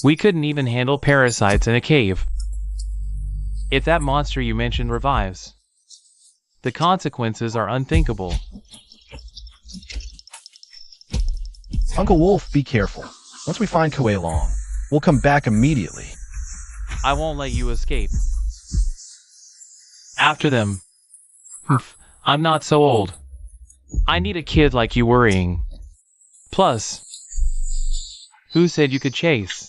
We couldn't even handle parasites in a cave. If that monster you mentioned revives, the consequences are unthinkable. Uncle Wolf, be careful. Once we find Kuei Long, we'll come back immediately. I won't let you escape. After them. I'm not so old. I need a kid like you worrying. Plus, who said you could chase?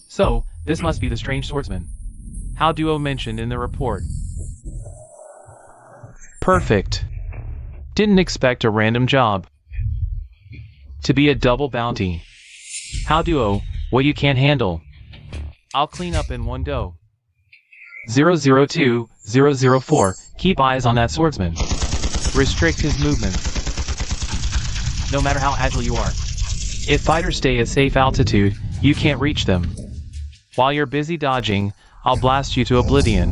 So, this must be the strange swordsman. How Duo mentioned in the report. Perfect. Didn't expect a random job. To be a double bounty. How Duo, what you can't handle. I'll clean up in one go. 002, 004, keep eyes on that swordsman. Restrict his movements. No matter how agile you are. If fighters stay at safe altitude, you can't reach them. While you're busy dodging, I'll blast you to oblivion.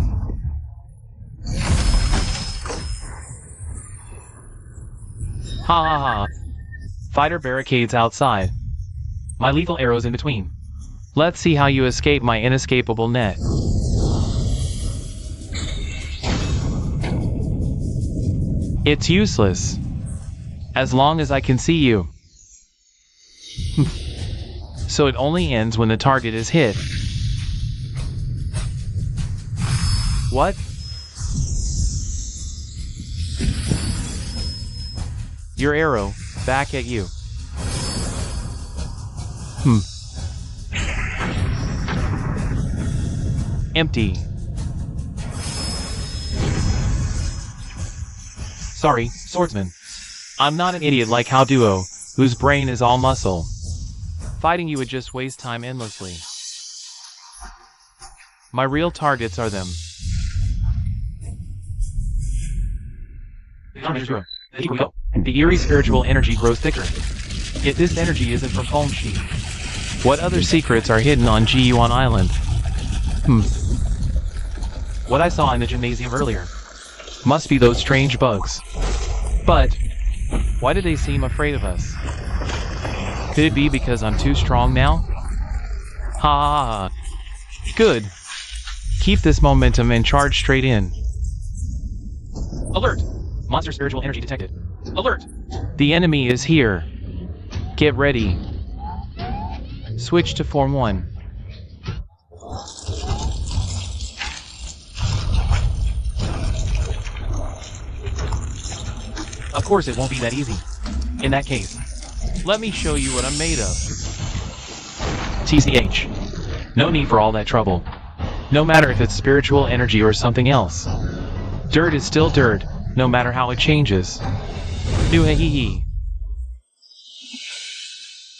Ha ha ha. Fighter barricades outside. My lethal arrows in between. Let's see how you escape my inescapable net. It's useless. As long as I can see you. So it only ends when the target is hit. What? Your arrow, back at you. Empty. Sorry, swordsman. I'm not an idiot like Hao Duo, whose brain is all muscle. Fighting you would just waste time endlessly. My real targets are them. Here we go. The eerie spiritual energy grows thicker. Yet this energy isn't from Hong Shi. What other secrets are hidden on Ji-Yuan Island? What I saw in the gymnasium earlier. Must be those strange bugs. But, why do they seem afraid of us? Could it be because I'm too strong now? Ha ha ha. Good. Keep this momentum and charge straight in. Alert! Monster spiritual energy detected. Alert! The enemy is here. Get ready. Switch to Form 1. Of course it won't be that easy. In that case, let me show you what I'm made of. TCH. No need for all that trouble. No matter if it's spiritual energy or something else. Dirt is still dirt, no matter how it changes. New hee hee.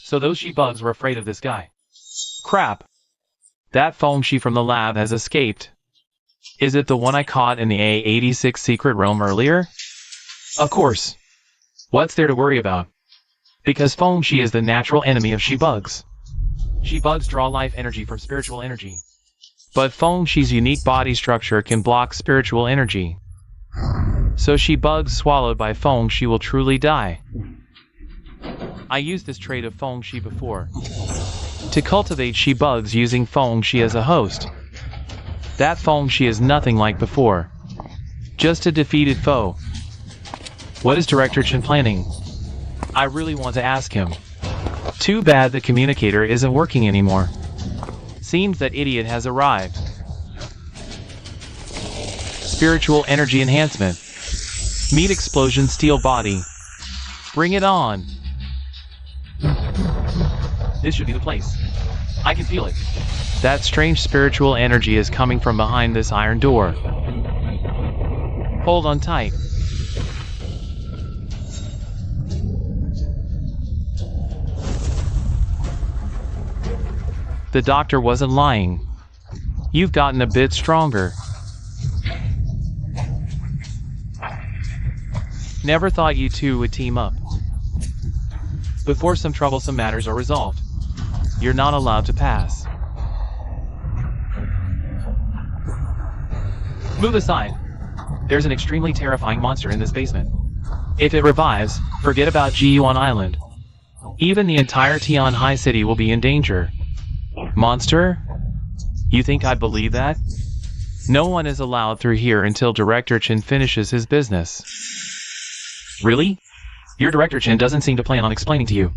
So those she-bugs were afraid of this guy. Crap. That phone she from the lab has escaped. Is it the one I caught in the A86 secret realm earlier? Of course. What's there to worry about? Because foam she is the natural enemy of she-bugs. She-bugs draw life energy from spiritual energy. But foam she's unique body structure can block spiritual energy. So she-bugs swallowed by foam she will truly die. I used this trait of foam she before. To cultivate she-bugs using foam she as a host. That foam she is nothing like before. Just a defeated foe. What is Director Chen planning? I really want to ask him. Too bad the communicator isn't working anymore. Seems that idiot has arrived. Spiritual energy enhancement. Meat explosion steel body. Bring it on. This should be the place. I can feel it. That strange spiritual energy is coming from behind this iron door. Hold on tight. The doctor wasn't lying. You've gotten a bit stronger. Never thought you two would team up. Before some troublesome matters are resolved, you're not allowed to pass. Move aside. There's an extremely terrifying monster in this basement. If it revives, forget about Jiyuan Island. Even the entire Tianhai City will be in danger. Monster? You think I believe that? No one is allowed through here until Director Chen finishes his business. Really? Your Director Chen doesn't seem to plan on explaining to you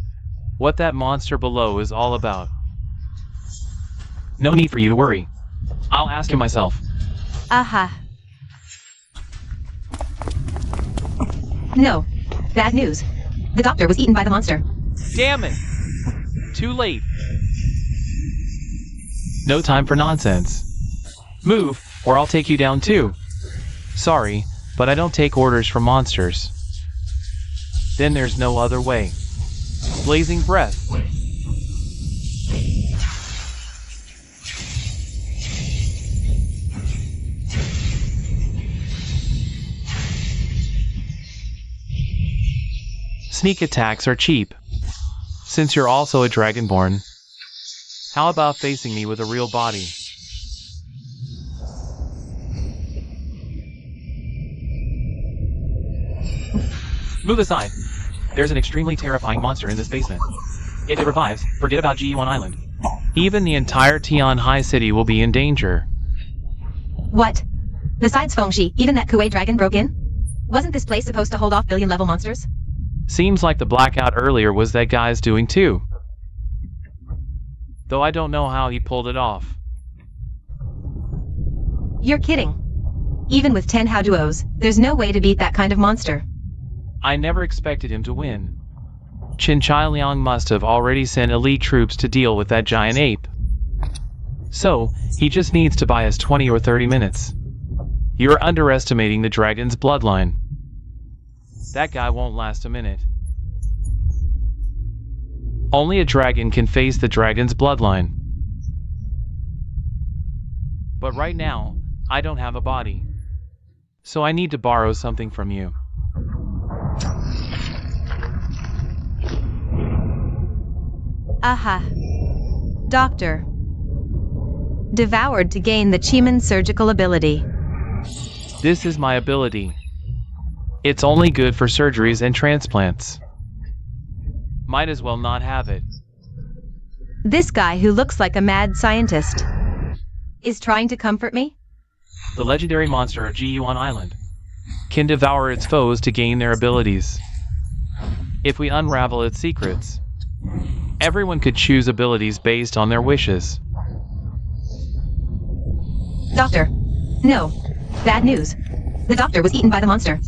what that monster below is all about. No need for you to worry. I'll ask him myself. Aha. No. Bad news. The doctor was eaten by the monster. Damn it! Too late. No time for nonsense. Move, or I'll take you down too. Sorry, but I don't take orders from monsters. Then there's no other way. Blazing breath. Sneak attacks are cheap. Since you're also a dragonborn, how about facing me with a real body? Move aside. There's an extremely terrifying monster in this basement. If it revives, forget about Jiyuan Island. Even the entire Tianhai City will be in danger. What? Besides Fengshi, even that Kuei dragon broke in? Wasn't this place supposed to hold off billion-level monsters? Seems like the blackout earlier was that guy's doing too. Though I don't know how he pulled it off. You're kidding. Even with 10 Hao duos, there's no way to beat that kind of monster. I never expected him to win. Qin Liang must have already sent elite troops to deal with that giant ape. So, he just needs to buy us 20 or 30 minutes. You're underestimating the dragon's bloodline. That guy won't last a minute. Only a dragon can face the dragon's bloodline. But right now, I don't have a body. So I need to borrow something from you. Aha. Doctor. Devoured to gain the Chiman surgical ability. This is my ability. It's only good for surgeries and transplants. Might as well not have it. This guy who looks like a mad scientist is trying to comfort me? The legendary monster of Jiyuan Island can devour its foes to gain their abilities. If we unravel its secrets, everyone could choose abilities based on their wishes. Doctor. No. Bad news. The doctor was eaten by the monster.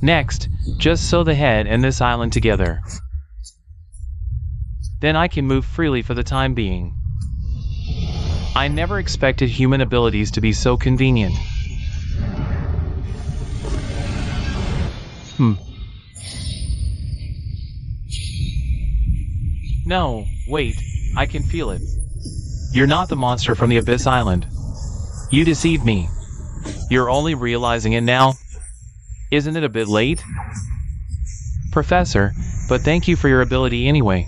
Next, just sew the head and this island together. Then I can move freely for the time being. I never expected human abilities to be so convenient. No, wait, I can feel it. You're not the monster from the Abyss Island. You deceived me. You're only realizing it now? Isn't it a bit late? Professor, but thank you for your ability anyway.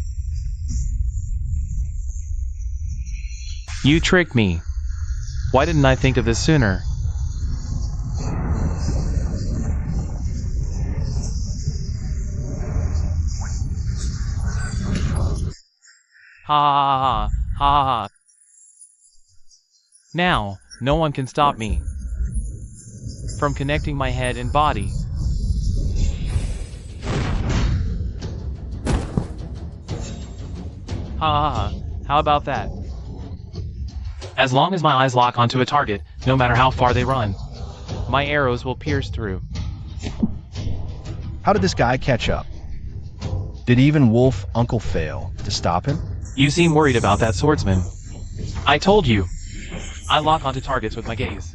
You tricked me. Why didn't I think of this sooner? Ha ha ha ha ha. Now, no one can stop me from connecting my head and body. Ha ha ha. How about that? As long as my eyes lock onto a target, no matter how far they run, my arrows will pierce through. How did this guy catch up? Did even Wolf Uncle fail to stop him? You seem worried about that swordsman. I told you. I lock onto targets with my gaze.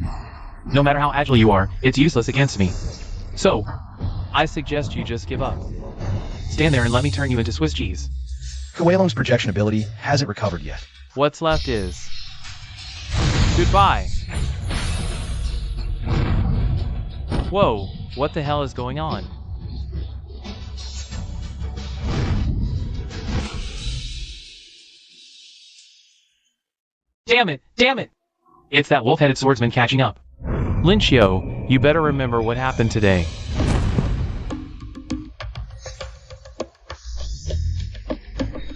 No matter how agile you are, it's useless against me. So, I suggest you just give up. Stand there and let me turn you into Swiss cheese. Kuelong's projection ability hasn't recovered yet. What's left is... goodbye. Whoa, what the hell is going on? Damn it! Damn it! It's that wolf-headed swordsman catching up. Linchio, you better remember what happened today.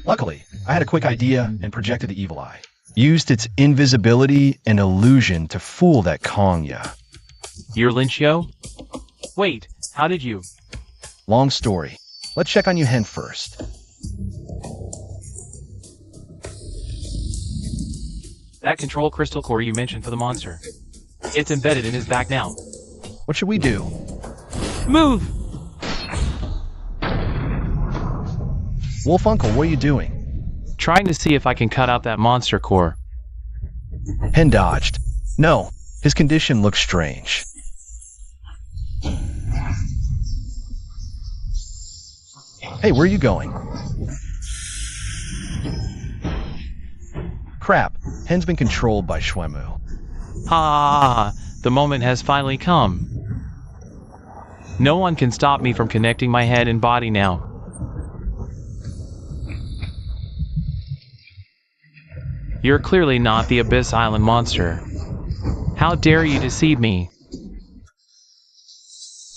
Luckily, I had a quick idea and projected the evil eye. Used its invisibility and illusion to fool that Kongya. You're Linchio? Wait, how did you? Long story. Let's check on Yuhen first. That control crystal core you mentioned for the monster. It's embedded in his back now. What should we do? Move! Wolf Uncle, what are you doing? Trying to see if I can cut out that monster core. Hen dodged. No, his condition looks strange. Hey, where are you going? Crap, Hen's been controlled by Shuemu. Ha! The moment has finally come. No one can stop me from connecting my head and body now. You're clearly not the Abyss Island monster. How dare you deceive me?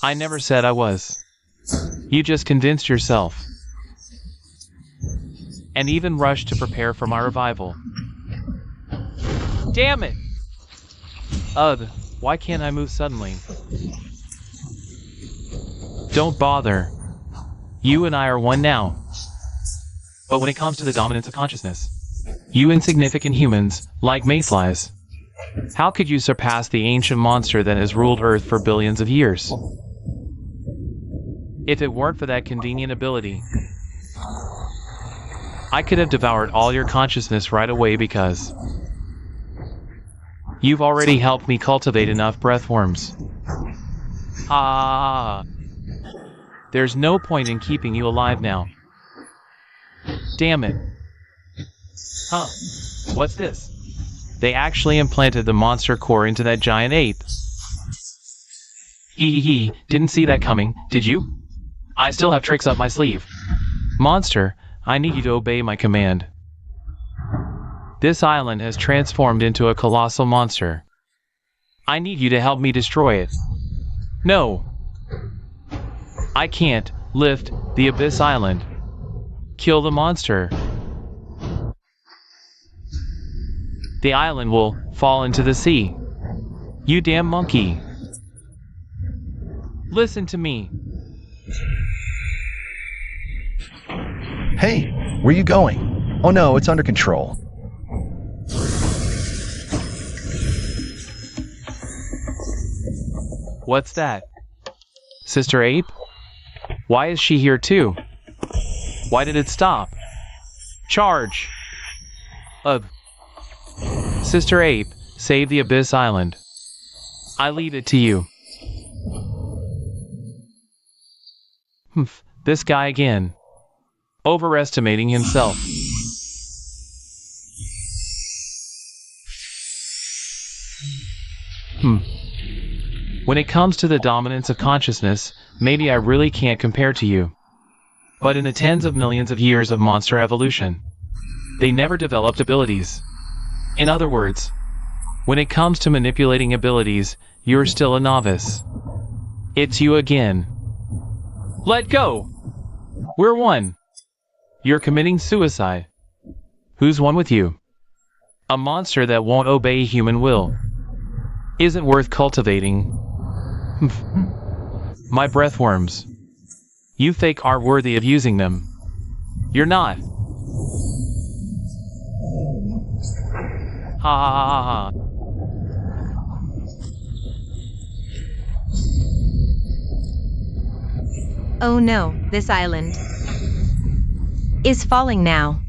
I never said I was. You just convinced yourself. And even rushed to prepare for my revival. Damn it! Ugh, why can't I move suddenly? Don't bother. You and I are one now. But when it comes to the dominance of consciousness, you insignificant humans, like mayflies, how could you surpass the ancient monster that has ruled Earth for billions of years? If it weren't for that convenient ability, I could have devoured all your consciousness right away because you've already helped me cultivate enough breathworms. Ah, there's no point in keeping you alive now. Damn it. Huh, what's this? They actually implanted the monster core into that giant ape. Hee, didn't see that coming, did you? I still have tricks up my sleeve. Monster, I need you to obey my command. This island has transformed into a colossal monster. I need you to help me destroy it. No. I can't lift the Abyss Island. Kill the monster. The island will fall into the sea. You damn monkey. Listen to me. Hey, where are you going? Oh no, it's under control. What's that? Sister Ape? Why is she here too? Why did it stop? Charge! Sister Ape, save the Abyss Island. I leave it to you. Humph, this guy again. Overestimating himself. When it comes to the dominance of consciousness, maybe I really can't compare to you. But in the tens of millions of years of monster evolution, they never developed abilities. In other words, when it comes to manipulating abilities, you're still a novice. It's you again. Let go! We're one. You're committing suicide. Who's one with you? A monster that won't obey human will. Isn't worth cultivating. My breathworms. You think are worthy of using them. You're not. Ha ha ha ha. Oh no, this island is falling now.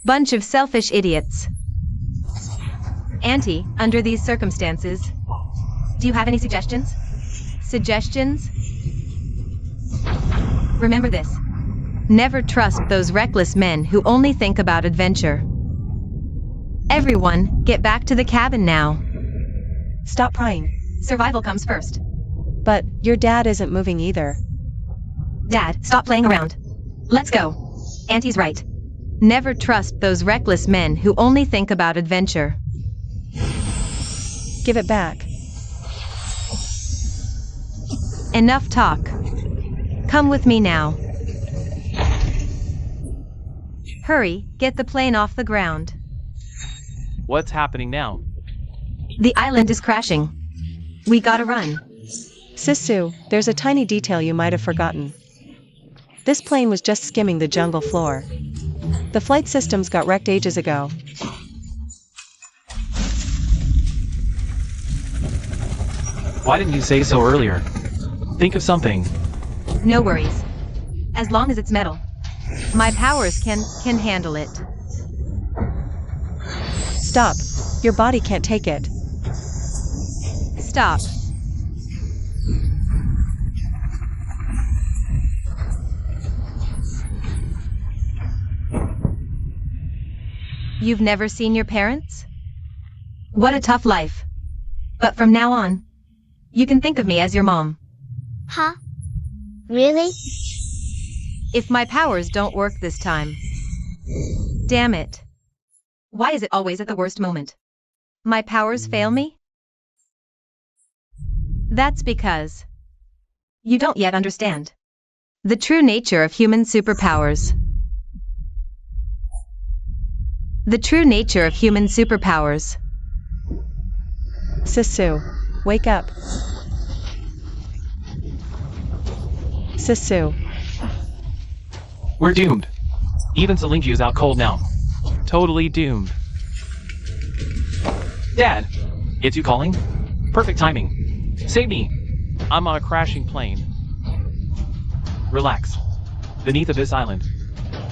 Bunch of selfish idiots. Auntie, under these circumstances, do you have any suggestions? Suggestions? Remember this. Never trust those reckless men who only think about adventure. Everyone, get back to the cabin now. Stop prying. Survival comes first. But your dad isn't moving either. Dad, stop playing around. Let's go. Auntie's right. Never trust those reckless men who only think about adventure. Give it back. Enough talk. Come with me now. Hurry, get the plane off the ground. What's happening now? The island is crashing. We gotta run. Sisu, there's a tiny detail you might have forgotten. This plane was just skimming the jungle floor. The flight systems got wrecked ages ago. Why didn't you say so earlier? Think of something. No worries. As long as it's metal. My powers can handle it. Stop. Your body can't take it. Stop. You've never seen your parents? What a tough life. But from now on, you can think of me as your mom. Huh? Really? If my powers don't work this time. Damn it. Why is it always at the worst moment? My powers fail me? That's because you don't yet understand the true nature of human superpowers. The true nature of human superpowers. Sisu, wake up. Sisu. We're doomed. Even Salingi is out cold now. Totally doomed. Dad, it's you calling? Perfect timing. Save me. I'm on a crashing plane. Relax. Beneath Abyss Island,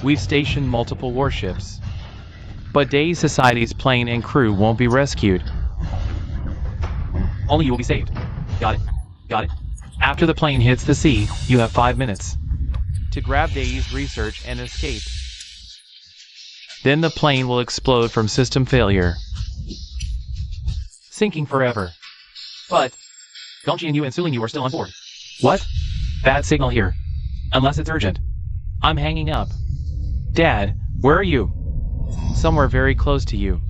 we've stationed multiple warships. But Day Society's plane and crew won't be rescued. Only you will be saved. Got it? Got it? After the plane hits the sea, you have 5 minutes to grab Day's research and escape. Then the plane will explode from system failure. Sinking forever. But Gongchi and you and Suling you are still on board. What? Bad signal here. Unless it's urgent. I'm hanging up. Dad, where are you? Somewhere very close to you.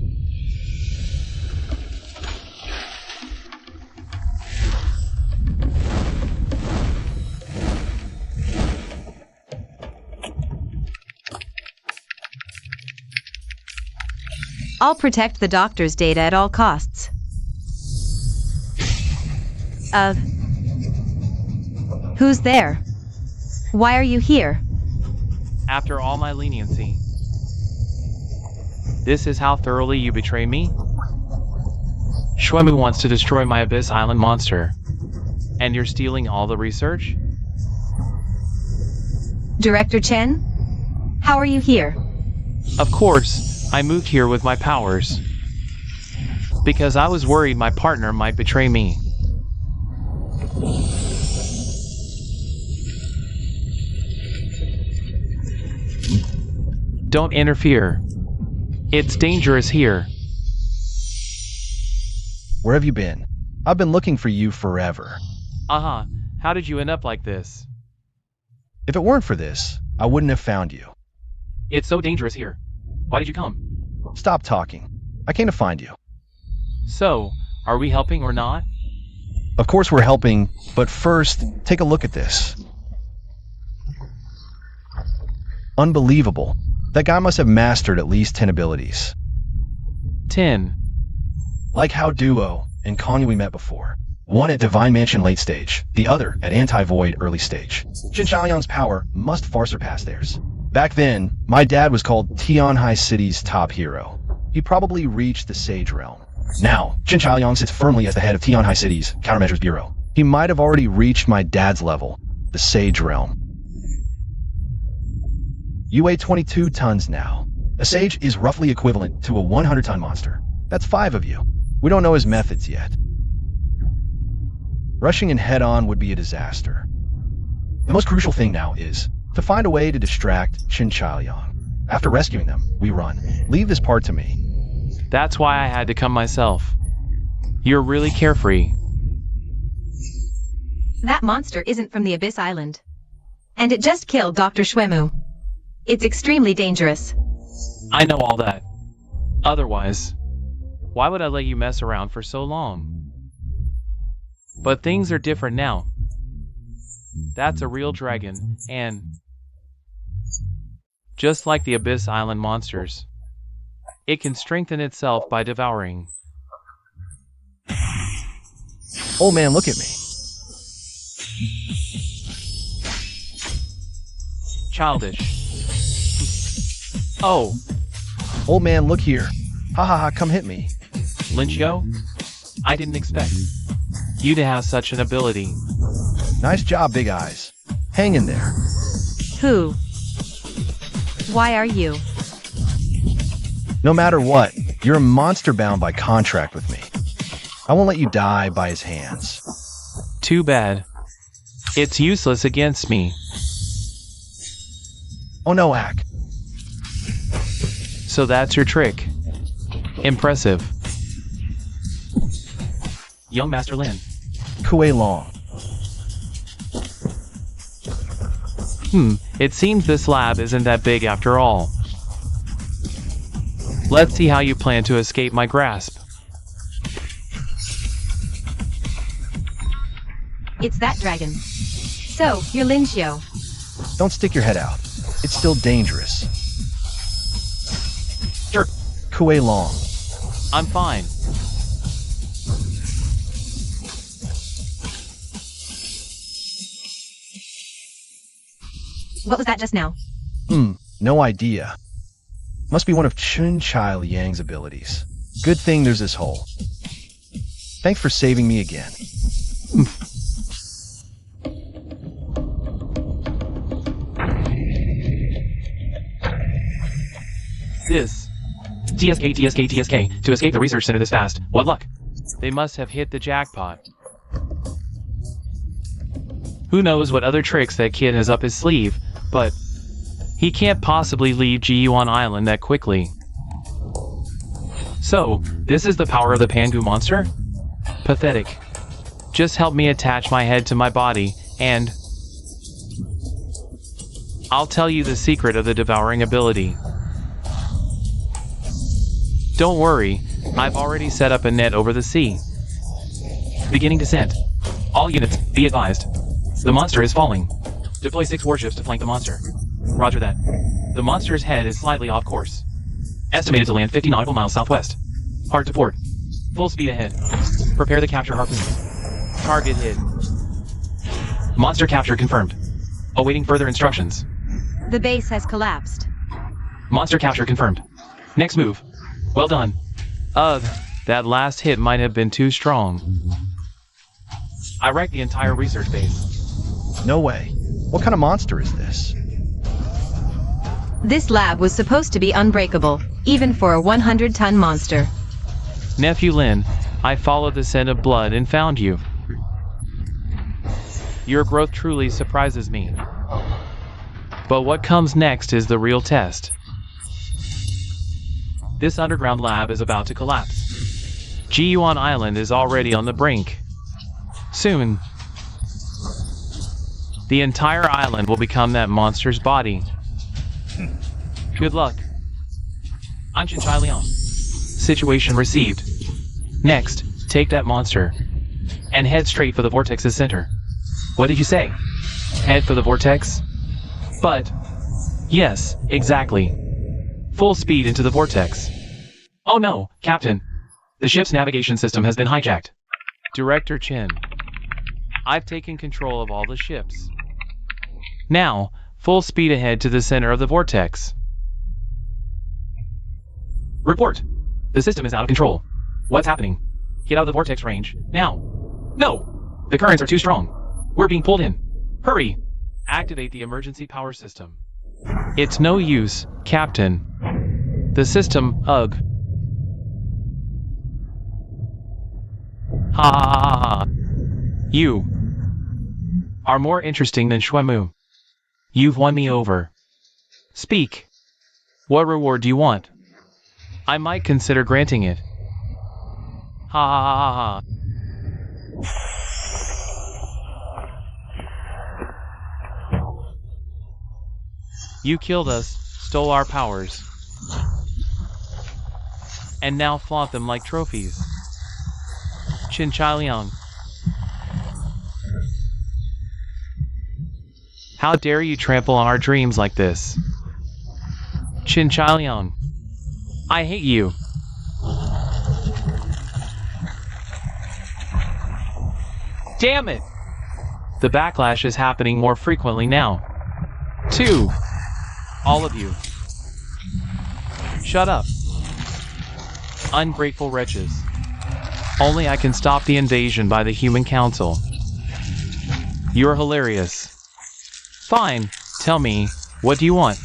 I'll protect the doctor's data at all costs. Who's there? Why are you here? After all my leniency. This is how thoroughly you betray me? Shuemu wants to destroy my Abyss Island monster. And you're stealing all the research? Director Chen? How are you here? Of course, I moved here with my powers. Because I was worried my partner might betray me. Don't interfere. It's dangerous here. Where have you been? I've been looking for you forever. Uh-huh. How did you end up like this? If it weren't for this, I wouldn't have found you. It's so dangerous here. Why did you come? Stop talking. I came to find you. So, are we helping or not? Of course we're helping, but first, take a look at this. Unbelievable. That guy must have mastered at least 10 abilities. 10. Like how Duo and Kanye we met before. One at Divine Mansion late stage, the other at Anti-Void early stage. Jin Chaoyang's power must far surpass theirs. Back then, my dad was called Tianhai City's top hero. He probably reached the Sage Realm. Now, Jin Chaoyang sits firmly as the head of Tianhai City's Countermeasures Bureau. He might have already reached my dad's level, the Sage Realm. You weigh 22 tons now. A Sage is roughly equivalent to a 100-ton monster. That's 5 of you. We don't know his methods yet. Rushing in head-on would be a disaster. The most crucial thing now is to find a way to distract Jin Chaoyang. After rescuing them, we run. Leave this part to me. That's why I had to come myself. You're really carefree. That monster isn't from the Abyss Island. And it just killed Dr. Shuemu. It's extremely dangerous. I know all that. Otherwise, why would I let you mess around for so long? But things are different now. That's a real dragon, and just like the Abyss Island monsters, it can strengthen itself by devouring. Old man, look at me. Childish. Oh, Old man, look here. Ha ha ha, come hit me. Lynchio? I didn't expect you to have such an ability. Nice job, Big Eyes. Hang in there. Who? Why are you? No matter what, you're a monster bound by contract with me. I won't let you die by his hands. Too bad. It's useless against me. Oh no, Ack. So that's your trick. Impressive. Young Master Lin. Kue Long. It seems this lab isn't that big after all. Let's see how you plan to escape my grasp. It's that dragon. So, you're Lynchio. Don't stick your head out. It's still dangerous. Sure. Kue Long. I'm fine. What was that just now? No idea. Must be one of Chun Chai Liang's abilities. Good thing there's this hole. Thanks for saving me again. This. TSK, TSK, TSK. To escape the research center this fast. What luck. They must have hit the jackpot. Who knows what other tricks that kid has up his sleeve, but he can't possibly leave Jiyuan Island that quickly. So, this is the power of the Pangu monster? Pathetic. Just help me attach my head to my body, and I'll tell you the secret of the devouring ability. Don't worry, I've already set up a net over the sea. Beginning descent. All units, be advised. The monster is falling. Deploy 6 warships to flank the monster. Roger that. The monster's head is slightly off course. Estimated to land 50 nautical miles southwest. Hard to port. Full speed ahead. Prepare the capture harpoon. Target hit. Monster capture confirmed. Awaiting further instructions. The base has collapsed. Monster capture confirmed. Next move. Well done. Ugh, that last hit might have been too strong. I wrecked the entire research base. No way. What kind of monster is this? This lab was supposed to be unbreakable, even for a 100-ton monster. Nephew Lin, I followed the scent of blood and found you. Your growth truly surprises me. But what comes next is the real test. This underground lab is about to collapse. Giyuan Island is already on the brink. Soon, the entire island will become that monster's body. Good luck. I'm Chinchai Leon. Situation received. Next, take that monster and head straight for the vortex's center. What did you say? Head for the vortex? But, yes, exactly. Full speed into the vortex. Oh no, Captain. The ship's navigation system has been hijacked. Director Chin. I've taken control of all the ships. Now, full speed ahead to the center of the vortex. Report. The system is out of control. What's happening? Get out of the vortex range, now. No! The currents are too strong. We're being pulled in. Hurry! Activate the emergency power system. It's no use, Captain. The system, ugh. Ha ha ha ha. You are more interesting than Shuemu. You've won me over. Speak. What reward do you want? I might consider granting it. Ha ha ha ha. You killed us, stole our powers, and now flaunt them like trophies. Chinchai Liang. How dare you trample on our dreams like this? Chinchai Liang. I hate you. Damn it! The backlash is happening more frequently now. 2. All of you. Shut up. Ungrateful wretches. Only I can stop the invasion by the Human Council. You're hilarious. Fine, tell me, what do you want?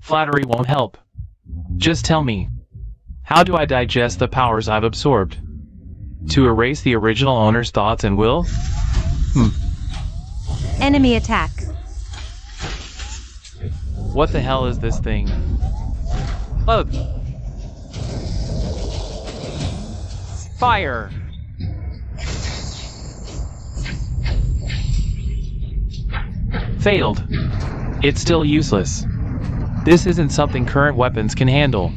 Flattery won't help. Just tell me, how do I digest the powers I've absorbed? To erase the original owner's thoughts and will? Enemy attack. What the hell is this thing? Ugh. Fire! Failed. It's still useless. This isn't something current weapons can handle.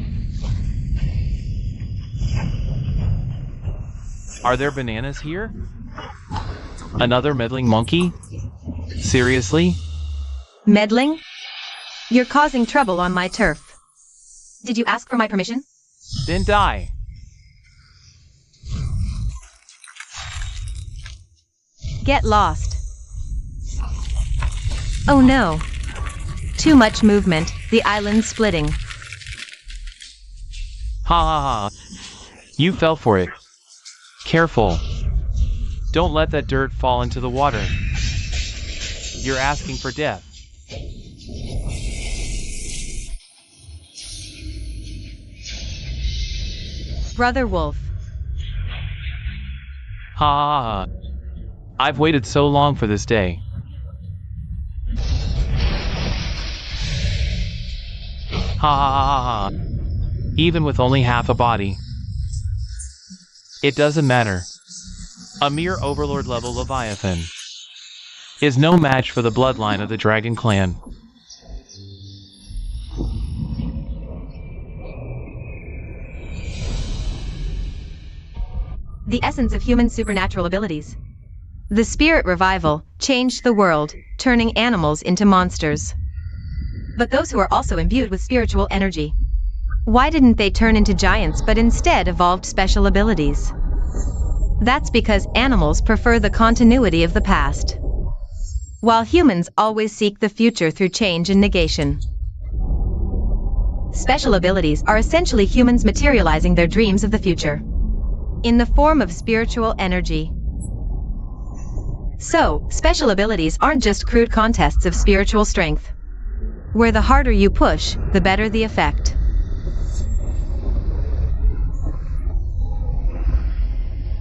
Are there bananas here? Another meddling monkey? Seriously? Meddling? You're causing trouble on my turf. Did you ask for my permission? Then die. Get lost. Oh no. Too much movement, the island's splitting. Ha ha ha. You fell for it. Careful. Don't let that dirt fall into the water. You're asking for death. Brother Wolf. Ha ha ha. I've waited so long for this day. Ha ha ha ha. Even with only half a body. It doesn't matter. A mere overlord level Leviathan is no match for the bloodline of the Dragon Clan. The essence of human supernatural abilities. The spirit revival changed the world, turning animals into monsters. But those who are also imbued with spiritual energy, why didn't they turn into giants but instead evolved special abilities? That's because animals prefer the continuity of the past, while humans always seek the future through change and negation. Special abilities are essentially humans materializing their dreams of the future in the form of spiritual energy. So, special abilities aren't just crude contests of spiritual strength, where the harder you push, the better the effect.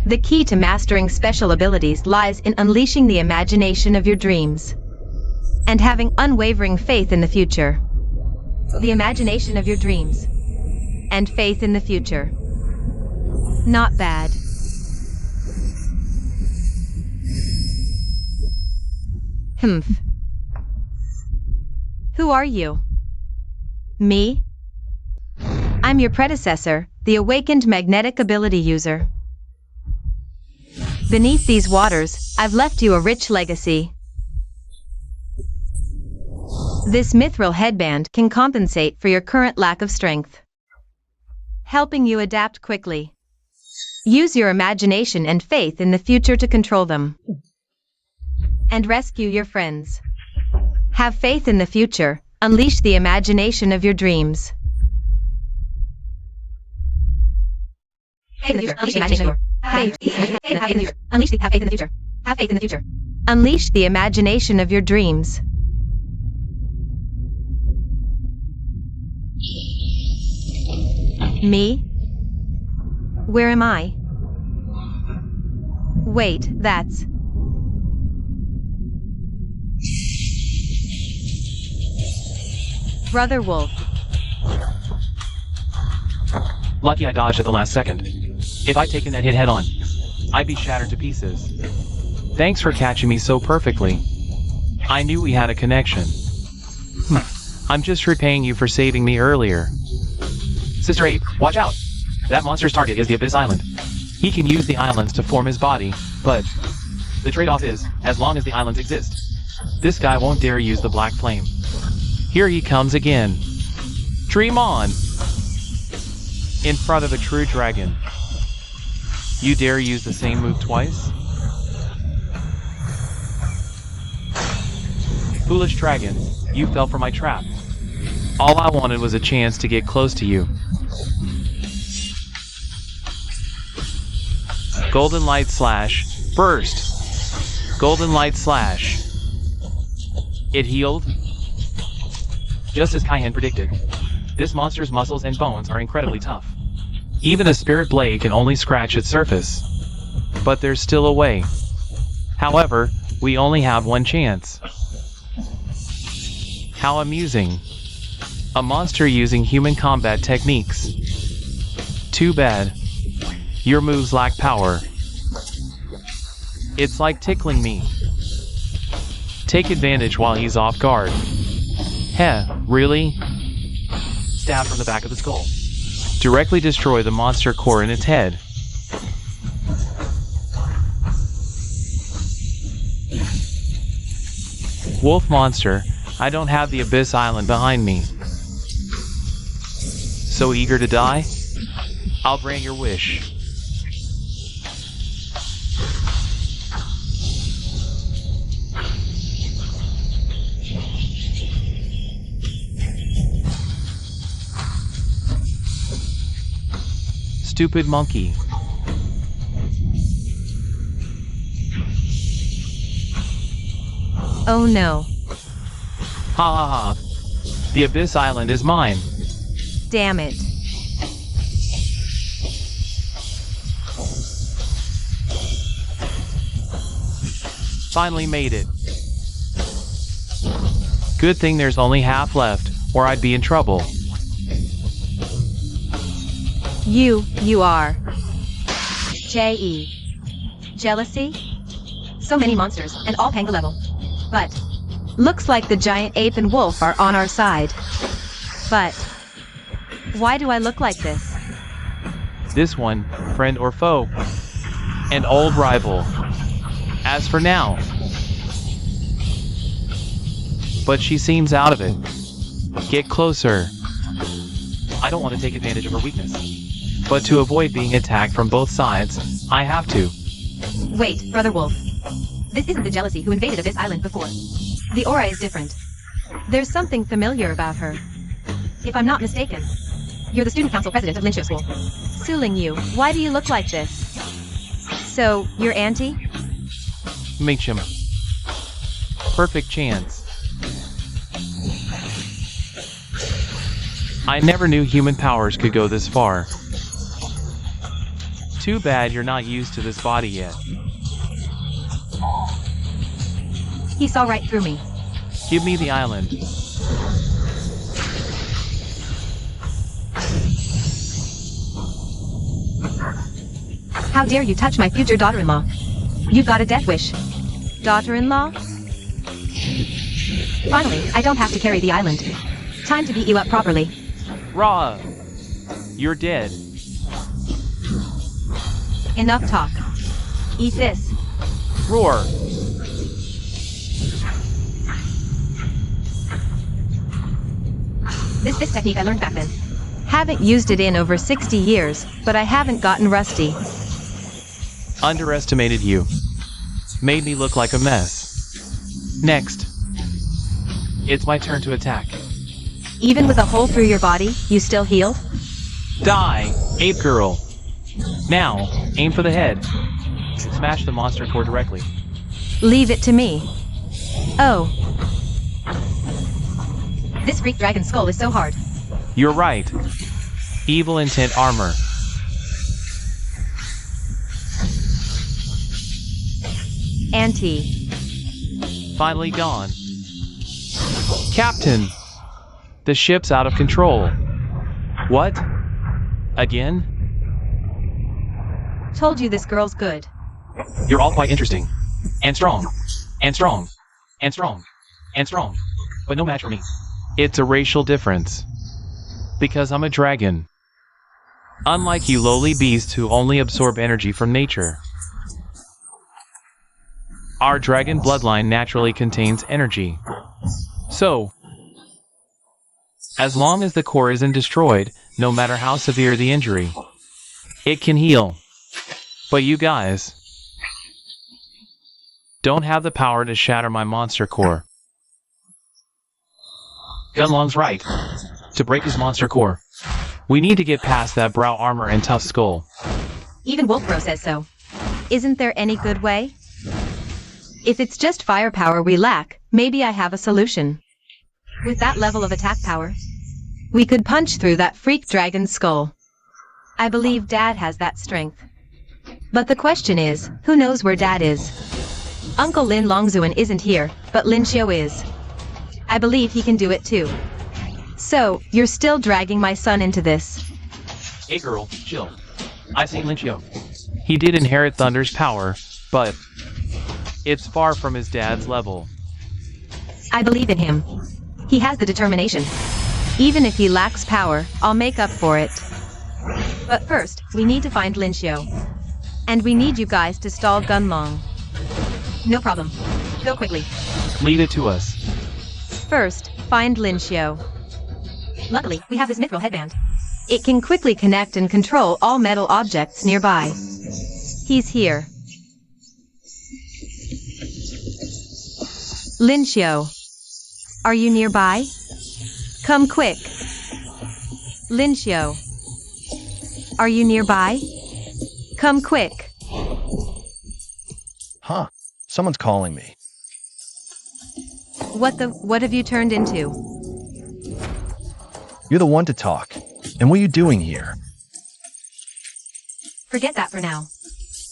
The key to mastering special abilities lies in unleashing the imagination of your dreams and having unwavering faith in the future. the imagination of your dreams, and faith in the future. Not bad. Humph. Who are you? Me? I'm your predecessor, the awakened magnetic ability user. Beneath these waters, I've left you a rich legacy. This mithril headband can compensate for your current lack of strength, helping you adapt quickly. Use your imagination and faith in the future to control them and rescue your friends. Have faith in the future. Unleash the imagination of your dreams. Unleash the imagination. Have faith in the future. Unleash the faith in the future. Have faith in the future. Unleash the imagination of your dreams. Me? Where am I? Wait, that's... Brother Wolf. Lucky I dodged at the last second. If I'd taken that hit head on, I'd be shattered to pieces. Thanks for catching me so perfectly. I knew we had a connection. I'm just repaying you for saving me earlier. Sister Ape, watch out! That monster's target is the Abyss Island. He can use the islands to form his body, but the trade-off is, as long as the islands exist, this guy won't dare use the Black Flame. Here he comes again. Dream on! In front of a true dragon. You dare use the same move twice? Foolish dragon, you fell for my trap. All I wanted was a chance to get close to you. Golden Light Slash. Burst. Golden Light Slash. It healed. Just as Kaihan predicted, this monster's muscles and bones are incredibly tough. Even a spirit blade can only scratch its surface. But there's still a way. However, we only have one chance. How amusing. A monster using human combat techniques. Too bad. Your moves lack power. It's like tickling me. Take advantage while he's off guard. Heh, really? Stab from the back of the skull. Directly destroy the monster core in its head. Wolf monster, I don't have the Abyss Island behind me. So eager to die? I'll grant your wish. Stupid monkey. Oh no. Ha ha ha. The Abyss Island is mine. Damn it. Finally made it. Good thing there's only half left, or I'd be in trouble. You are. J.E. Jealousy? So many monsters, and all Panga level. But, looks like the giant ape and wolf are on our side. But, why do I look like this? This one, friend or foe? An old rival. As for now. But she seems out of it. Get closer. I don't want to take advantage of her weakness. But to avoid being attacked from both sides, I have to. Wait, Brother Wolf. This isn't the jealousy who invaded Abyss Island before. The aura is different. There's something familiar about her. If I'm not mistaken, you're the student council president of Linship School. Suling you, why do you look like this? So, you're Auntie? Mincham. Perfect chance. I never knew human powers could go this far. Too bad you're not used to this body yet. He saw right through me. Give me the island. How dare you touch my future daughter-in-law? You've got a death wish. Daughter-in-law? Finally, I don't have to carry the island. Time to beat you up properly. Raw! You're dead. Enough talk. Eat this. Roar! This technique I learned back then. Haven't used it in over 60 years, but I haven't gotten rusty. Underestimated you. Made me look like a mess. Next. It's my turn to attack. Even with a hole through your body, you still healed? Die, ape girl. Now, aim for the head. Smash the monster core directly. Leave it to me. Oh. This freak dragon skull is so hard. You're right. Evil intent armor. Anti. Finally gone. Captain! The ship's out of control. What? Again? Told you this girl's good. You're all quite interesting. And strong. And strong. And strong. And strong. But no match for me. It's a racial difference. Because I'm a dragon. Unlike you lowly beasts who only absorb energy from nature. Our dragon bloodline naturally contains energy. So, as long as the core isn't destroyed, no matter how severe the injury, it can heal. But you guys don't have the power to shatter my monster core. Gunlong's right. To break his monster core, we need to get past that brow armor and tough skull. Even Wolfbro says so. Isn't there any good way? If it's just firepower we lack, maybe I have a solution. With that level of attack power, we could punch through that freak dragon's skull. I believe Dad has that strength. But the question is, who knows where Dad is? Uncle Lin Longzuan isn't here, but Lin Xiu is. I believe he can do it too. So, you're still dragging my son into this. Hey girl, chill. I say Lin Xiu. He did inherit Thunder's power, but it's far from his dad's level. I believe in him. He has the determination. Even if he lacks power, I'll make up for it. But first, we need to find Lin Xiu. And we need you guys to stall Gunlong. No problem. Go quickly. Leave it to us. First, find Lin Xiu. Luckily, we have this mithril headband. It can quickly connect and control all metal objects nearby. He's here. Lin Xiu. Are you nearby? Come quick. Lin Xiu. Are you nearby? Come quick. Huh. Someone's calling me. What have you turned into? You're the one to talk. And what are you doing here? Forget that for now.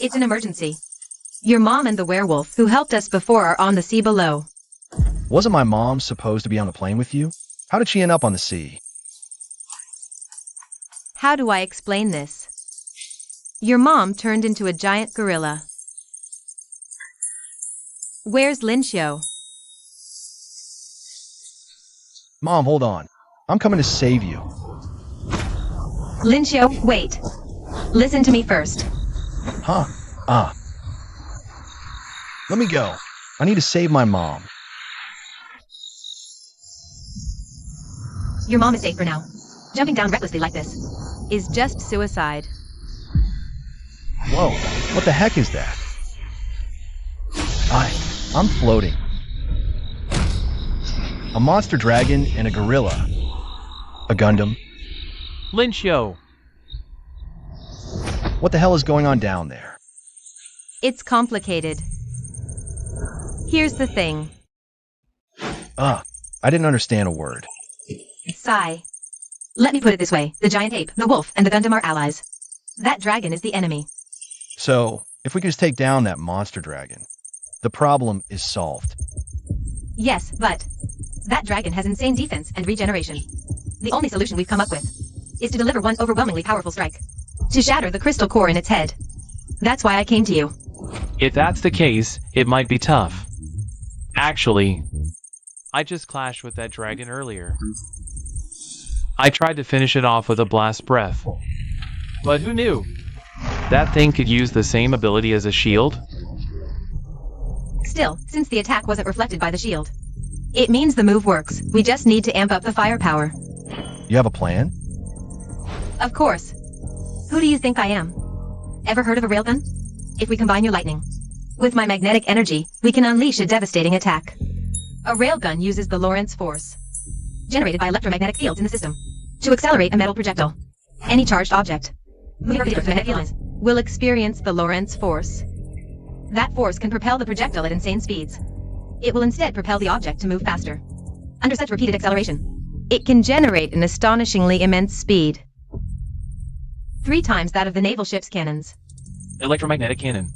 It's an emergency. Your mom and the werewolf who helped us before are on the sea below. Wasn't my mom supposed to be on the plane with you? How did she end up on the sea? How do I explain this? Your mom turned into a giant gorilla. Where's Lin Xiu? Mom, hold on. I'm coming to save you. Lin Xiu, wait. Listen to me first. Huh? Let me go. I need to save my mom. Your mom is safe for now. Jumping down recklessly like this is just suicide. Whoa, what the heck is that? I'm floating. A monster dragon and a gorilla. A Gundam. Lin Xiu. What the hell is going on down there? It's complicated. Here's the thing. I didn't understand a word. Sigh. Let me put it this way. The giant ape, the wolf, and the Gundam are allies. That dragon is the enemy. So, if we could just take down that monster dragon, the problem is solved. Yes, but that dragon has insane defense and regeneration. The only solution we've come up with is to deliver one overwhelmingly powerful strike to shatter the crystal core in its head. That's why I came to you. If that's the case, it might be tough. Actually, I just clashed with that dragon earlier. I tried to finish it off with a blast breath. But who knew? That thing could use the same ability as a shield? Still, since the attack wasn't reflected by the shield, it means the move works. We just need to amp up the firepower. You have a plan? Of course. Who do you think I am? Ever heard of a railgun? If we combine your lightning with my magnetic energy, we can unleash a devastating attack. A railgun uses the Lorentz force, generated by electromagnetic fields in the system, to accelerate a metal projectile. Any charged object moving perpendicular to magnetic fields will experience the Lorentz force. That force can propel the projectile at insane speeds. It will instead propel the object to move faster. Under such repeated acceleration, it can generate an astonishingly immense speed. 3 times that of the naval ship's cannons. Electromagnetic cannon.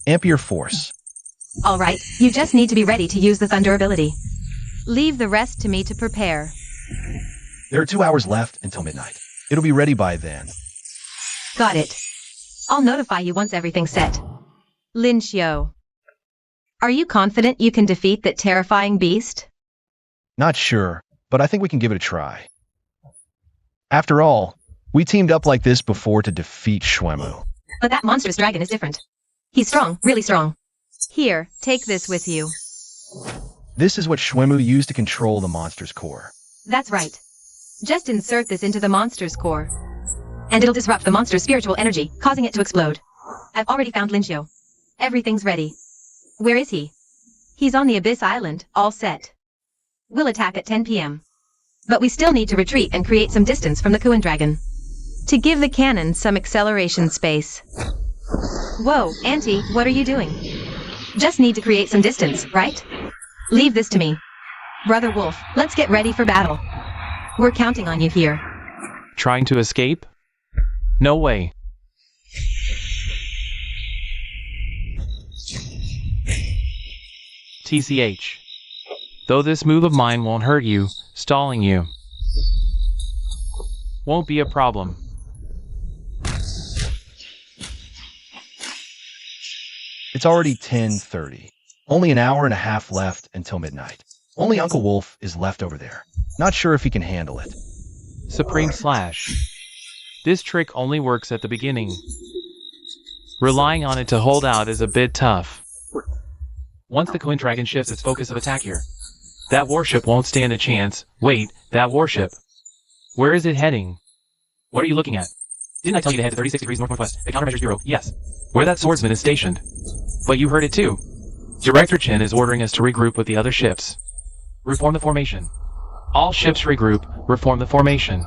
Ampere force. Alright, you just need to be ready to use the thunder ability. Leave the rest to me to prepare. There are 2 hours left until midnight. It'll be ready by then. Got it. I'll notify you once everything's set. Lin Xiu. Are you confident you can defeat that terrifying beast? Not sure, but I think we can give it a try. After all, we teamed up like this before to defeat Shwemu. But that monstrous dragon is different. He's strong, really strong. Here, take this with you. This is what Shwemu used to control the monster's core. That's right. Just insert this into the monster's core, and it'll disrupt the monster's spiritual energy, causing it to explode. I've already found Lin Xiu. Everything's ready. Where is he? He's on the Abyss Island, all set. We'll attack at 10 p.m. But we still need to retreat and create some distance from the Kuan dragon, to give the cannon some acceleration space. Whoa, Auntie, what are you doing? Just need to create some distance, right? Leave this to me. Brother Wolf, let's get ready for battle. We're counting on you here. Trying to escape? No way. TCH. Though this move of mine won't hurt you, stalling you won't be a problem. It's already 10:30. Only an hour and a half left until midnight. Only Uncle Wolf is left over there. Not sure if he can handle it. Supreme Slash. This trick only works at the beginning. Relying on it to hold out is a bit tough. Once the Kuan dragon shifts its focus of attack here, that warship won't stand a chance. Wait, that warship. Where is it heading? What are you looking at? Didn't I tell you to head to 36 degrees north-northwest, the Countermeasures Bureau? Yes. Where that swordsman is stationed. But you heard it too. Director Chen is ordering us to regroup with the other ships. Reform the formation. All ships regroup, reform the formation.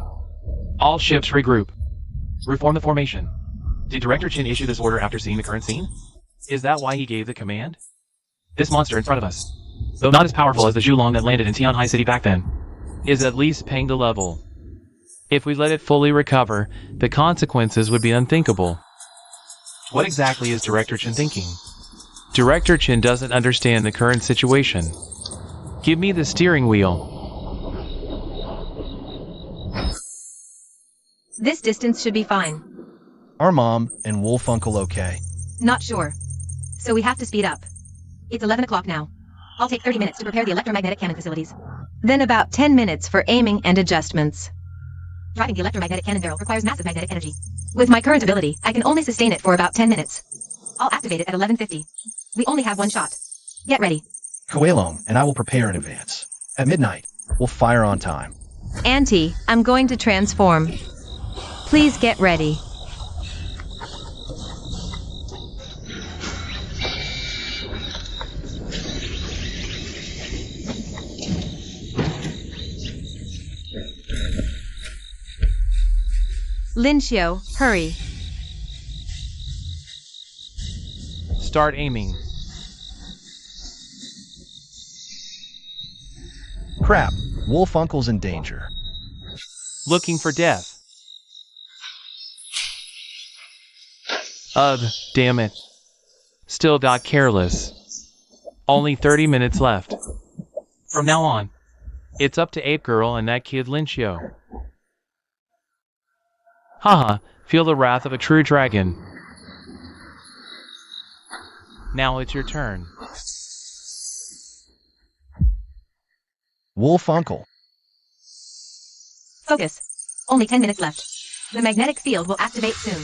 All ships regroup. Reform the formation. Did Director Chen issue this order after seeing the current scene? Is that why he gave the command? This monster in front of us, though not as powerful as the Zhulong that landed in Tianhai City back then, is at least paying the level. If we let it fully recover, the consequences would be unthinkable. What exactly is Director Chen thinking? Director Chen doesn't understand the current situation. Give me the steering wheel. This distance should be fine. Are Mom and Wolf Uncle okay? Not sure. So we have to speed up. It's 11 o'clock now. I'll take 30 minutes to prepare the electromagnetic cannon facilities. Then about 10 minutes for aiming and adjustments. Driving the electromagnetic cannon barrel requires massive magnetic energy. With my current ability, I can only sustain it for about 10 minutes. I'll activate it at 11:50. We only have one shot. Get ready. Coelom and I will prepare in advance. At midnight, we'll fire on time. Auntie, I'm going to transform. Please get ready. Lin Xiu, hurry. Start aiming. Crap, Wolf Uncle's in danger. Looking for death. Ugh, damn it. Still got careless. Only 30 minutes left. From now on, it's up to Ape Girl and that kid Lin Xiu. Haha, feel the wrath of a true dragon. Now it's your turn. Wolf Uncle. Focus. Only 10 minutes left. The magnetic field will activate soon.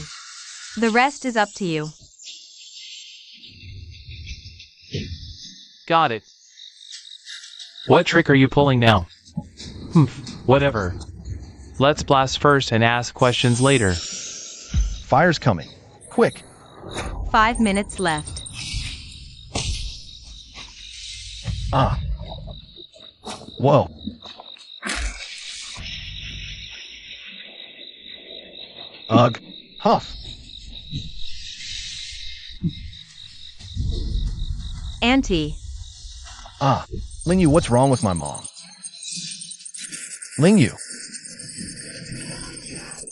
The rest is up to you. Got it. What trick are you pulling now? Whatever. Let's blast first and ask questions later. Fire's coming. Quick. 5 minutes left. Ah. Whoa. Ugh. Huff. Auntie. Ah. Lingyu, what's wrong with my mom? Lingyu.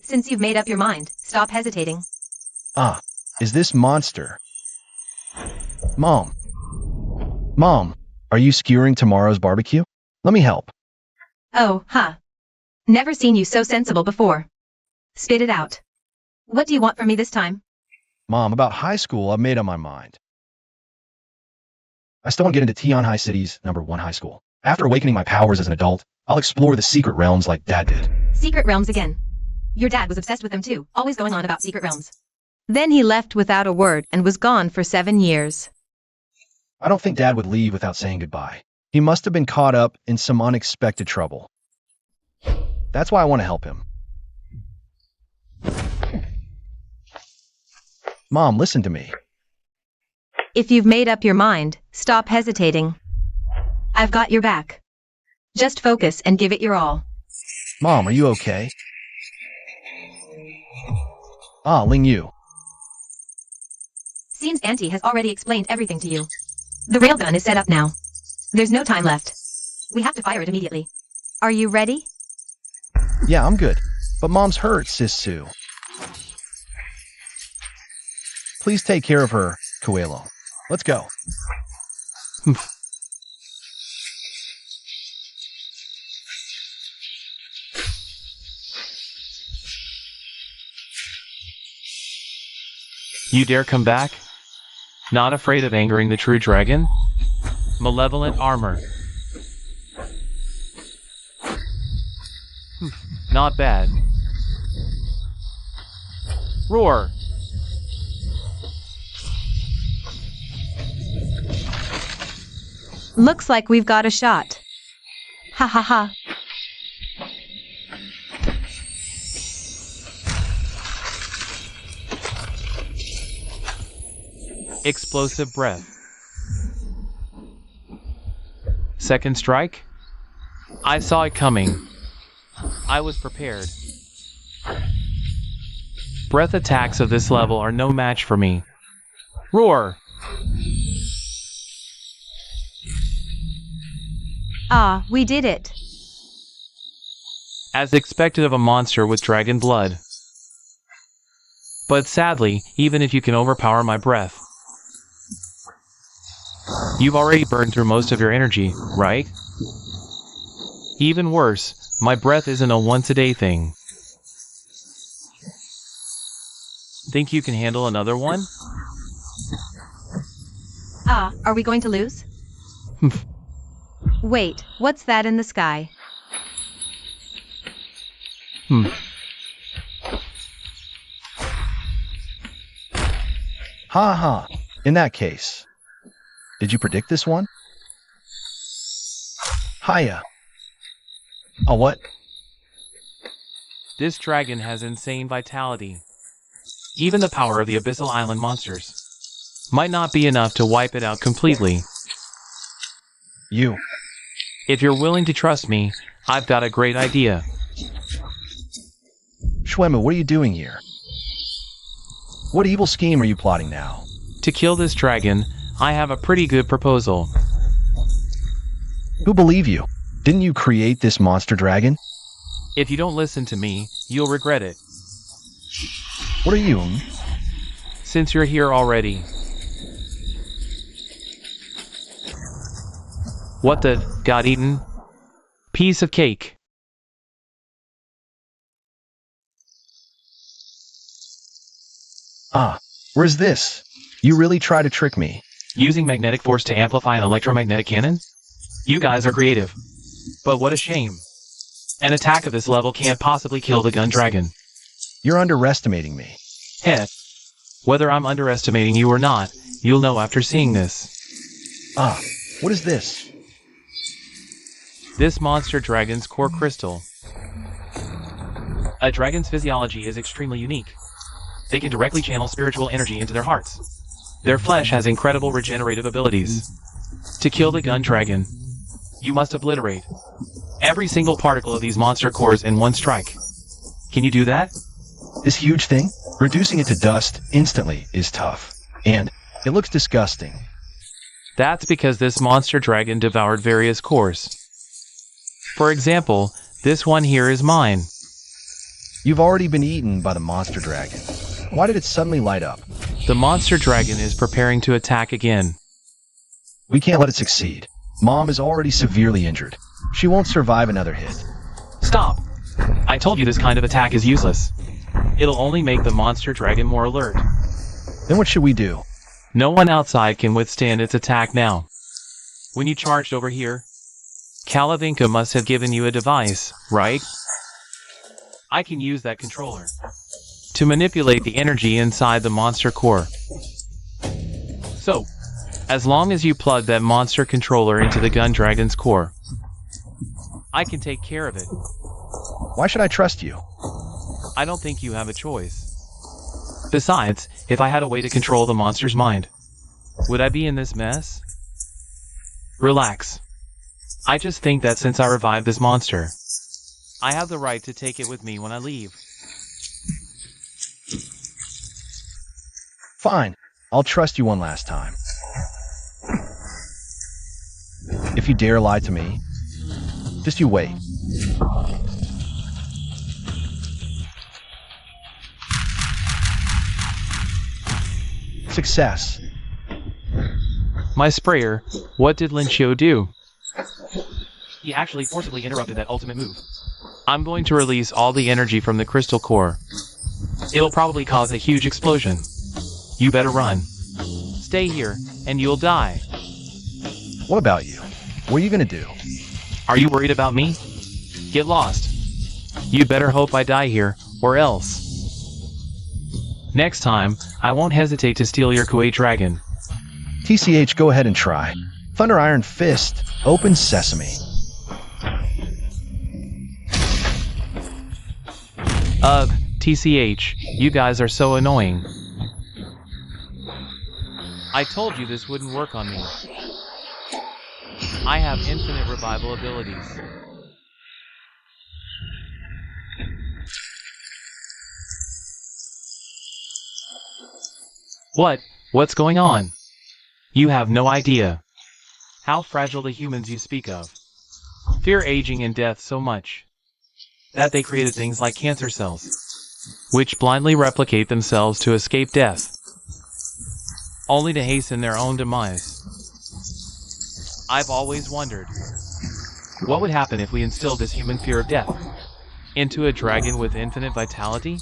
Since you've made up your mind, stop hesitating. Ah. Is this monster? Mom. Mom, are you skewering tomorrow's barbecue? Let me help. Oh, huh. Never seen you so sensible before. Spit it out. What do you want from me this time? Mom, about high school, I've made up my mind. I still want to get into Tianhai City's #1 high school. After awakening my powers as an adult, I'll explore the secret realms like Dad did. Secret realms again. Your dad was obsessed with them too, always going on about secret realms. Then he left without a word and was gone for 7 years. I don't think Dad would leave without saying goodbye. He must have been caught up in some unexpected trouble. That's why I want to help him. Mom, listen to me. If you've made up your mind, stop hesitating. I've got your back. Just focus and give it your all. Mom, are you okay? Ah, Lingyu. Seems Auntie has already explained everything to you. The railgun is set up now. There's no time left. We have to fire it immediately. Are you ready? Yeah, I'm good. But Mom's hurt, Sis Sue. Please take care of her, Coelho. Let's go. You dare come back? Not afraid of angering the true dragon? Malevolent armor. Not bad. Roar! Looks like we've got a shot. Ha ha ha. Explosive breath. Second strike? I saw it coming. I was prepared. Breath attacks of this level are no match for me. Roar! Ah, we did it. As expected of a monster with dragon blood. But sadly, even if you can overpower my breath, you've already burned through most of your energy, right? Even worse, my breath isn't a once-a-day thing. Think you can handle another one? Ah, are we going to lose? Wait, what's that in the sky? Ha ha. In that case. Did you predict this one? Hiya. Oh, what? This dragon has insane vitality. Even the power of the Abyssal Island monsters might not be enough to wipe it out completely. You. If you're willing to trust me, I've got a great idea. Shuemu, what are you doing here? What evil scheme are you plotting now? To kill this dragon, I have a pretty good proposal. Who believe you? Didn't you create this monster dragon? If you don't listen to me, you'll regret it. What are you? Since you're here already. What the, got eaten? Piece of cake. Ah, where's this? You really try to trick me. Using magnetic force to amplify an electromagnetic cannon? You guys are creative. But what a shame. An attack of this level can't possibly kill the gun dragon. You're underestimating me. Heh. Whether I'm underestimating you or not, you'll know after seeing this. Ah, what is this? This monster dragon's core crystal. A dragon's physiology is extremely unique. They can directly channel spiritual energy into their hearts. Their flesh has incredible regenerative abilities. To kill the gun dragon, you must obliterate every single particle of these monster cores in one strike. Can you do that? This huge thing? Reducing it to dust instantly is tough. And it looks disgusting. That's because this monster dragon devoured various cores. For example, this one here is mine. You've already been eaten by the monster dragon. Why did it suddenly light up? The monster dragon is preparing to attack again. We can't let it succeed. Mom is already severely injured. She won't survive another hit. Stop! I told you this kind of attack is useless. It'll only make the monster dragon more alert. Then what should we do? No one outside can withstand its attack now. When you charged over here, Kalavinka must have given you a device, right? I can use that controller to manipulate the energy inside the monster core. So, as long as you plug that monster controller into the gun dragon's core, I can take care of it. Why should I trust you? I don't think you have a choice. Besides, if I had a way to control the monster's mind, would I be in this mess? Relax. I just think that since I revived this monster, I have the right to take it with me when I leave. Fine. I'll trust you one last time. If you dare lie to me, just you wait. Success. My sprayer, what did Linchio do? He actually forcibly interrupted that ultimate move. I'm going to release all the energy from the crystal core. It'll probably cause a huge explosion. You better run. Stay here, and you'll die. What about you? What are you gonna do? Are you worried about me? Get lost. You better hope I die here, or else. Next time, I won't hesitate to steal your Kuwait dragon. TCH, go ahead and try. Thunder Iron Fist, open sesame. Ugh, TCH, you guys are so annoying. I told you this wouldn't work on me. I have infinite revival abilities. What's going on? You have no idea how fragile the humans you speak of fear aging and death so much that they created things like cancer cells, which blindly replicate themselves to escape death, only to hasten their own demise. I've always wondered, what would happen if we instilled this human fear of death into a dragon with infinite vitality?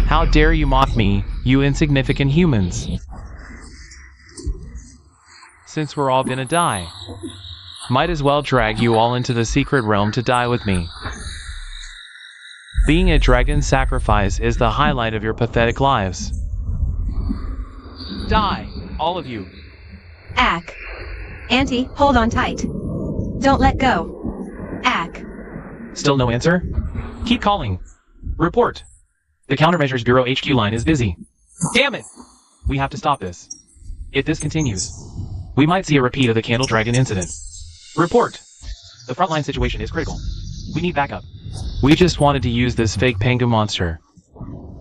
How dare you mock me, you insignificant humans? Since we're all gonna die, might as well drag you all into the secret realm to die with me. Being a dragon's sacrifice is the highlight of your pathetic lives. Die, all of you. Ack. Auntie, hold on tight. Don't let go. Ack. Still no answer? Keep calling. Report. The Countermeasures Bureau HQ line is busy. Damn it! We have to stop this. If this continues, we might see a repeat of the Candle Dragon incident. Report. The frontline situation is critical. We need backup. We just wanted to use this fake Pengu monster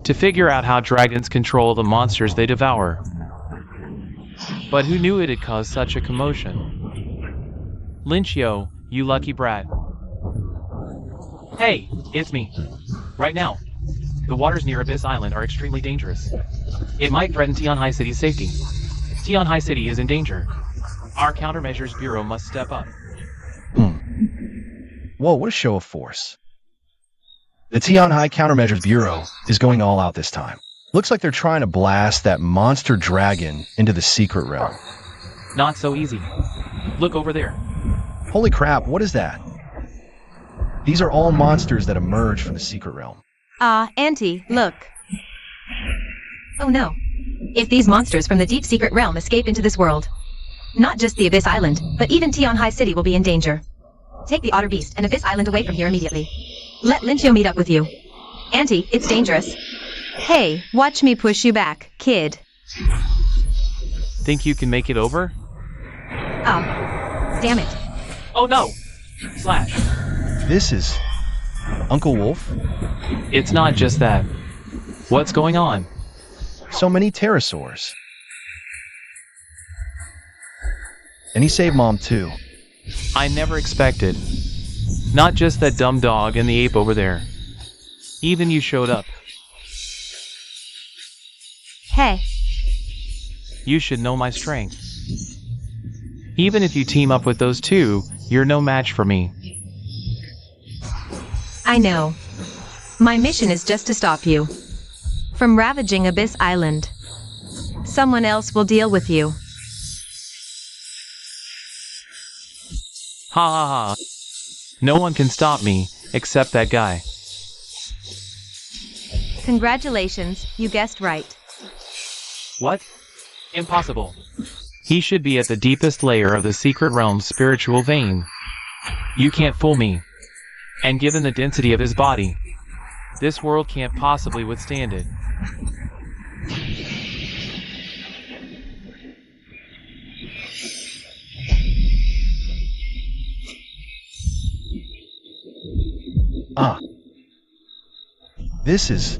to figure out how dragons control the monsters they devour. But who knew it'd cause such a commotion? Linchio, you lucky brat. Hey, it's me. Right now. The waters near Abyss Island are extremely dangerous. It might threaten Tianhai City's safety. Tianhai City is in danger. Our Countermeasures Bureau must step up. Whoa, what a show of force. The Tianhai Countermeasures Bureau is going all out this time. Looks like they're trying to blast that monster dragon into the secret realm. Not so easy. Look over there. Holy crap, what is that? These are all monsters that emerge from the secret realm. Auntie, look. Oh no. If these monsters from the deep secret realm escape into this world, not just the Abyss Island, but even Tian Hai City will be in danger. Take the Otter Beast and Abyss Island away from here immediately. Let Linchio meet up with you. Auntie, it's dangerous. Hey, watch me push you back, kid. Think you can make it over? Damn it. Oh no! Slash. This is... Uncle Wolf? It's not just that. What's going on? So many pterosaurs. And he saved Mom too. I never expected. Not just that dumb dog and the ape over there. Even you showed up. Hey. You should know my strength. Even if you team up with those two, you're no match for me. I know. My mission is just to stop you from ravaging Abyss Island. Someone else will deal with you. Ha ha ha. No one can stop me, except that guy. Congratulations, you guessed right. What? Impossible. He should be at the deepest layer of the secret realm's spiritual vein. You can't fool me. And given the density of his body, this world can't possibly withstand it. This is...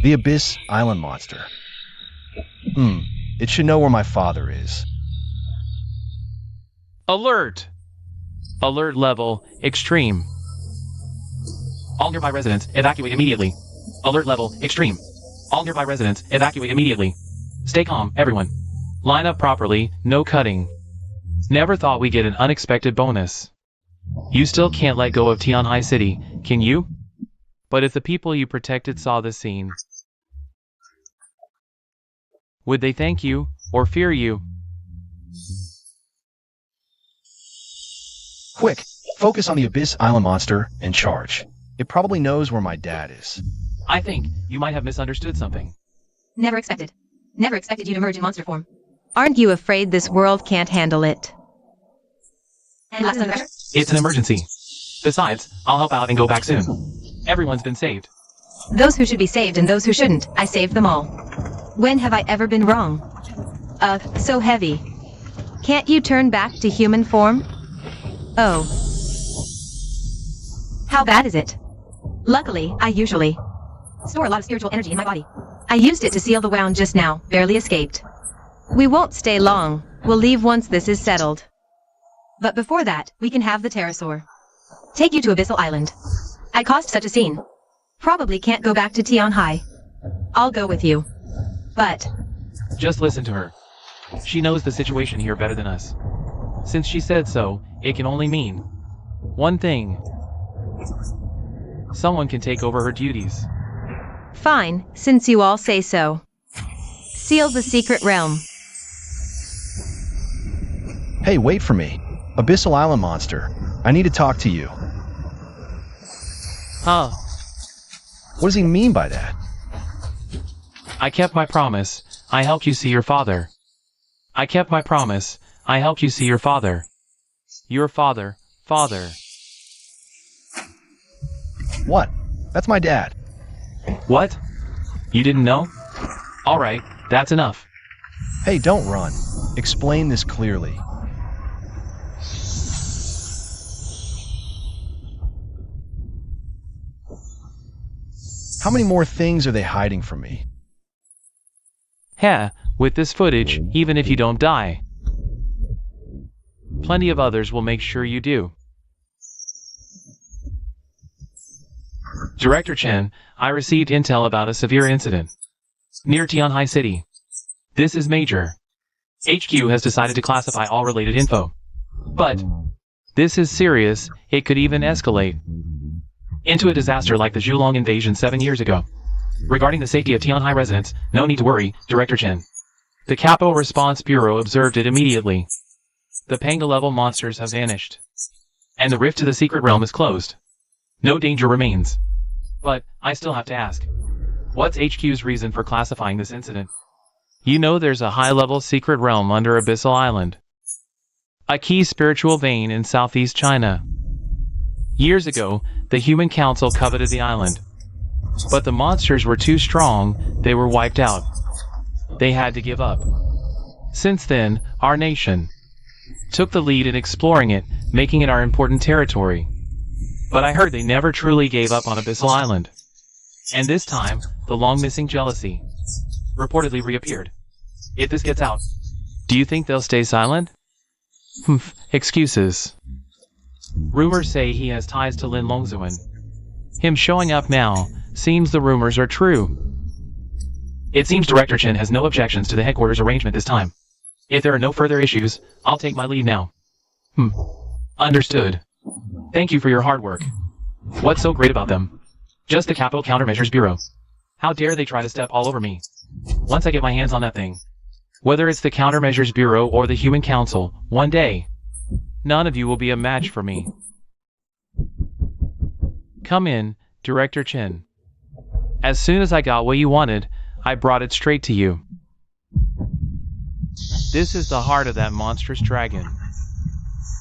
the Abyss Island monster. It should know where my father is. Alert! Alert level, extreme. All nearby residents, evacuate immediately. Alert level, extreme. All nearby residents, evacuate immediately. Stay calm, everyone. Line up properly, no cutting. Never thought we'd get an unexpected bonus. You still can't let go of Tian Hai City, can you? But if the people you protected saw this scene, would they thank you, or fear you? Quick, focus on the Abyss Island monster and charge. It probably knows where my dad is. I think you might have misunderstood something. Never expected. Never expected you to merge in monster form. Aren't you afraid this world can't handle it? And last under pressure? It's an emergency. Besides, I'll help out and go back soon. Everyone's been saved. Those who should be saved and those who shouldn't, I saved them all. When have I ever been wrong? So heavy. Can't you turn back to human form? Oh. How bad is it? Luckily, I usually store a lot of spiritual energy in my body. I used it to seal the wound just now, barely escaped. We won't stay long. We'll leave once this is settled. But before that, we can have the pterosaur. Take you to Abyssal Island. I caused such a scene. Probably can't go back to Tian Hai. I'll go with you. But... just listen to her. She knows the situation here better than us. Since she said so, it can only mean one thing. Someone can take over her duties. fine, since you all say so. Seal the secret realm. Hey, wait for me. Abyssal Island monster. I need to talk to you. Huh. What does he mean by that? I kept my promise. I helped you see your father. I kept my promise. I helped you see your father. Your father. Father. What? That's my dad. What? You didn't know? Alright, that's enough. Hey, don't run. Explain this clearly. How many more things are they hiding from me? Heh, with this footage, even if you don't die. Plenty of others will make sure you do. Director Chen, I received intel about a severe incident near Tianhai City. This is major. HQ has decided to classify all related info. But this is serious. It could even escalate into a disaster like the Zhulong invasion 7 years ago. Regarding the safety of Tianhai residents, no need to worry, Director Chen. The Capital Response Bureau observed it immediately. The Panga-level monsters have vanished. And the rift to the secret realm is closed. No danger remains. But, I still have to ask. What's HQ's reason for classifying this incident? You know there's a high-level secret realm under Abyssal Island. A key spiritual vein in southeast China. Years ago, the Human Council coveted the island. But the monsters were too strong, they were wiped out. They had to give up. Since then, our nation took the lead in exploring it, making it our important territory. But I heard they never truly gave up on Abyssal Island. And this time, the long-missing jealousy reportedly reappeared. If this gets out, do you think they'll stay silent? Excuses. Rumors say he has ties to Lin Longzuan. Him showing up now, seems the rumors are true. It seems Director Chen has no objections to the headquarters arrangement this time. If there are no further issues, I'll take my leave now. Understood. Thank you for your hard work. What's so great about them? Just the Capital Countermeasures Bureau. How dare they try to step all over me? Once I get my hands on that thing. Whether it's the Countermeasures Bureau or the Human Council, one day, none of you will be a match for me. Come in, Director Chen. As soon as I got what you wanted, I brought it straight to you. This is the heart of that monstrous dragon.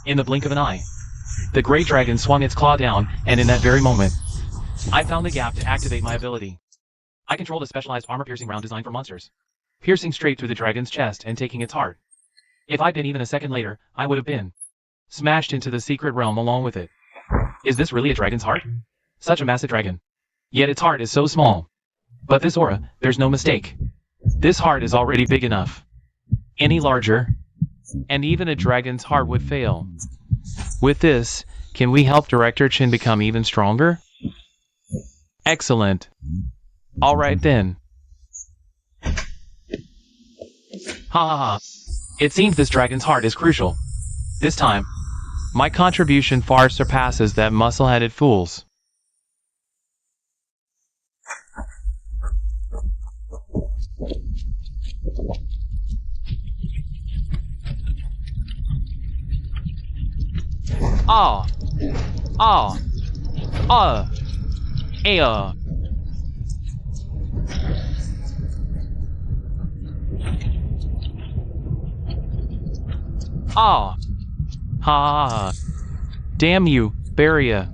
In the blink of an eye, the great dragon swung its claw down, and in that very moment, I found the gap to activate my ability. I controlled a specialized armor-piercing round designed for monsters, piercing straight through the dragon's chest and taking its heart. If I'd been even a second later, I would have been smashed into the secret realm along with it. Is this really a dragon's heart? Such a massive dragon. Yet its heart is so small. But this aura, there's no mistake. This heart is already big enough. Any larger, and even a dragon's heart would fail. With this, can we help Director Chen become even stronger? Excellent. Alright then. Ha ha ha. It seems this dragon's heart is crucial. This time, my contribution far surpasses that muscle-headed fool's. Ah, ah, ah, ah. Ah, ha, damn you, Baria.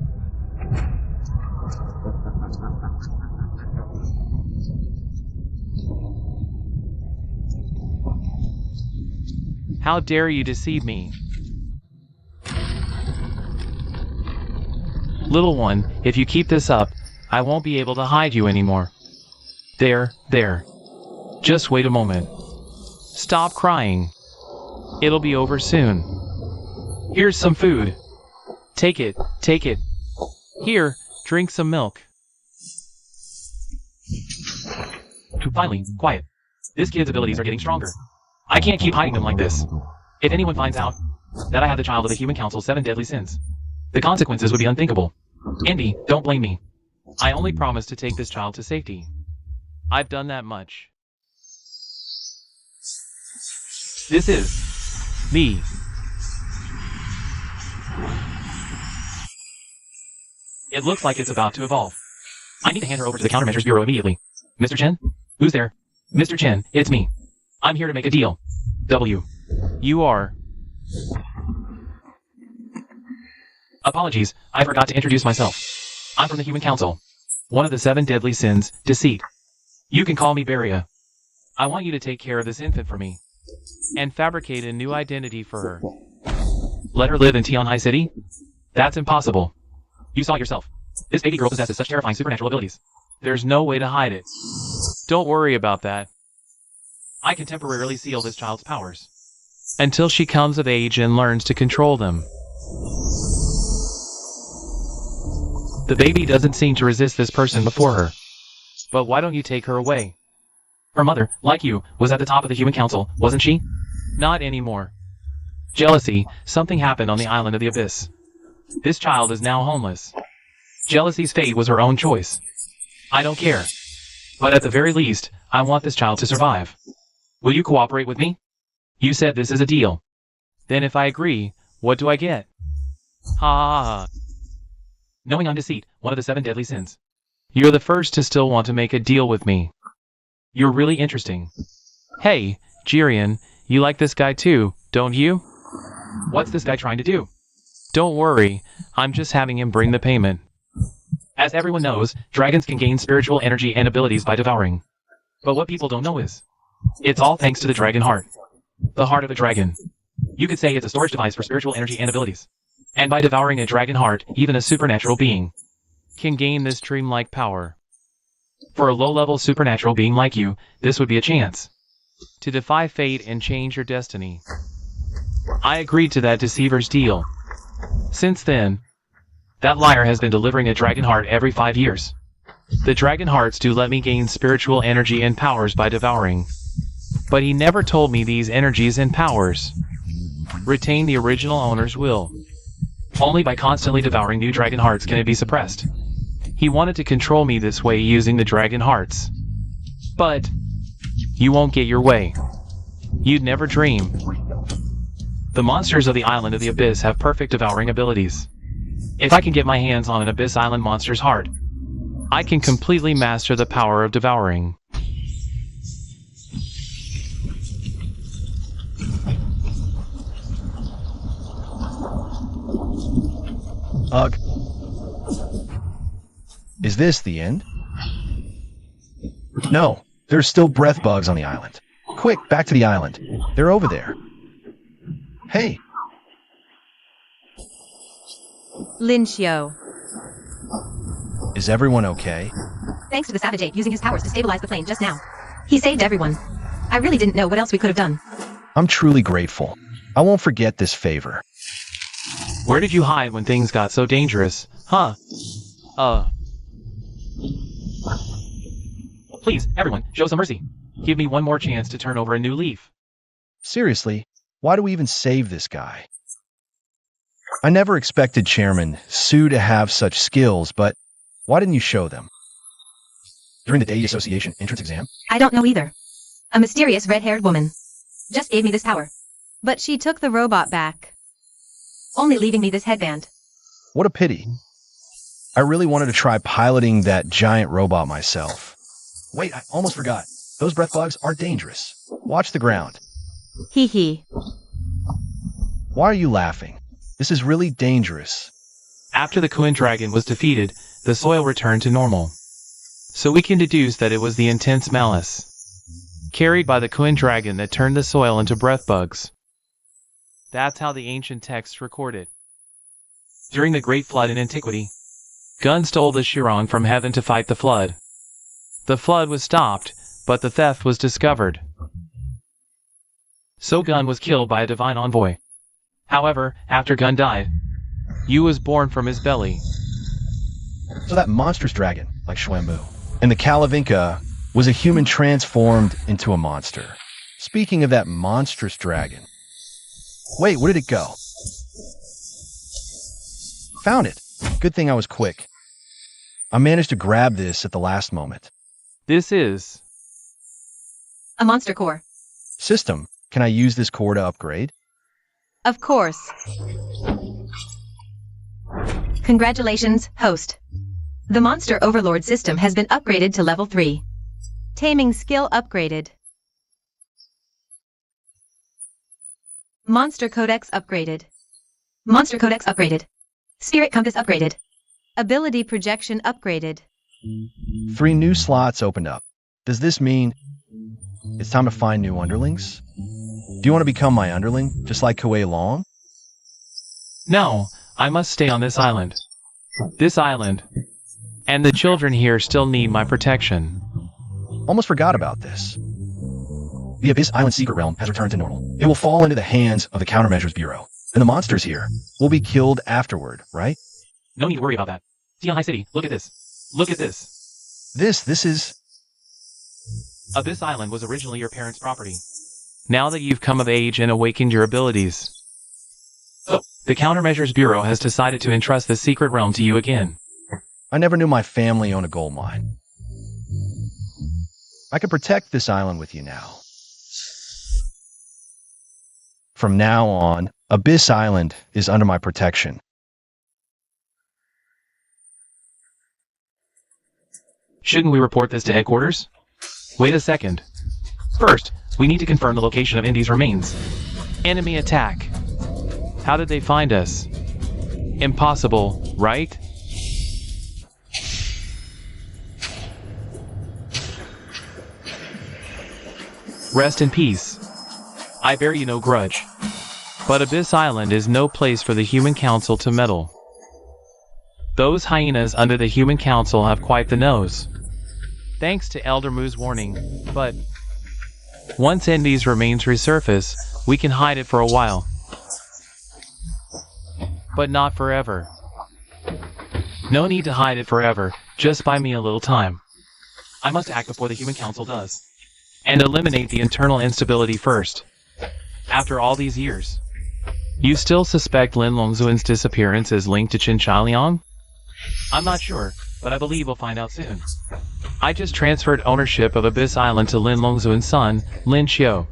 How dare you deceive me? Little one, if you keep this up, I won't be able to hide you anymore. There. Just wait a moment. Stop crying. It'll be over soon. Here's some food. Take it. Here, drink some milk. Finally, quiet. This kid's abilities are getting stronger. I can't keep hiding them like this. If anyone finds out that I have the child of the Human Council's 7 deadly sins, the consequences would be unthinkable. Indy, don't blame me. I only promised to take this child to safety. I've done that much. This is me. It looks like it's about to evolve. I need to hand her over to the Countermeasures Bureau immediately. Mr. Chen? Who's there? Mr. Chen, it's me. I'm here to make a deal. W. You are... Apologies, I forgot to introduce myself. I'm from the Human Council. One of the 7 deadly sins, deceit. You can call me Baria. I want you to take care of this infant for me, and fabricate a new identity for her. Let her live in Tianhai City? That's impossible. You saw it yourself. This baby girl possesses such terrifying supernatural abilities. There's no way to hide it. Don't worry about that. I can temporarily seal this child's powers, until she comes of age and learns to control them. The baby doesn't seem to resist this person before her. But why don't you take her away? Her mother, like you, was at the top of the Human Council, wasn't she? Not anymore. Jealousy, something happened on the island of the Abyss. This child is now homeless. Jealousy's fate was her own choice. I don't care. But at the very least, I want this child to survive. Will you cooperate with me? You said this is a deal. Then if I agree, what do I get? Ha ha ha. Knowing I'm deceit, one of the 7 deadly sins. You're the first to still want to make a deal with me. You're really interesting. Hey, Jirian, you like this guy too, don't you? What's this guy trying to do? Don't worry, I'm just having him bring the payment. As everyone knows, dragons can gain spiritual energy and abilities by devouring. But what people don't know is, it's all thanks to the dragon heart. The heart of a dragon. You could say it's a storage device for spiritual energy and abilities. And by devouring a dragon heart, even a supernatural being can gain this dreamlike power. For a low-level supernatural being like you, this would be a chance to defy fate and change your destiny. I agreed to that deceiver's deal. Since then, that liar has been delivering a dragon heart every 5 years. The dragon hearts do let me gain spiritual energy and powers by devouring. But he never told me these energies and powers retain the original owner's will. Only by constantly devouring new dragon hearts can it be suppressed. He wanted to control me this way using the dragon hearts. But you won't get your way. You'd never dream. The monsters of the island of the abyss have perfect devouring abilities. If I can get my hands on an abyss island monster's heart, I can completely master the power of devouring. Ugh. Is this the end? No, there's still breath bugs on the island. Quick, back to the island. They're over there. Hey. Linshio. Is everyone okay? Thanks to the Savage Ape using his powers to stabilize the plane just now. He saved everyone. I really didn't know what else we could have done. I'm truly grateful. I won't forget this favor. Where did you hide when things got so dangerous, huh? Please, everyone, show some mercy. Give me one more chance to turn over a new leaf. Seriously, why do we even save this guy? I never expected Chairman Sue to have such skills, but why didn't you show them? During the Day Association entrance exam? I don't know either. A mysterious red-haired woman just gave me this power. But she took the robot back, only leaving me this headband. What a pity. I really wanted to try piloting that giant robot myself. Wait, I almost forgot. Those breath bugs are dangerous. Watch the ground. Hee hee. Why are you laughing? This is really dangerous. After the Queen Dragon was defeated, the soil returned to normal. So we can deduce that it was the intense malice carried by the Queen Dragon that turned the soil into breath bugs. That's how the ancient texts record it. During the Great Flood in antiquity, Gun stole the Chiron from heaven to fight the flood. The flood was stopped, but the theft was discovered. So Gun was killed by a divine envoy. However, after Gun died, Yu was born from his belly. So that monstrous dragon, like Shwambu, and the Kalavinka was a human transformed into a monster. Speaking of that monstrous dragon. Wait, where did it go? Found it. Good thing I was quick. I managed to grab this at the last moment. This is A monster core. System, can I use this core to upgrade? Of course. Congratulations, host. The Monster Overlord system has been upgraded to level 3. Taming skill upgraded. Monster Codex upgraded. Monster Codex upgraded. Spirit Compass upgraded. Ability Projection upgraded. 3 new slots opened up. Does this mean it's time to find new underlings? Do you want to become my underling, just like Kuei Long? No, I must stay on this island. This island. And the children here still need my protection. Almost forgot about this. The Abyss Island Secret Realm has returned to normal. It will fall into the hands of the Countermeasures Bureau. And the monsters here will be killed afterward, right? No need to worry about that. Tianhai City, look at this. Look at this. This is... Abyss Island was originally your parents' property. Now that you've come of age and awakened your abilities, the Countermeasures Bureau has decided to entrust the secret realm to you again. I never knew my family owned a gold mine. I can protect this island with you now. From now on, Abyss Island is under my protection. Shouldn't we report this to headquarters? Wait a second. First, we need to confirm the location of Indy's remains. Enemy attack. How did they find us? Impossible, right? Rest in peace. I bear you no grudge. But Abyss Island is no place for the Human Council to meddle. Those hyenas under the Human Council have quite the nose. Thanks to Elder Moo's warning, but once Indy's remains resurface, we can hide it for a while. But not forever. No need to hide it forever, just buy me a little time. I must act before the Human Council does. And eliminate the internal instability first. After all these years. You still suspect Lin Longzuan's disappearance is linked to Qin Chaoliang? I'm not sure, but I believe we'll find out soon. I just transferred ownership of Abyss Island to Lin Longzuan's son, Lin Xiu.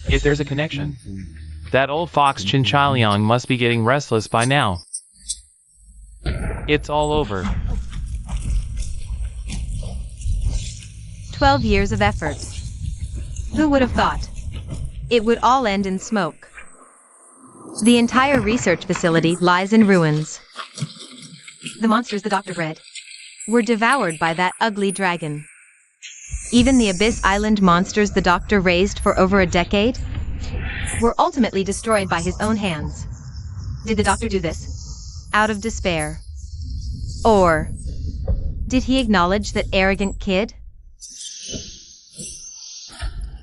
If there's a connection, that old fox Qin Chaoliang must be getting restless by now. It's all over. 12 years of effort. Who would have thought? It would all end in smoke. The entire research facility lies in ruins. The monsters the doctor bred were devoured by that ugly dragon. Even the Abyss Island monsters the doctor raised for over a decade were ultimately destroyed by his own hands. Did the doctor do this out of despair? Or did he acknowledge that arrogant kid?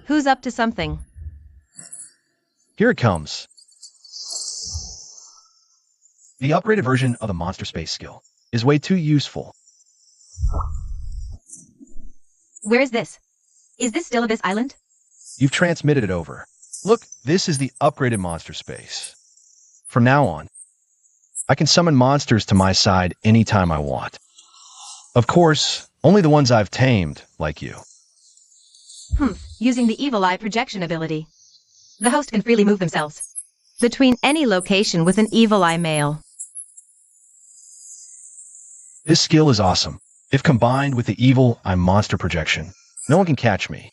Who's up to something? Here it comes. The upgraded version of the monster space skill is way too useful. Where is this? Is this still Abyss Island? You've transmitted it over. Look, this is the upgraded monster space. From now on, I can summon monsters to my side anytime I want. Of course, only the ones I've tamed, like you. Using the Evil Eye projection ability. The host can freely move themselves between any location with an Evil Eye male. This skill is awesome. If combined with the Evil Eye monster projection, no one can catch me.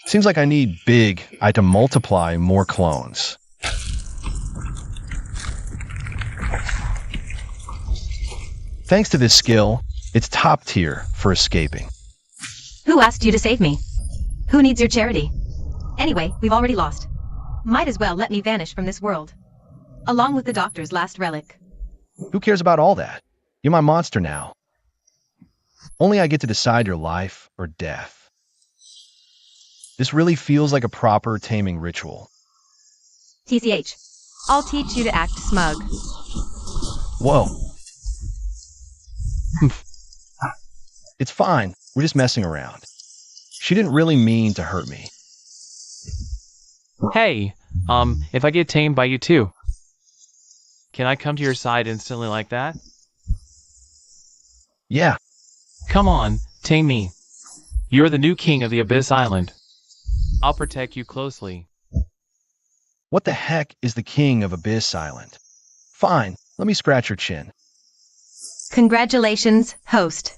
Seems like I need big eye to multiply more clones. Thanks to this skill, it's top tier for escaping. Who asked you to save me? Who needs your charity? Anyway, we've already lost. Might as well let me vanish from this world. Along with the doctor's last relic. Who cares about all that? You're my monster now. Only I get to decide your life or death. This really feels like a proper taming ritual. TCH. I'll teach you to act smug. Whoa. It's fine. We're just messing around. She didn't really mean to hurt me. Hey, if I get tamed by you too, can I come to your side instantly like that? Yeah. Come on, tame me. You're the new king of the Abyss Island. I'll protect you closely. What the heck is the king of Abyss Island? Fine, let me scratch your chin. Congratulations, host.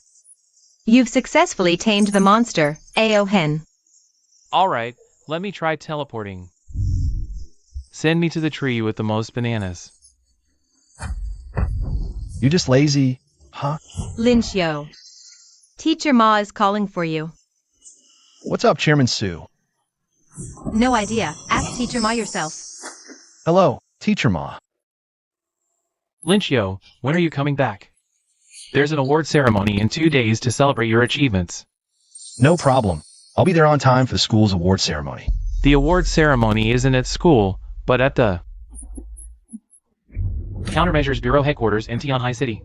You've successfully tamed the monster, Aohen. Alright, let me try teleporting. Send me to the tree with the most bananas. You just lazy, huh? Lin Xiu. Teacher Ma is calling for you. What's up, Chairman Sue? No idea. Ask Teacher Ma yourself. Hello, Teacher Ma. Lin Xiu, when are you coming back? There's an award ceremony in 2 days to celebrate your achievements. No problem. I'll be there on time for the school's award ceremony. The award ceremony isn't at school, but at the Countermeasures Bureau headquarters in Tianhai City.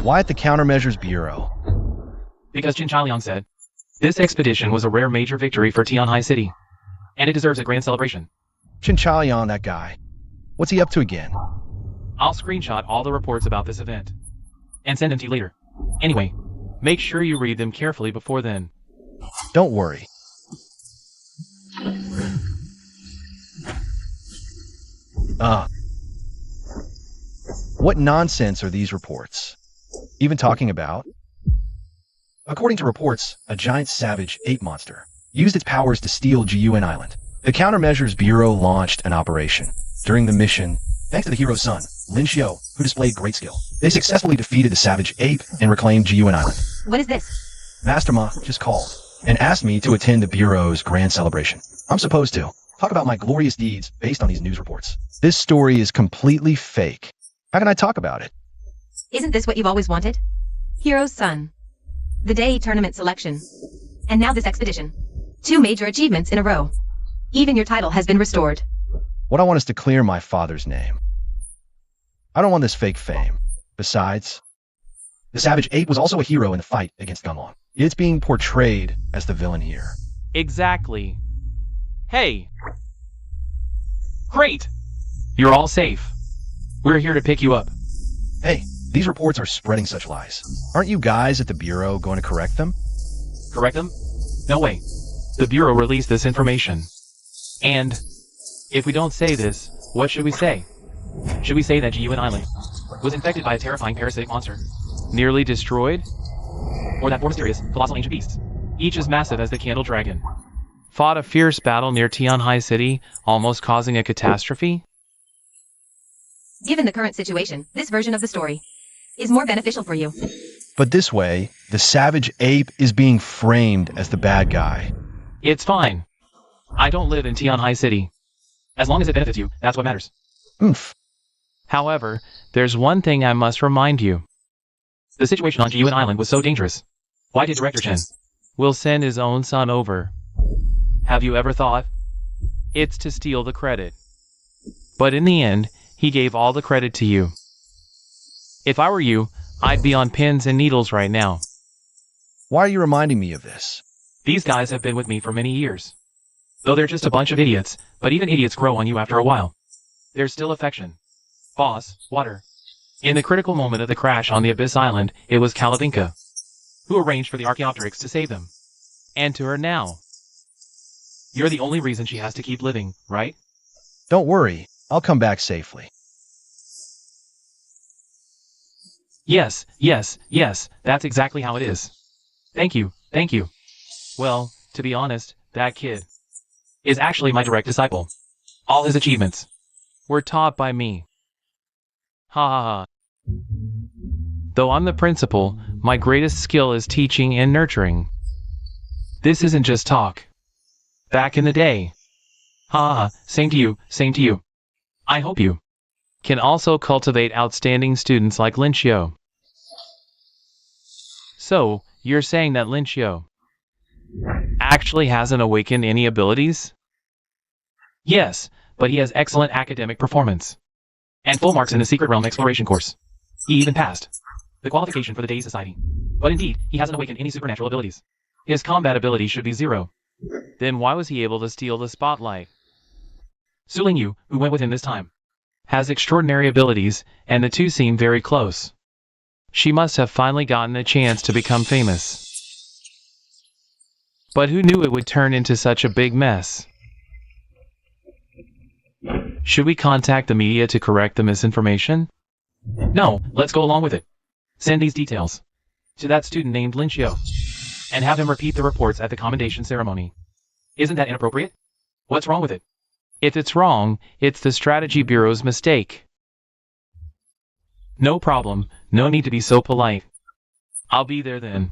Why at the Countermeasures Bureau? Because Qin Chaoliang said, this expedition was a rare major victory for Tianhai City, and it deserves a grand celebration. Qin Chaoliang, that guy. What's he up to again? I'll screenshot all the reports about this event and send them to you later. Anyway, make sure you read them carefully before then. Don't worry. What nonsense are these reports even talking about? According to reports, a giant savage ape monster used its powers to steal GUN Island. The Countermeasures Bureau launched an operation. During the mission, thanks to the hero's son, Lin Xiu, who displayed great skill, they successfully defeated the savage ape and reclaimed GUN Island. What is this? Master Ma just called and asked me to attend the Bureau's grand celebration. I'm supposed to talk about my glorious deeds based on these news reports. This story is completely fake. How can I talk about it? Isn't this what you've always wanted? Hero's son. The day tournament selection. And now this expedition. 2 major achievements in a row. Even your title has been restored. What I want is to clear my father's name. I don't want this fake fame. Besides, the savage ape was also a hero in the fight against Gunlong. It's being portrayed as the villain here. Exactly. Hey. Great. You're all safe. We're here to pick you up. Hey, these reports are spreading such lies. Aren't you guys at the Bureau going to correct them? Correct them? No way. The Bureau released this information. And if we don't say this, what should we say? Should we say that GUN Island was infected by a terrifying parasitic monster, nearly destroyed? Or that 4 mysterious, colossal ancient beasts, each as massive as the Candle Dragon, fought a fierce battle near Tianhai City, almost causing a catastrophe? Given the current situation, this version of the story is more beneficial for you. But this way, the savage ape is being framed as the bad guy. It's fine. I don't live in Tianhai City. As long as it benefits you, that's what matters. Oomph. However, there's one thing I must remind you. The situation on GUN Island was so dangerous. Why did Director Chen will send his own son over? Have you ever thought? It's to steal the credit. But in the end, he gave all the credit to you. If I were you, I'd be on pins and needles right now. Why are you reminding me of this? These guys have been with me for many years. Though they're just a bunch of idiots, but even idiots grow on you after a while. There's still affection. Boss, water. In the critical moment of the crash on the Abyss Island, it was Kalavinka who arranged for the Archaeopteryx to save them. And to her now. You're the only reason she has to keep living, right? Don't worry, I'll come back safely. Yes, that's exactly how it is. Thank you. Well, to be honest, that kid is actually my direct disciple. All his achievements were taught by me. Ha ha ha. Though I'm the principal, my greatest skill is teaching and nurturing. This isn't just talk. Back in the day. Ha ha, same to you. I hope you can also cultivate outstanding students like Lin Xiu. So, you're saying that Lin Xiu actually hasn't awakened any abilities? Yes, but he has excellent academic performance. And full marks in the Secret Realm Exploration course. He even passed the qualification for the Day Society. But indeed, he hasn't awakened any supernatural abilities. His combat ability should be 0. Then why was he able to steal the spotlight? Su Lingyu, who went with him this time, has extraordinary abilities, and the two seem very close. She must have finally gotten a chance to become famous. But who knew it would turn into such a big mess? Should we contact the media to correct the misinformation? No, let's go along with it. Send these details to that student named Lin Xiu, and have him repeat the reports at the commendation ceremony. Isn't that inappropriate? What's wrong with it? If it's wrong, it's the Strategy Bureau's mistake. No problem, no need to be so polite. I'll be there then.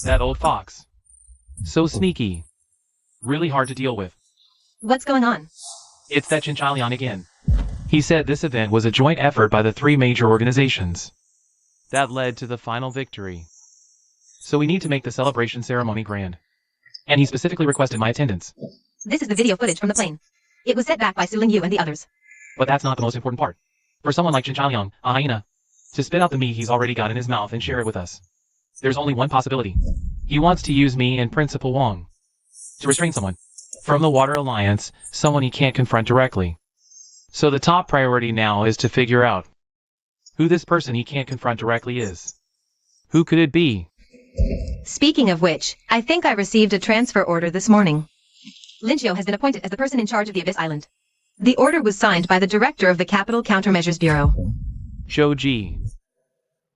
That old fox. So sneaky. Really hard to deal with. What's going on? It's that Chinchalian again. He said this event was a joint effort by the 3 major organizations that led to the final victory. So we need to make the celebration ceremony grand. And he specifically requested my attendance. This is the video footage from the plane. It was set back by Su Lingyu and the others. But that's not the most important part. For someone like Chinchalian, a hyena, to spit out the meat he's already got in his mouth and share it with us. There's only one possibility. He wants to use me and Principal Wong to restrain someone from the Water Alliance, someone he can't confront directly. So the top priority now is to figure out who this person he can't confront directly is. Who could it be? Speaking of which, I think I received a transfer order this morning. Linchio has been appointed as the person in charge of the Abyss Island. The order was signed by the director of the Capital Countermeasures Bureau. Shoji.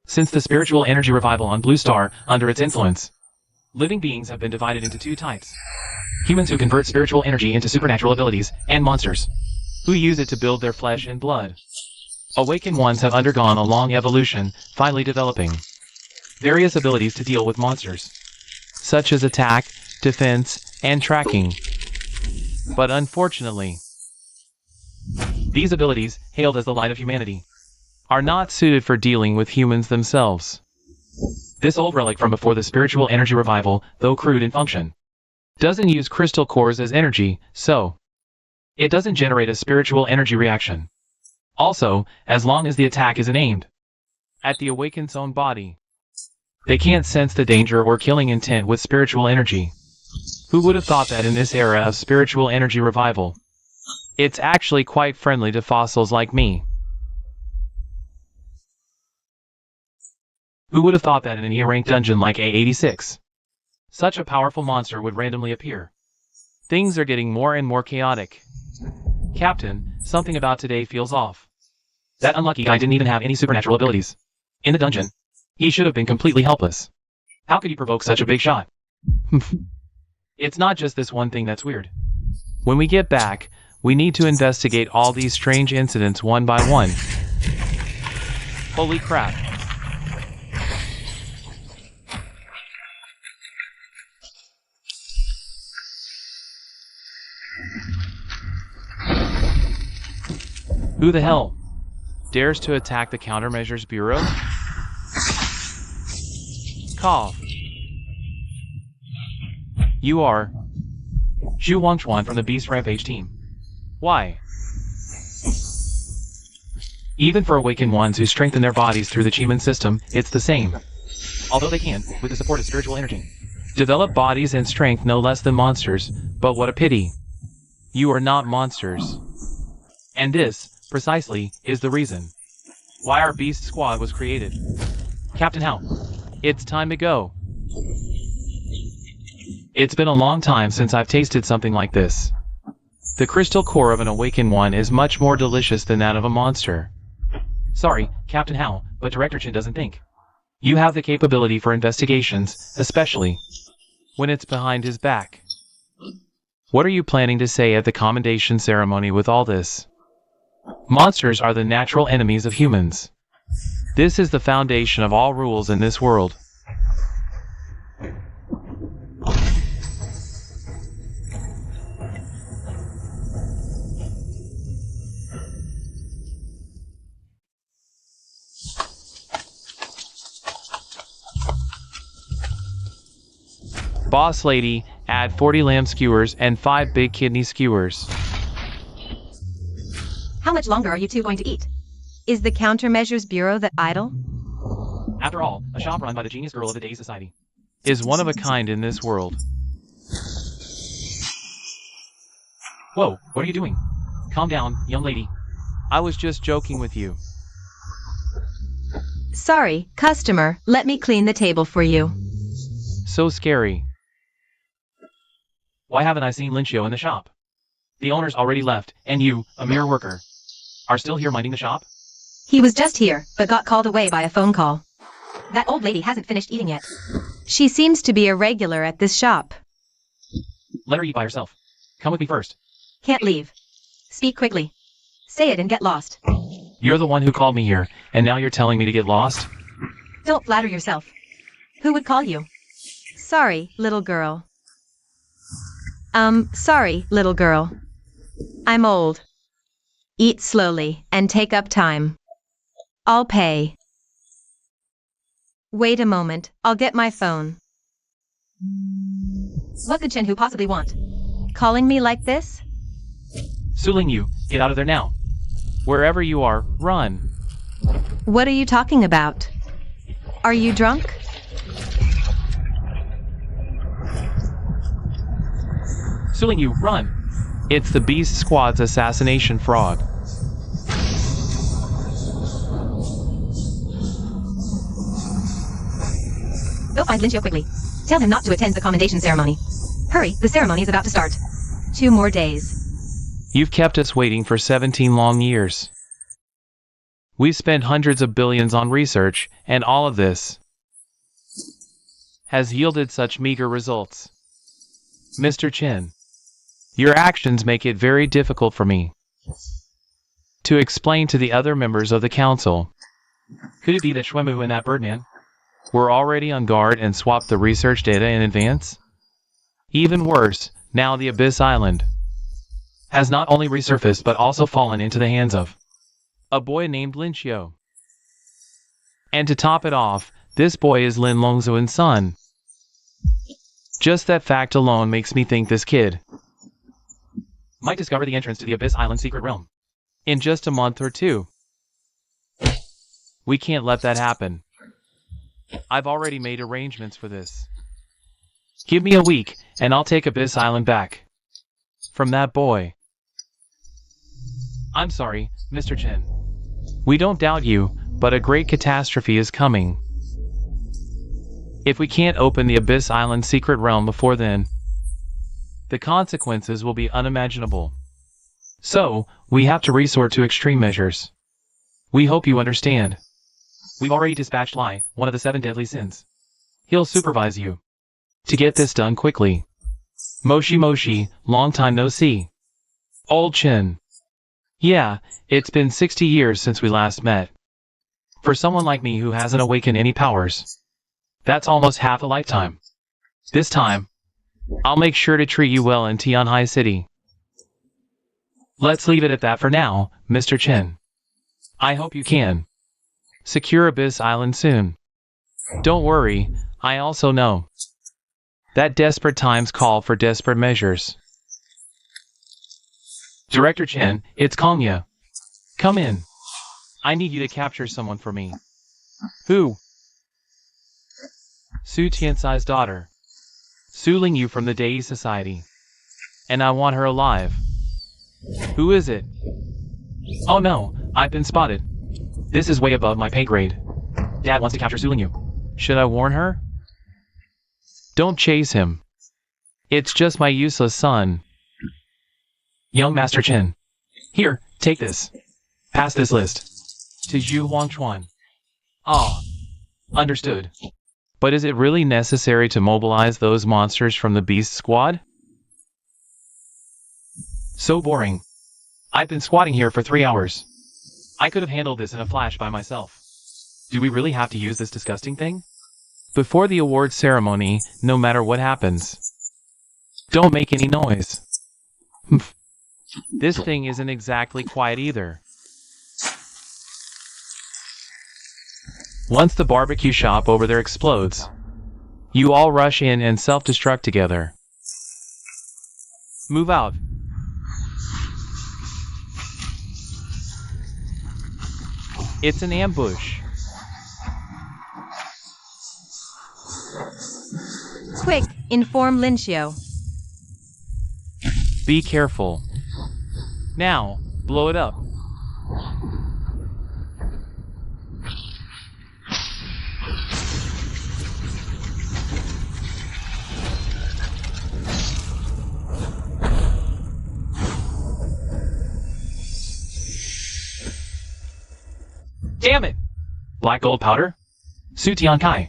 Since the spiritual energy revival on Blue Star, under its influence, living beings have been divided into two types. Humans who convert spiritual energy into supernatural abilities, and monsters, who use it to build their flesh and blood. Awakened ones have undergone a long evolution, finally developing various abilities to deal with monsters, such as attack, defense, and tracking. But unfortunately, these abilities, hailed as the light of humanity, are not suited for dealing with humans themselves. This old relic from before the spiritual energy revival, though crude in function, doesn't use crystal cores as energy, so it doesn't generate a spiritual energy reaction. Also, as long as the attack isn't aimed at the awakened's own body, they can't sense the danger or killing intent with spiritual energy. Who would have thought that in this era of spiritual energy revival, it's actually quite friendly to fossils like me? Who would have thought that in an E-ranked dungeon like A86, such a powerful monster would randomly appear? Things are getting more and more chaotic. Captain, something about today feels off. That unlucky guy didn't even have any supernatural abilities. In the dungeon, he should have been completely helpless. How could he provoke such a big shot? It's not just this one thing that's weird. When we get back, we need to investigate all these strange incidents one by one. Holy crap. Who the hell dares to attack the Countermeasures Bureau? Cough. You are Zhu Wangchuan from the Beast Rampage team. Why? Even for awakened ones who strengthen their bodies through the Chiman system, it's the same. Although they can, with the support of spiritual energy, develop bodies and strength no less than monsters, but what a pity. You are not monsters. And this, precisely, is the reason why our Beast Squad was created. Captain Hao, it's time to go. It's been a long time since I've tasted something like this. The crystal core of an awakened one is much more delicious than that of a monster. Sorry, Captain Hao, but Director Chin doesn't think you have the capability for investigations, especially when it's behind his back. What are you planning to say at the commendation ceremony with all this? Monsters are the natural enemies of humans. This is the foundation of all rules in this world. Boss lady, add 40 lamb skewers and 5 big kidney skewers. How much longer are you two going to eat? Is the Countermeasures Bureau that idle? After all, a shop run by the genius girl of the Day Society is one of a kind in this world. Whoa, what are you doing? Calm down, young lady. I was just joking with you. Sorry, customer, let me clean the table for you. So scary. Why haven't I seen Linchio in the shop? The owner's already left, and you, a mere worker, are still here minding the shop? He was just here, but got called away by a phone call. That old lady hasn't finished eating yet. She seems to be a regular at this shop. Let her eat by herself. Come with me first. Can't leave. Speak quickly. Say it and get lost. You're the one who called me here, and now you're telling me to get lost? Don't flatter yourself. Who would call you? Sorry, little girl. Sorry, little girl. I'm old. Eat slowly, and take up time. I'll pay. Wait a moment, I'll get my phone. What could Chen-Hu possibly want? Calling me like this? Suling you, get out of there now. Wherever you are, run. What are you talking about? Are you drunk? Suling you, run. It's the Beast Squad's assassination frog. Go find find Lynchio quickly. Tell him not to attend the commendation ceremony. Hurry, the ceremony is about to start. 2 more days. You've kept us waiting for 17 long years. We've spent hundreds of billions on research, and all of this has yielded such meager results. Mr. Chin, your actions make it very difficult for me to explain to the other members of the council. Could it be that Shwemu and that Birdman were already on guard and swapped the research data in advance? Even worse, now the Abyss Island has not only resurfaced but also fallen into the hands of a boy named Lynchio. And to top it off, this boy is Lin Longzuan's son. Just that fact alone makes me think this kid might discover the entrance to the Abyss Island secret realm in just a month or 2. We can't let that happen. I've already made arrangements for this. Give me a week, and I'll take Abyss Island back from that boy. I'm sorry, Mr. Chen. We don't doubt you, but a great catastrophe is coming. If we can't open the Abyss Island secret realm before then, the consequences will be unimaginable. So, we have to resort to extreme measures. We hope you understand. We've already dispatched Lai, one of the 7 deadly sins. He'll supervise you to get this done quickly. Moshi Moshi, long time no see. Old Chin. Yeah, it's been 60 years since we last met. For someone like me who hasn't awakened any powers, that's almost half a lifetime. This time, I'll make sure to treat you well in Tianhai City. Let's leave it at that for now, Mr. Chen. I hope you can secure Abyss Island soon. Don't worry, I also know that desperate times call for desperate measures. Director Chen, it's Kongya. Come in. I need you to capture someone for me. Who? Su Tiansai's daughter. Su Lingyu from the Dei Society. And I want her alive. Who is it? Oh no, I've been spotted. This is way above my pay grade. Dad wants to capture Su Lingyu. Should I warn her? Don't chase him. It's just my useless son. Young Master Chen. Here, take this. Pass this list to Zhu Huangchuan. Ah, understood. But is it really necessary to mobilize those monsters from the Beast Squad? So boring. I've been squatting here for 3 hours. I could have handled this in a flash by myself. Do we really have to use this disgusting thing? Before the award ceremony, no matter what happens, don't make any noise. This thing isn't exactly quiet either. Once the barbecue shop over there explodes, you all rush in and self-destruct together. Move out. It's an ambush. Quick, inform Lynchio. Be careful. Now, blow it up. Damn it! Black gold powder? Su Tiankai.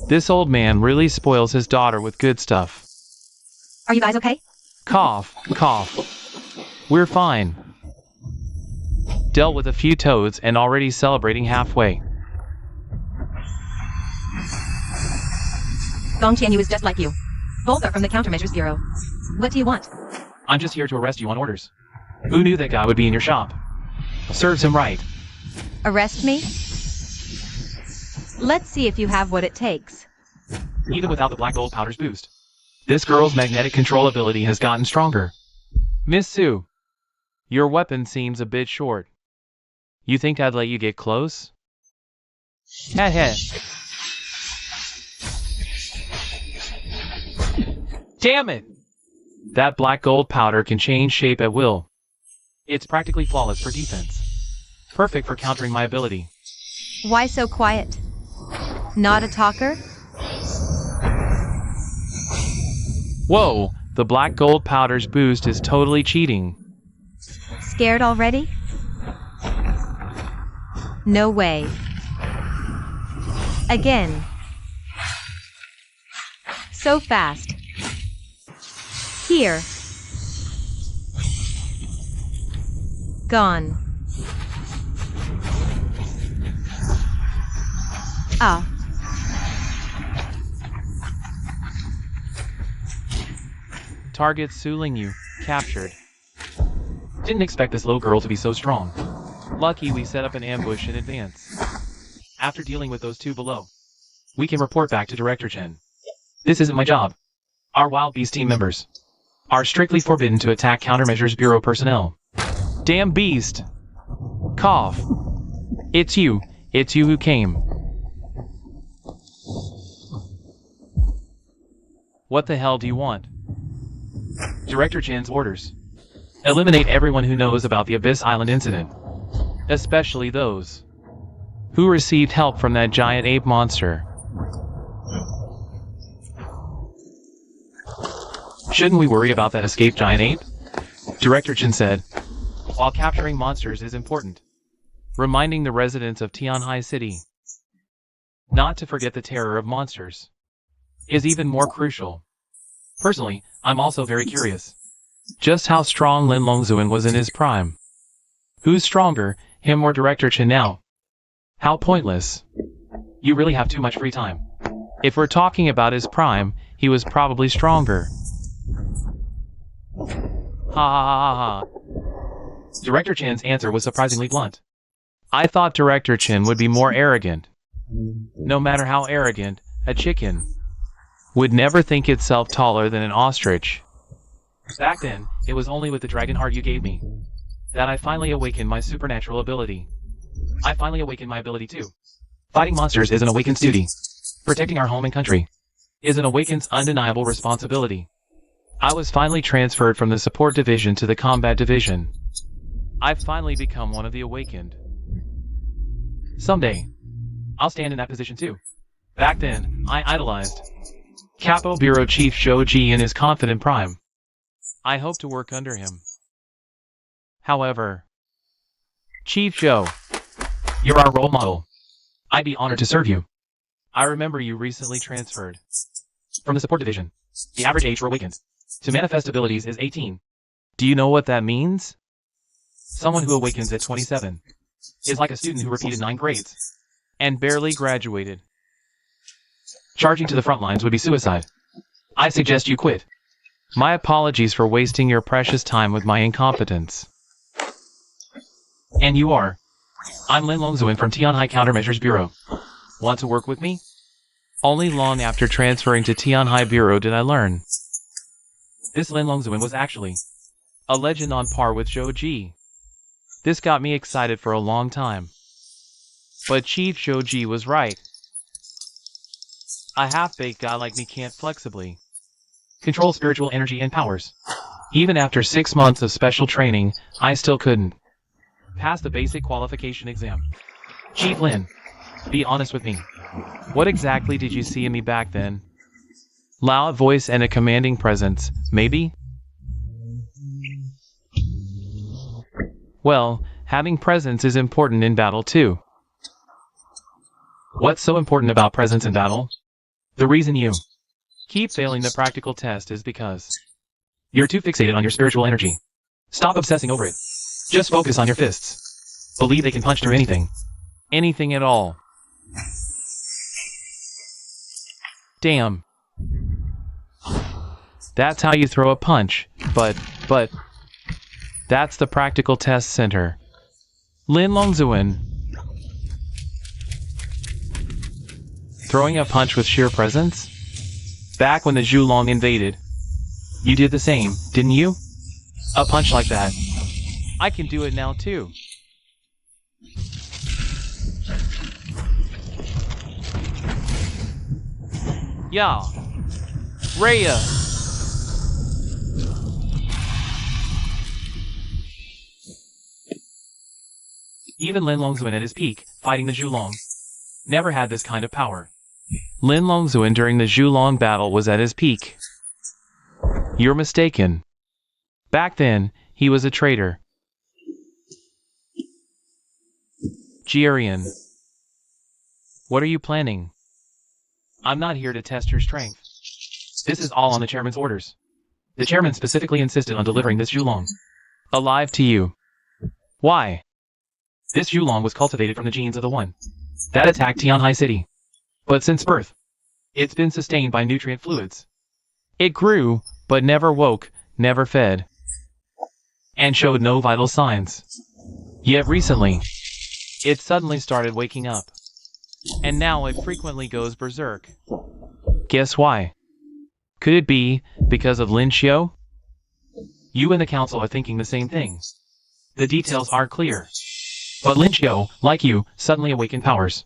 This old man really spoils his daughter with good stuff. Are you guys okay? Cough, cough. We're fine. Dealt with a few toads and already celebrating halfway. Gong Qianyu is just like you. Both are from the Countermeasures Bureau. What do you want? I'm just here to arrest you on orders. Who knew that guy would be in your shop? Serves him right. Arrest me? Let's see if you have what it takes. Even without the black gold powder's boost, this girl's magnetic control ability has gotten stronger. Miss Su, your weapon seems a bit short. You think I'd let you get close? Heh heh. Damn it! That black gold powder can change shape at will. It's practically flawless for defense. Perfect for countering my ability. Why so quiet? Not a talker? Whoa, the black gold powder's boost is totally cheating. Scared already? No way. Again. So fast. Here. Gone. Ah. Target Suling you. Captured. Didn't expect this little girl to be so strong. Lucky we set up an ambush in advance. After dealing with those two below, we can report back to Director Chen. This isn't my job. Our Wild Beast team members are strictly forbidden to attack Countermeasures Bureau personnel. Damn beast! Cough. It's you who came. What the hell do you want? Director Chen's orders. Eliminate everyone who knows about the Abyss Island incident. Especially those who received help from that giant ape monster. Shouldn't we worry about that escaped giant ape? Director Chen said. While capturing monsters is important, reminding the residents of Tianhai City not to forget the terror of monsters is even more crucial. Personally, I'm also very curious just how strong Lin Longzuan was in his prime. Who's stronger, him or Director Chen now? How pointless. You really have too much free time. If we're talking about his prime, he was probably stronger. Ha ha ha ha ha. Director Chen's answer was surprisingly blunt. I thought Director Chen would be more arrogant. No matter how arrogant, a chicken would never think itself taller than an ostrich. Back then, it was only with the dragon heart you gave me that I finally awakened my supernatural ability. I finally awakened my ability too. Fighting monsters is an awakened's duty. Protecting our home and country is an awakened's undeniable responsibility. I was finally transferred from the support division to the combat division. I've finally become one of the awakened. Someday, I'll stand in that position too. Back then, I idolized Capo Bureau Chief Zhou Ji in his confident prime. I hope to work under him. However, Chief Zhou, you're our role model. I'd be honored to serve you. I remember you recently transferred from the support division. The average age for awakened to manifest abilities is 18. Do you know what that means? Someone who awakens at 27 is like a student who repeated 9 grades and barely graduated. Charging to the front lines would be suicide. I suggest you quit. My apologies for wasting your precious time with my incompetence. And you are. I'm Lin Longzuan from Tianhai Countermeasures Bureau. Want to work with me? Only long after transferring to Tianhai Bureau did I learn. This Lin Longzuan was actually a legend on par with Zhou Ji. This got me excited for a long time. But Chief Zhou Ji was right. A half-baked guy like me can't flexibly control spiritual energy and powers. Even after 6 months of special training, I still couldn't pass the basic qualification exam. Chief Lin, be honest with me. What exactly did you see in me back then? Loud voice and a commanding presence, maybe? Well, having presence is important in battle too. What's so important about presence in battle? The reason you keep failing the practical test is because you're too fixated on your spiritual energy. Stop obsessing over it. Just focus on your fists. Believe they can punch through anything. Anything at all. Damn. That's how you throw a punch, but, that's the practical test center. Lin Longzuan. Throwing a punch with sheer presence? Back when the Zhulong invaded, you did the same, didn't you? A punch like that. I can do it now too. Yeah. Raya. Even Lin Longzuan at his peak, fighting the Zhulong, never had this kind of power. Lin Longzuan during the Zhulong battle was at his peak. You're mistaken. Back then, he was a traitor. Jierian. What are you planning? I'm not here to test your strength. This is all on the chairman's orders. The chairman specifically insisted on delivering this Zhulong alive to you. Why? This Zhulong was cultivated from the genes of the one that attacked Tianhai City. But since birth, it's been sustained by nutrient fluids. It grew, but never woke, never fed, and showed no vital signs. Yet recently, it suddenly started waking up. And now it frequently goes berserk. Guess why? Could it be because of Lin Xiu? You and the council are thinking the same thing. The details are clear. But Lin Xiu, like you, suddenly awakened powers.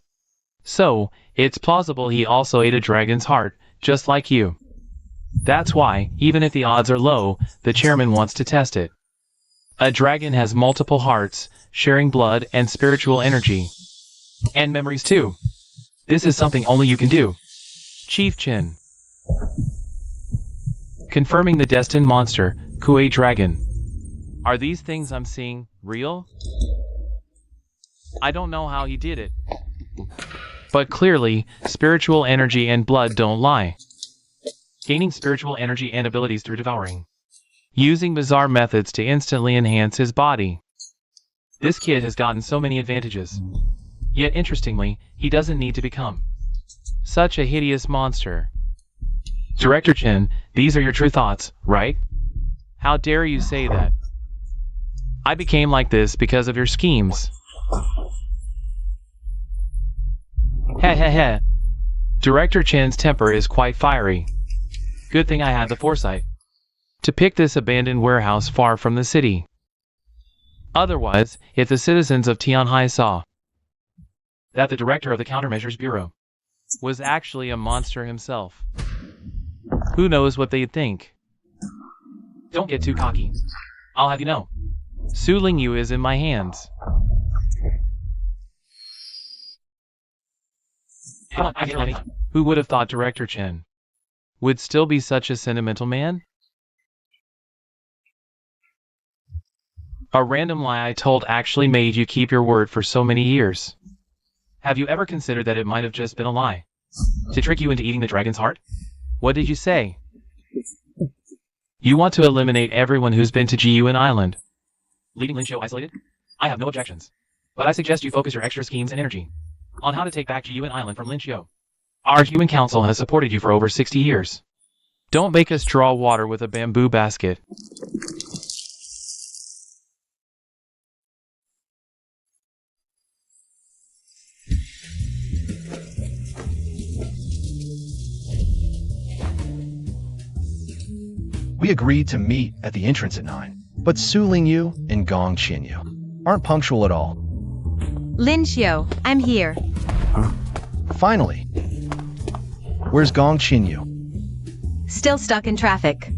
So, it's plausible he also ate a dragon's heart, just like you. That's why, even if the odds are low, the chairman wants to test it. A dragon has multiple hearts, sharing blood and spiritual energy. And memories too. This is something only you can do. Chief Qin. Confirming the destined monster, Kuei Dragon. Are these things I'm seeing real? I don't know how he did it. But clearly, spiritual energy and blood don't lie. Gaining spiritual energy and abilities through devouring. Using bizarre methods to instantly enhance his body. This kid has gotten so many advantages. Yet interestingly, he doesn't need to become such a hideous monster. Director Chen, these are your true thoughts, right? How dare you say that? I became like this because of your schemes. Heh heh heh. Director Chen's temper is quite fiery. Good thing I had the foresight to pick this abandoned warehouse far from the city. Otherwise, if the citizens of Tianhai saw that the director of the Countermeasures Bureau was actually a monster himself, who knows what they'd think? Don't get too cocky. I'll have you know, Su Lingyu is in my hands. Come on, I get ready. Who would have thought Director Chen would still be such a sentimental man? A random lie I told actually made you keep your word for so many years. Have you ever considered that it might have just been a lie? To trick you into eating the dragon's heart? What did you say? You want to eliminate everyone who's been to Jiyuan Island. Leaving Lin Xiu isolated? I have no objections. But I suggest you focus your extra schemes and energy on how to take back Jiyuan Island from Lin Xiu. Our human council has supported you for over 60 years. Don't make us draw water with a bamboo basket. We agreed to meet at the entrance at 9, but Su Lingyu and Gong Qinyu aren't punctual at all. Lin Xiu, I'm here. Finally. Where's Gong Qinyu? Still stuck in traffic.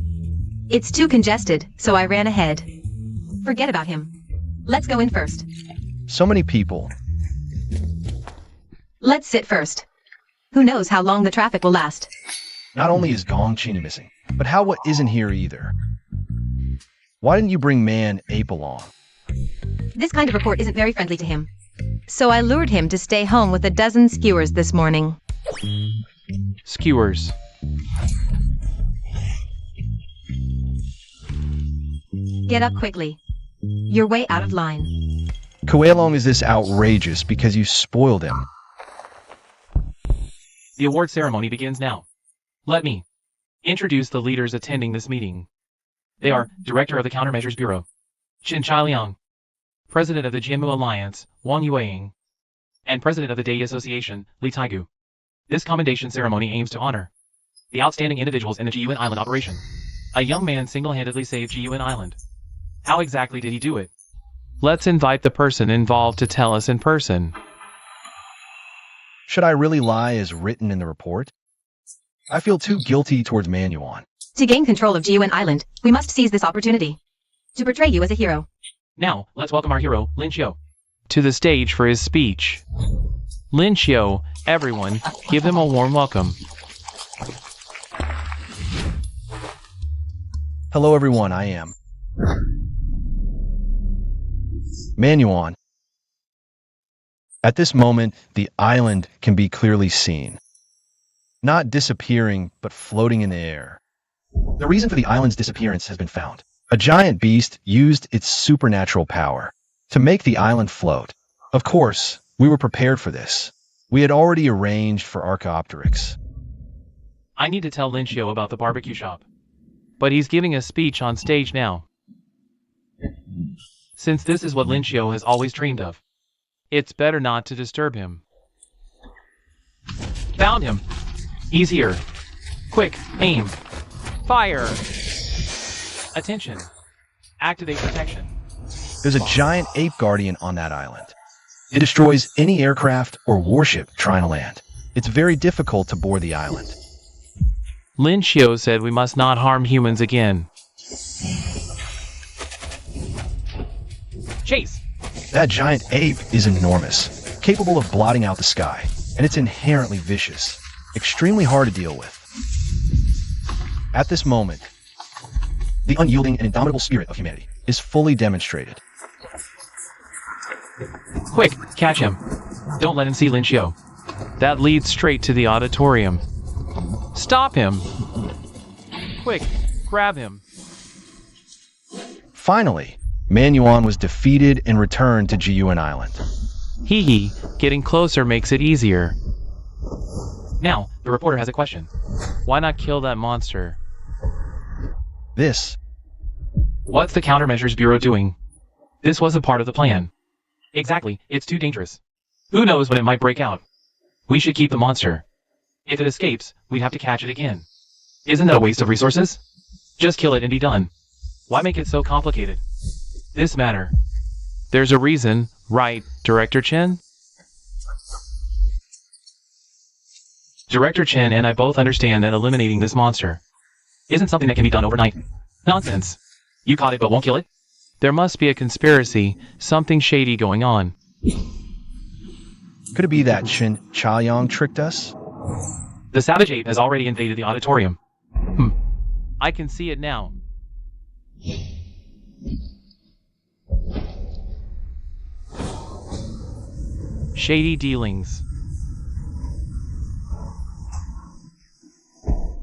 It's too congested, so I ran ahead. Forget about him. Let's go in first. So many people. Let's sit first. Who knows how long the traffic will last? Not only is Gong Qinyu missing, but Hao isn't here either. Why didn't you bring Man Ape along? This kind of report isn't very friendly to him. So I lured him to stay home with a dozen skewers this morning. Skewers. Get up quickly. You're way out of line. Kuei is this outrageous because you spoiled him. The award ceremony begins now. Let me introduce the leaders attending this meeting. They are Director of the Countermeasures Bureau, Qin Chailiang, President of the Jianmu Alliance, Wang Yueying, and President of the Dai Association, Li Taigu. This commendation ceremony aims to honor the outstanding individuals in the Jiyuan Island operation. A young man single-handedly saved Jiyuan Island. How exactly did he do it? Let's invite the person involved to tell us in person. Should I really lie as written in the report? I feel too guilty towards Manuan. To gain control of Jiyuan Island, we must seize this opportunity to portray you as a hero. Now, let's welcome our hero, Lin Xiu, to the stage for his speech. Lin Xiu, everyone, give him a warm welcome. Hello everyone, I am Manuan. At this moment, the island can be clearly seen. Not disappearing, but floating in the air. The reason for the island's disappearance has been found. A giant beast used its supernatural power to make the island float. Of course, we were prepared for this. We had already arranged for Archaeopteryx. I need to tell Lincio about the barbecue shop. But he's giving a speech on stage now. Since this is what Lincio has always dreamed of, it's better not to disturb him. Found him. He's here. Quick, aim. Fire. Attention. Activate protection. There's a giant ape guardian on that island. It destroys any aircraft or warship trying to land. It's very difficult to board the island. Lincio said we must not harm humans again. Chase! That giant ape is enormous, capable of blotting out the sky, and it's inherently vicious, extremely hard to deal with. At this moment, the unyielding and indomitable spirit of humanity is fully demonstrated. Quick, catch him. Don't let him see Lincio. That leads straight to the auditorium. Stop him! Quick, grab him. Finally, Manuan was defeated and returned to GUN Island. Hee hee, getting closer makes it easier. Now, the reporter has a question. Why not kill that monster? What's the Countermeasures Bureau doing? This was a part of the plan. Exactly, it's too dangerous. Who knows when it might break out? We should keep the monster. If it escapes, we'd have to catch it again. Isn't that a waste of resources? Just kill it and be done. Why make it so complicated? This matter. There's a reason, right, Director Chen? Director Chen and I both understand that eliminating this monster isn't something that can be done overnight. Nonsense. You caught it but won't kill it? There must be a conspiracy, something shady going on. Could it be that Chen Chaoyang tricked us? The savage ape has already invaded the auditorium. I can see it now. Shady dealings.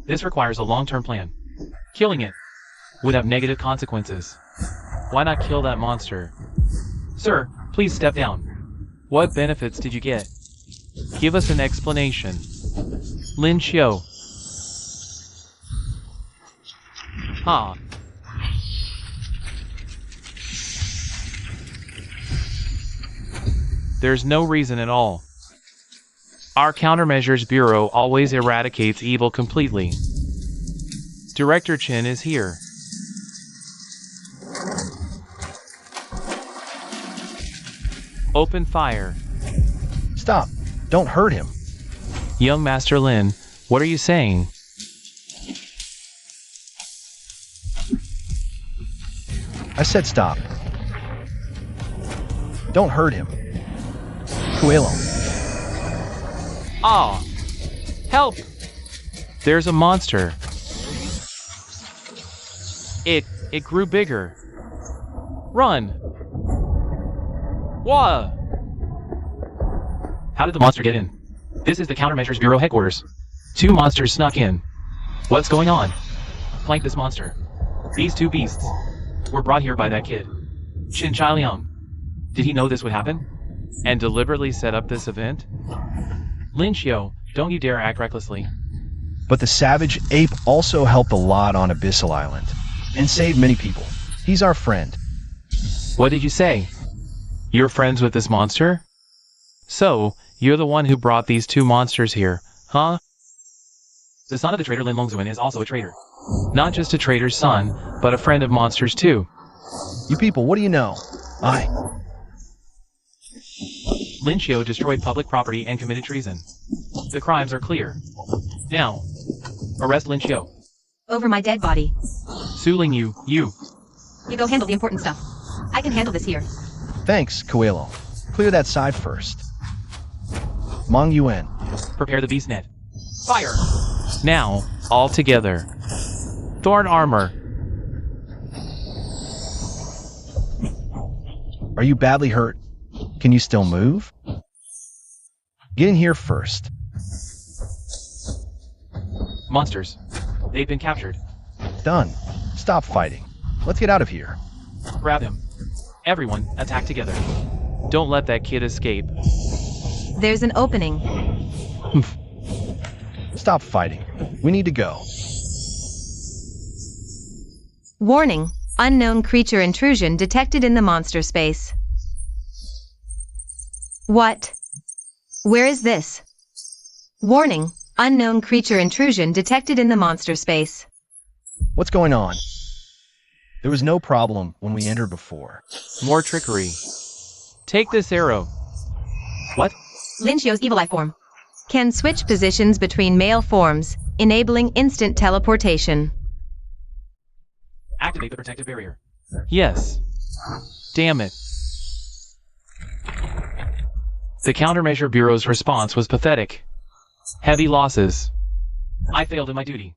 This requires a long-term plan. Killing it would have negative consequences. Why not kill that monster? Sir, please step down. What benefits did you get? Give us an explanation. Lincio. Ha. There's no reason at all. Our Countermeasures Bureau always eradicates evil completely. Director Chen is here. Open fire. Stop. Don't hurt him. Young Master Lin, what are you saying? I said stop. Don't hurt him. Coelho. Ah! Help! There's a monster. It grew bigger. Run! Whoa! How did the monster get in? This is the Countermeasures Bureau headquarters. 2 monsters snuck in. What's going on? Flank this monster. These 2 beasts were brought here by that kid, Qin Chailiang. Did he know this would happen? And deliberately set up this event? Lincio, don't you dare act recklessly. But the savage ape also helped a lot on Abyssal Island and saved many people. He's our friend. What did you say? You're friends with this monster? So, you're the one who brought these 2 monsters here, huh? The son of the traitor Lin Longzuan is also a traitor. Not just a traitor's son, but a friend of monsters too. You people, what do you know? Lincio destroyed public property and committed treason. The crimes are clear. Now, arrest Lincio. Over my dead body. Suling you. You go handle the important stuff. I can handle this here. Thanks, Coelho. Clear that side first. Mong Yuan. Prepare the beast net. Fire! Now, all together. Thorn armor. Are you badly hurt? Can you still move? Get in here first. Monsters. They've been captured. Done. Stop fighting. Let's get out of here. Grab him. Everyone, attack together. Don't let that kid escape. There's an opening. Stop fighting. We need to go. Warning. Unknown creature intrusion detected in the monster space. What? Where is this? Warning. Unknown creature intrusion detected in the monster space. What's going on? There was no problem when we entered before. More trickery. Take this arrow. What? Linchio's evil life form. Can switch positions between male forms, enabling instant teleportation. Activate the protective barrier. Yes. Damn it. The Countermeasure Bureau's response was pathetic. Heavy losses. I failed in my duty.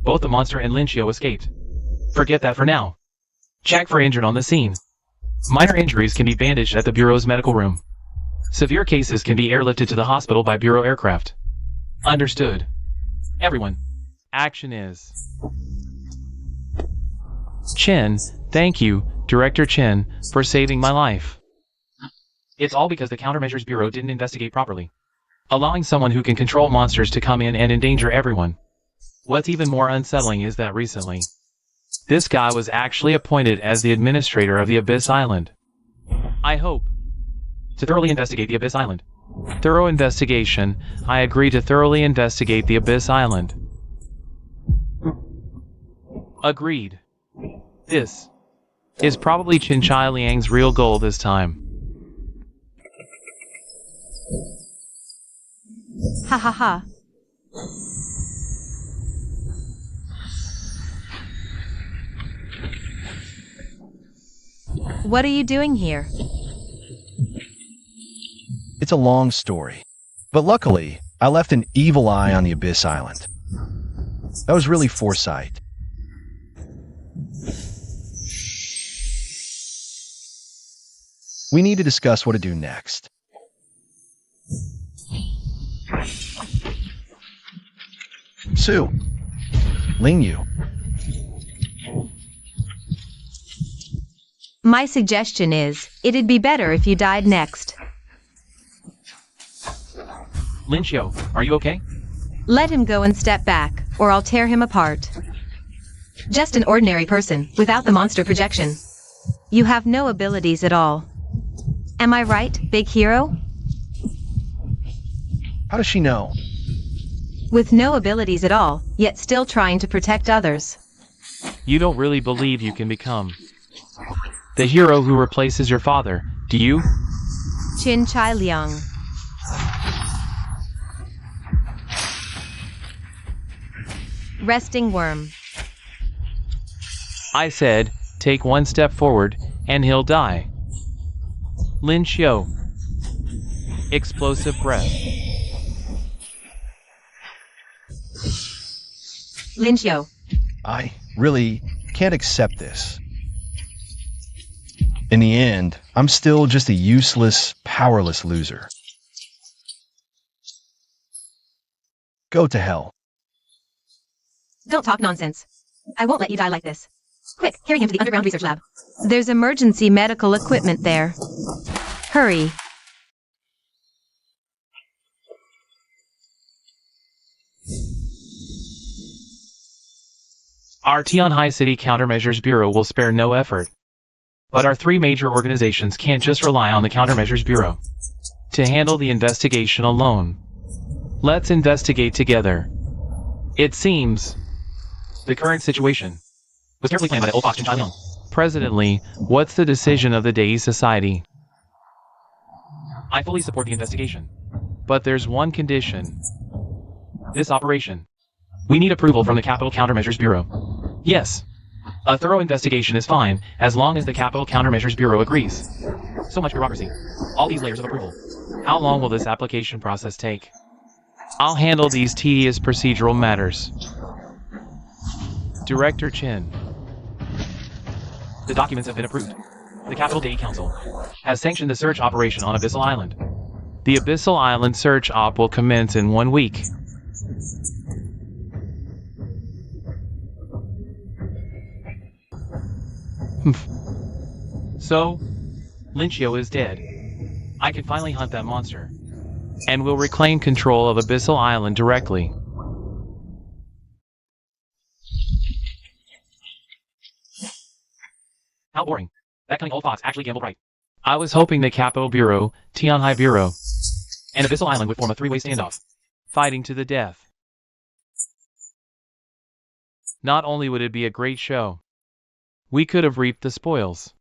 Both the monster and Linchio escaped. Forget that for now. Check for injured on the scene. Minor injuries can be bandaged at the Bureau's medical room. Severe cases can be airlifted to the hospital by Bureau aircraft. Understood. Everyone. Action is. Chen, thank you, Director Chen, for saving my life. It's all because the Countermeasures Bureau didn't investigate properly, allowing someone who can control monsters to come in and endanger everyone. What's even more unsettling is that recently, this guy was actually appointed as the administrator of the Abyss Island. I hope to thoroughly investigate the Abyss Island. Thorough investigation. I agree to thoroughly investigate the Abyss Island. Agreed. This is probably Chin Chai Liang's real goal this time. Ha ha ha. What are you doing here? It's a long story. But luckily, I left an evil eye on the Abyss Island. That was really foresight. We need to discuss what to do next. Sue. Ling Yu. My suggestion is, it'd be better if you died next. Linchio, are you okay? Let him go and step back, or I'll tear him apart. Just an ordinary person, without the monster projection. You have no abilities at all. Am I right, big hero? How does she know? With no abilities at all, yet still trying to protect others. You don't really believe you can become the hero who replaces your father, do you? Chin Chai Liang. Resting worm. I said, take one step forward, and he'll die. Linchio. Explosive breath. Linchio. I really can't accept this. In the end, I'm still just a useless, powerless loser. Go to hell. Don't talk nonsense. I won't let you die like this. Quick, carry him to the underground research lab. There's emergency medical equipment there. Hurry. Our Tianhai City Countermeasures Bureau will spare no effort. But our three major organizations can't just rely on the Countermeasures Bureau to handle the investigation alone. Let's investigate together. It seems the current situation was carefully planned by the old fox Chin Chai Liang. President Lee, what's the decision of the Dai Society? I fully support the investigation. But there's one condition. This operation. We need approval from the Capital Countermeasures Bureau. Yes. A thorough investigation is fine, as long as the Capital Countermeasures Bureau agrees. So much bureaucracy. All these layers of approval. How long will this application process take? I'll handle these tedious procedural matters. Director Chen. The documents have been approved. the Capital Day Council has sanctioned the search operation on Abyssal Island. The Abyssal Island search op will commence in 1 week. So, Lynchio is dead. I can finally hunt that monster. And will reclaim control of Abyssal Island directly. How boring. That cunning old fox actually gambled right. I was hoping the Capo Bureau, Tianhai Bureau, and Abyssal Island would form a three-way standoff, fighting to the death. Not only would it be a great show, we could have reaped the spoils.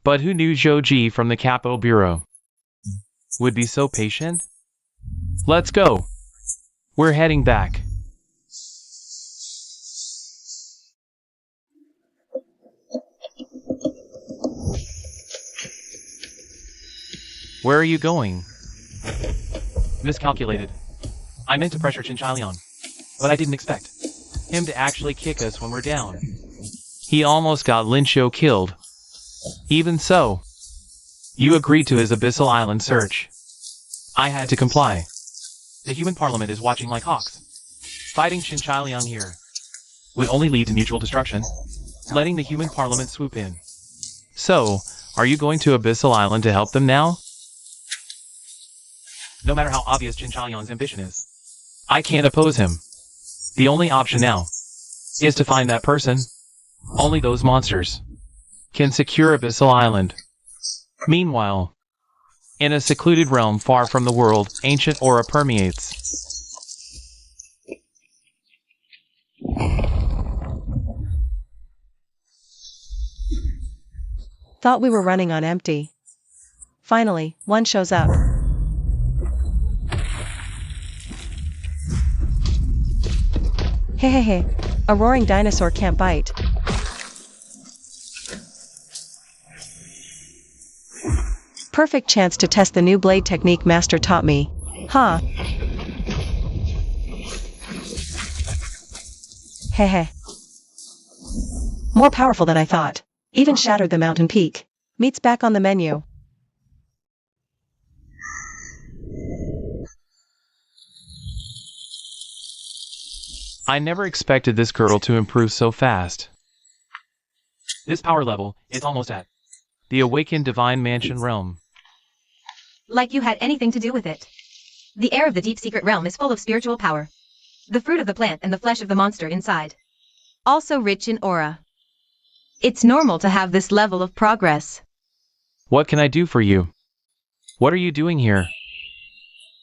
But who knew Zhou from the Capo Bureau would be so patient? Let's go. We're heading back. Where are you going? Miscalculated. I meant to pressure Chinchilian, but I didn't expect him to actually kick us when we're down. He almost got Lynchio killed. Even so, you agreed to his Abyssal Island search. I had to comply. The human parliament is watching like hawks. Fighting Chinchilian here would only lead to mutual destruction, letting the human parliament swoop in. So, are you going to Abyssal Island to help them now? No matter how obvious Chinchilian's ambition is, I can't oppose him. The only option now is to find that person. Only those monsters can secure Abyssal Island. Meanwhile, in a secluded realm far from the world, ancient aura permeates. Thought we were running on empty. Finally, one shows up. Hey, a roaring dinosaur can't bite. Perfect chance to test the new blade technique Master taught me. Huh. Hehe. More powerful than I thought. Even shattered the mountain peak. Meat's back on the menu. I never expected this girl to improve so fast. This power level is almost at the awakened divine mansion realm. Like you had anything to do with it. The air of the deep secret realm is full of spiritual power. The fruit of the plant and the flesh of the monster inside. Also rich in aura. It's normal to have this level of progress. What can I do for you? What are you doing here?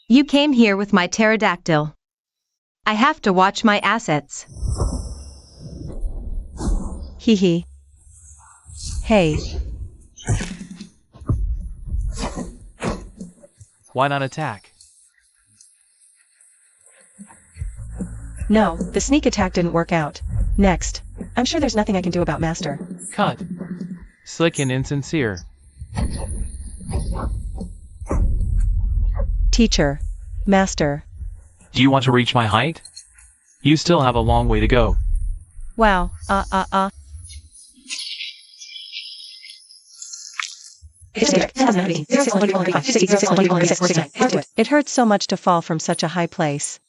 You came here with my pterodactyl. I have to watch my assets. Hee hee. Hey. Why not attack? No, the sneak attack didn't work out. Next. I'm sure there's nothing I can do about Master. Cut. Slick and insincere. Teacher. Master. Do you want to reach my height? You still have a long way to go. Wow, It hurts so much to fall from such a high place.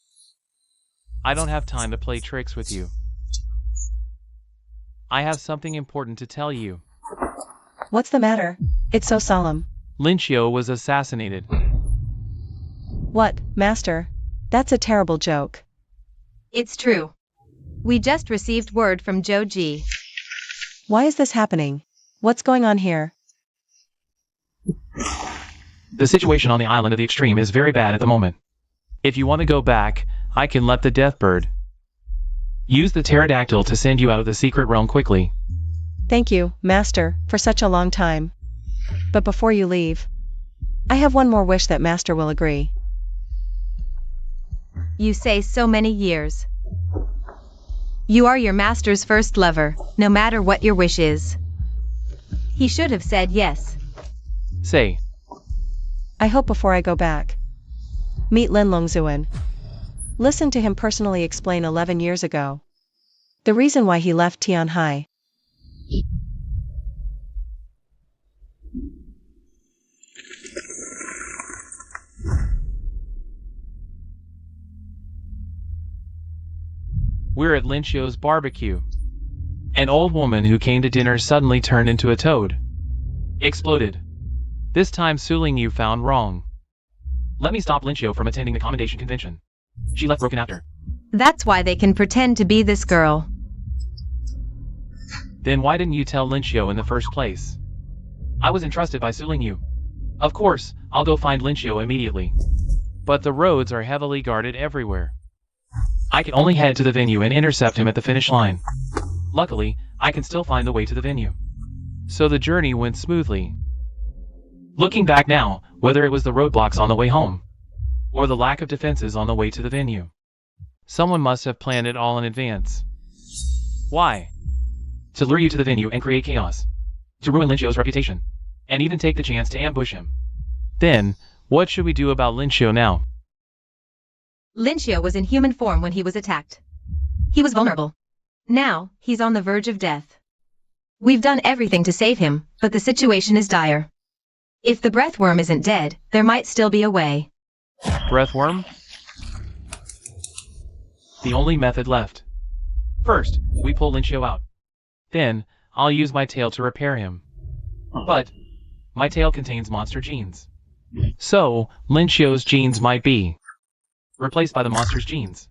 I don't have time to play tricks with you. I have something important to tell you. What's the matter? It's so solemn. Lynchio was assassinated. What, Master? That's a terrible joke. It's true. We just received word from Zhou. Why is this happening? What's going on here? The situation on the island of the extreme is very bad at the moment. If you want to go back, I can let the Deathbird use the pterodactyl to send you out of the secret realm quickly. Thank you, Master, for such a long time. But before you leave, I have one more wish that Master will agree. You say so many years. You are your master's first lover, no matter what your wish is. He should have said yes. Say. I hope before I go back. Meet Lin Longzuan. Listen to him personally explain 11 years ago. The reason why he left Tianhai. We're at Linchio's barbecue. An old woman who came to dinner suddenly turned into a toad. Exploded. This time Su Lingyu found wrong. Let me stop Linchio from attending the commendation convention. She left broken after. That's why they can pretend to be this girl. Then why didn't you tell Linchio in the first place? I was entrusted by Su Lingyu. Of course, I'll go find Linchio immediately. But the roads are heavily guarded everywhere. I can only head to the venue and intercept him at the finish line. Luckily, I can still find the way to the venue. So the journey went smoothly. Looking back now, whether it was the roadblocks on the way home, or the lack of defenses on the way to the venue, someone must have planned it all in advance. Why? To lure you to the venue and create chaos. To ruin Linchio's reputation. And even take the chance to ambush him. Then, what should we do about Linchio now? Linchio was in human form when he was attacked. He was vulnerable. Now, he's on the verge of death. We've done everything to save him, but the situation is dire. If the breathworm isn't dead, there might still be a way. Breathworm? The only method left. First, we pull Linchio out. Then, I'll use my tail to repair him. But, my tail contains monster genes. So, Linchio's genes might be replaced by the monster's genes.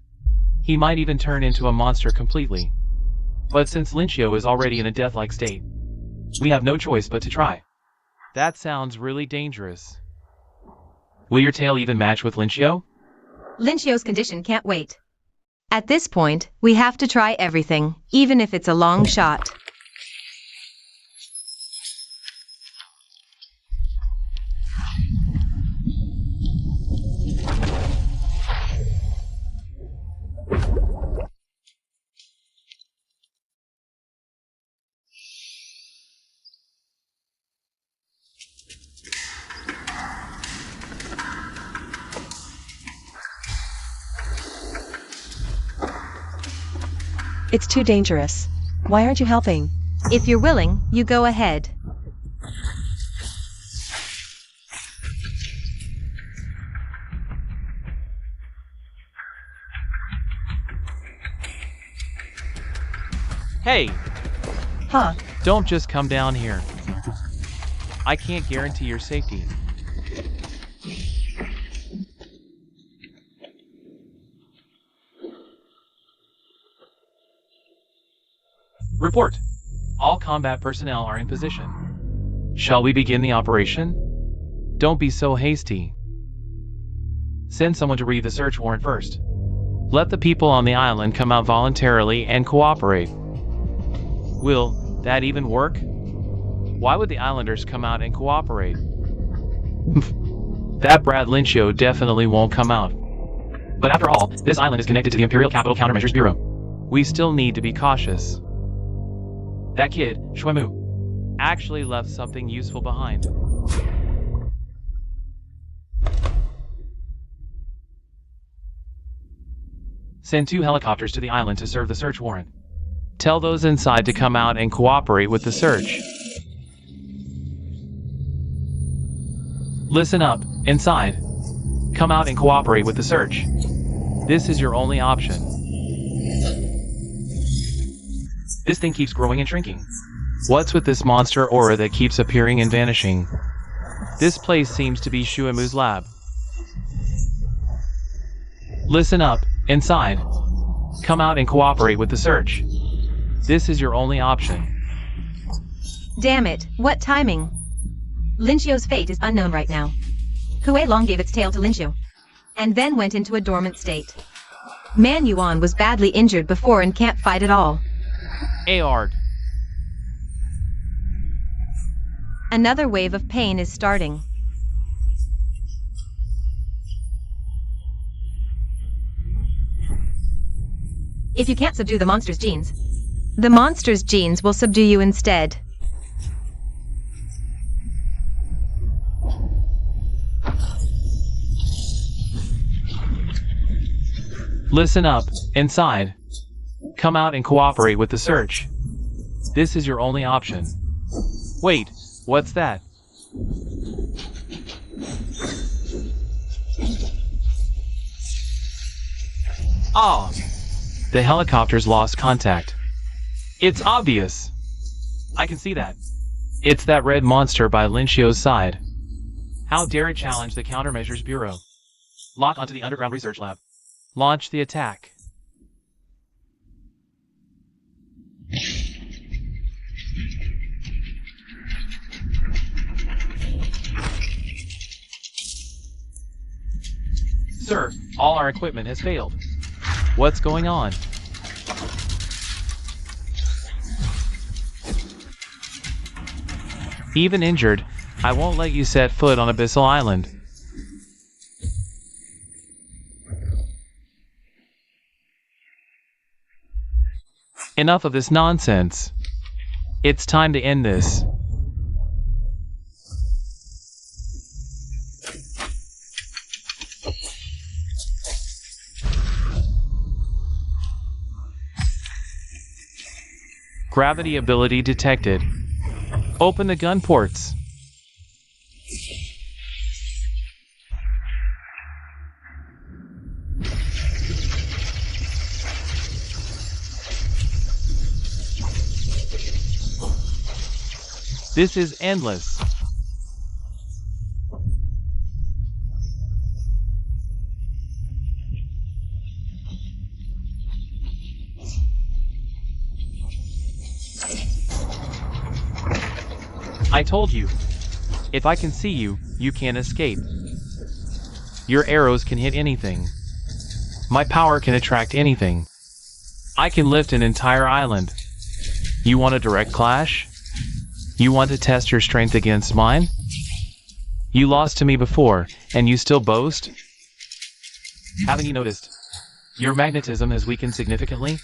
He might even turn into a monster completely. But since Linchio is already in a death-like state, we have no choice but to try. That sounds really dangerous. Will your tail even match with Linchio? Linchio's condition can't wait. At this point, we have to try everything, even if it's a long shot. It's too dangerous. Why aren't you helping? If you're willing, you go ahead. Hey! Huh? Don't just come down here. I can't guarantee your safety. Report. All combat personnel are in position. Shall we begin the operation? Don't be so hasty. Send someone to read the search warrant first. Let the people on the island come out voluntarily and cooperate. Will that even work? Why would the islanders come out and cooperate? That Brad Linchio definitely won't come out. But after all, this island is connected to the Imperial Capital Countermeasures Bureau. We still need to be cautious. That kid, Shuemu, actually left something useful behind. Send 2 helicopters to the island to serve the search warrant. Tell those inside to come out and cooperate with the search. Listen up, inside. Come out and cooperate with the search. This is your only option. This thing keeps growing and shrinking. What's with this monster aura that keeps appearing and vanishing? This place seems to be Shuemu's lab. Listen up, inside. Come out and cooperate with the search. This is your only option. Damn it, what timing? Linchio's fate is unknown right now. Hue Long gave its tail to Linchio, and then went into a dormant state. Man Yuan was badly injured before and can't fight at all. Aard. Another wave of pain is starting. If you can't subdue the monster's genes, the monster's genes will subdue you instead. Listen up, inside. Come out and cooperate with the search. This is your only option. Wait, what's that? Ah, The helicopters lost contact. It's obvious. I can see that. It's that red monster by Linchio's side. How dare it challenge the Countermeasures Bureau? Lock onto the underground research lab. Launch the attack. Sir, all our equipment has failed. What's going on? Even injured, I won't let you set foot on Abyssal Island. Enough of this nonsense. It's time to end this. Gravity ability detected. Open the gun ports. This is endless. I told you, if I can see you, you can't escape. Your arrows can hit anything. My power can attract anything. I can lift an entire island. You want a direct clash? You want to test your strength against mine? You lost to me before, and you still boast? Haven't you noticed? Your magnetism has weakened significantly?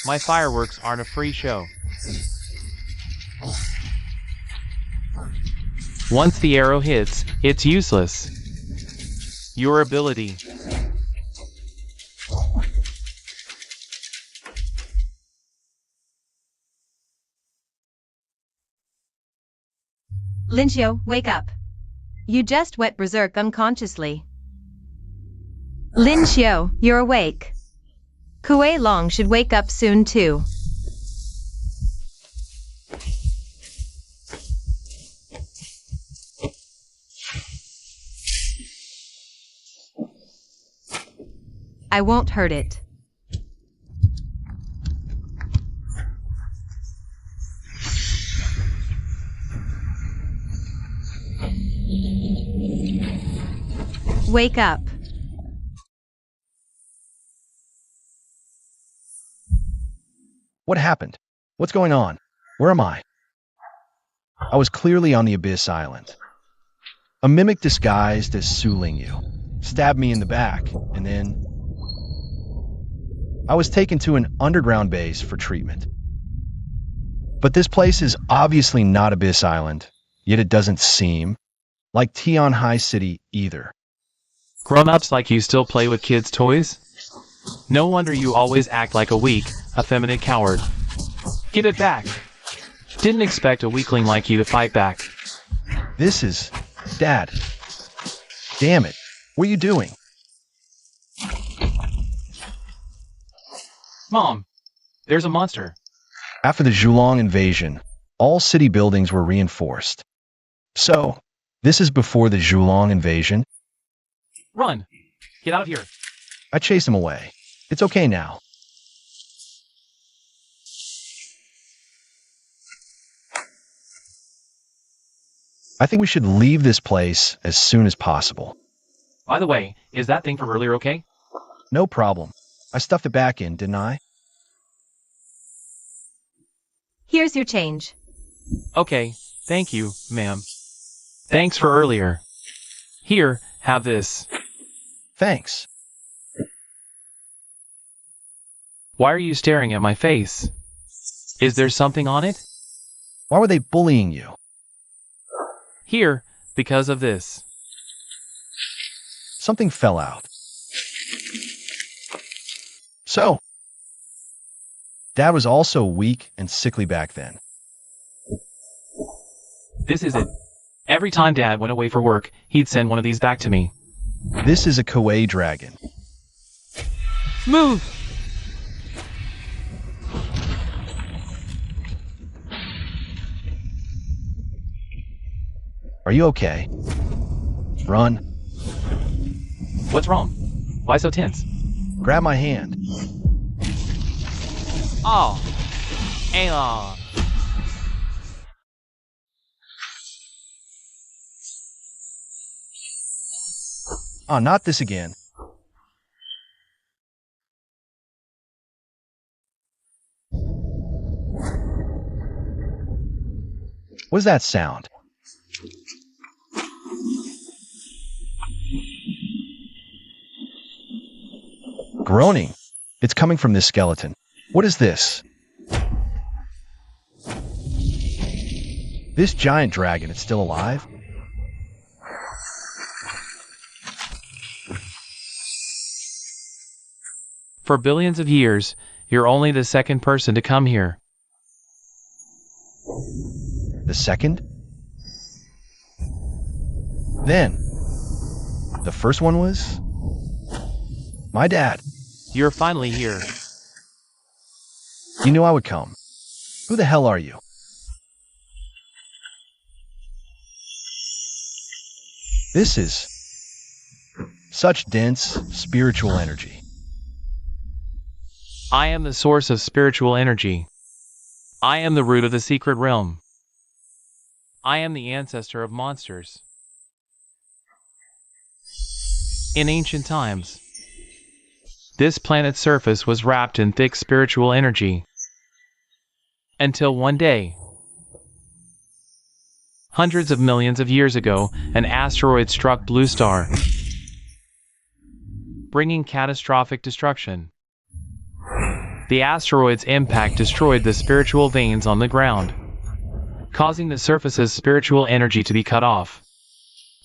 My fireworks aren't a free show. Once the arrow hits, it's useless. Your ability. Linchio, wake up. You just went berserk unconsciously. Linchio, you're awake. Kuei Long should wake up soon too. I won't hurt it. Wake up. What happened? What's going on? Where am I? I was clearly on the Abyss Island. A mimic disguised as Su Lingyu stabbed me in the back, and then I was taken to an underground base for treatment. But this place is obviously not Abyss Island, yet it doesn't seem like Tian High City either. Grown-ups like you still play with kids' toys? No wonder you always act like a weak, effeminate coward. Give it back. Didn't expect a weakling like you to fight back. This is... Dad. Damn it. What are you doing? Mom, there's a monster. After the Zhulong invasion, all city buildings were reinforced. So, this is before the Zhulong invasion? Run! Get out of here. I chased him away. It's okay now. I think we should leave this place as soon as possible. By the way, is that thing from earlier okay? No problem. I stuffed it back in, didn't I? Here's your change. Okay, thank you, ma'am. Thanks for earlier. Here, have this. Thanks. Why are you staring at my face? Is there something on it? Why were they bullying you? Here, because of this. Something fell out. So, Dad was also weak and sickly back then. This is it. Every time Dad went away for work, he'd send one of these back to me. This is a Kuei dragon. Move! Are you okay? Run. What's wrong? Why so tense? Grab my hand. Oh, Ayla. Oh, not this again. What is that sound? Groaning. It's coming from this skeleton. What is this? This giant dragon, it's still alive? For billions of years, you're only the second person to come here. The second? Then, the first one was? My dad. You're finally here. You knew I would come. Who the hell are you? This is such dense spiritual energy. I am the source of spiritual energy. I am the root of the secret realm. I am the ancestor of monsters. In ancient times, this planet's surface was wrapped in thick spiritual energy. Until one day, hundreds of millions of years ago, an asteroid struck Blue Star, bringing catastrophic destruction. The asteroid's impact destroyed the spiritual veins on the ground, causing the surface's spiritual energy to be cut off.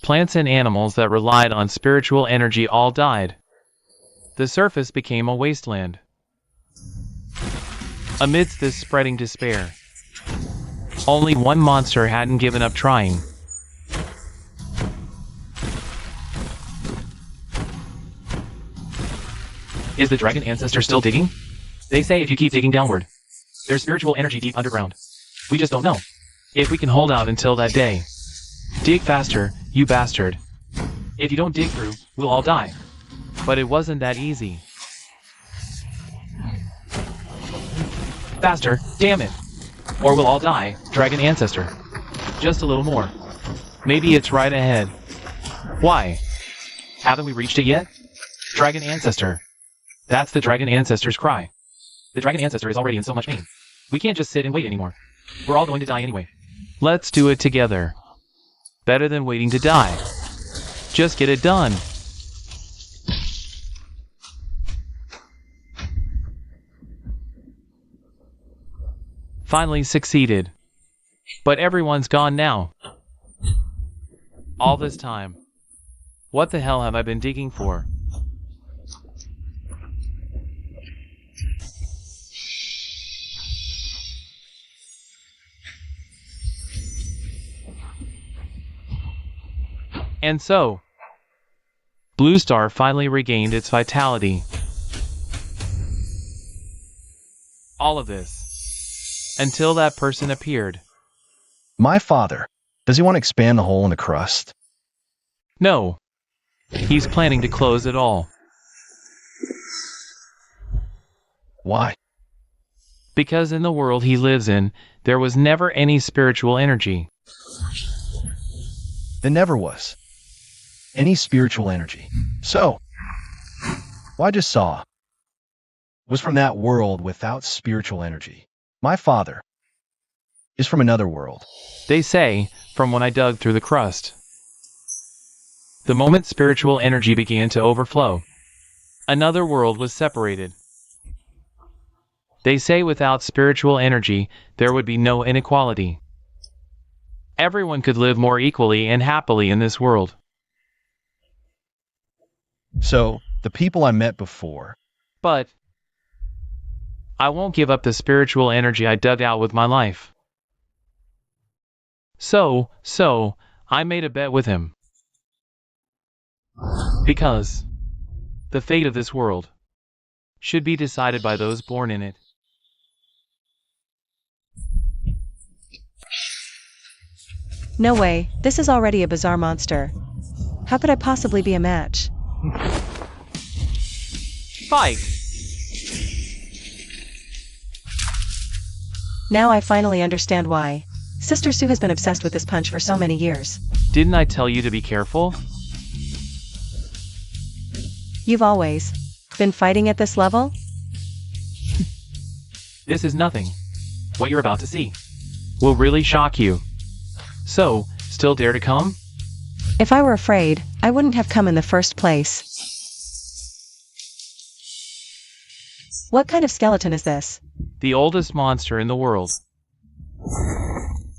Plants and animals that relied on spiritual energy all died. The surface became a wasteland. Amidst this spreading despair, only one monster hadn't given up trying. Is the dragon ancestor still digging? They say if you keep digging downward, there's spiritual energy deep underground. We just don't know if we can hold out until that day. Dig faster, you bastard. If you don't dig through, we'll all die. But it wasn't that easy. Faster, damn it. Or we'll all die, dragon ancestor. Just a little more. Maybe it's right ahead. Why? Haven't we reached it yet? Dragon ancestor. That's the dragon ancestor's cry. The dragon ancestor is already in so much pain. We can't just sit and wait anymore. We're all going to die anyway. Let's do it together. Better than waiting to die. Just get it done. Finally succeeded. But everyone's gone now. All this time. What the hell have I been digging for? And so, Blue Star finally regained its vitality. All of this, until that person appeared. My father. Does he want to expand the hole in the crust? No, he's planning to close it all. Why? Because in the world he lives in, there was never any spiritual energy. There never was any spiritual energy. So, what I just saw was from that world without spiritual energy. My father is from another world. They say, from when I dug through the crust. The moment spiritual energy began to overflow, another world was separated. They say without spiritual energy, there would be no inequality. Everyone could live more equally and happily in this world. So, the people I met before. But I won't give up the spiritual energy I dug out with my life. So, I made a bet with him. Because the fate of this world should be decided by those born in it. No way, this is already a bizarre monster. How could I possibly be a match? Fight! Now I finally understand why. Sister Sue has been obsessed with this punch for so many years. Didn't I tell you to be careful? You've always been fighting at this level? This is nothing. What you're about to see will really shock you. So, still dare to come? If I were afraid, I wouldn't have come in the first place. What kind of skeleton is this? The oldest monster in the world.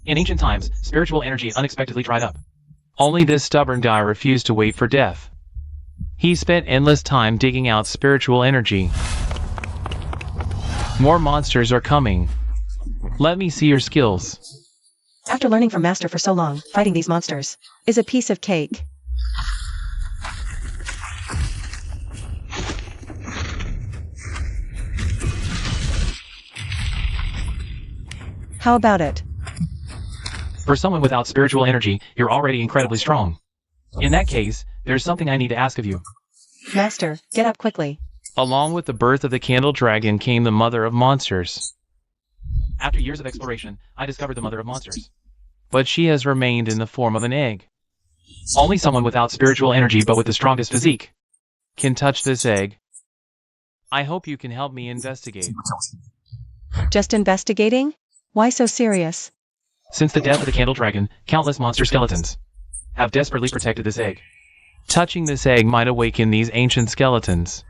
In ancient times, spiritual energy unexpectedly dried up. Only this stubborn guy refused to wait for death. He spent endless time digging out spiritual energy. More monsters are coming. Let me see your skills. After learning from Master for so long, fighting these monsters is a piece of cake. How about it? For someone without spiritual energy, you're already incredibly strong. In that case, there's something I need to ask of you. Master, get up quickly. Along with the birth of the Candle Dragon came the Mother of Monsters. After years of exploration, I discovered the Mother of Monsters. But she has remained in the form of an egg. Only someone without spiritual energy but with the strongest physique can touch this egg. I hope you can help me investigate. Just investigating? Why so serious? Since the death of the Candle Dragon, countless monster skeletons have desperately protected this egg. Touching this egg might awaken these ancient skeletons.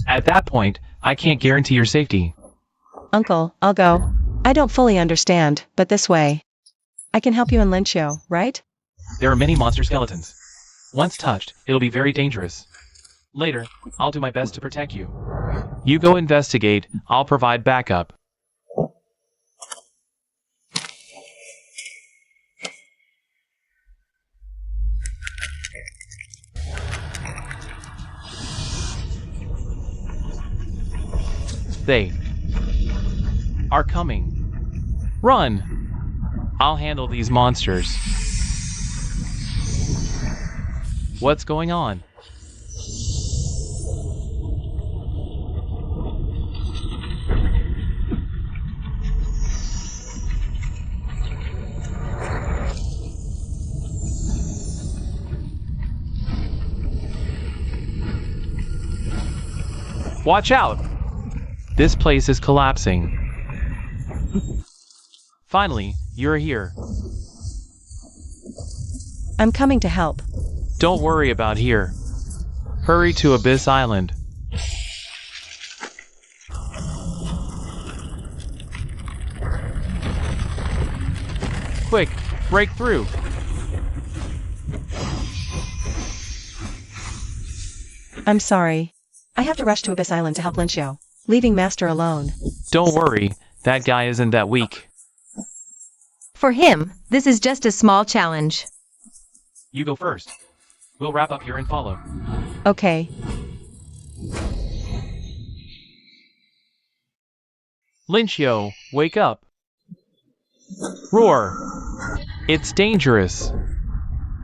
At that point, I can't guarantee your safety. Uncle, I'll go. I don't fully understand, but this way. I can help you in Lynchio, right? There are many monster skeletons. Once touched, it'll be very dangerous. Later, I'll do my best to protect you. You go investigate, I'll provide backup. They are coming. Run! I'll handle these monsters. What's going on? Watch out! This place is collapsing. Finally, you're here. I'm coming to help. Don't worry about here. Hurry to Abyss Island. Quick, break through. I'm sorry. I have to rush to Abyss Island to help Lynchio, leaving Master alone. Don't worry, that guy isn't that weak. For him, this is just a small challenge. You go first. We'll wrap up here and follow. Okay. Lynchio, wake up. Roar. It's dangerous.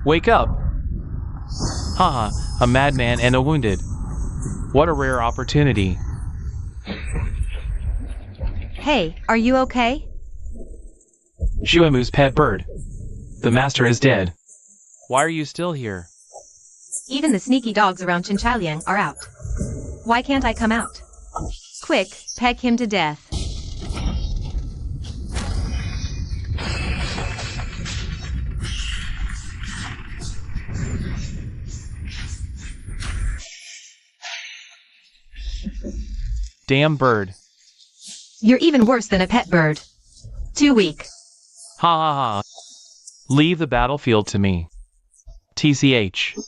Wake up. Haha, a madman and a wounded. What a rare opportunity. Hey, are you okay? Shuemu's pet bird. The master is dead. Why are you still here? Even the sneaky dogs around Chinchaliang are out. Why can't I come out? Quick, peck him to death. Damn bird. You're even worse than a pet bird. Too weak. Ha ha ha. Leave the battlefield to me. TCH.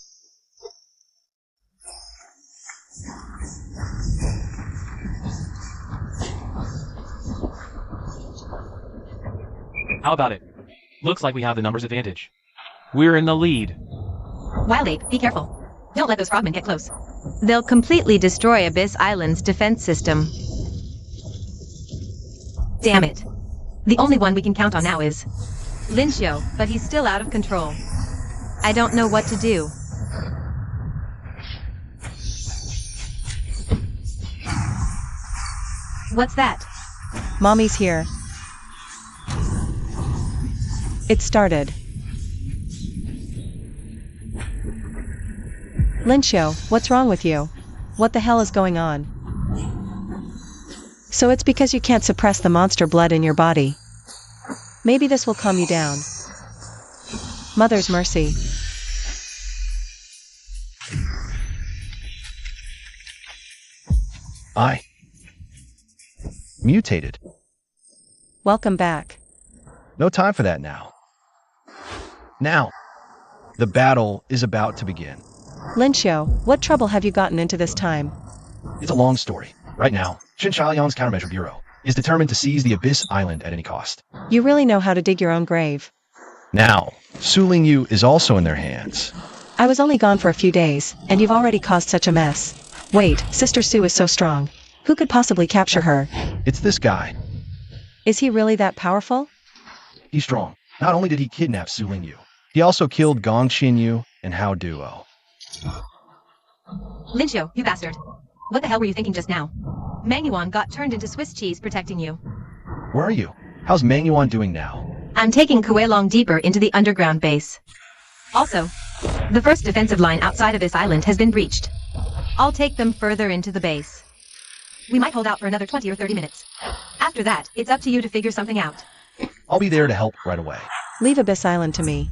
How about it? Looks like we have the numbers advantage. We're in the lead. Wild Ape, be careful. Don't let those frogmen get close. They'll completely destroy Abyss Island's defense system. Damn it. The only one we can count on now is Lincio, but he's still out of control. I don't know what to do. What's that? Mommy's here. It started. Lincio, what's wrong with you? What the hell is going on? So it's because you can't suppress the monster blood in your body. Maybe this will calm you down. Mother's mercy. I mutated. Welcome back. No time for that now. Now, the battle is about to begin. Lincio, what trouble have you gotten into this time? It's a long story. Right now, Xinjiang's Countermeasure Bureau is determined to seize the Abyss Island at any cost. You really know how to dig your own grave. Now, Su Lingyu is also in their hands. I was only gone for a few days, and you've already caused such a mess. Wait, Sister Sue is so strong. Who could possibly capture her? It's this guy. Is he really that powerful? He's strong. Not only did he kidnap Su Lingyu, he also killed Gong Xinyu and Hao Duo. Lincio, you bastard. What the hell were you thinking just now? Mangyuan got turned into Swiss cheese protecting you. Where are you? How's Mangyuan doing now? I'm taking Kuelong deeper into the underground base. Also, the first defensive line outside of this island has been breached. I'll take them further into the base. We might hold out for another 20 or 30 minutes. After that, it's up to you to figure something out. I'll be there to help right away. Leave Abyss Island to me.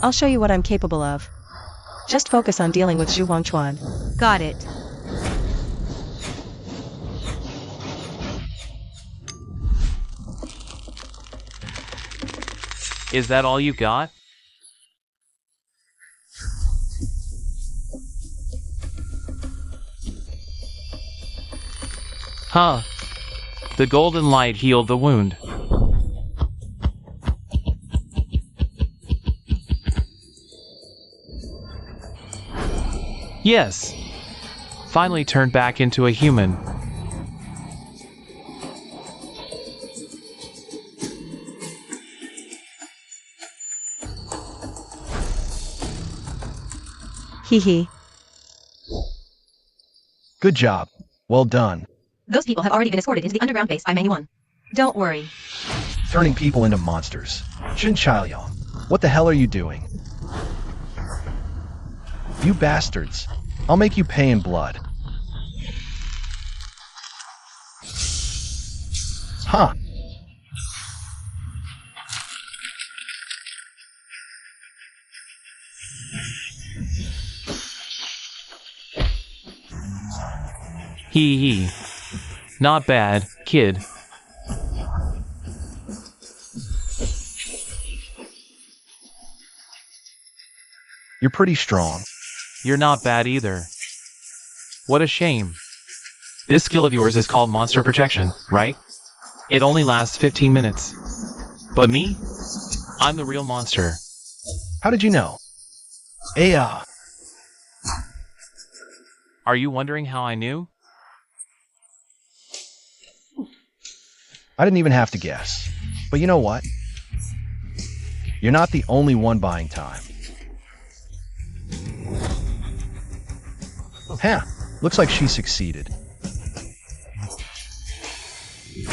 I'll show you what I'm capable of. Just focus on dealing with Zhu Wangchuan. Got it. Is that all you got? Huh. The golden light healed the wound. Yes. Finally turned back into a human. Hee hee. Good job. Well done. Those people have already been escorted into the underground base by Mangyuan. Don't worry. Turning people into monsters. Xinjiang, what the hell are you doing? You bastards. I'll make you pay in blood. Huh. Hee hee. Not bad, kid. You're pretty strong. You're not bad either. What a shame. This skill of yours is called monster protection, right? It only lasts 15 minutes. But me? I'm the real monster. How did you know? Are you wondering how I knew? I didn't even have to guess. But you know what? You're not the only one buying time. Huh. Looks like she succeeded.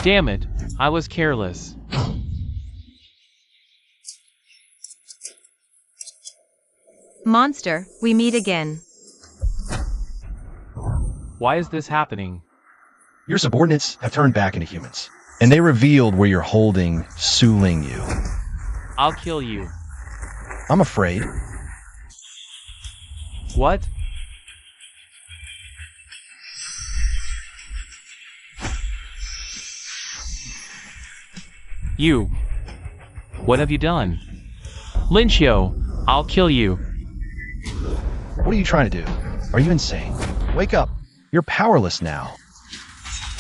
Damn it, I was careless. Monster, we meet again. Why is this happening? Your subordinates have turned back into humans. And they revealed where you're holding Su Lingyu. I'll kill you. I'm afraid. What? You. What have you done? Lincio, I'll kill you. What are you trying to do? Are you insane? Wake up. You're powerless now.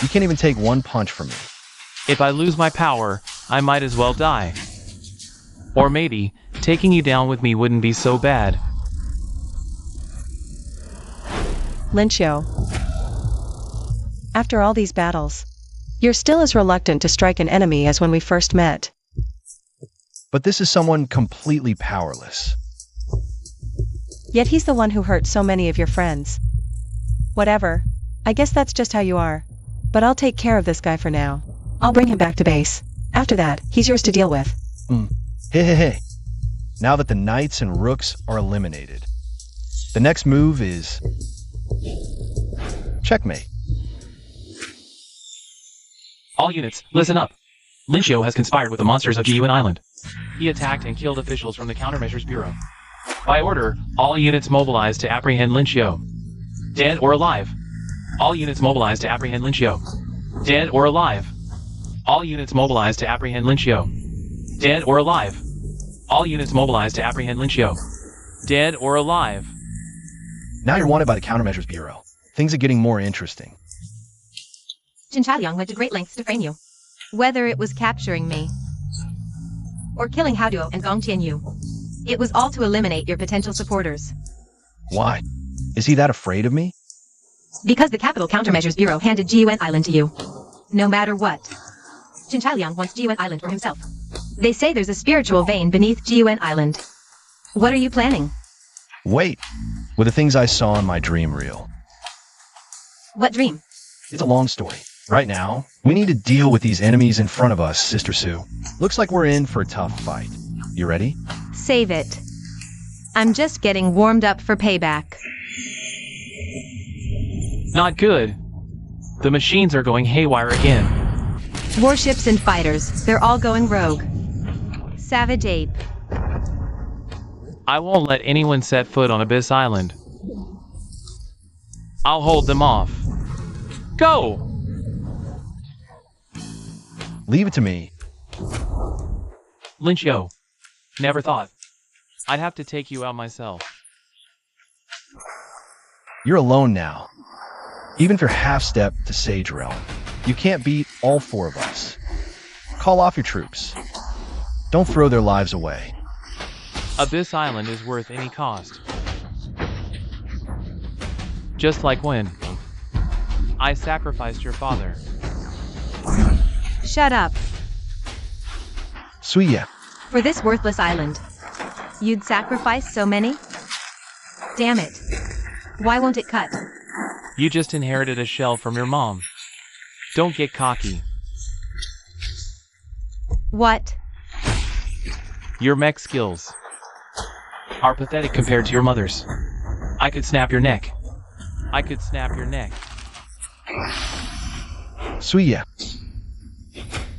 You can't even take one punch from me. If I lose my power, I might as well die. Or maybe, taking you down with me wouldn't be so bad. Lincio. After all these battles, you're still as reluctant to strike an enemy as when we first met. But this is someone completely powerless. Yet he's the one who hurt so many of your friends. Whatever. I guess that's just how you are. But I'll take care of this guy for now. I'll bring him back to base. After that, he's yours to deal with. Hey. Now that the knights and rooks are eliminated, the next move is checkmate. All units, listen up. Lincio has conspired with the monsters of GUN Island. He attacked and killed officials from the Countermeasures Bureau. By order, all units mobilized to apprehend Lincio. Dead or alive. All units mobilized to apprehend Lincio. Dead or alive. All units mobilized to apprehend Lincio. Dead or alive. All units mobilized to apprehend Lincio. Dead or alive. Now you're wanted by the Countermeasures Bureau. Things are getting more interesting. Jin Chaoliang went to great lengths to frame you. Whether it was capturing me or killing Hao Duo and Gong Tianyu, it was all to eliminate your potential supporters. Why? Is he that afraid of me? Because the Capital Countermeasures Bureau handed GUN Island to you. No matter what. Jin Chaoliang wants GUN Island for himself. They say there's a spiritual vein beneath GUN Island. What are you planning? Wait. With the things I saw in my dream reel. What dream? It's a long story. Right now, we need to deal with these enemies in front of us, Sister Sue. Looks like we're in for a tough fight. You ready? Save it. I'm just getting warmed up for payback. Not good. The machines are going haywire again. Warships and fighters, they're all going rogue. Savage ape. I won't let anyone set foot on Abyss Island. I'll hold them off. Go! Leave it to me. Lincio. Never thought. I'd have to take you out myself. You're alone now. Even if you're half-step to Sage Realm, you can't beat all four of us. Call off your troops. Don't throw their lives away. Abyss Island is worth any cost. Just like when I sacrificed your father. Shut up. Suya, For this worthless island. You'd sacrifice so many? Damn it. Why won't it cut? You just inherited a shell from your mom. Don't get cocky. What? Your mech skills are pathetic compared to your mother's. I could snap your neck. I could snap your neck. Suya,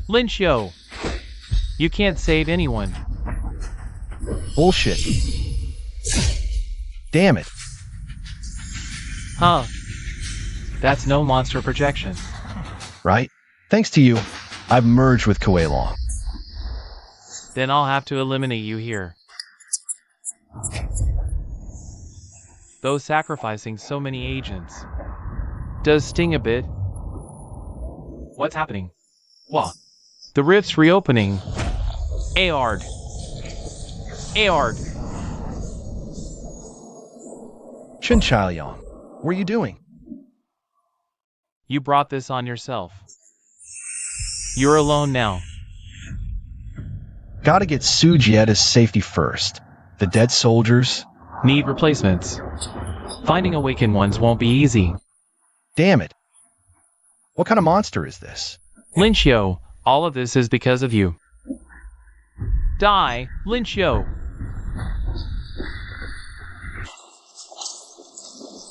Lincio! You can't save anyone. bullshit. Damn it. Huh. That's no monster projection. Right? Thanks to you, I've merged with Koalong. Then I'll have to eliminate you here. Though sacrificing so many agents does sting a bit. What's happening? What? The rift's reopening. Aard. Aard. Shin Chaoliang, what are you doing? You brought this on yourself. You're alone now. Gotta get Sujieta's safety first. The dead soldiers. Need replacements. Finding awakened ones won't be easy. Damn it. What kind of monster is this? Lincio, all of this is because of you. Die, Lincio!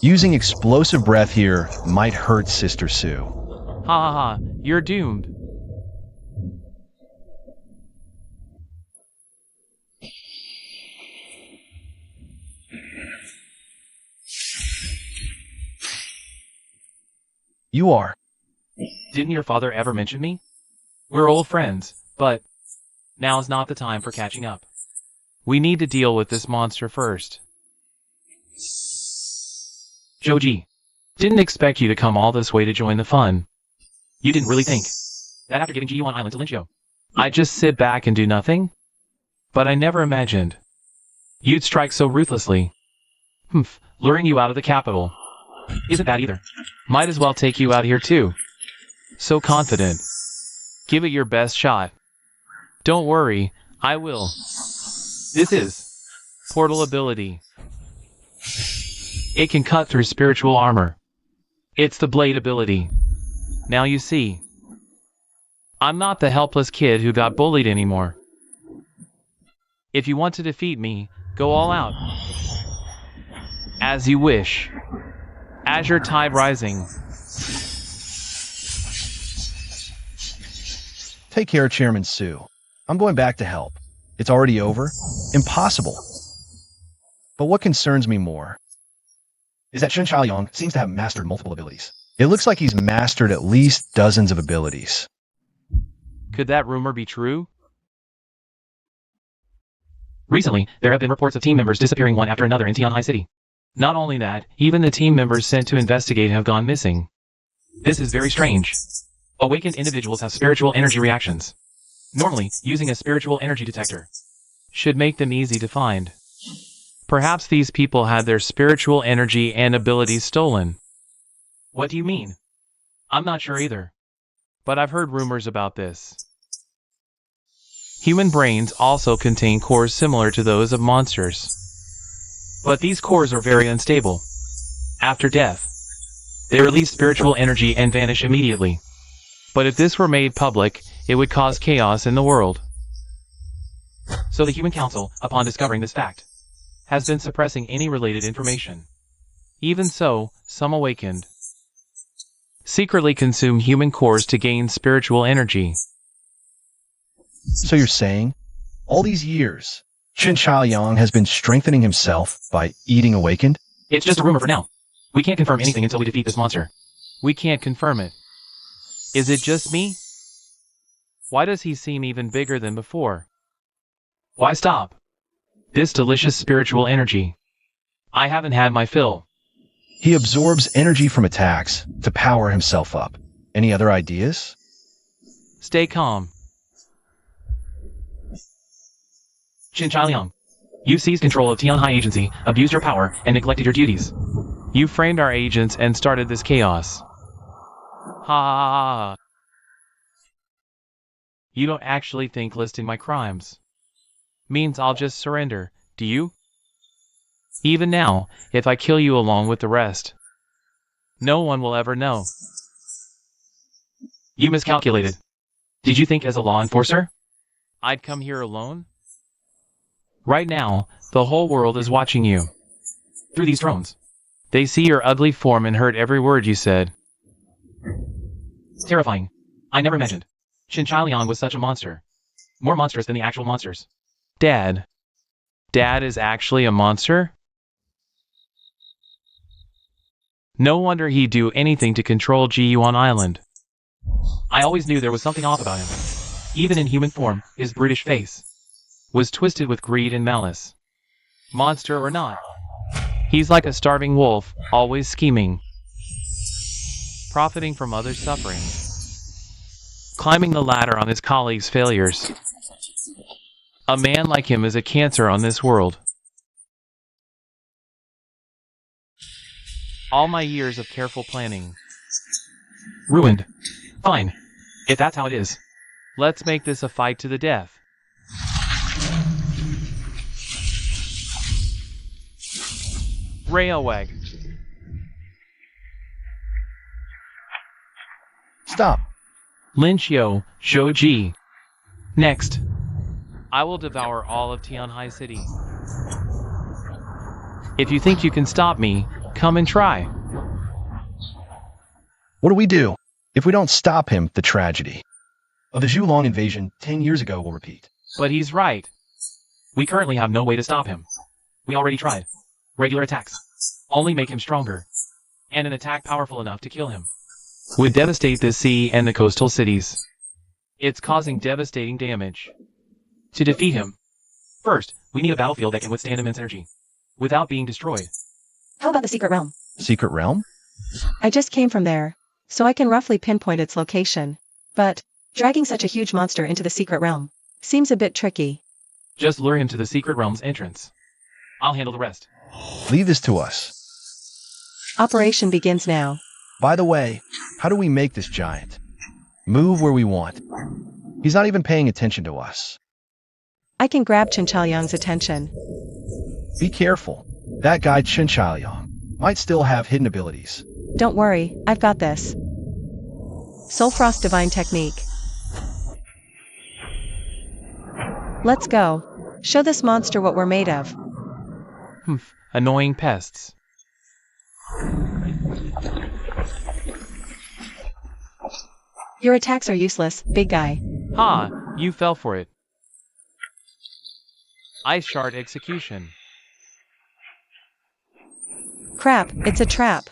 Using explosive breath here might hurt Sister Sue. Ha ha ha, you're doomed. You are. Didn't your father ever mention me? We're old friends, but now's not the time for catching up. We need to deal with this monster first. Joji, didn't expect you to come all this way to join the fun. You didn't really think that after giving GU1 Island to Lincio, I'd just sit back and do nothing? But I never imagined you'd strike so ruthlessly. Luring you out of the capital isn't bad either. Might as well take you out here too. So confident. Give it your best shot. Don't worry, I will. This is portal ability. It can cut through spiritual armor. It's the blade ability. Now you see. I'm not the helpless kid who got bullied anymore. If you want to defeat me, go all out. As you wish. Azure Tide Rising. Take care, Chairman Sue. I'm going back to help. It's already over? Impossible. But what concerns me more is that Shen Chaoyang seems to have mastered multiple abilities. It looks like he's mastered at least dozens of abilities. Could that rumor be true? Recently, there have been reports of team members disappearing one after another in Tianhai City. Not only that, even the team members sent to investigate have gone missing. This is very strange. Awakened individuals have spiritual energy reactions. Normally, using a spiritual energy detector should make them easy to find. Perhaps these people had their spiritual energy and abilities stolen. What do you mean? I'm not sure either. But I've heard rumors about this. Human brains also contain cores similar to those of monsters. But these cores are very unstable. After death, they release spiritual energy and vanish immediately. But if this were made public, it would cause chaos in the world. So the Human Council, upon discovering this fact, has been suppressing any related information. Even so, some awakened secretly consume human cores to gain spiritual energy. So you're saying, all these years, Shen Chaoyang has been strengthening himself by eating awakened? It's just a rumor for now. We can't confirm anything until we defeat this monster. We can't confirm it. Is it just me? Why does he seem even bigger than before? Why stop? This delicious spiritual energy. I haven't had my fill. He absorbs energy from attacks to power himself up. Any other ideas? Stay calm. Shen Chaoyang, you seized control of Tianhai Agency, abused your power, and neglected your duties. You framed our agents and started this chaos. Ha ha ha. You don't actually think listing my crimes means I'll just surrender, do you? Even now, if I kill you along with the rest, no one will ever know. You miscalculated. Did you think as a law enforcer, I'd come here alone? Right now, the whole world is watching you. Through these drones. They see your ugly form and heard every word you said. Terrifying. I never imagined Shen Chaoyang was such a monster. More monstrous than the actual monsters. Dad. Dad is actually a monster? No wonder he'd do anything to control Ji-Yuan Island. I always knew there was something off about him. Even in human form, his brutish face was twisted with greed and malice. Monster or not, he's like a starving wolf, always scheming, profiting from others' suffering, climbing the ladder on his colleagues' failures. A man like him is a cancer on this world. All my years of careful planning ruined. Fine, if that's how it is. Let's make this a fight to the death. Railwag. Stop. Lynchio, Shoji. Next. I will devour all of Tianhai City. If you think you can stop me, come and try. What do we do? If we don't stop him, the tragedy of the Zhulong invasion 10 years ago will repeat. But he's right. We currently have no way to stop him. We already tried. Regular attacks only make him stronger, and an attack powerful enough to kill him would devastate the sea and the coastal cities. It's causing devastating damage. To defeat him, first, we need a battlefield that can withstand immense energy without being destroyed. How about the secret realm? Secret realm? I just came from there, so I can roughly pinpoint its location. But dragging such a huge monster into the secret realm seems a bit tricky. Just lure him to the secret realm's entrance. I'll handle the rest. Leave this to us. Operation begins now. By the way, how do we make this giant move where we want? He's not even paying attention to us. I can grab Chinchaoyang's attention. Be careful. That guy Chinchaoyang might still have hidden abilities. Don't worry, I've got this. Soul Frost Divine Technique. Let's go. Show this monster what we're made of. Annoying pests. Your attacks are useless, big guy. Ha! You fell for it. Ice Shard Execution. Crap, it's a trap.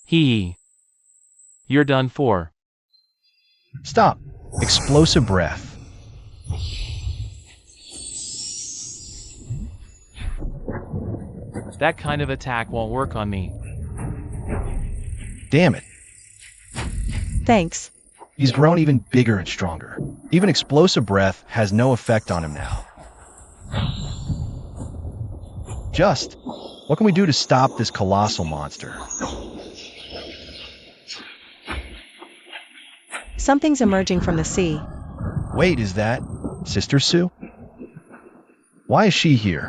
Hee. You're done for. Stop. Explosive breath. That kind of attack won't work on me. Damn it. Thanks. He's grown even bigger and stronger. Even explosive breath has no effect on him now. Just, what can we do to stop this colossal monster? Something's emerging from the sea. Wait, is that Sister Sue? Why is she here?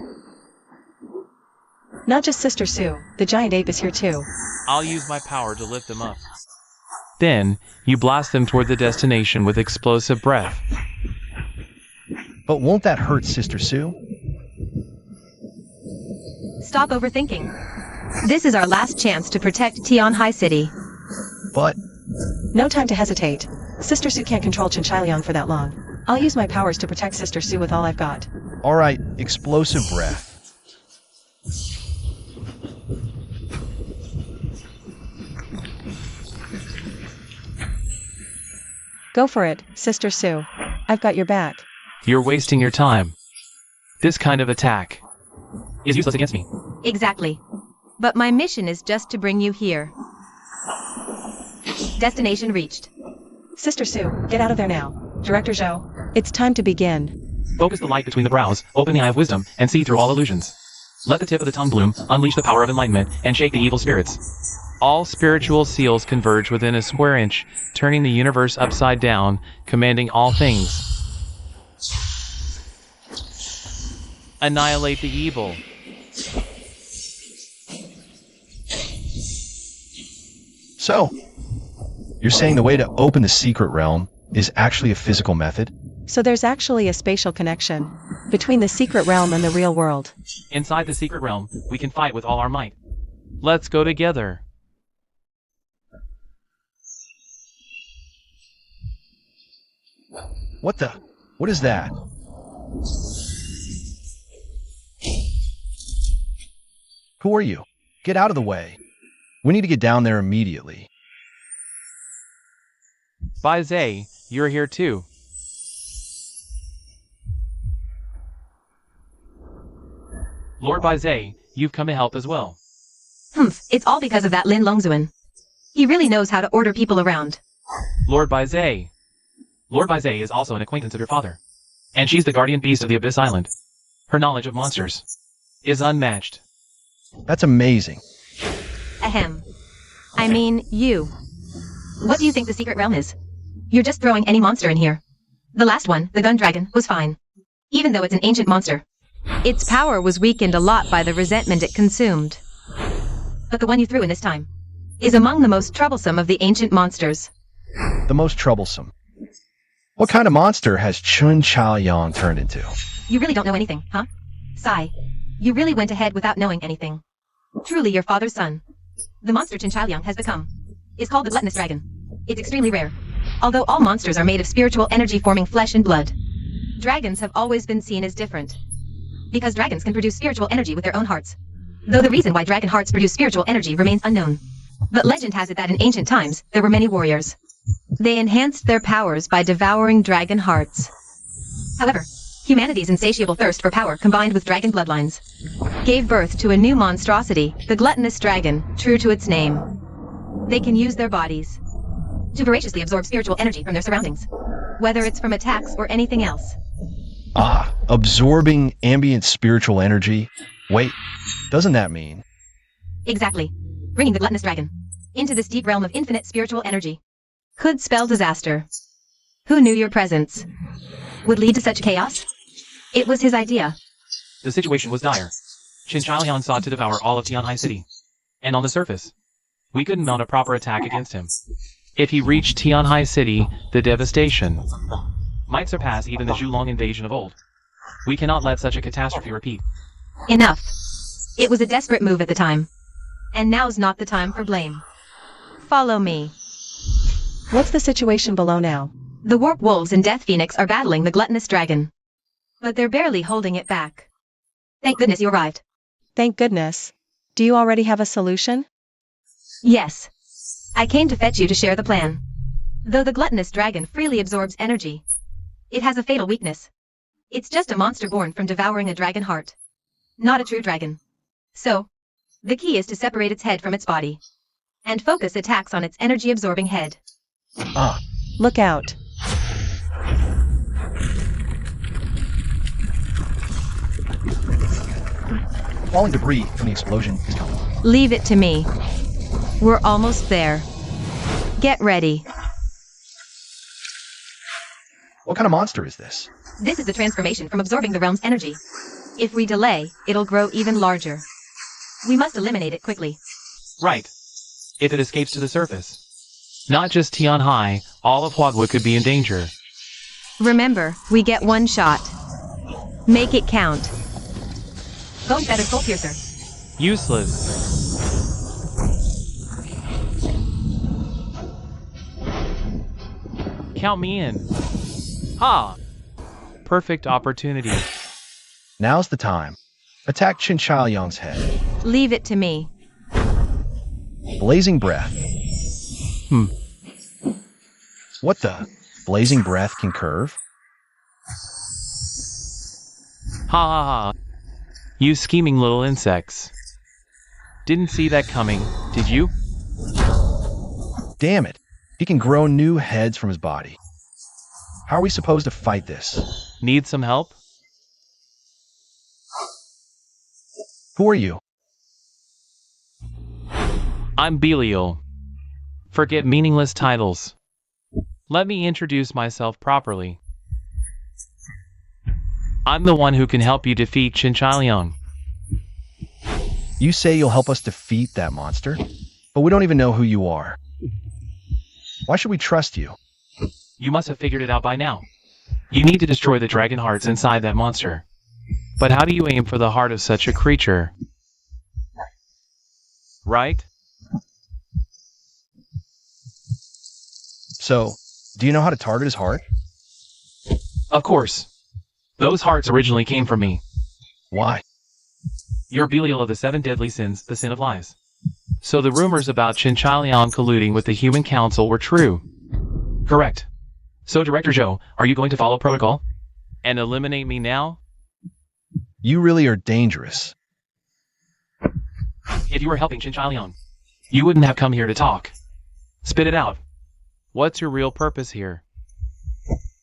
Not just Sister Sue, the giant ape is here too. I'll use my power to lift them up. Then, you blast them toward the destination with explosive breath. But won't that hurt Sister Sue? Stop overthinking. This is our last chance to protect Tianhai City. But No time to hesitate. Sister Sue can't control Chinchaoyang for that long. I'll use my powers to protect Sister Sue with all I've got. all right, explosive breath. Go for it, Sister Sue. I've got your back. You're wasting your time. This kind of attack is useless against me. Exactly. But my mission is just to bring you here. Destination reached. Sister Sue, get out of there now. Director Zhou, it's time to begin. Focus the light between the brows, open the eye of wisdom, and see through all illusions. Let the tip of the tongue bloom, unleash the power of enlightenment, and shake the evil spirits. All spiritual seals converge within a square inch, turning the universe upside down, commanding all things. Annihilate the evil. So, you're saying the way to open the secret realm is actually a physical method? So there's actually a spatial connection between the secret realm and the real world. Inside the secret realm, we can fight with all our might. Let's go together. What is that? Who are you? Get out of the way. We need to get down there immediately. Bai Zhe, you're here too. Lord Bai Zhe, you've come to help as well. It's all because of that Lin Longzuan. He really knows how to order people around. Lord Bai Zhe. Lord Bai Zhe is also an acquaintance of your father. And she's the guardian beast of the Abyss Island. Her knowledge of monsters is unmatched. That's amazing. Ahem. I mean, you. What do you think the secret realm is? You're just throwing any monster in here. The last one, the gun dragon, was fine. Even though it's an ancient monster. Its power was weakened a lot by the resentment it consumed. But the one you threw in this time is among the most troublesome of the ancient monsters. The most troublesome. What kind of monster has Chun Chaoyang turned into? You really don't know anything, huh? Sigh. You really went ahead without knowing anything. Truly your father's son. The monster Chun Chaoyang has become is called the gluttonous dragon. It's extremely rare. Although all monsters are made of spiritual energy forming flesh and blood, dragons have always been seen as different. Because dragons can produce spiritual energy with their own hearts. Though the reason why dragon hearts produce spiritual energy remains unknown. But legend has it that in ancient times, there were many warriors. They enhanced their powers by devouring dragon hearts. However, humanity's insatiable thirst for power combined with dragon bloodlines gave birth to a new monstrosity, the gluttonous dragon, true to its name. They can use their bodies to voraciously absorb spiritual energy from their surroundings, whether it's from attacks or anything else. Ah, absorbing ambient spiritual energy. Wait, doesn't that mean? Exactly. Bringing the gluttonous dragon into this deep realm of infinite spiritual energy could spell disaster. Who knew your presence would lead to such chaos? It was his idea. The situation was dire. Chinchalian sought to devour all of Tianhai City. And on the surface, we couldn't mount a proper attack against him. If he reached Tianhai City, the devastation might surpass even the Zhulong invasion of old. We cannot let such a catastrophe repeat. Enough. It was a desperate move at the time. And now's not the time for blame. Follow me. What's the situation below now? The Warp Wolves and Death Phoenix are battling the gluttonous dragon. But they're barely holding it back. Thank goodness you arrived. Thank goodness. Do you already have a solution? Yes. I came to fetch you to share the plan. Though the gluttonous dragon freely absorbs energy, it has a fatal weakness. It's just a monster born from devouring a dragon heart. Not a true dragon. So, the key is to separate its head from its body. And focus attacks on its energy-absorbing head. Look out. Falling debris from the explosion is coming. Leave it to me. We're almost there. Get ready. What kind of monster is this? This is the transformation from absorbing the realm's energy. If we delay, it'll grow even larger. We must eliminate it quickly. Right. If it escapes to the surface. Not just Tianhai, all of Huagua could be in danger. Remember, we get one shot. Make it count. Bone Feather Soul Piercer. Useless. Count me in. Ha! Perfect opportunity. Now's the time. Attack Chinchaliang's head. Leave it to me. Blazing Breath. What the? Blazing Breath can curve? Ha ha ha. You scheming little insects. Didn't see that coming, did you? Damn it. He can grow new heads from his body. How are we supposed to fight this? Need some help? Who are you? I'm Belial. Forget meaningless titles. Let me introduce myself properly. I'm the one who can help you defeat Chinchaliang. You say you'll help us defeat that monster, but we don't even know who you are. Why should we trust you? You must have figured it out by now. You need to destroy the dragon hearts inside that monster. But how do you aim for the heart of such a creature? Right? So, do you know how to target his heart? Of course. Those hearts originally came from me. Why? You're Belial of the 7 deadly sins, the sin of lies. So the rumors about Chinchaliang colluding with the human council were true. Correct. So Director Zhou, are you going to follow protocol? And eliminate me now? You really are dangerous. If you were helping Chinchaliang, you wouldn't have come here to talk. Spit it out. What's your real purpose here?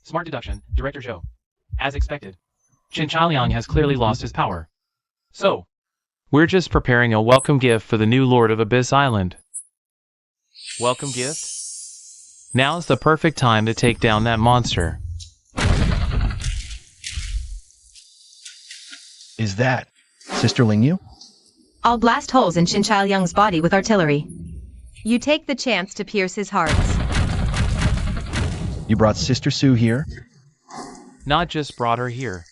Smart deduction, Director Zhou. As expected, Chinchaliang has clearly lost his power. So, we're just preparing a welcome gift for the new Lord of Abyss Island. Welcome gift? Now's the perfect time to take down that monster. Is that Sister Lingyu? I'll blast holes in Chinchaliang's body with artillery. You take the chance to pierce his hearts. You brought Sister Sue here? Not just brought her here,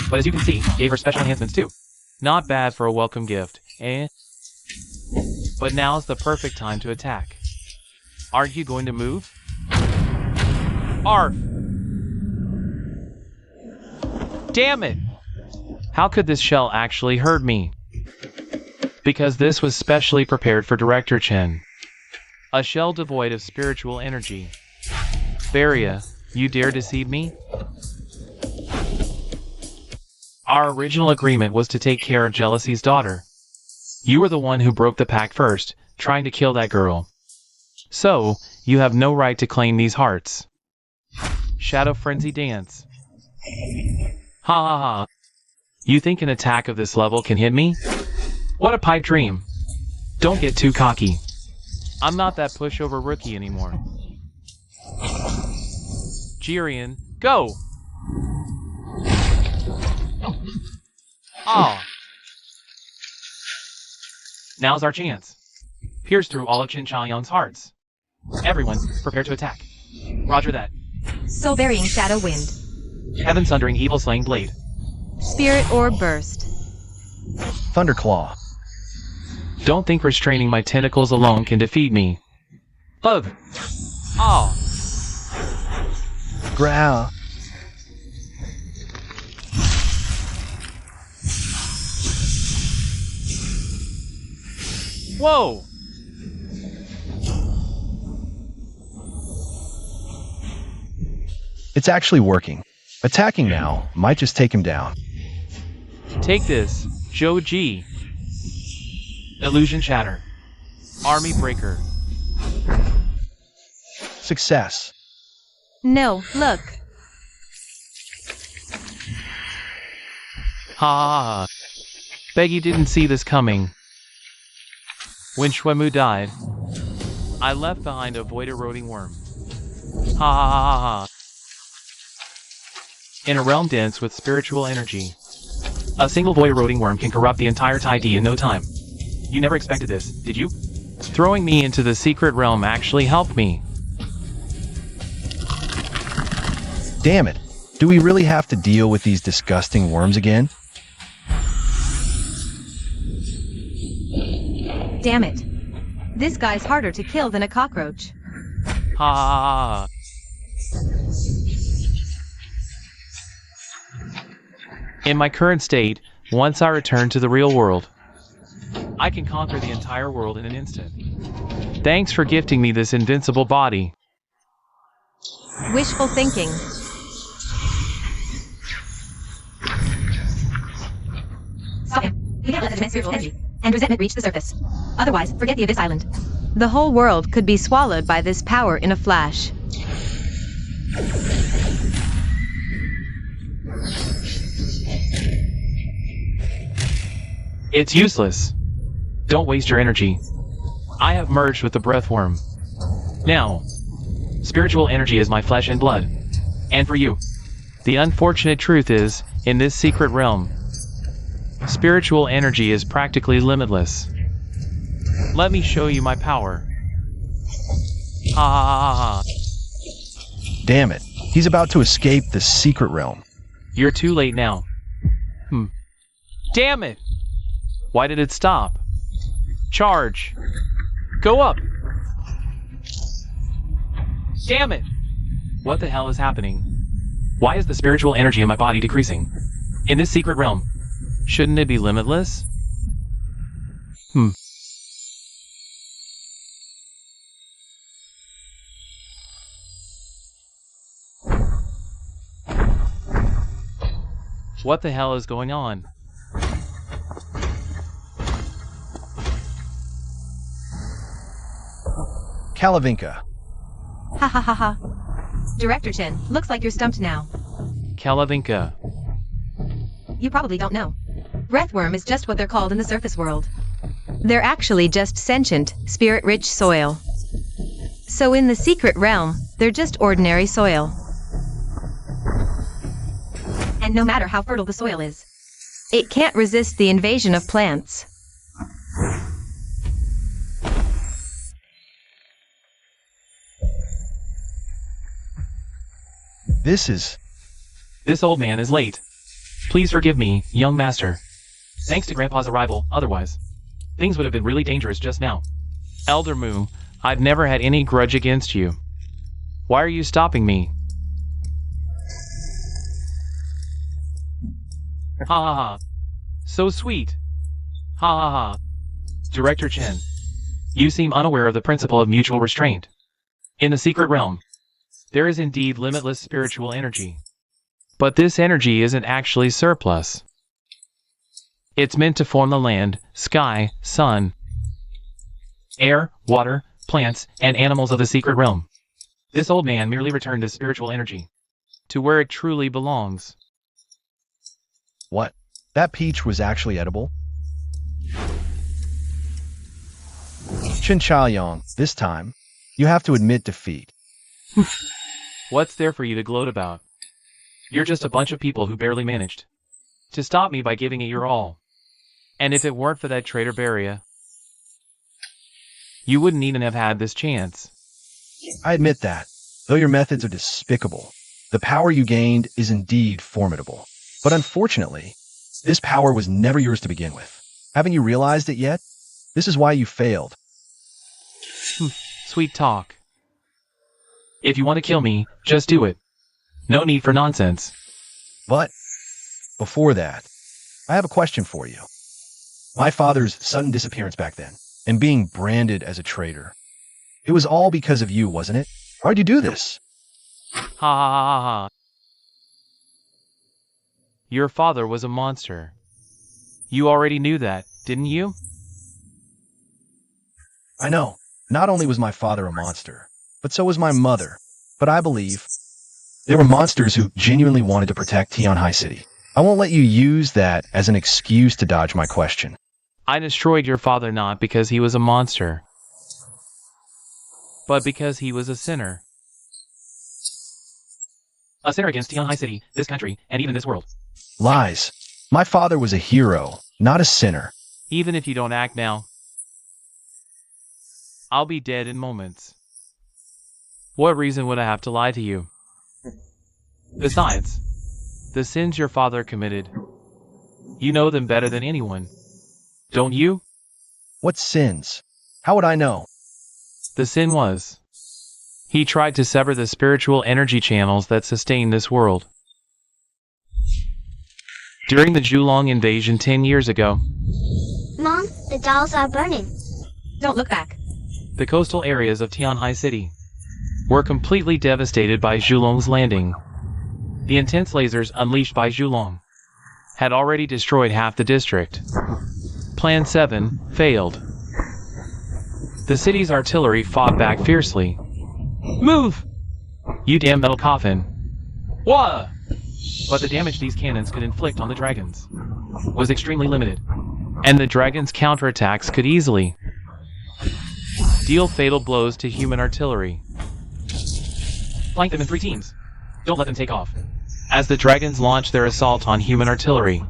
but as you can see, gave her special enhancements too. Not bad for a welcome gift, eh? But now's the perfect time to attack. Aren't you going to move? Arf! Damn it! How could this shell actually hurt me? Because this was specially prepared for Director Chen. A shell devoid of spiritual energy. Varia, you dare deceive me? Our original agreement was to take care of Jealousy's daughter. You were the one who broke the pact first, trying to kill that girl. So, you have no right to claim these hearts. Shadow Frenzy Dance. Ha ha ha. You think an attack of this level can hit me? What a pipe dream. Don't get too cocky. I'm not that pushover rookie anymore. Jirian, go! Ah! Now's our chance. Pierce through all of Qin Chaoyang's hearts. Everyone, prepare to attack. Roger that. Soul burying shadow wind. Heaven sundering evil slaying blade. Spirit orb burst. Thunderclaw. Don't think restraining my tentacles alone can defeat me. Ugh. Ah. Growl. Whoa! It's actually working. Attacking now might just take him down. Take this, Zhou Ji. Illusion Shatter. Army Breaker. Success. No, look. Ha! Bet you didn't see this coming. When Shuemu died, I left behind a void-eroding worm. Ha ha ha ha. In a realm dense with spiritual energy, a single void-eroding worm can corrupt the entire Taidi in no time. You never expected this, did you? Throwing me into the secret realm actually helped me. Damn it. Do we really have to deal with these disgusting worms again? Damn it. This guy's harder to kill than a cockroach. Ha! In my current state, once I return to the real world, I can conquer the entire world in an instant. Thanks for gifting me this invincible body. Wishful thinking. Stop him. We can't let the immense spiritual energy and resentment reach the surface. Otherwise, forget the Abyss Island. The whole world could be swallowed by this power in a flash. It's useless. Don't waste your energy. I have merged with the breath worm. Now, spiritual energy is my flesh and blood. And for you, the unfortunate truth is, in this secret realm, spiritual energy is practically limitless. Let me show you my power. Ha ha ha ha. Damn it. He's about to escape the secret realm. You're too late now. Damn it! Why did it stop? Charge! Go up! Damn it! What the hell is happening? Why is the spiritual energy in my body decreasing? In this secret realm, shouldn't it be limitless? What the hell is going on? Kalavinka. Ha ha ha ha. Director Chen, looks like you're stumped now. Kalavinka. You probably don't know. Breathworm is just what they're called in the surface world. They're actually just sentient, spirit-rich soil. So in the secret realm, they're just ordinary soil. And no matter how fertile the soil is, it can't resist the invasion of plants. This old man is late. Please forgive me, young master. Thanks to Grandpa's arrival, otherwise, things would have been really dangerous just now. Elder Mu, I've never had any grudge against you. Why are you stopping me? Ha ha ha. So sweet. Ha ha ha. Director Chen, you seem unaware of the principle of mutual restraint. In the secret realm, there is indeed limitless spiritual energy. But this energy isn't actually surplus. It's meant to form the land, sky, sun, air, water, plants, and animals of the secret realm. This old man merely returned this spiritual energy to where it truly belongs. What? That peach was actually edible? Qin Chaoyang, this time, you have to admit defeat. What's there for you to gloat about? You're just a bunch of people who barely managed. to stop me by giving it your all. And if it weren't for that traitor Beria, you wouldn't even have had this chance. I admit that, though your methods are despicable, the power you gained is indeed formidable. But unfortunately, this power was never yours to begin with. Haven't you realized it yet? This is why you failed. Sweet talk. If you want to kill me, just do it. No need for nonsense. But before that, I have a question for you. My father's sudden disappearance back then, and being branded as a traitor. It was all because of you, wasn't it? Why'd you do this? Ha ha ha ha. Your father was a monster. You already knew that, didn't you? I know. Not only was my father a monster, but so was my mother. But I believe they were monsters who genuinely wanted to protect Tian High City. I won't let you use that as an excuse to dodge my question. I destroyed your father not because he was a monster, but because he was a sinner. A sinner against Tian High City, this country, and even this world. Lies. My father was a hero, not a sinner. Even if you don't act now, I'll be dead in moments. What reason would I have to lie to you? Besides, the sins your father committed, you know them better than anyone, don't you? What sins? How would I know? The sin was, he tried to sever the spiritual energy channels that sustain this world. During the Zhulong invasion 10 years ago, Mom, the dolls are burning. Don't look back. the coastal areas of Tianhai City were completely devastated by Zhulong's landing. The intense lasers unleashed by Zhulong had already destroyed half the district. Plan 7 failed. The city's artillery fought back fiercely. Move! You damn metal coffin. Wah! But the damage these cannons could inflict on the dragons was extremely limited, and the dragons' counterattacks could easily deal fatal blows to human artillery. Flank them in 3 teams. Don't let them take off. As the dragons launched their assault on human artillery,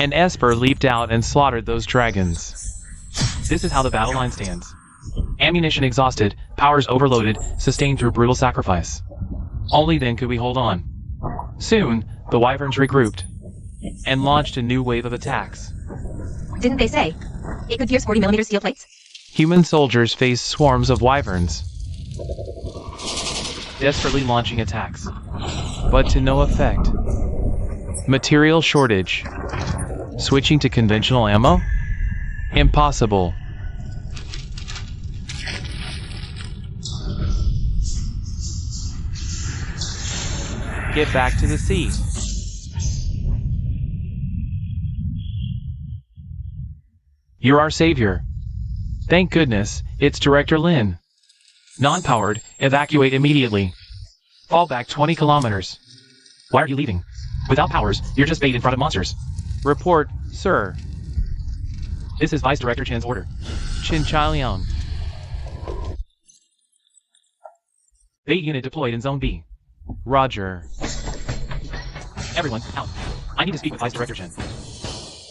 an Esper leaped out and slaughtered those dragons. This is how the battle line stands. Ammunition exhausted, powers overloaded, sustained through brutal sacrifice. Only then could we hold on. Soon, the Wyverns regrouped and launched a new wave of attacks. Didn't they say it could pierce 40mm steel plates? Human soldiers faced swarms of Wyverns, desperately launching attacks, but to no effect. Material shortage. Switching to conventional ammo? Impossible. Get back to the sea. You're our savior. Thank goodness, it's Director Lin. Non-powered, evacuate immediately. Fall back 20 kilometers. Why are you leaving? Without powers, you're just bait in front of monsters. Report, sir. This is Vice Director Chen's order. Chin Chai-liang. Bait unit deployed in Zone B. Roger. Everyone, out. I need to speak with Vice Director Chen.